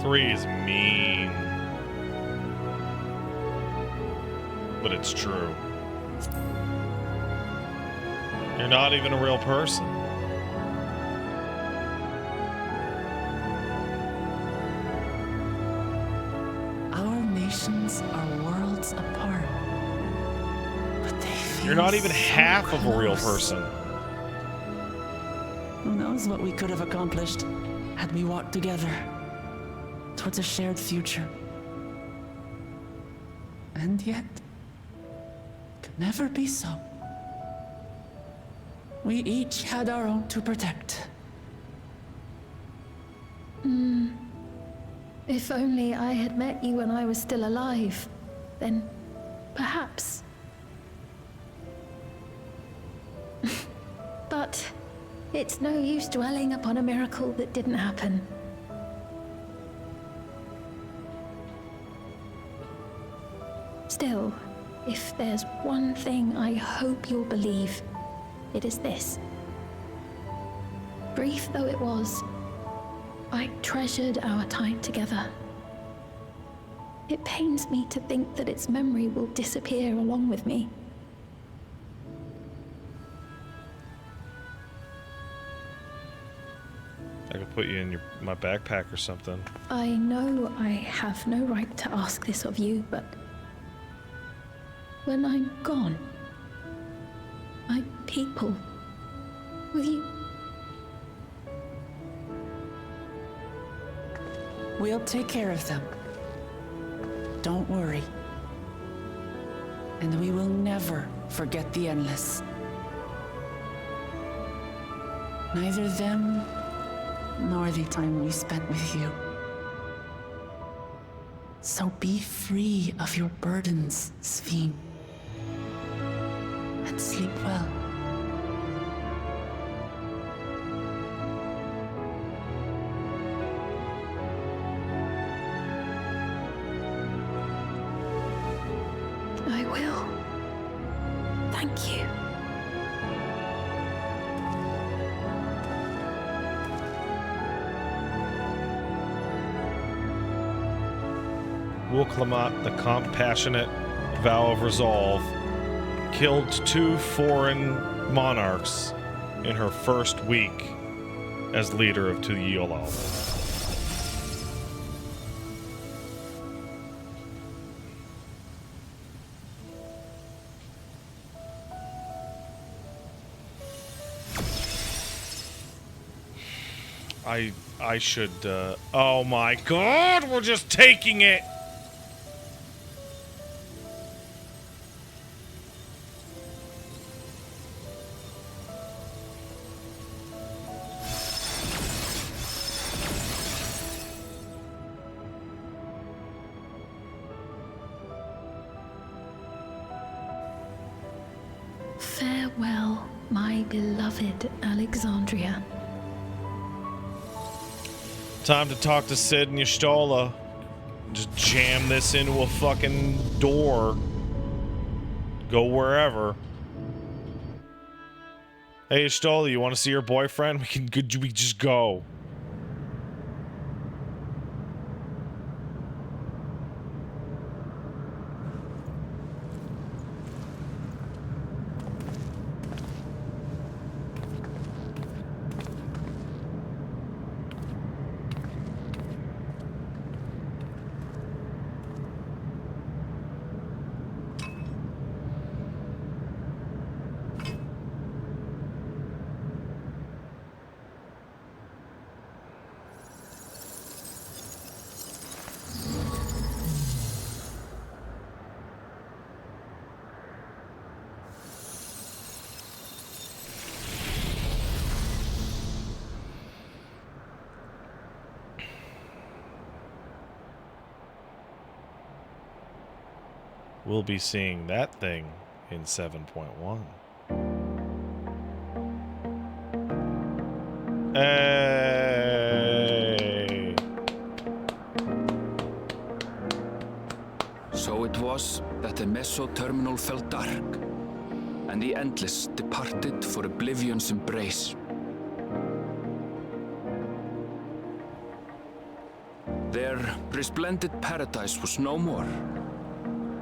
Three is mean. But it's true. You're not even a real person. Our nations are worlds apart. But they feel You're not even so half of a real close. person. Who knows what we could have accomplished had we walked together towards a shared future. And yet, it could never be so. We each had our own to protect. If only I had met you when I was still alive, then perhaps. But it's no use dwelling upon a miracle that didn't happen. Still, if there's one thing I hope you'll believe, it is this. Brief though it was, I treasured our time together. It pains me to think that its memory will disappear along with me. I could put you in my backpack or something. I know I have no right to ask this of you, but when I'm gone, my people, will you? We'll take care of them. Don't worry. And we will never forget the Endless. Neither them, nor the time we spent with you. So be free of your burdens, Sven. And sleep well. I will. Thank you. Wulclamat, the compassionate vow of resolve, killed 2 foreign monarchs in her first week as leader of Tuyolal. I should, oh my god, we're just taking it! Farewell, my beloved Alexandria. Time to talk to Sid and Y'shtola. Just jam this into a fucking door. Go wherever. Hey, Y'shtola, you want to see your boyfriend? We just go. we'll be seeing that thing in 7.1. Hey! So it was that the meso-terminal fell dark, and the Endless departed for oblivion's embrace. Their resplendent paradise was no more,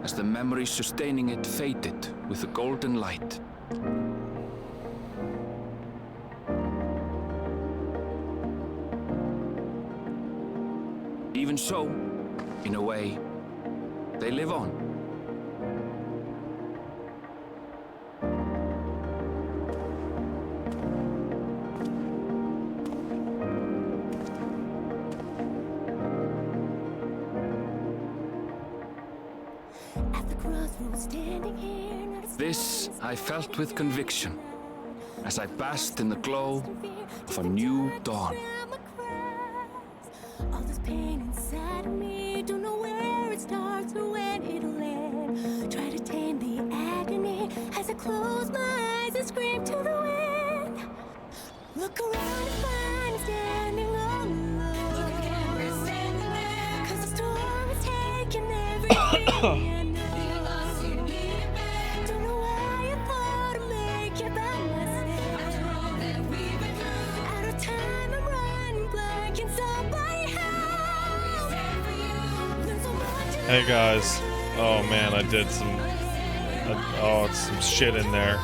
as the memory sustaining it faded with the golden light. Even so, in a way, they live on. This I felt with conviction as I basked in the glow of a new dawn. All this pain inside of me, don't know where it starts or when it'll end. Try to tame the agony as I close my eyes and scream to the wind. Look around and find me standing all alone. Look again, we're standing there. 'Cause the storm is taking everything I know. Don't know why I thought I'd make it by myself. After all that we've been through, out of time I'm running blank and somebody help. There's so much in Hey guys. Oh man, I did some... oh, it's some shit in there.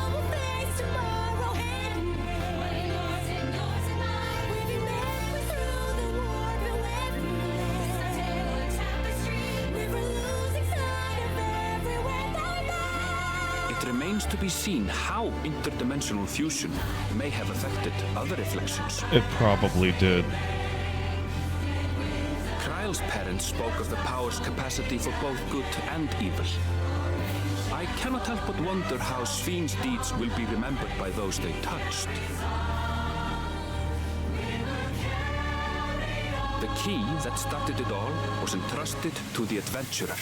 It remains to be seen how interdimensional fusion may have affected other reflections. It probably did. Kryle's parents spoke of the power's capacity for both good and evil. I cannot help but wonder how Sven's deeds will be remembered by those they touched. The key that started it all was entrusted to the adventurer.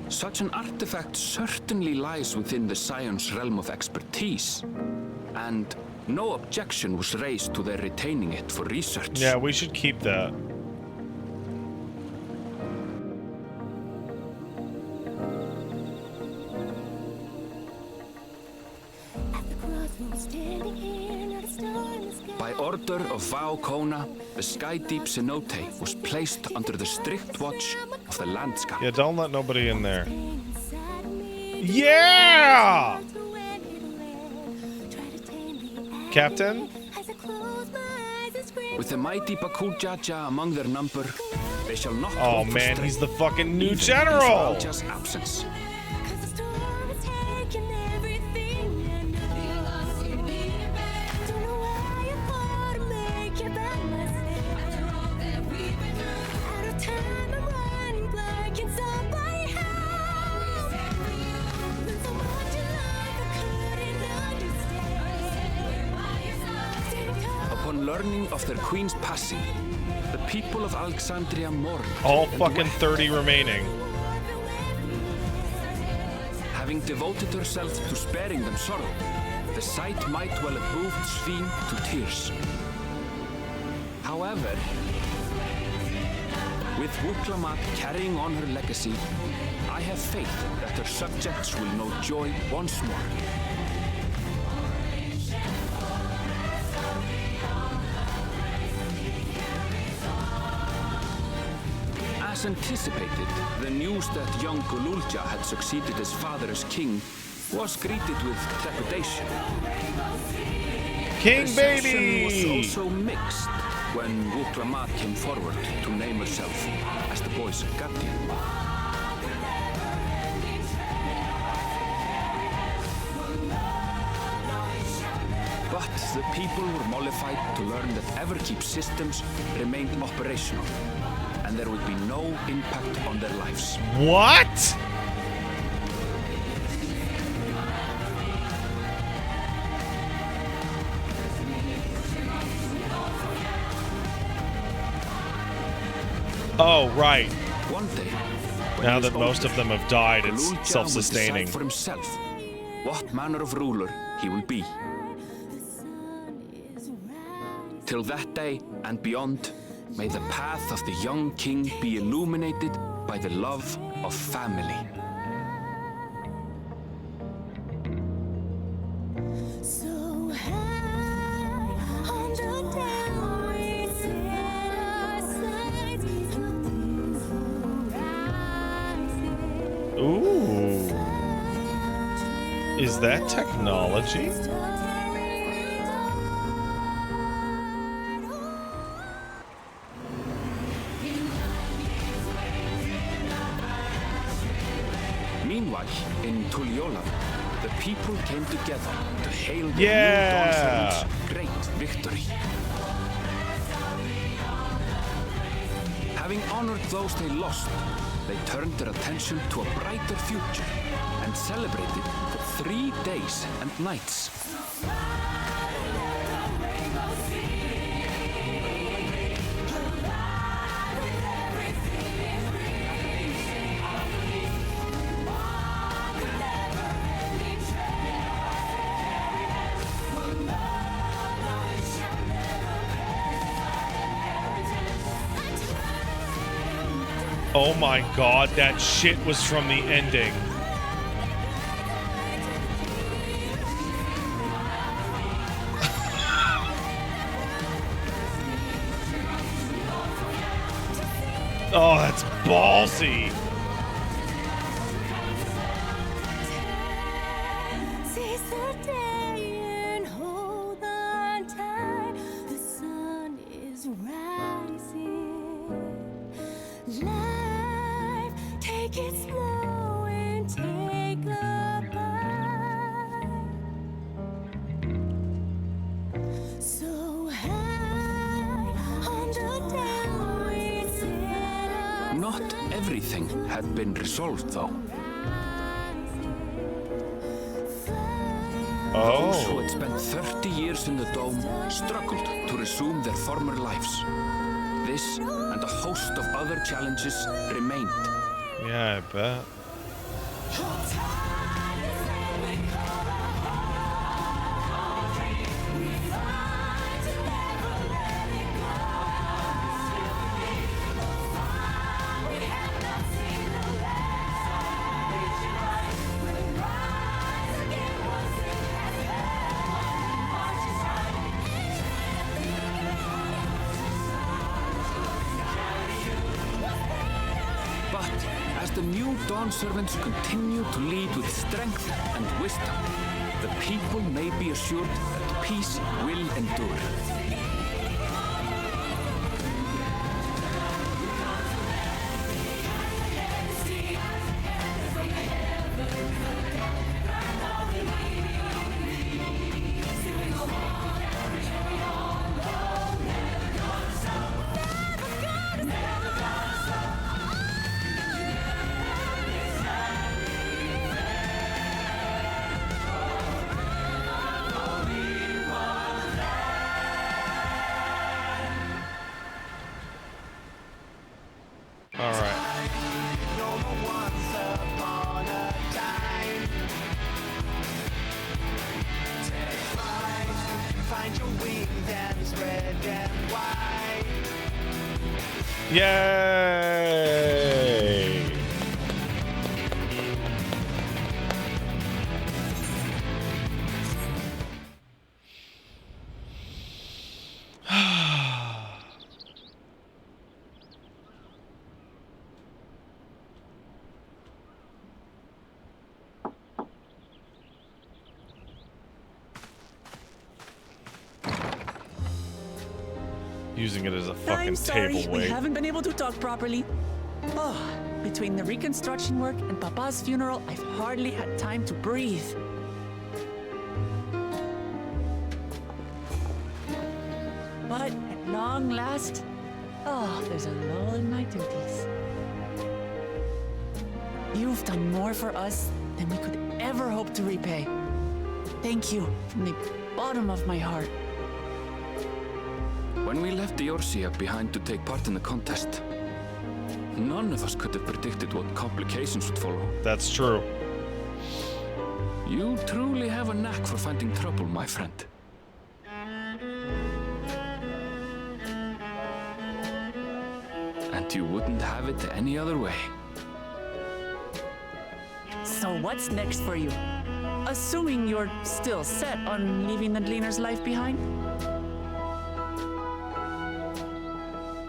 Such an artifact certainly lies within the Scion's realm of expertise, and no objection was raised to their retaining it for research. Yeah, we should keep that. By order of Vau Kona, the Sky Deep cenote was placed under the strict watch of the landscape. Yeah, don't let nobody in there. Yeah! Captain? With the mighty Bakujaja among their number, they shall not Oh go man, astray, he's the fucking new even in general! Valja's absence. Upon learning of their queen's passing, the people of Alexandria mourned. All and fucking wept. 30 remaining. Having devoted herself to sparing them sorrow, the sight might well have moved Sven to tears. However, with Wuklamat carrying on her legacy, I have faith that her subjects will know joy once more. As anticipated, the news that young Gululja had succeeded his father as king was greeted with trepidation. King Reception baby! was also mixed when Wuklamat came forward to name herself as the boy's guardian. But the people were mollified to learn that Everkeep systems remained operational, and there would be no impact on their lives. What? Oh, right. One day, Now that most of them have died, it's Galulja will self-sustaining. decide for himself what manner of ruler he will be. Till that day and beyond, may the path of the young king be illuminated by the love of family. So high on the down we set our sights on these horizons. Ooh. Is that technology? Meanwhile, in Tuliyola, the people came together to hail the Yeah. new Dawnservant's great victory. Having honored those they lost, they turned their attention to a brighter future and celebrated for 3 days and nights. Oh my god, that shit was from the ending. Oh, that's ballsy. Seize the day and hold on tight. The sun is rising. Life, take it slow and take a bite. So high on the down we set our Not everything had been resolved, though. Those who had spent 30 years in the dome struggled to resume their former lives. This and a host of other challenges remained. Yeah, I bet. But as the new Dawn Servants continue to lead with strength and wisdom, the people may be assured that peace will endure. All right. Find your wings and spread them wide. Yay! Using it as a fucking I'm sorry, table we weight. haven't been able to talk properly. Oh, between the reconstruction work and Papa's funeral, I've hardly had time to breathe. But at long last, there's a lull in my duties. You've done more for us than we could ever hope to repay. Thank you from the bottom of my heart. When we left Eorzea behind to take part in the contest, None of us could have predicted what complications would follow. That's true. You truly have a knack for finding trouble, my friend. And you wouldn't have it any other way. So what's next for you? Assuming you're still set on leaving the Gleaner's life behind?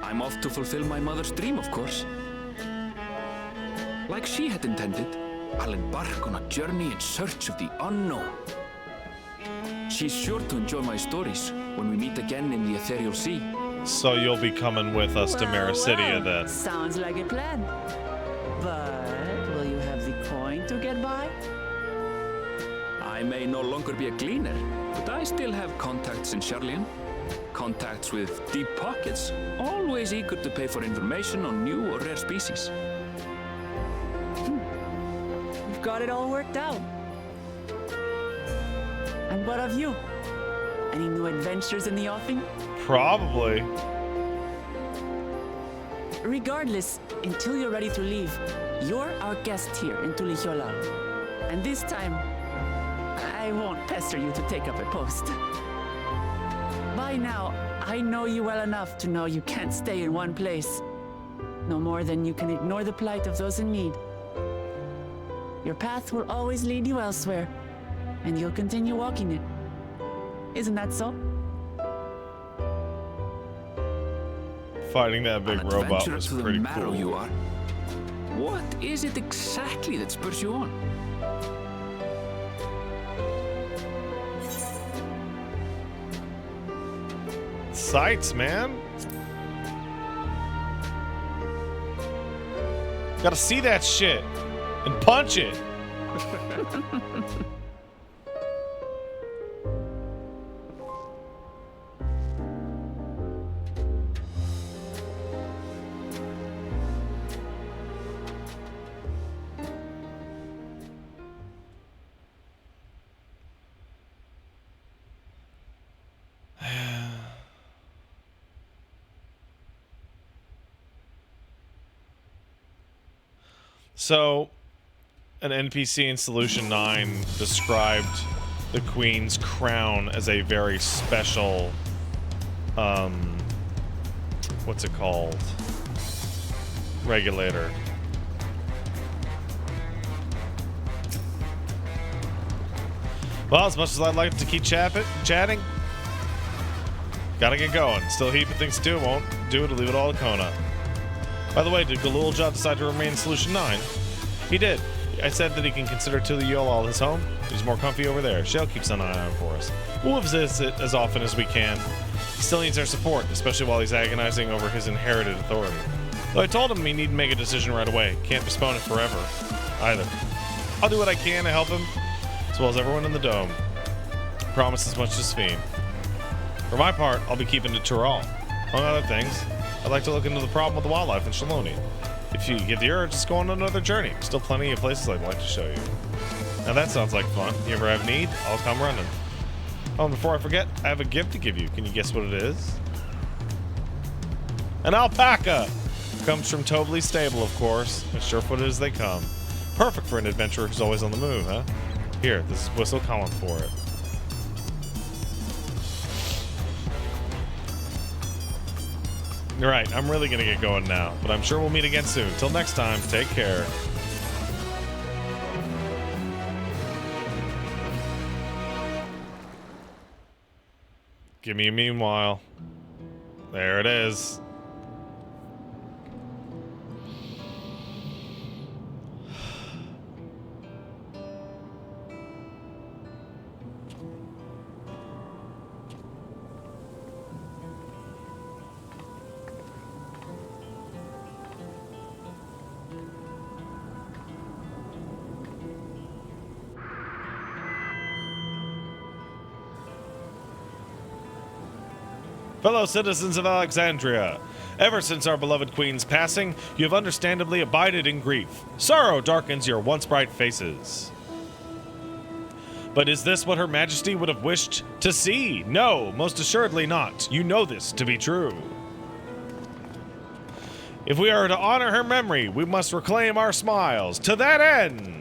I'm off to fulfill my mother's dream, of course. Like she had intended, I'll embark on a journey in search of the unknown. She's sure to enjoy my stories when we meet again in the ethereal sea. So you'll be coming with us to Mericidia then? Sounds like a plan. But will you have the coin to get by? I may no longer be a gleaner, but I still have contacts in Charlian. Contacts with deep pockets, always eager to pay for information on new or rare species. You've got it all worked out. And what of you? Any new adventures in the offing? Probably. Regardless, until you're ready to leave, you're our guest here in Tulichola. And this time, I won't pester you to take up a post. By now, I know you well enough to know you can't stay in one place. No more than you can ignore the plight of those in need. Your path will always lead you elsewhere, and you'll continue walking it. Isn't that so? Fighting that big robot was pretty cool. You are. What is it exactly that spurs you on? Sights, man. Gotta see that shit and punch it. So, an NPC in Solution 9 described the Queen's crown as a very special, what's it called? Regulator. Well, as much as I'd like to keep chatting, gotta get going. Still a heap of things to do. Won't do it to leave it all to Kona. By the way, did Galulja decide to remain in Solution 9? He did. I said that he can consider Tuliyola his home. He's more comfy over there. Shell keeps an eye on for us. We'll visit as often as we can. He still needs our support, especially while he's agonizing over his inherited authority. Though I told him he needed to make a decision right away. Can't postpone it forever, either. I'll do what I can to help him, as well as everyone in the dome. Promise as much as Spen. For my part, I'll be keeping to Tural. Among other things, I'd like to look into the problem with the wildlife in Shaloni. If you get the urge, just go on another journey. Still plenty of places I'd like to show you. Now that sounds like fun. You ever have need? I'll come running. Oh, and before I forget, I have a gift to give you. Can you guess what it is? An alpaca! Comes from Tovley's stable, of course. As sure-footed as they come. Perfect for an adventurer who's always on the move, huh? Here, this is Whistle calling for it. Alright, I'm really gonna get going now, but I'm sure we'll meet again soon. Till next time, take care. Give me a meanwhile. There it is. Fellow citizens of Alexandria, ever since our beloved queen's passing, you have understandably abided in grief. Sorrow darkens your once bright faces. But is this what Her Majesty would have wished to see? No, most assuredly not. You know this to be true. If we are to honor her memory, we must reclaim our smiles. To that end!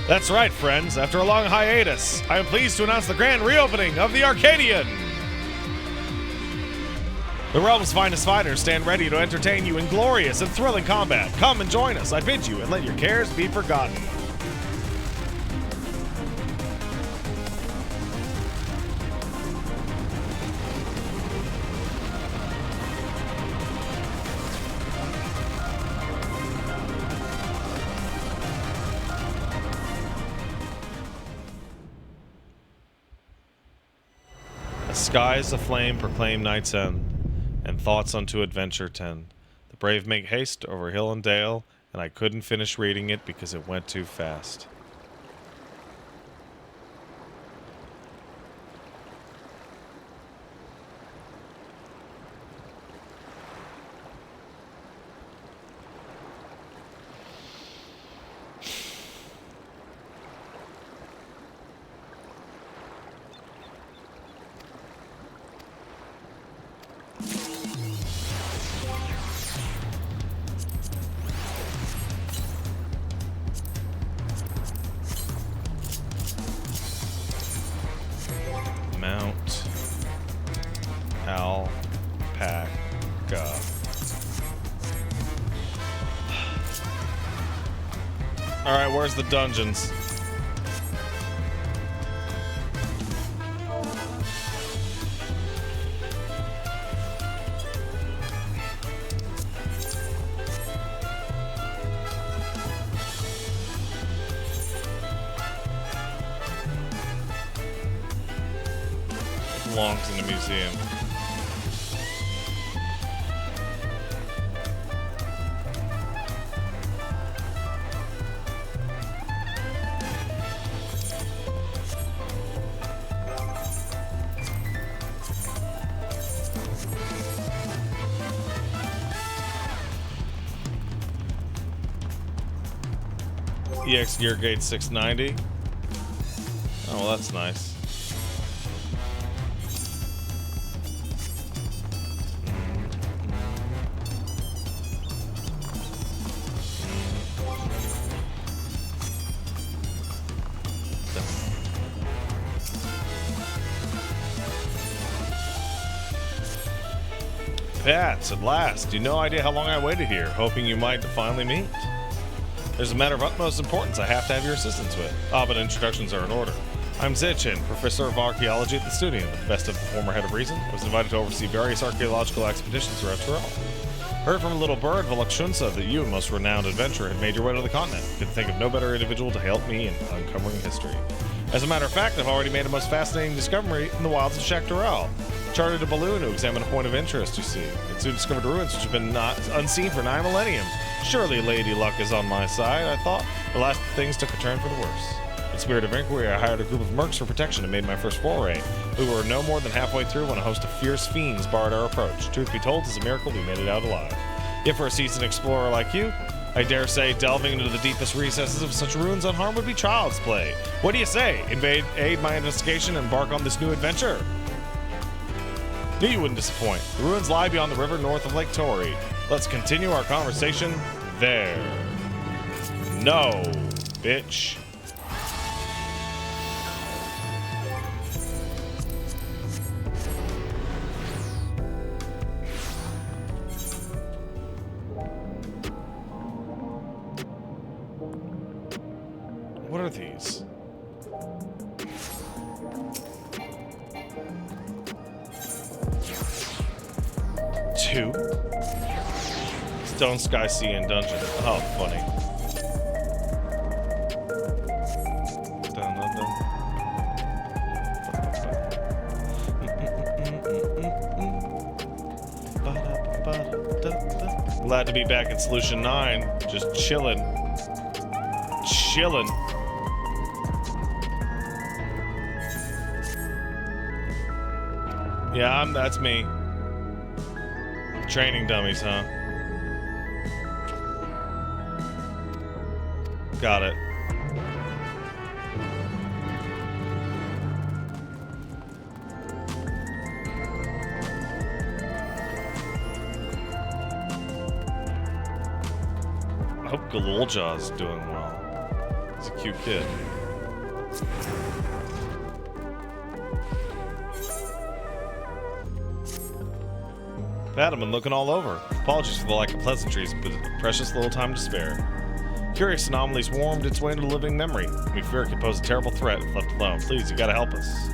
That's right, friends. After a long hiatus, I am pleased to announce the grand reopening of the Arcadian. The realm's finest fighters stand ready to entertain you in glorious and thrilling combat. Come and join us, I bid you, and let your cares be forgotten. Skies aflame proclaim night's end, and thoughts unto adventure tend. The brave make haste over hill and dale, and I couldn't finish reading it because it went too fast. Mount Alpaca. Alright, where's the dungeons? Belongs in a museum. EX Gear Gate 690. Oh, well, that's nice. Pats, at last. You no idea how long I waited here, hoping you might finally meet. There's a matter of utmost importance I have to have your assistance with. But introductions are in order. I'm Zichin, Professor of Archaeology at the Studium. With the best of the former head of Reason, I was invited to oversee various archaeological expeditions throughout Tyrell. Heard from a little bird, Volukshunsa, that you, a most renowned adventurer, had made your way to the continent. Could think of no better individual to help me in uncovering history. As a matter of fact, I've already made a most fascinating discovery in the wilds of Tyrell. Chartered a balloon to examine a point of interest, you see. It soon discovered ruins which have been not unseen for 9 millenniums. Surely Lady Luck is on my side, I thought. The last things took a turn for the worse. In spirit of inquiry, I hired a group of mercs for protection and made my first foray. We were no more than halfway through when a host of fierce fiends barred our approach. Truth be told, it's a miracle we made it out alive. Yet for a seasoned explorer like you, I dare say delving into the deepest recesses of such ruins unharmed would be child's play. What do you say? Aid my investigation and embark on this new adventure? Knew you wouldn't disappoint. The ruins lie beyond the river north of Lake Tory. Let's continue our conversation there. No, bitch. What are these? 2? Stone Sky Sea and Dungeon. Oh, funny. Dun, dun, dun. Glad to be back at Solution 9. Just chilling. Chilling. Yeah, that's me. Training dummies, huh? Got it. I hope Galulja's doing well. He's a cute kid. Pat, I've been looking all over. Apologies for the lack of pleasantries, but precious little time to spare. Curious anomalies warmed its way into living memory. We fear it could pose a terrible threat if left alone. Please, you gotta help us.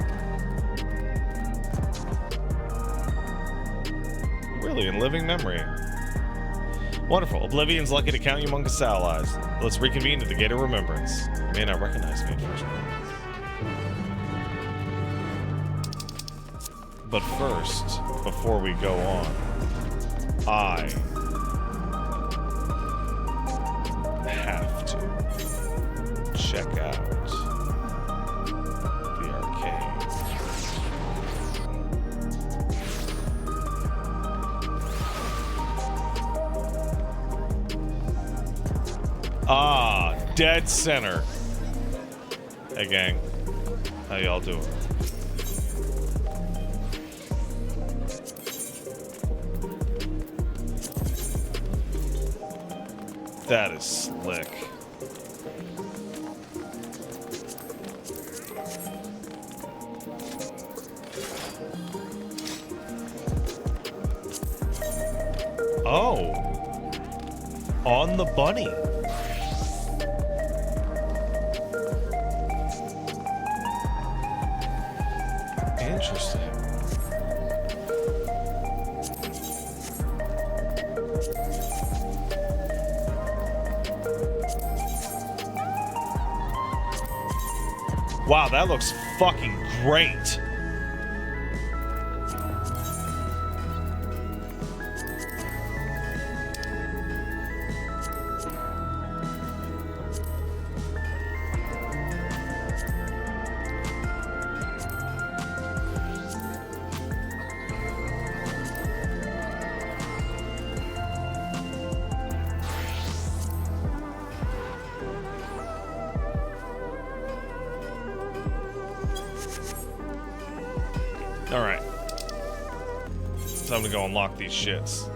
Really, in living memory. Wonderful. Oblivion's lucky to count you among its allies. Let's reconvene at the Gate of Remembrance. You may not recognize me at first glance. But first, before we go on, I have to check out the arcade. Ah, dead center. Hey gang, how y'all doing? That is slick. Oh. On the bunny. Interesting. Wow, that looks fucking great. Alright. Time to go unlock these shits.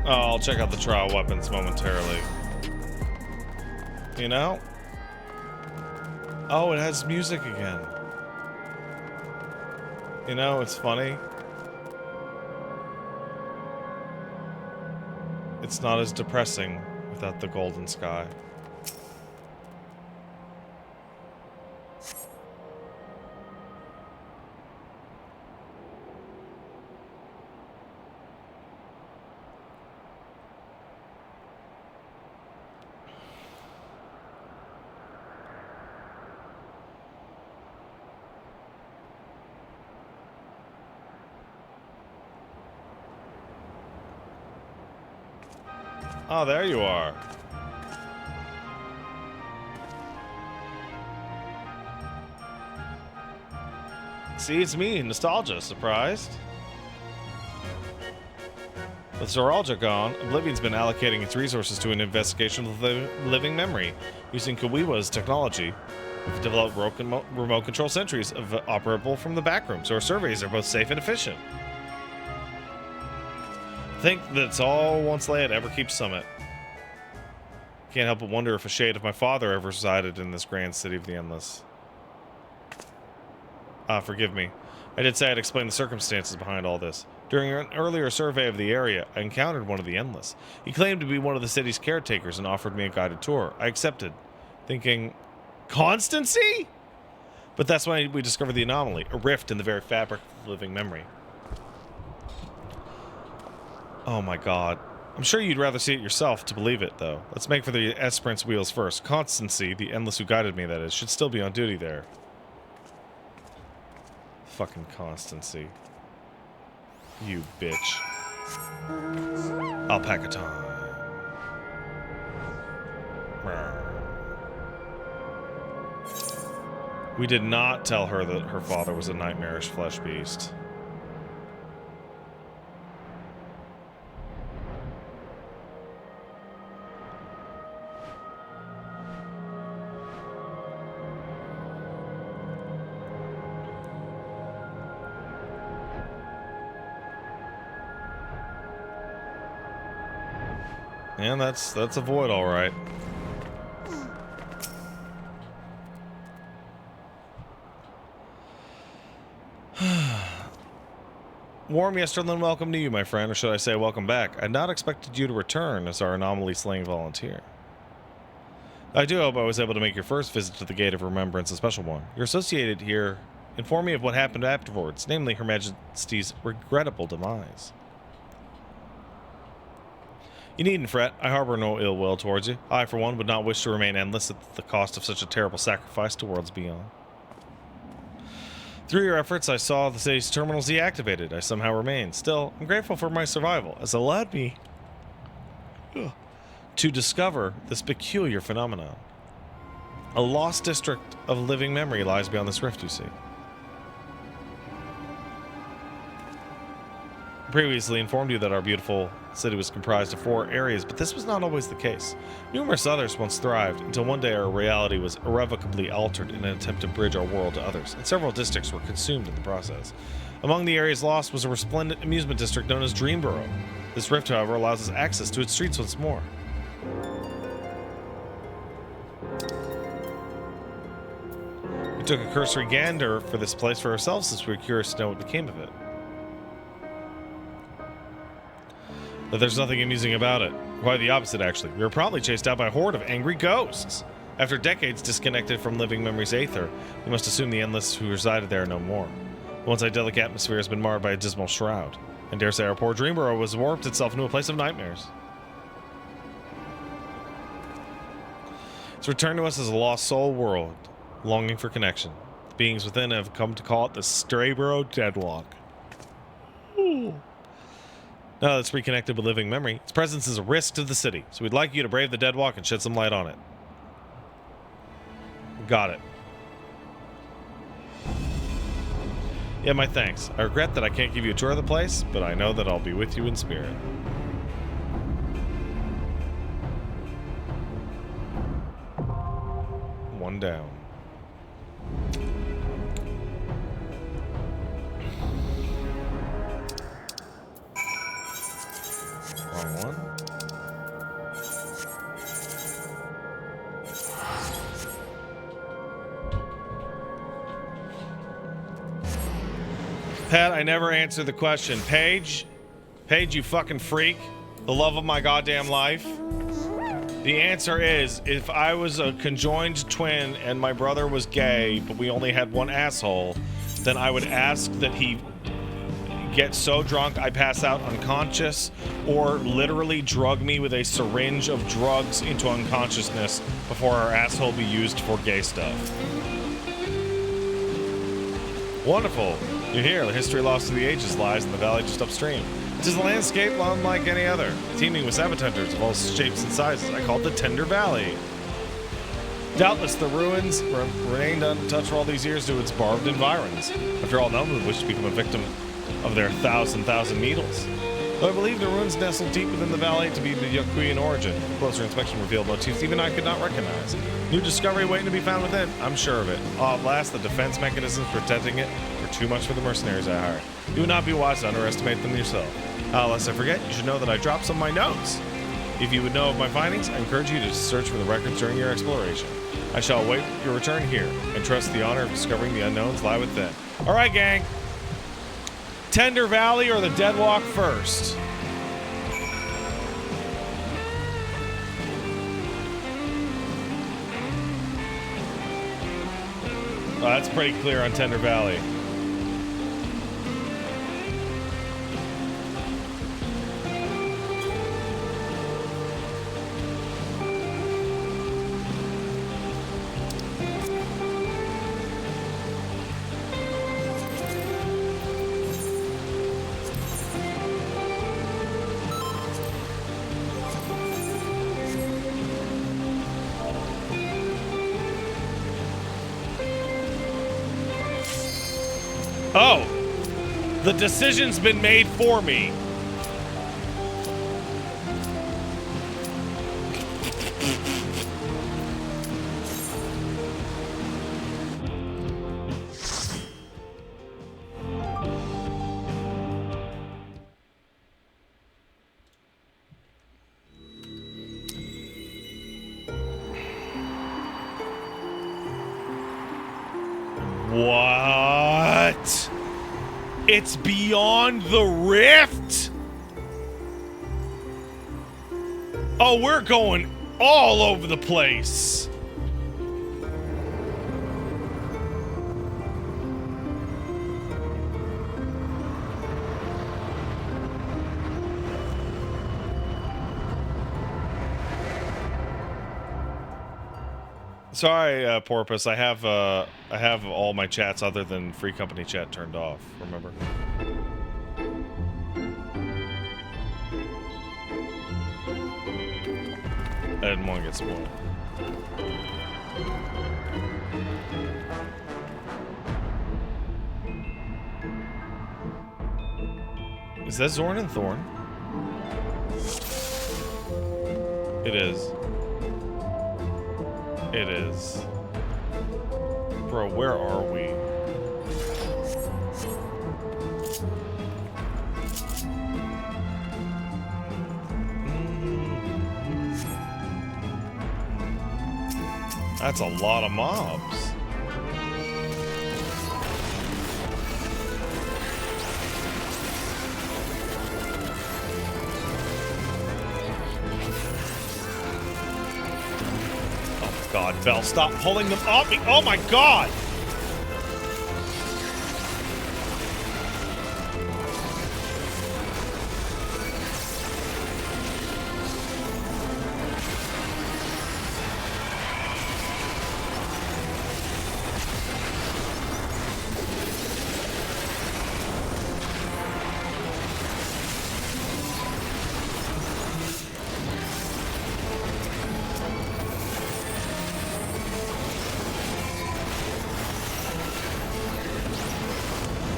Oh, I'll check out the trial weapons momentarily. You know? Oh, it has music again. You know, it's funny. It's not as depressing without the golden sky. Oh, there you are. See, it's me, Nostalgia. Surprised? With Zoralja gone, Oblivion's been allocating its resources to an investigation of the living memory. Using Kawiwa's technology, we've developed remote control sentries operable from the back room, so our surveys are both safe and efficient. I think that's all once lay at Everkeep Summit. Can't help but wonder if a shade of my father ever resided in this grand city of the Endless. Forgive me. I did say I'd explain the circumstances behind all this. During an earlier survey of the area, I encountered one of the Endless. He claimed to be one of the city's caretakers and offered me a guided tour. I accepted, thinking, constancy? But that's when we discovered the anomaly, a rift in the very fabric of living memory. Oh my god. I'm sure you'd rather see it yourself to believe it, though. Let's make for the Esperance wheels first. Constancy, the Endless who guided me, that is, should still be on duty there. Fucking Constancy. You bitch. Alpaca time. We did not tell her that her father was a nightmarish flesh beast. And that's a void, all right. Warm Yesterland, welcome to you, my friend, or should I say welcome back. I had not expected you to return as our anomaly-slaying volunteer. I do hope I was able to make your first visit to the Gate of Remembrance a special one. You're associated here. Inform me of what happened afterwards, namely Her Majesty's regrettable demise. You needn't fret. I harbor no ill will towards you. I, for one, would not wish to remain endless at the cost of such a terrible sacrifice to worlds beyond. Through your efforts, I saw the city's terminals deactivated. I somehow remained. Still, I'm grateful for my survival, as it allowed me to discover this peculiar phenomenon. A lost district of living memory lies beyond this rift, you see. I previously informed you that our beautiful city was comprised of 4 areas, but this was not always the case. Numerous others once thrived, until one day our reality was irrevocably altered in an attempt to bridge our world to others, and several districts were consumed in the process. Among the areas lost was a resplendent amusement district known as Dreamborough. This rift, however, allows us access to its streets once more. We took a cursory gander for this place for ourselves since we were curious to know what became of it. But there's nothing amusing about it. Quite the opposite, actually. We were probably chased out by a horde of angry ghosts. After decades disconnected from living memory's aether, we must assume the Endless who resided there are no more. The once idyllic atmosphere has been marred by a dismal shroud. And dare say our poor Dreamborough was warped itself into a place of nightmares. It's returned to us as a lost soul world, longing for connection. The beings within have come to call it the Strayborough Deadlock. Ooh. Now that it's reconnected with living memory, its presence is a risk to the city, so we'd like you to brave the deadwalk and shed some light on it. Got it. Yeah, my thanks. I regret that I can't give you a tour of the place, but I know that I'll be with you in spirit. One down. Wrong one. Pat, I never answered the question. Paige, you fucking freak. The love of my goddamn life. The answer is, if I was a conjoined twin and my brother was gay, but we only had one asshole, then I would ask that he get so drunk I pass out unconscious, or literally drug me with a syringe of drugs into unconsciousness before our asshole be used for gay stuff. Wonderful. You're here. The history lost to the ages lies in the valley just upstream. It is a landscape unlike any other, teeming with saboteurs of all shapes and sizes. I call it the Tender Valley. Doubtless the ruins remained untouched for all these years due to its barbed environs. After all, none would wish to become a victim of their thousand needles. Though I believe the ruins nestled deep within the valley to be the Yakuyan origin. Closer inspection revealed motifs even I could not recognize. New discovery waiting to be found within, I'm sure of it. At last, the defense mechanisms protecting it were too much for the mercenaries I hired. You would not be wise to underestimate them yourself. Lest I forget, you should know that I dropped some of my notes. If you would know of my findings, I encourage you to search for the records during your exploration. I shall await your return here, and trust the honor of discovering the unknowns lie within. Alright, gang! Tender Valley or the Deadwalk first? Oh, that's pretty clear on Tender Valley. Oh, the decision's been made for me. What? It's beyond the rift? Oh, we're going all over the place. Sorry, Porpoise. I have all my chats other than free company chat turned off. Remember? I didn't want to get spoiled. Is that Zorn and Thorn? It is. It is. Bro, where are we? That's a lot of mobs. God, Bell, stop pulling them off me. Oh my God!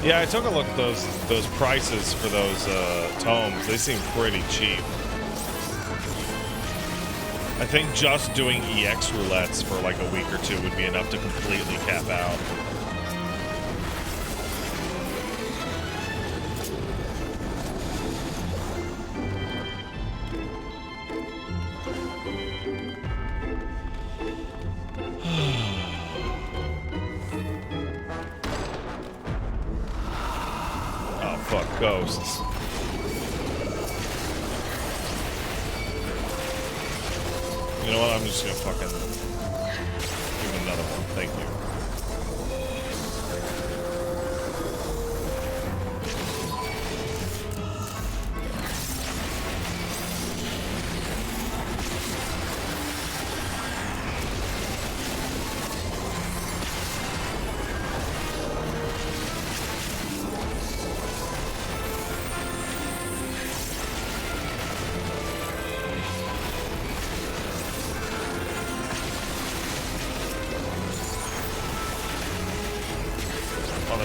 Yeah, I took a look at those prices for those tomes. They seem pretty cheap. I think just doing EX roulettes for like a week or two would be enough to completely cap out. Ghosts. You know what? I'm just gonna fucking give another one. Thank you.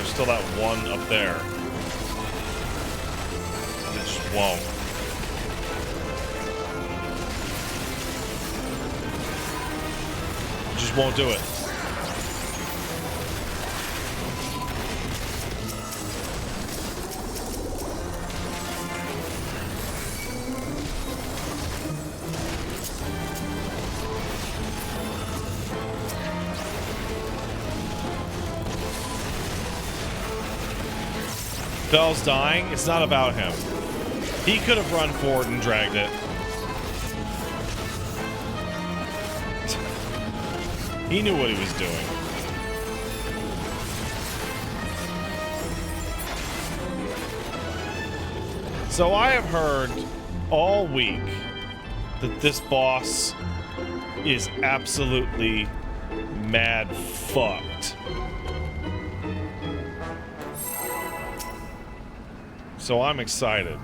Still that one up there. It just won't. It just won't do it. Bell's dying. It's not about him. He could have run forward and dragged it. He knew what he was doing. So I have heard all week that this boss is absolutely mad fucked. So I'm excited.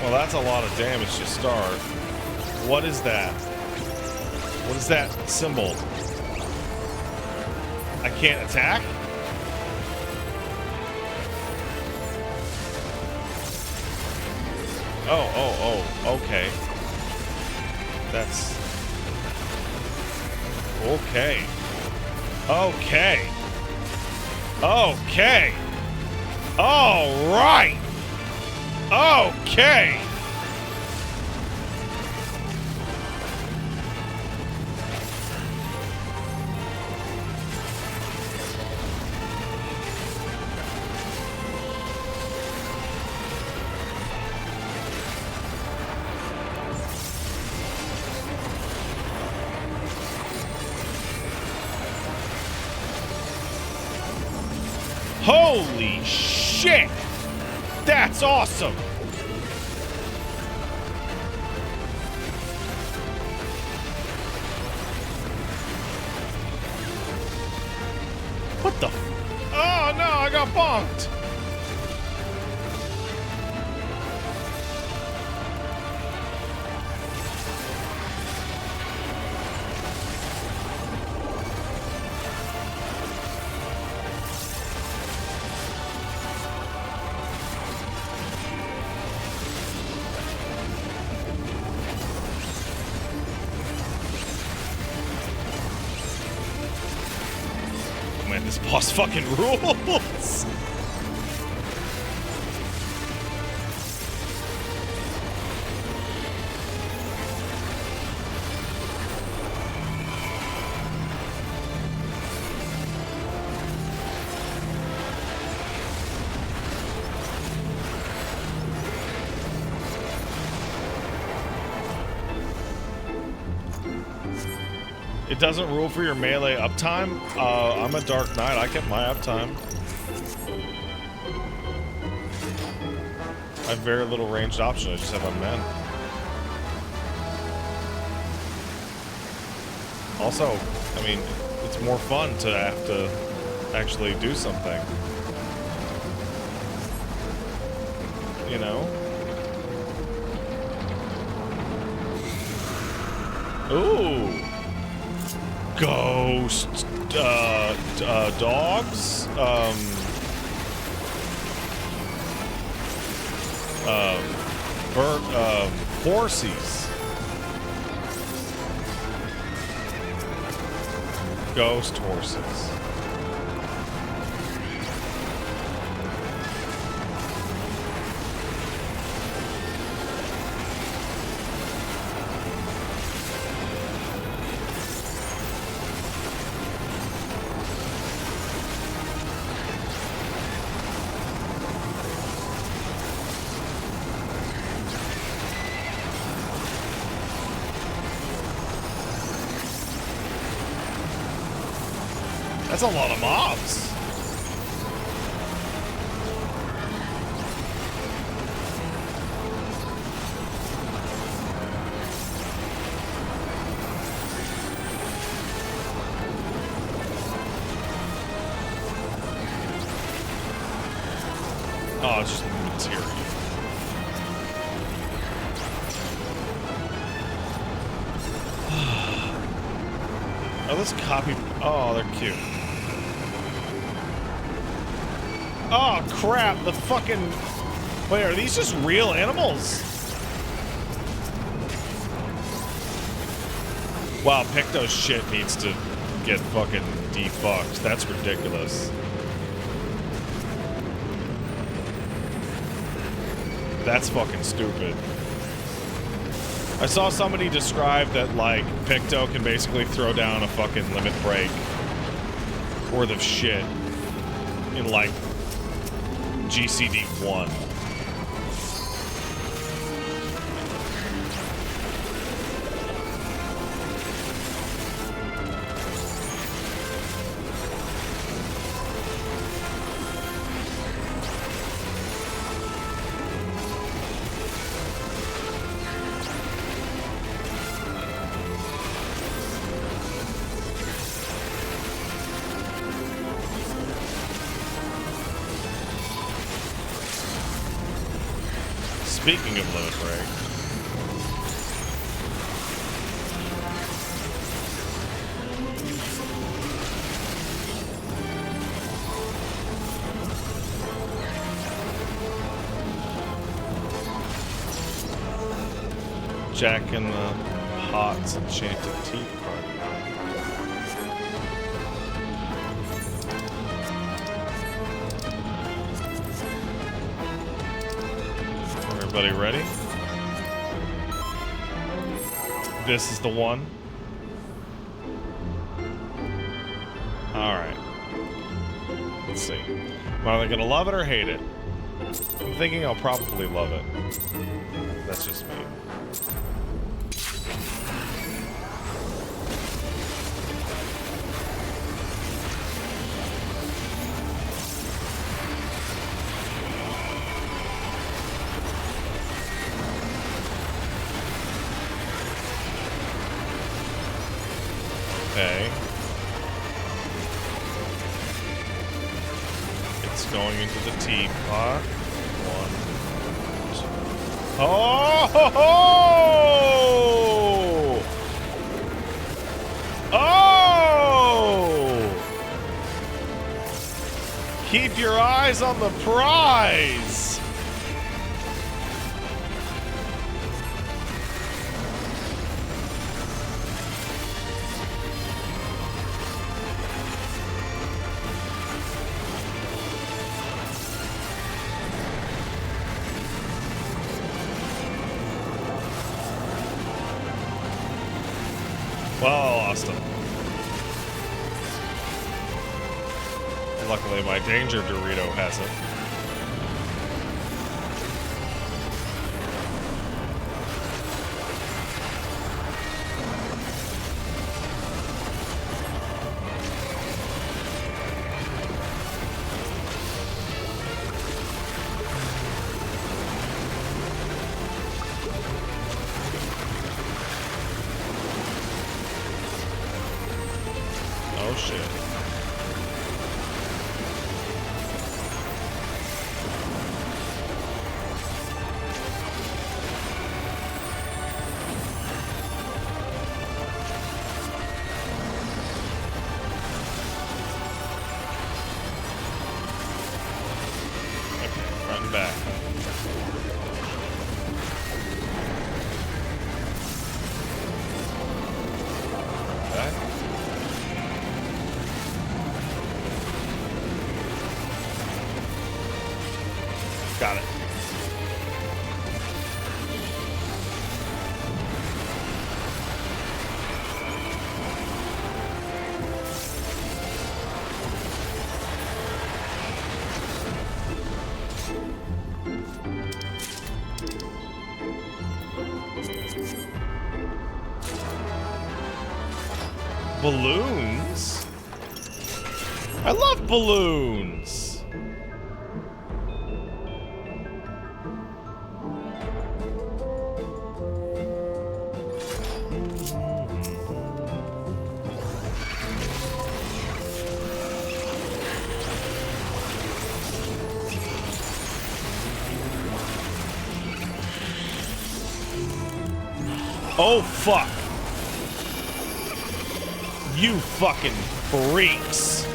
Well, that's a lot of damage to start. What is that? What is that symbol? I can't attack? Oh, okay. That's... Okay. Okay. Okay. All right. Okay. Holy shit! That's awesome! What the? Oh no, I got bonked! Man, this boss fucking rules! It doesn't rule for your melee uptime. I'm a Dark Knight. I kept my uptime. I have very little ranged option. I just have a men. Also, I mean, it's more fun to have to actually do something. You know? Ooh. Ghost dogs, horsies, ghost horses. That's a lot of mobs. Oh, it's just material. Oh, let's copy. Oh, they're cute. Oh, crap. The fucking... Wait, are these just real animals? Wow, Picto's shit needs to get fucking defucked. That's ridiculous. That's fucking stupid. I saw somebody describe that, like, Picto can basically throw down a fucking limit break worth of shit in, like, GCD 1. Speaking of limit break, Jack and the Hot's enchanted teeth party. Everybody ready? This is the one. Alright. Let's see. Am I gonna love it or hate it? I'm thinking I'll probably love it. That's just me. Okay. It's going into the teapot. 1, 2. Oh! Ho, ho! Oh! Keep your eyes on the prize! Well, I lost him. Luckily, my danger Dorito hasn't. Oh shit. Okay, front and back. Back. Got it. Balloons? I love balloons! Oh, fuck. You fucking freaks.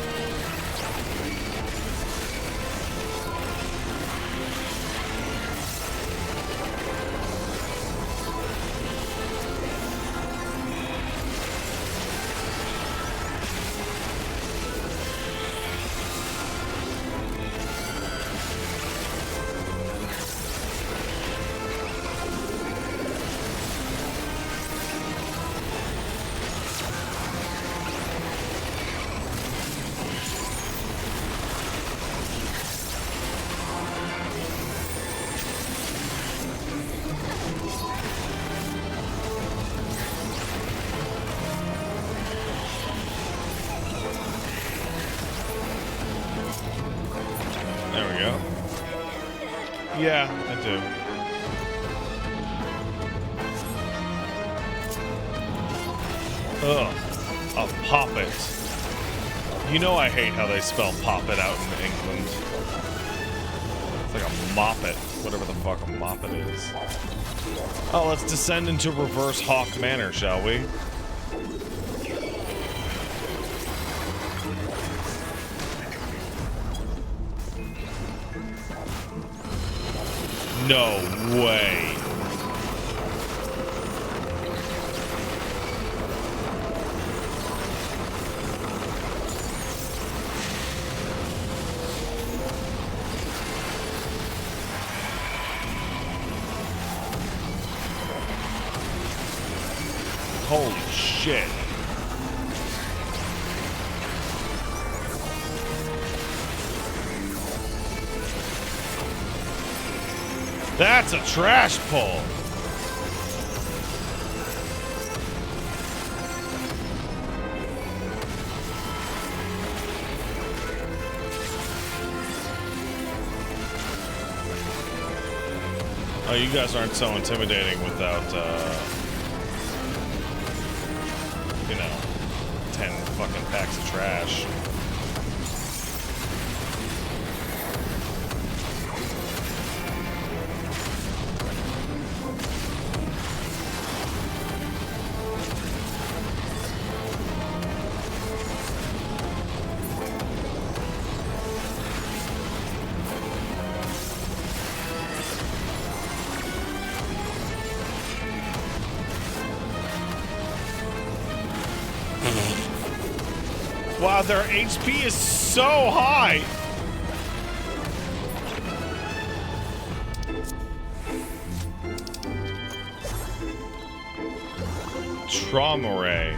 Yeah, I do. Ugh. A poppet. You know I hate how they spell poppet out in England. It's like a moppet. Whatever the fuck a moppet is. Oh, let's descend into reverse Hawk Manor, shall we? No way. Holy shit. That's a trash pull. Oh, you guys aren't so intimidating without, you know, 10 fucking packs of trash. Wow, their HP is so high. Trauma Ray.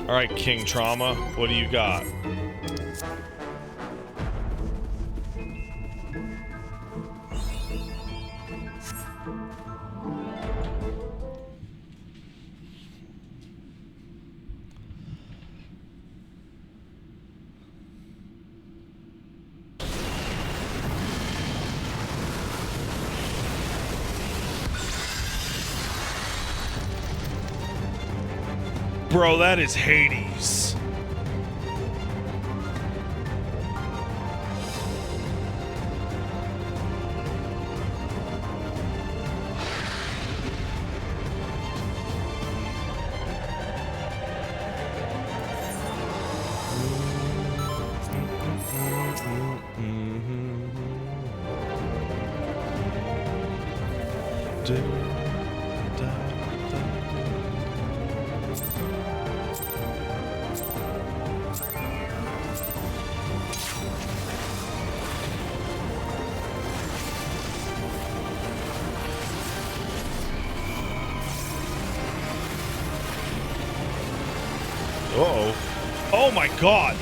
All right, King Trauma, what do you got? Bro, that is Hades. Uh-oh. Oh my god!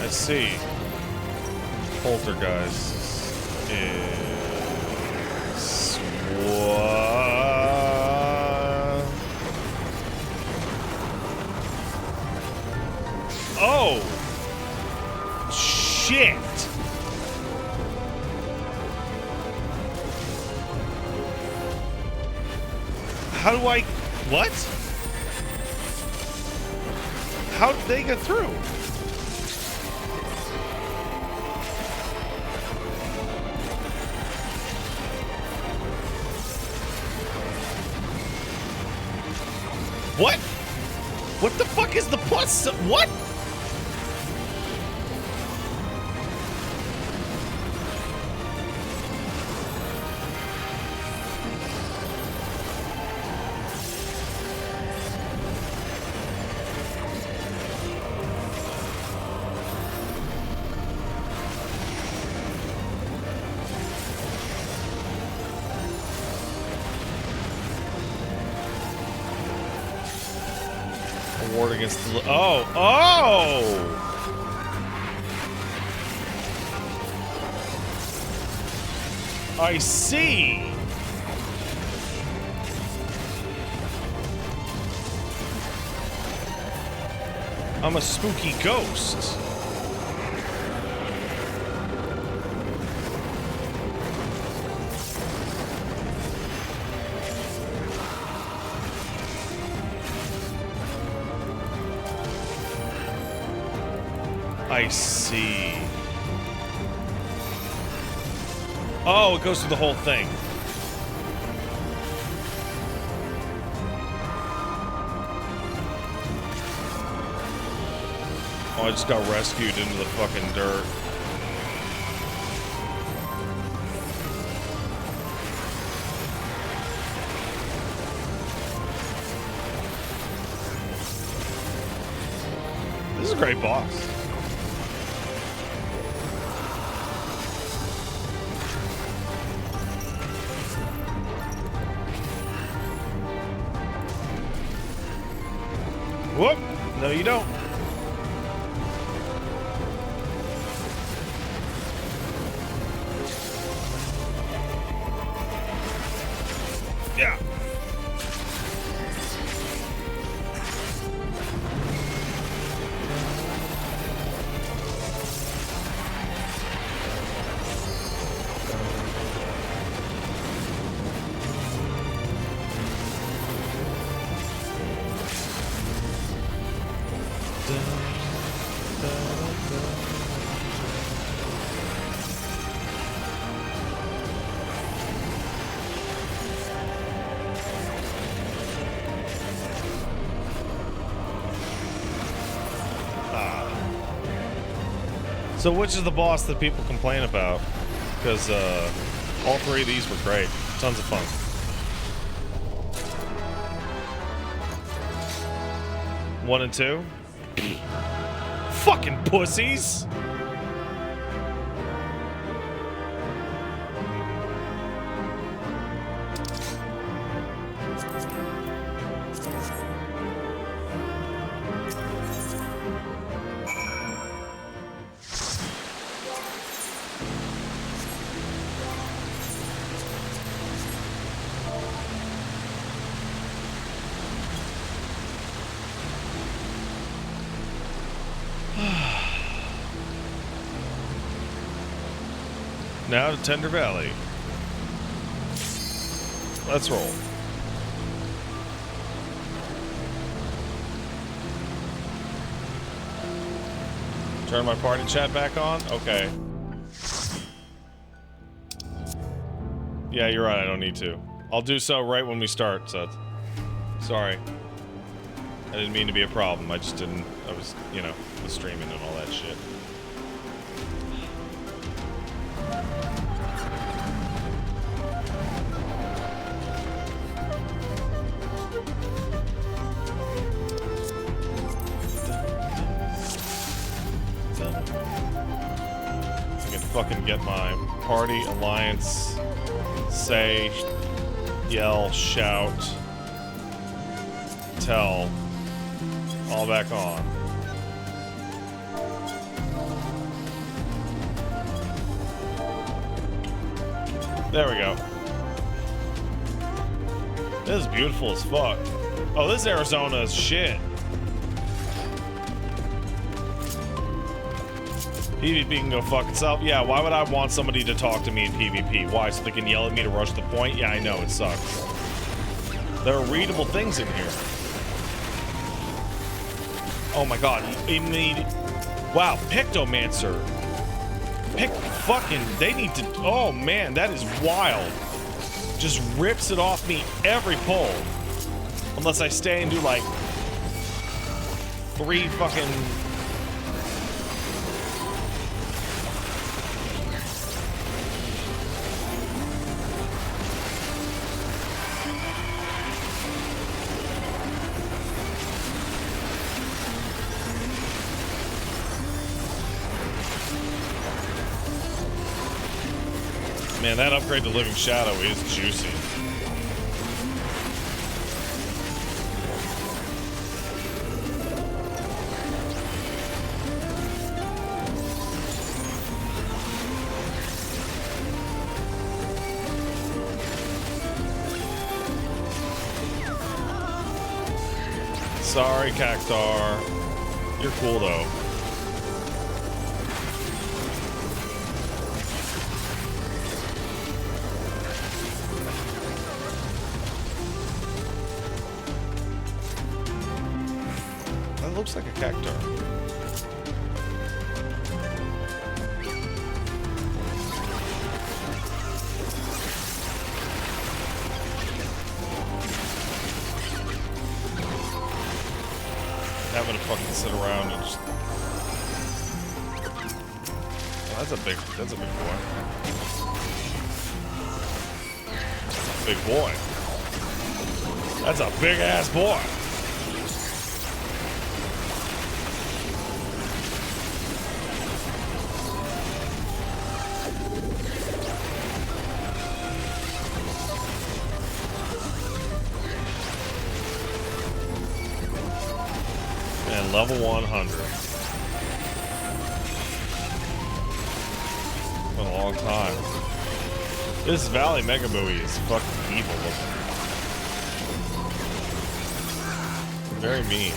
I see. Poltergeist is what? Oh! Shit! How do I... What? How did they get through? What? What the fuck is the plus? What? Ward against the... Oh! Oh! I see! I'm a spooky ghost. I see. Oh, it goes through the whole thing. Oh, I just got rescued into the fucking dirt. This is a great boss. Whoop! No, you don't. Yeah. So which is the boss that people complain about? Because all three of these were great. Tons of fun. One and two? Fucking pussies! Now to Tender Valley. Let's roll. Turn my party chat back on? Okay. Yeah, you're right, I don't need to. I'll do so right when we start, Seth. Sorry. I didn't mean to be a problem, I just didn't, I was, you know, was streaming and all that shit. Fucking get my party, alliance, say, yell, shout, tell, all back on. There we go. This is beautiful as fuck. Oh, this Arizona is shit. PvP can go fuck itself. Yeah, why would I want somebody to talk to me in PvP? Why? So they can yell at me to rush the point? Yeah, I know, it sucks. There are readable things in here. Oh my god. Wow, Pictomancer. They need to... Oh man, that is wild. Just rips it off me every pull. Unless I stay and do like 3 fucking... Man, that upgrade to Living Shadow is juicy. Sorry, Cactar. You're cool though. That looks like a cactus. Having to fucking sit around and just... Oh, that's a big boy. Big boy. That's a big ass boy. And level 100. Been a long time. This Valley Mega Buoy is fucking evil looking. Very mean.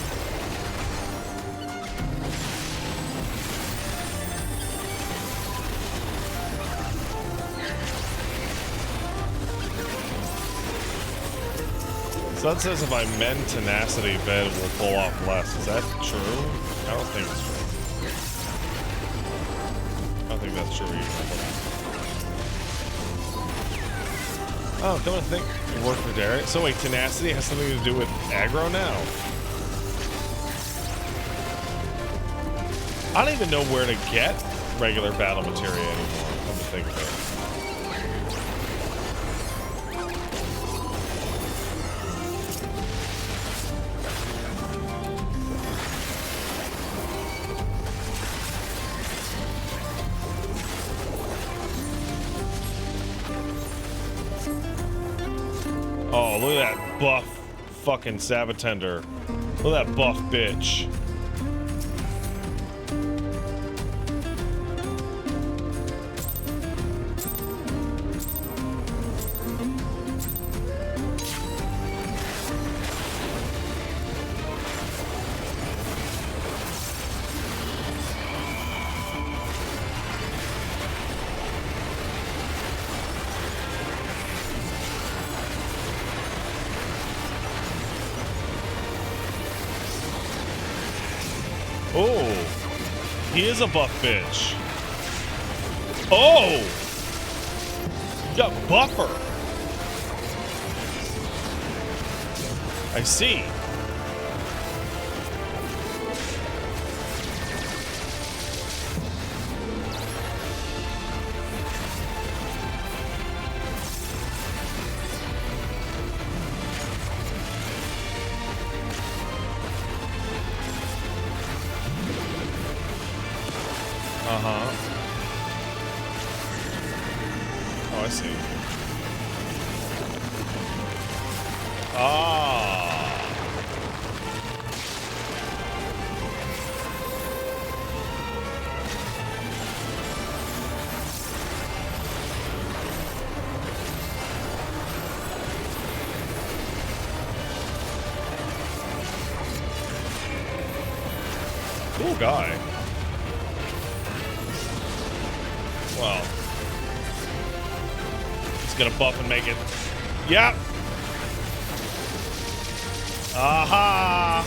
So that says if I mend tenacity, bed will pull off less. Is that true? I don't think it's true. I don't think that's true either. Oh, don't think it worked for Derek. So wait, tenacity has something to do with aggro now? I don't even know where to get regular battle materia anymore, come to think of it. Oh, look at that buff fucking Sabatender. Look at that buff bitch. Oh, he is a buff bitch. Oh, you got buffer. I see. Uh-huh. Oh, I see. Ah. Cool guy. Well, he's gonna buff and make it. Yep. Aha.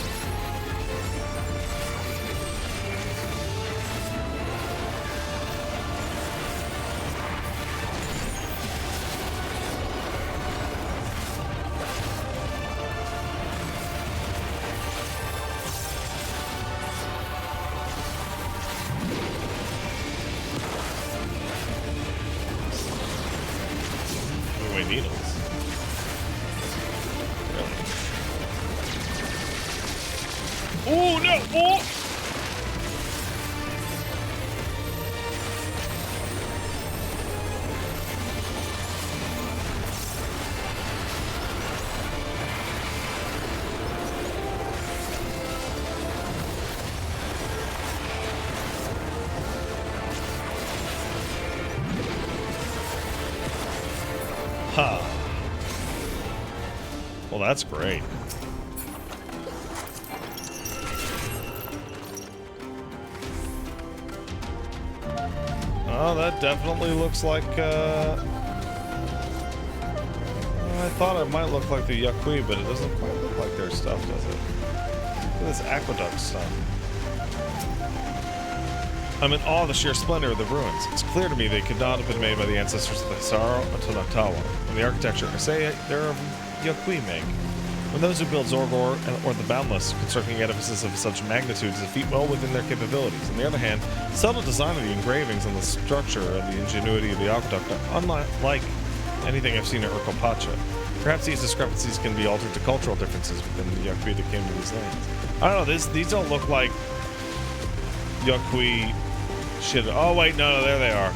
Needles. Really? Oh no! Oh! Huh. Well, that's great. Oh, that definitely looks like, I thought it might look like the Yaqui, but it doesn't quite look like their stuff, does it? Look at this aqueduct stuff. I'm in awe of the sheer splendor of the ruins. It's clear to me they could not have been made by the ancestors of the Hisaro until Natawa. And the architecture, I say they're of Yaqui make. When those who build Zorgor or the Boundless, constructing edifices of such magnitude is a feat well within their capabilities. On the other hand, the subtle design of the engravings and the structure and the ingenuity of the aqueduct are unlike anything I've seen at Urkopacha. Perhaps these discrepancies can be altered to cultural differences within the Yaqui that came to these lands. I don't know, these don't look like Yaqui shit. Oh wait, no, there they are.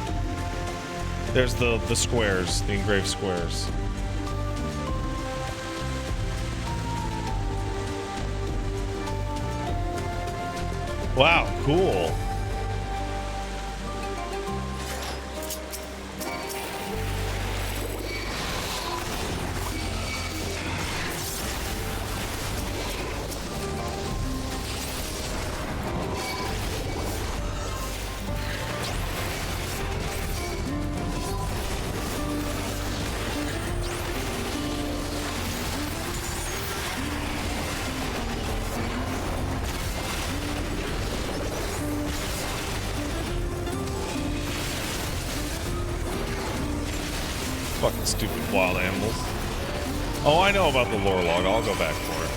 There's the squares, the engraved squares. Wow, cool. Fucking stupid wild animals. Oh, I know about the lore log. I'll go back for it.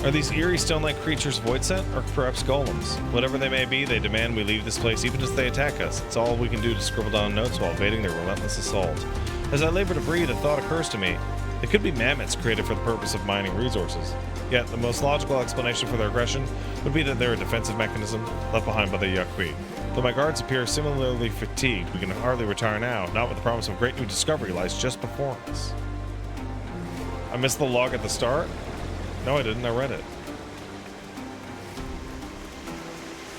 Are these eerie stone-like creatures void sent, or perhaps golems? Whatever they may be, they demand we leave this place even as they attack us. It's all we can do to scribble down notes while evading their relentless assault. As I labor to breathe, a thought occurs to me. They could be mammoths created for the purpose of mining resources. Yet, the most logical explanation for their aggression would be that they're a defensive mechanism left behind by the Yaqui. Though my guards appear similarly fatigued, we can hardly retire now, not with the promise of a great new discovery lies just before us. I missed the log at the start? No, I didn't. I read it.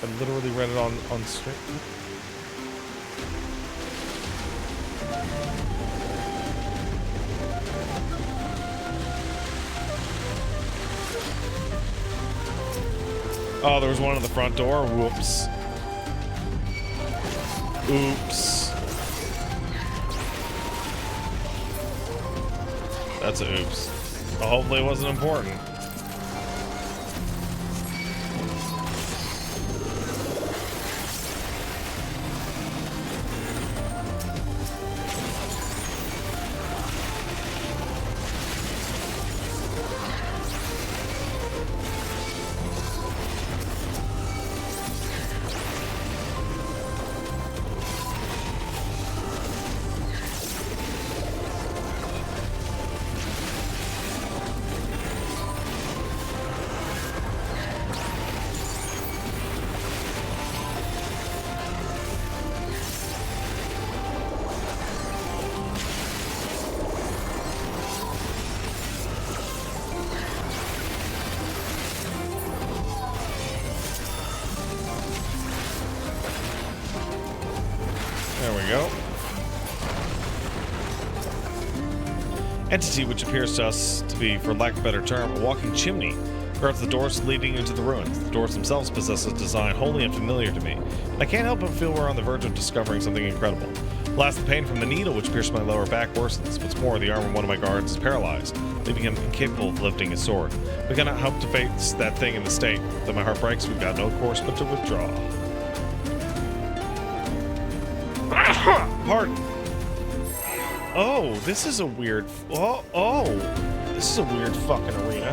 I literally read it on stream. Oh, there was one at the front door? Whoops. Oops. That's a oops. Well, hopefully it wasn't important. Entity, which appears to us to be, for lack of a better term, a walking chimney, guards the doors leading into the ruins. The doors themselves possess a design wholly unfamiliar to me, and I can't help but feel we're on the verge of discovering something incredible. Alas, the pain from the needle which pierced my lower back worsens. What's more, the arm of one of my guards is paralyzed, leaving him incapable of lifting his sword. We cannot hope to face that thing in the state. Though my heart breaks, we've got no course but to withdraw. Pardon. Oh, this is a weird... Oh, this is a weird fucking arena.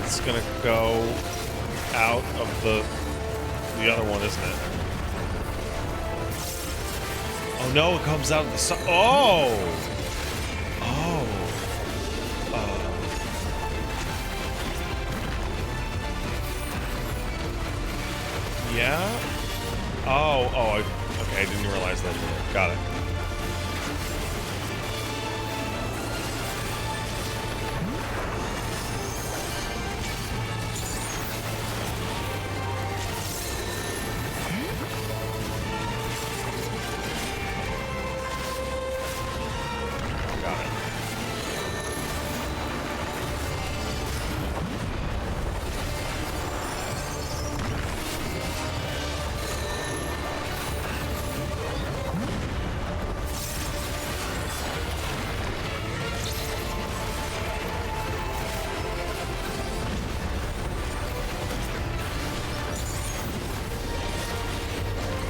it's gonna go out of the other one, isn't it? Oh no, it comes out of the sun. Oh! Oh. Yeah? Oh, okay, I didn't realize that. Got it.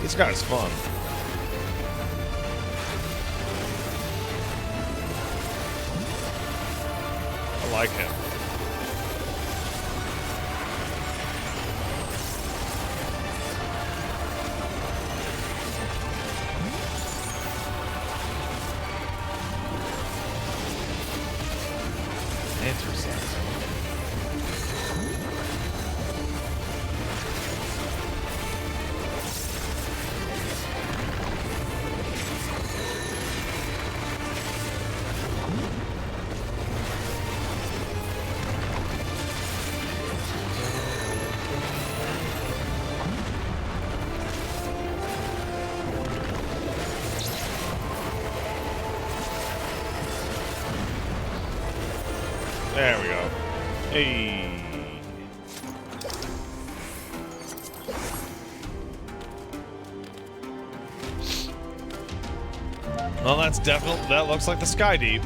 This guy's fun. I like him. Interesting. There we go. Hey. Well, that's definitely, that looks like the Sky Deep.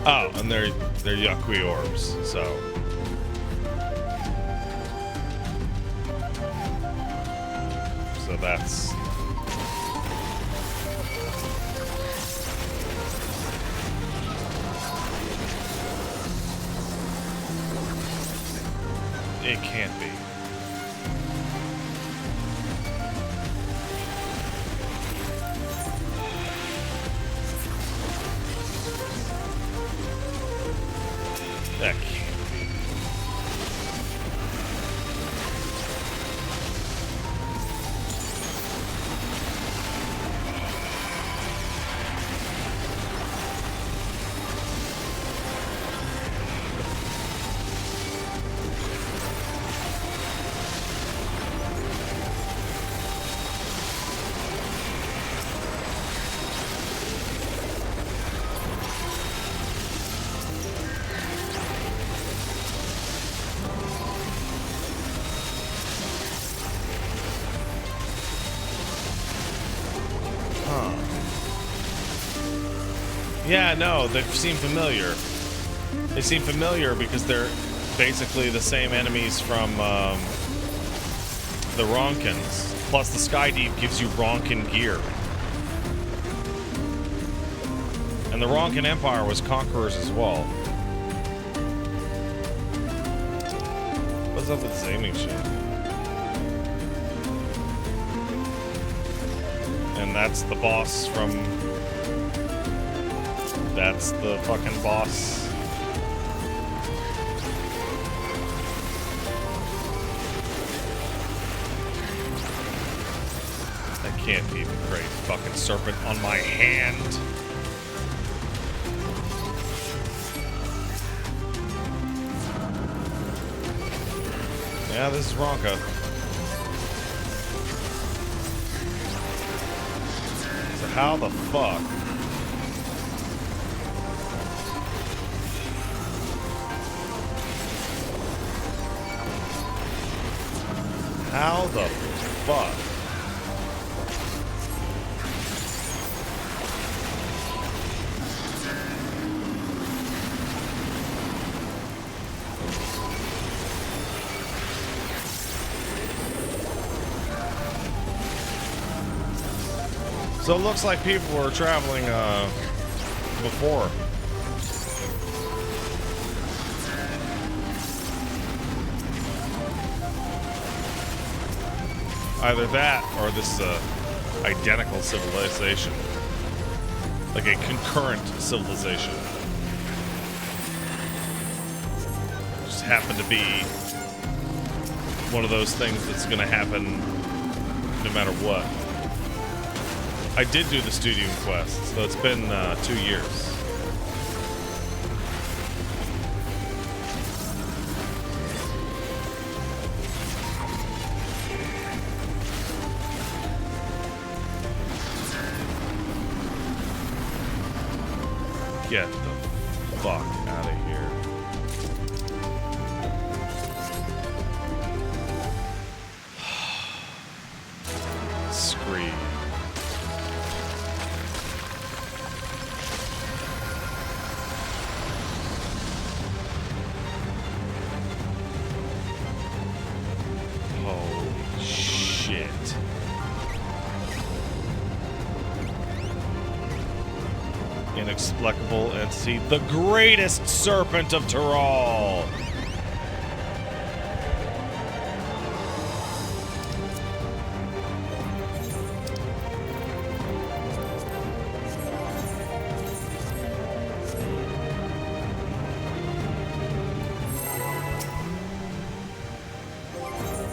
Oh, and they're Yakui orbs, so. So that's. It can't be. That can't be. Yeah, no, they seem familiar. They seem familiar because they're basically the same enemies from the Ronkins. Plus, the Sky Deep gives you Ronkin gear. And the Ronkin Empire was conquerors as well. What's up with this aiming shit? And that's the boss from... That's the fucking boss. That can't be the great fucking serpent on my hand. Yeah, this is Ronka. So how the fuck? How the fuck? So it looks like people were traveling before. Either that, or this is a identical civilization. Like a concurrent civilization. Just happened to be one of those things that's gonna happen no matter what. I did do the studio quest, so it's been 2 years. Get the fuck out of here. Scream. Holy shit. Inexplicable entity, the greatest serpent of Tyrol.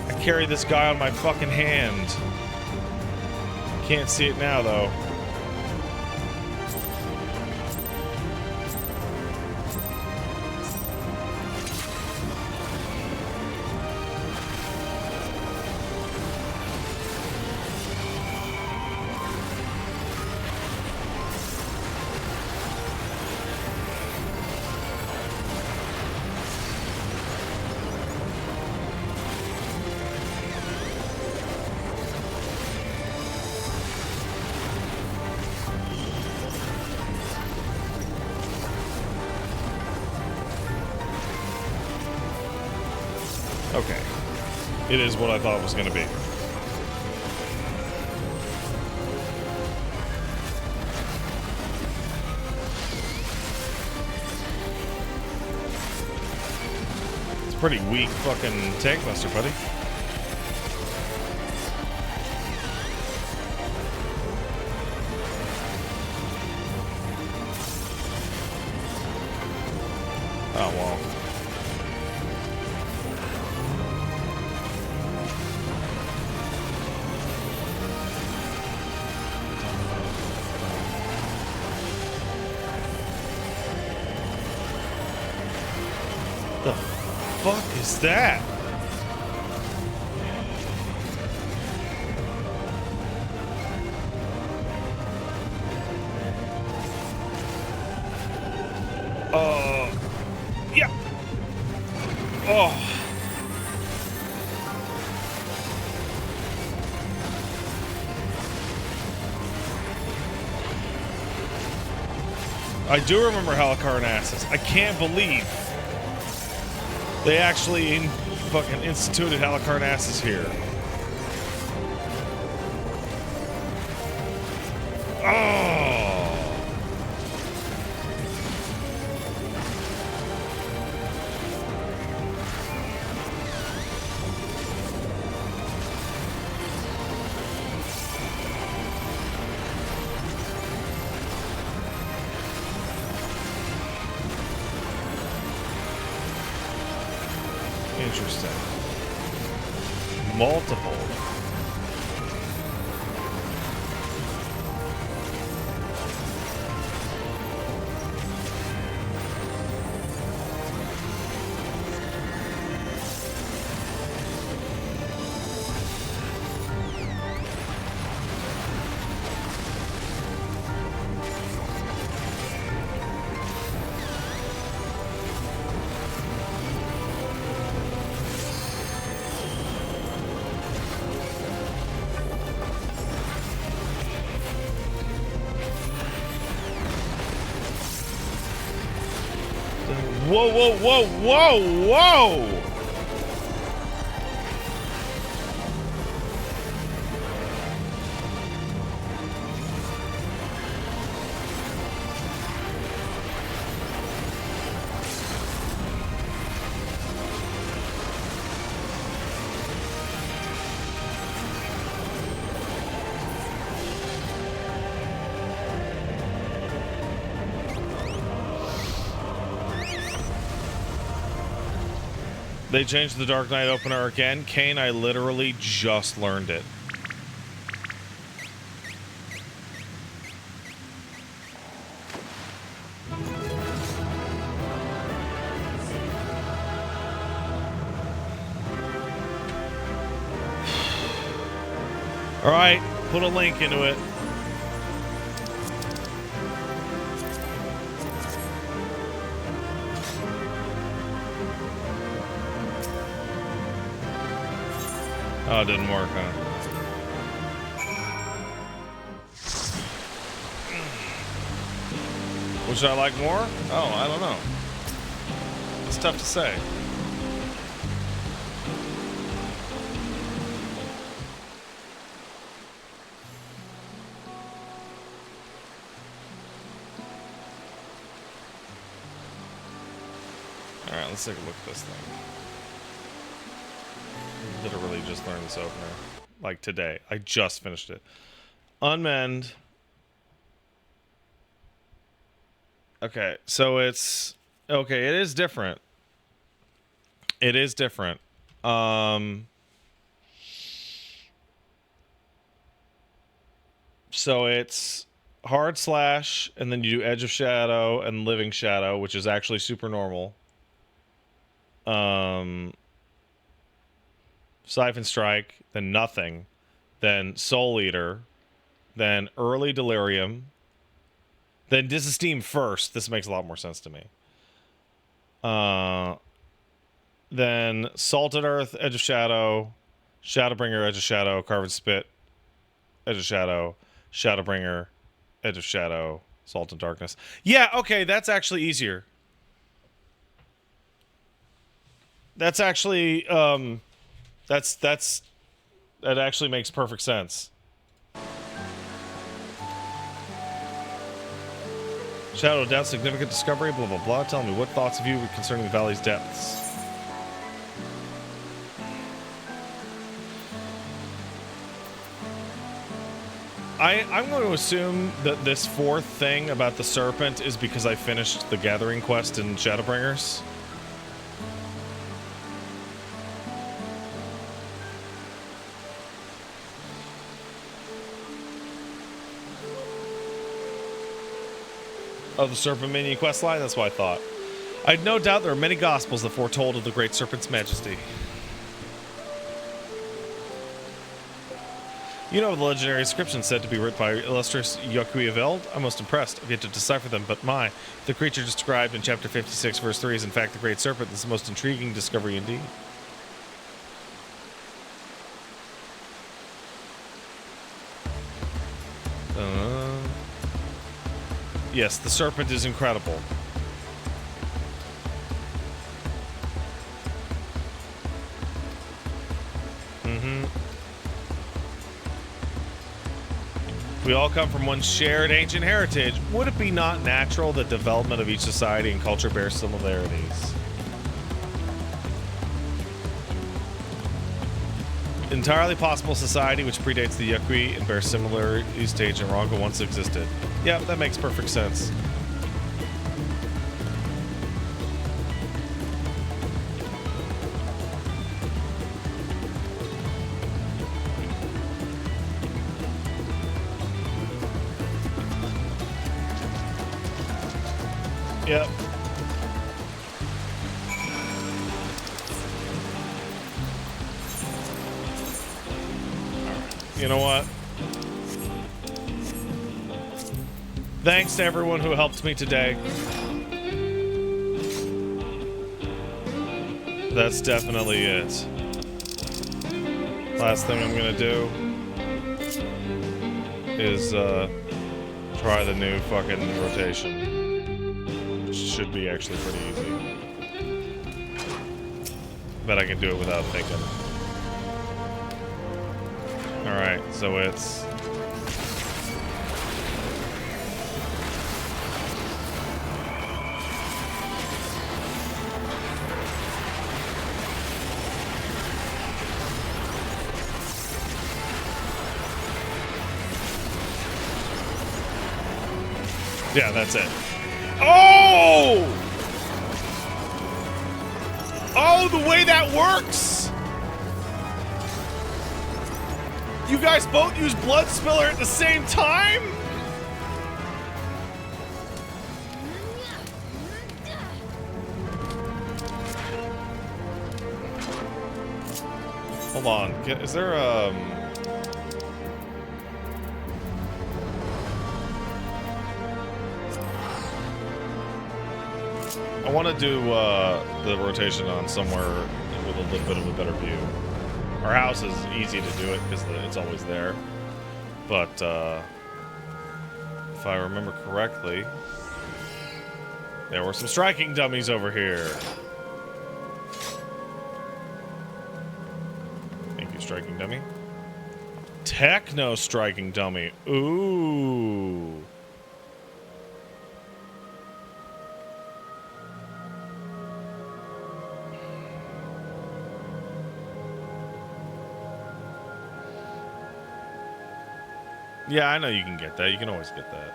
I carry this guy on my fucking hand. Can't see it now though. Okay. It is what I thought it was going to be. It's pretty weak fucking tank buster, buddy. Oh, well. The fuck is that? Yeah. Oh. I do remember Halicarnassus. I can't believe they actually fucking instituted Halicarnassus here. Oh. Interesting. Multiple. Whoa, whoa, whoa, whoa, whoa! They changed the Dark Knight opener again. Kane, I literally just learned it. All right, put a link into it. Oh, it didn't work, huh? Which I like more? Oh, I don't know. It's tough to say. Alright, let's take a look at this thing. Literally just learned this opener. Like today. I just finished it. Unmend. Okay, so it's... Okay, it is different. It is different. So it's hard slash, and then you do edge of shadow and living shadow, which is actually super normal. Siphon Strike, then Nothing, then Soul Eater, then Early Delirium, then Disesteem first. This makes a lot more sense to me. Then Salted Earth, Edge of Shadow, Shadowbringer, Edge of Shadow, Carven Spit, Edge of Shadow, Shadowbringer, Edge of Shadow, Salt and Darkness. Yeah, okay, that's actually easier. That's actually, that actually makes perfect sense. Shadow of Doubt, significant discovery, blah, blah, blah. Tell me, what thoughts have you concerning the valley's depths? I'm going to assume that this fourth thing about the serpent is because I finished the gathering quest in Shadowbringers. Oh, the Serpent Minion questline? That's what I thought. I had no doubt there are many gospels that foretold of the great serpent's majesty. You know the legendary inscription said to be written by illustrious Yokui of Eld? I'm most impressed. I've yet to decipher them, but the creature described in chapter 56, verse 3 is in fact the great serpent. This is the most intriguing discovery indeed. Yes, the serpent is incredible. We all come from one shared ancient heritage. Would it be not natural that development of each society and culture bears similarities? Entirely possible society which predates the Yokui and bears similarities to ancient Rongo once existed. Yeah, that makes perfect sense. Yep. You know what? Thanks to everyone who helped me today. That's definitely it. Last thing I'm gonna do is try the new fucking rotation. Which should be actually pretty easy. Bet I can do it without thinking. Alright, so it's... Yeah, that's it. Oh! Oh, the way that works! You guys both use Blood Spiller at the same time? Hold on, is there I want to do the rotation on somewhere with a little bit of a better view. Our house is easy to do it because it's always there. But if I remember correctly, there were some striking dummies over here. Thank you, striking dummy. Techno striking dummy. Ooh. Yeah, I know you can get that. You can always get that.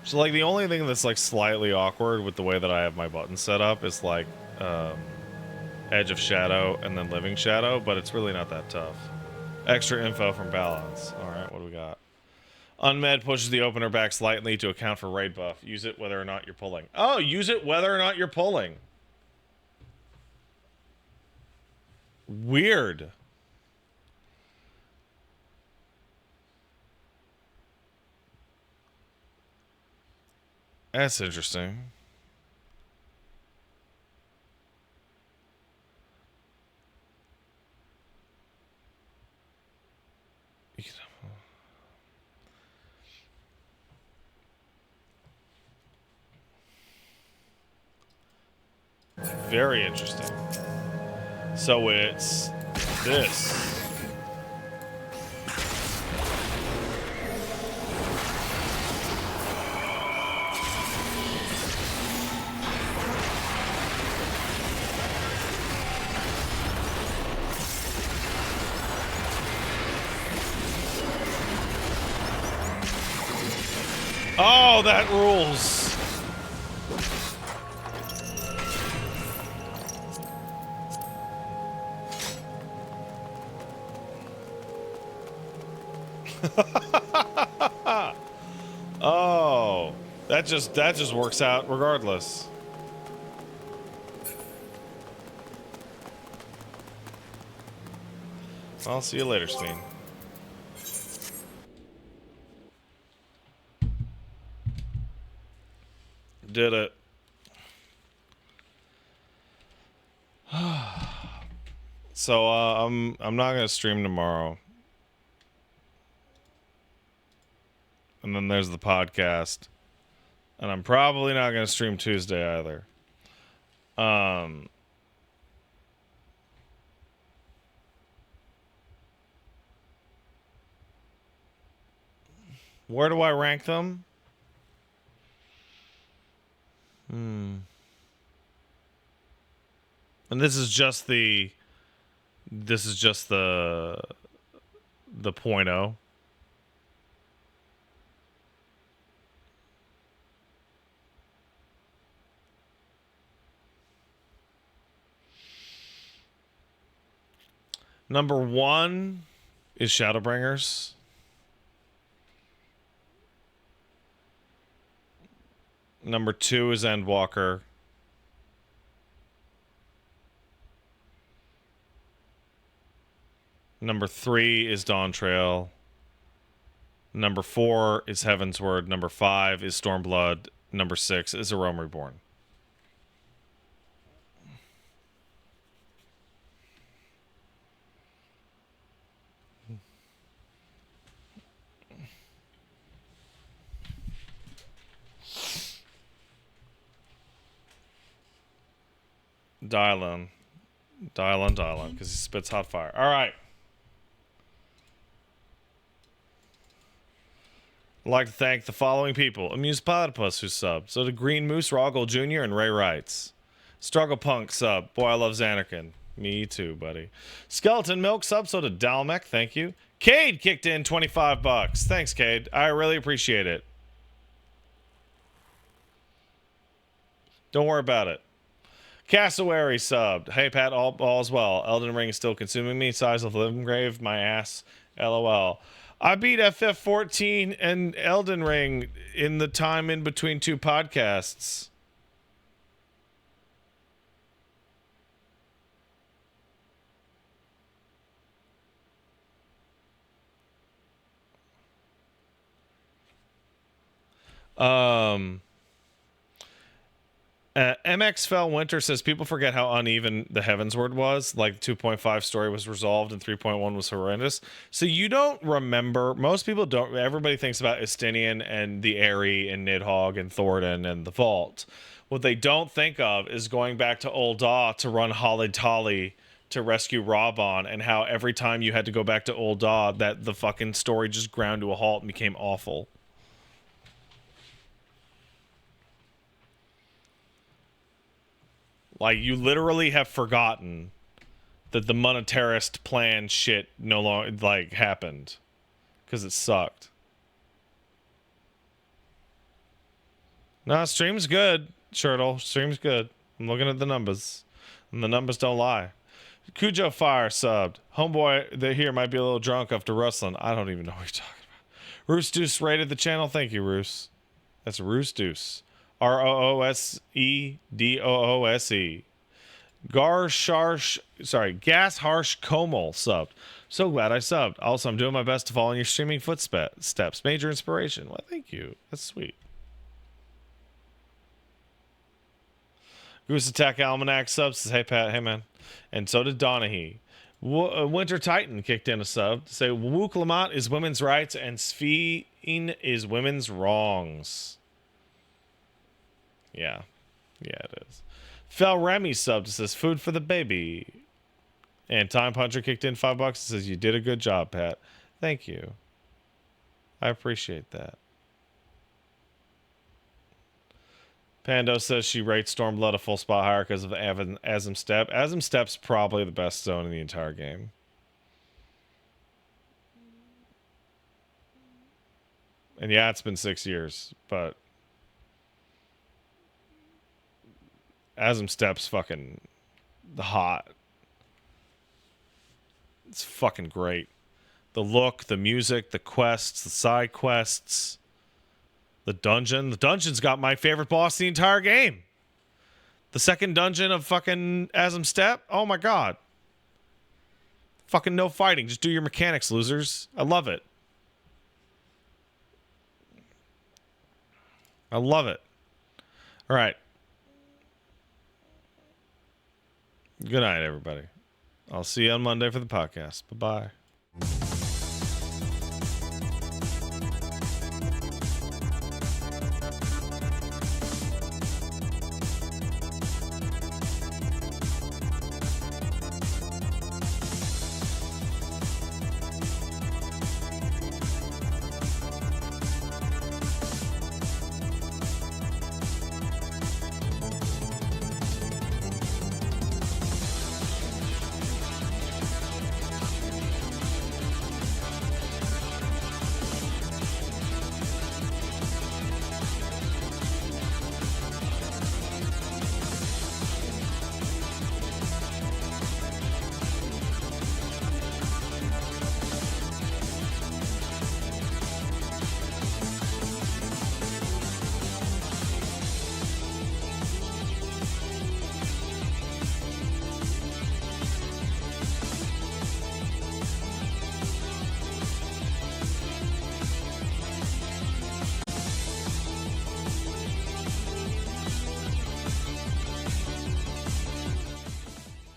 So, like, the only thing that's, like, slightly awkward with the way that I have my buttons set up is, like, Edge of Shadow and then Living Shadow, but it's really not that tough. Extra info from Balance. Alright, what do we got? Unmed pushes the opener back slightly to account for raid buff. Use it whether or not you're pulling. Oh, use it whether or not you're pulling. Weird. That's interesting. Very interesting. So it's this. Oh, that rules. Oh, that just works out regardless. I'll see you later, Spen. Did it. So I'm not gonna stream tomorrow. And then there's the podcast. And I'm probably not going to stream Tuesday either. Where do I rank them? And this is just the 0.0. Number 1 is Shadowbringers. Number 2 is Endwalker. Number 3 is DAWNTRAIL. Number 4 is Heavensward. Number 5 is Stormblood. Number 6 is A Realm Reborn. Dial on, because he spits hot fire. All right. I'd like to thank the following people. Amused Platypus, who subbed. So to Green Moose, Roggle Jr., and Ray Wrights. Struggle Punk sub. Boy, I love Xanarkin. Me too, buddy. Skeleton Milk sub. So to Dalmec, thank you. Cade kicked in $25. Thanks, Cade. I really appreciate it. Don't worry about it. Cassowary subbed. Hey, Pat, all's well. Elden Ring is still consuming me. Size of Living Grave, my ass. LOL. I beat FF14 and Elden Ring in the time in between two podcasts. MX Fell Winter says people forget how uneven the Heavensward was. Like 2.5 story was resolved and 3.1 was horrendous. So you don't remember. Most people don't. Everybody thinks about Estinian and the Eyrie and Nidhogg and Thornton and the Vault. What they don't think of is going back to Old Daw to run Holly Tolly to rescue Robon, and how every time you had to go back to Old Daw, that the fucking story just ground to a halt and became awful. Like, you literally have forgotten that the monetarist plan shit no longer, like, happened. Because it sucked. No, stream's good, Shirtle. Stream's good. I'm looking at the numbers. And the numbers don't lie. Cujo Fire subbed. Homeboy that here might be a little drunk after rustling. I don't even know what you're talking about. Roos Deuce rated the channel. Thank you, Roos. That's Roos Deuce. ROOSEDOOSE. Gas Harsh Komel subbed. So glad I subbed. Also, I'm doing my best to follow in your streaming footsteps. Major inspiration. Well, thank you. That's sweet. Goose Attack Almanac subs says, hey, Pat. Hey, man. And so did Donahue. Winter Titan kicked in a sub to say, Wook Lamont is women's rights and Sven is women's wrongs. Yeah. Yeah, it is. Fel Remy subbed. It says, food for the baby. And Time Puncher kicked in $5. It says, you did a good job, Pat. Thank you. I appreciate that. Pando says she rates Stormblood a full spot higher because of Azim Step. Azim Step's probably the best zone in the entire game. And yeah, it's been 6 years, but Azim Step's fucking hot. It's fucking great. The look, the music, the quests, the side quests, the dungeon. The dungeon's got my favorite boss in the entire game. The second dungeon of fucking Azim Step. Oh my god. Fucking no fighting. Just do your mechanics, losers. I love it. I love it. All right. Good night, everybody. I'll see you on Monday for the podcast. Bye-bye.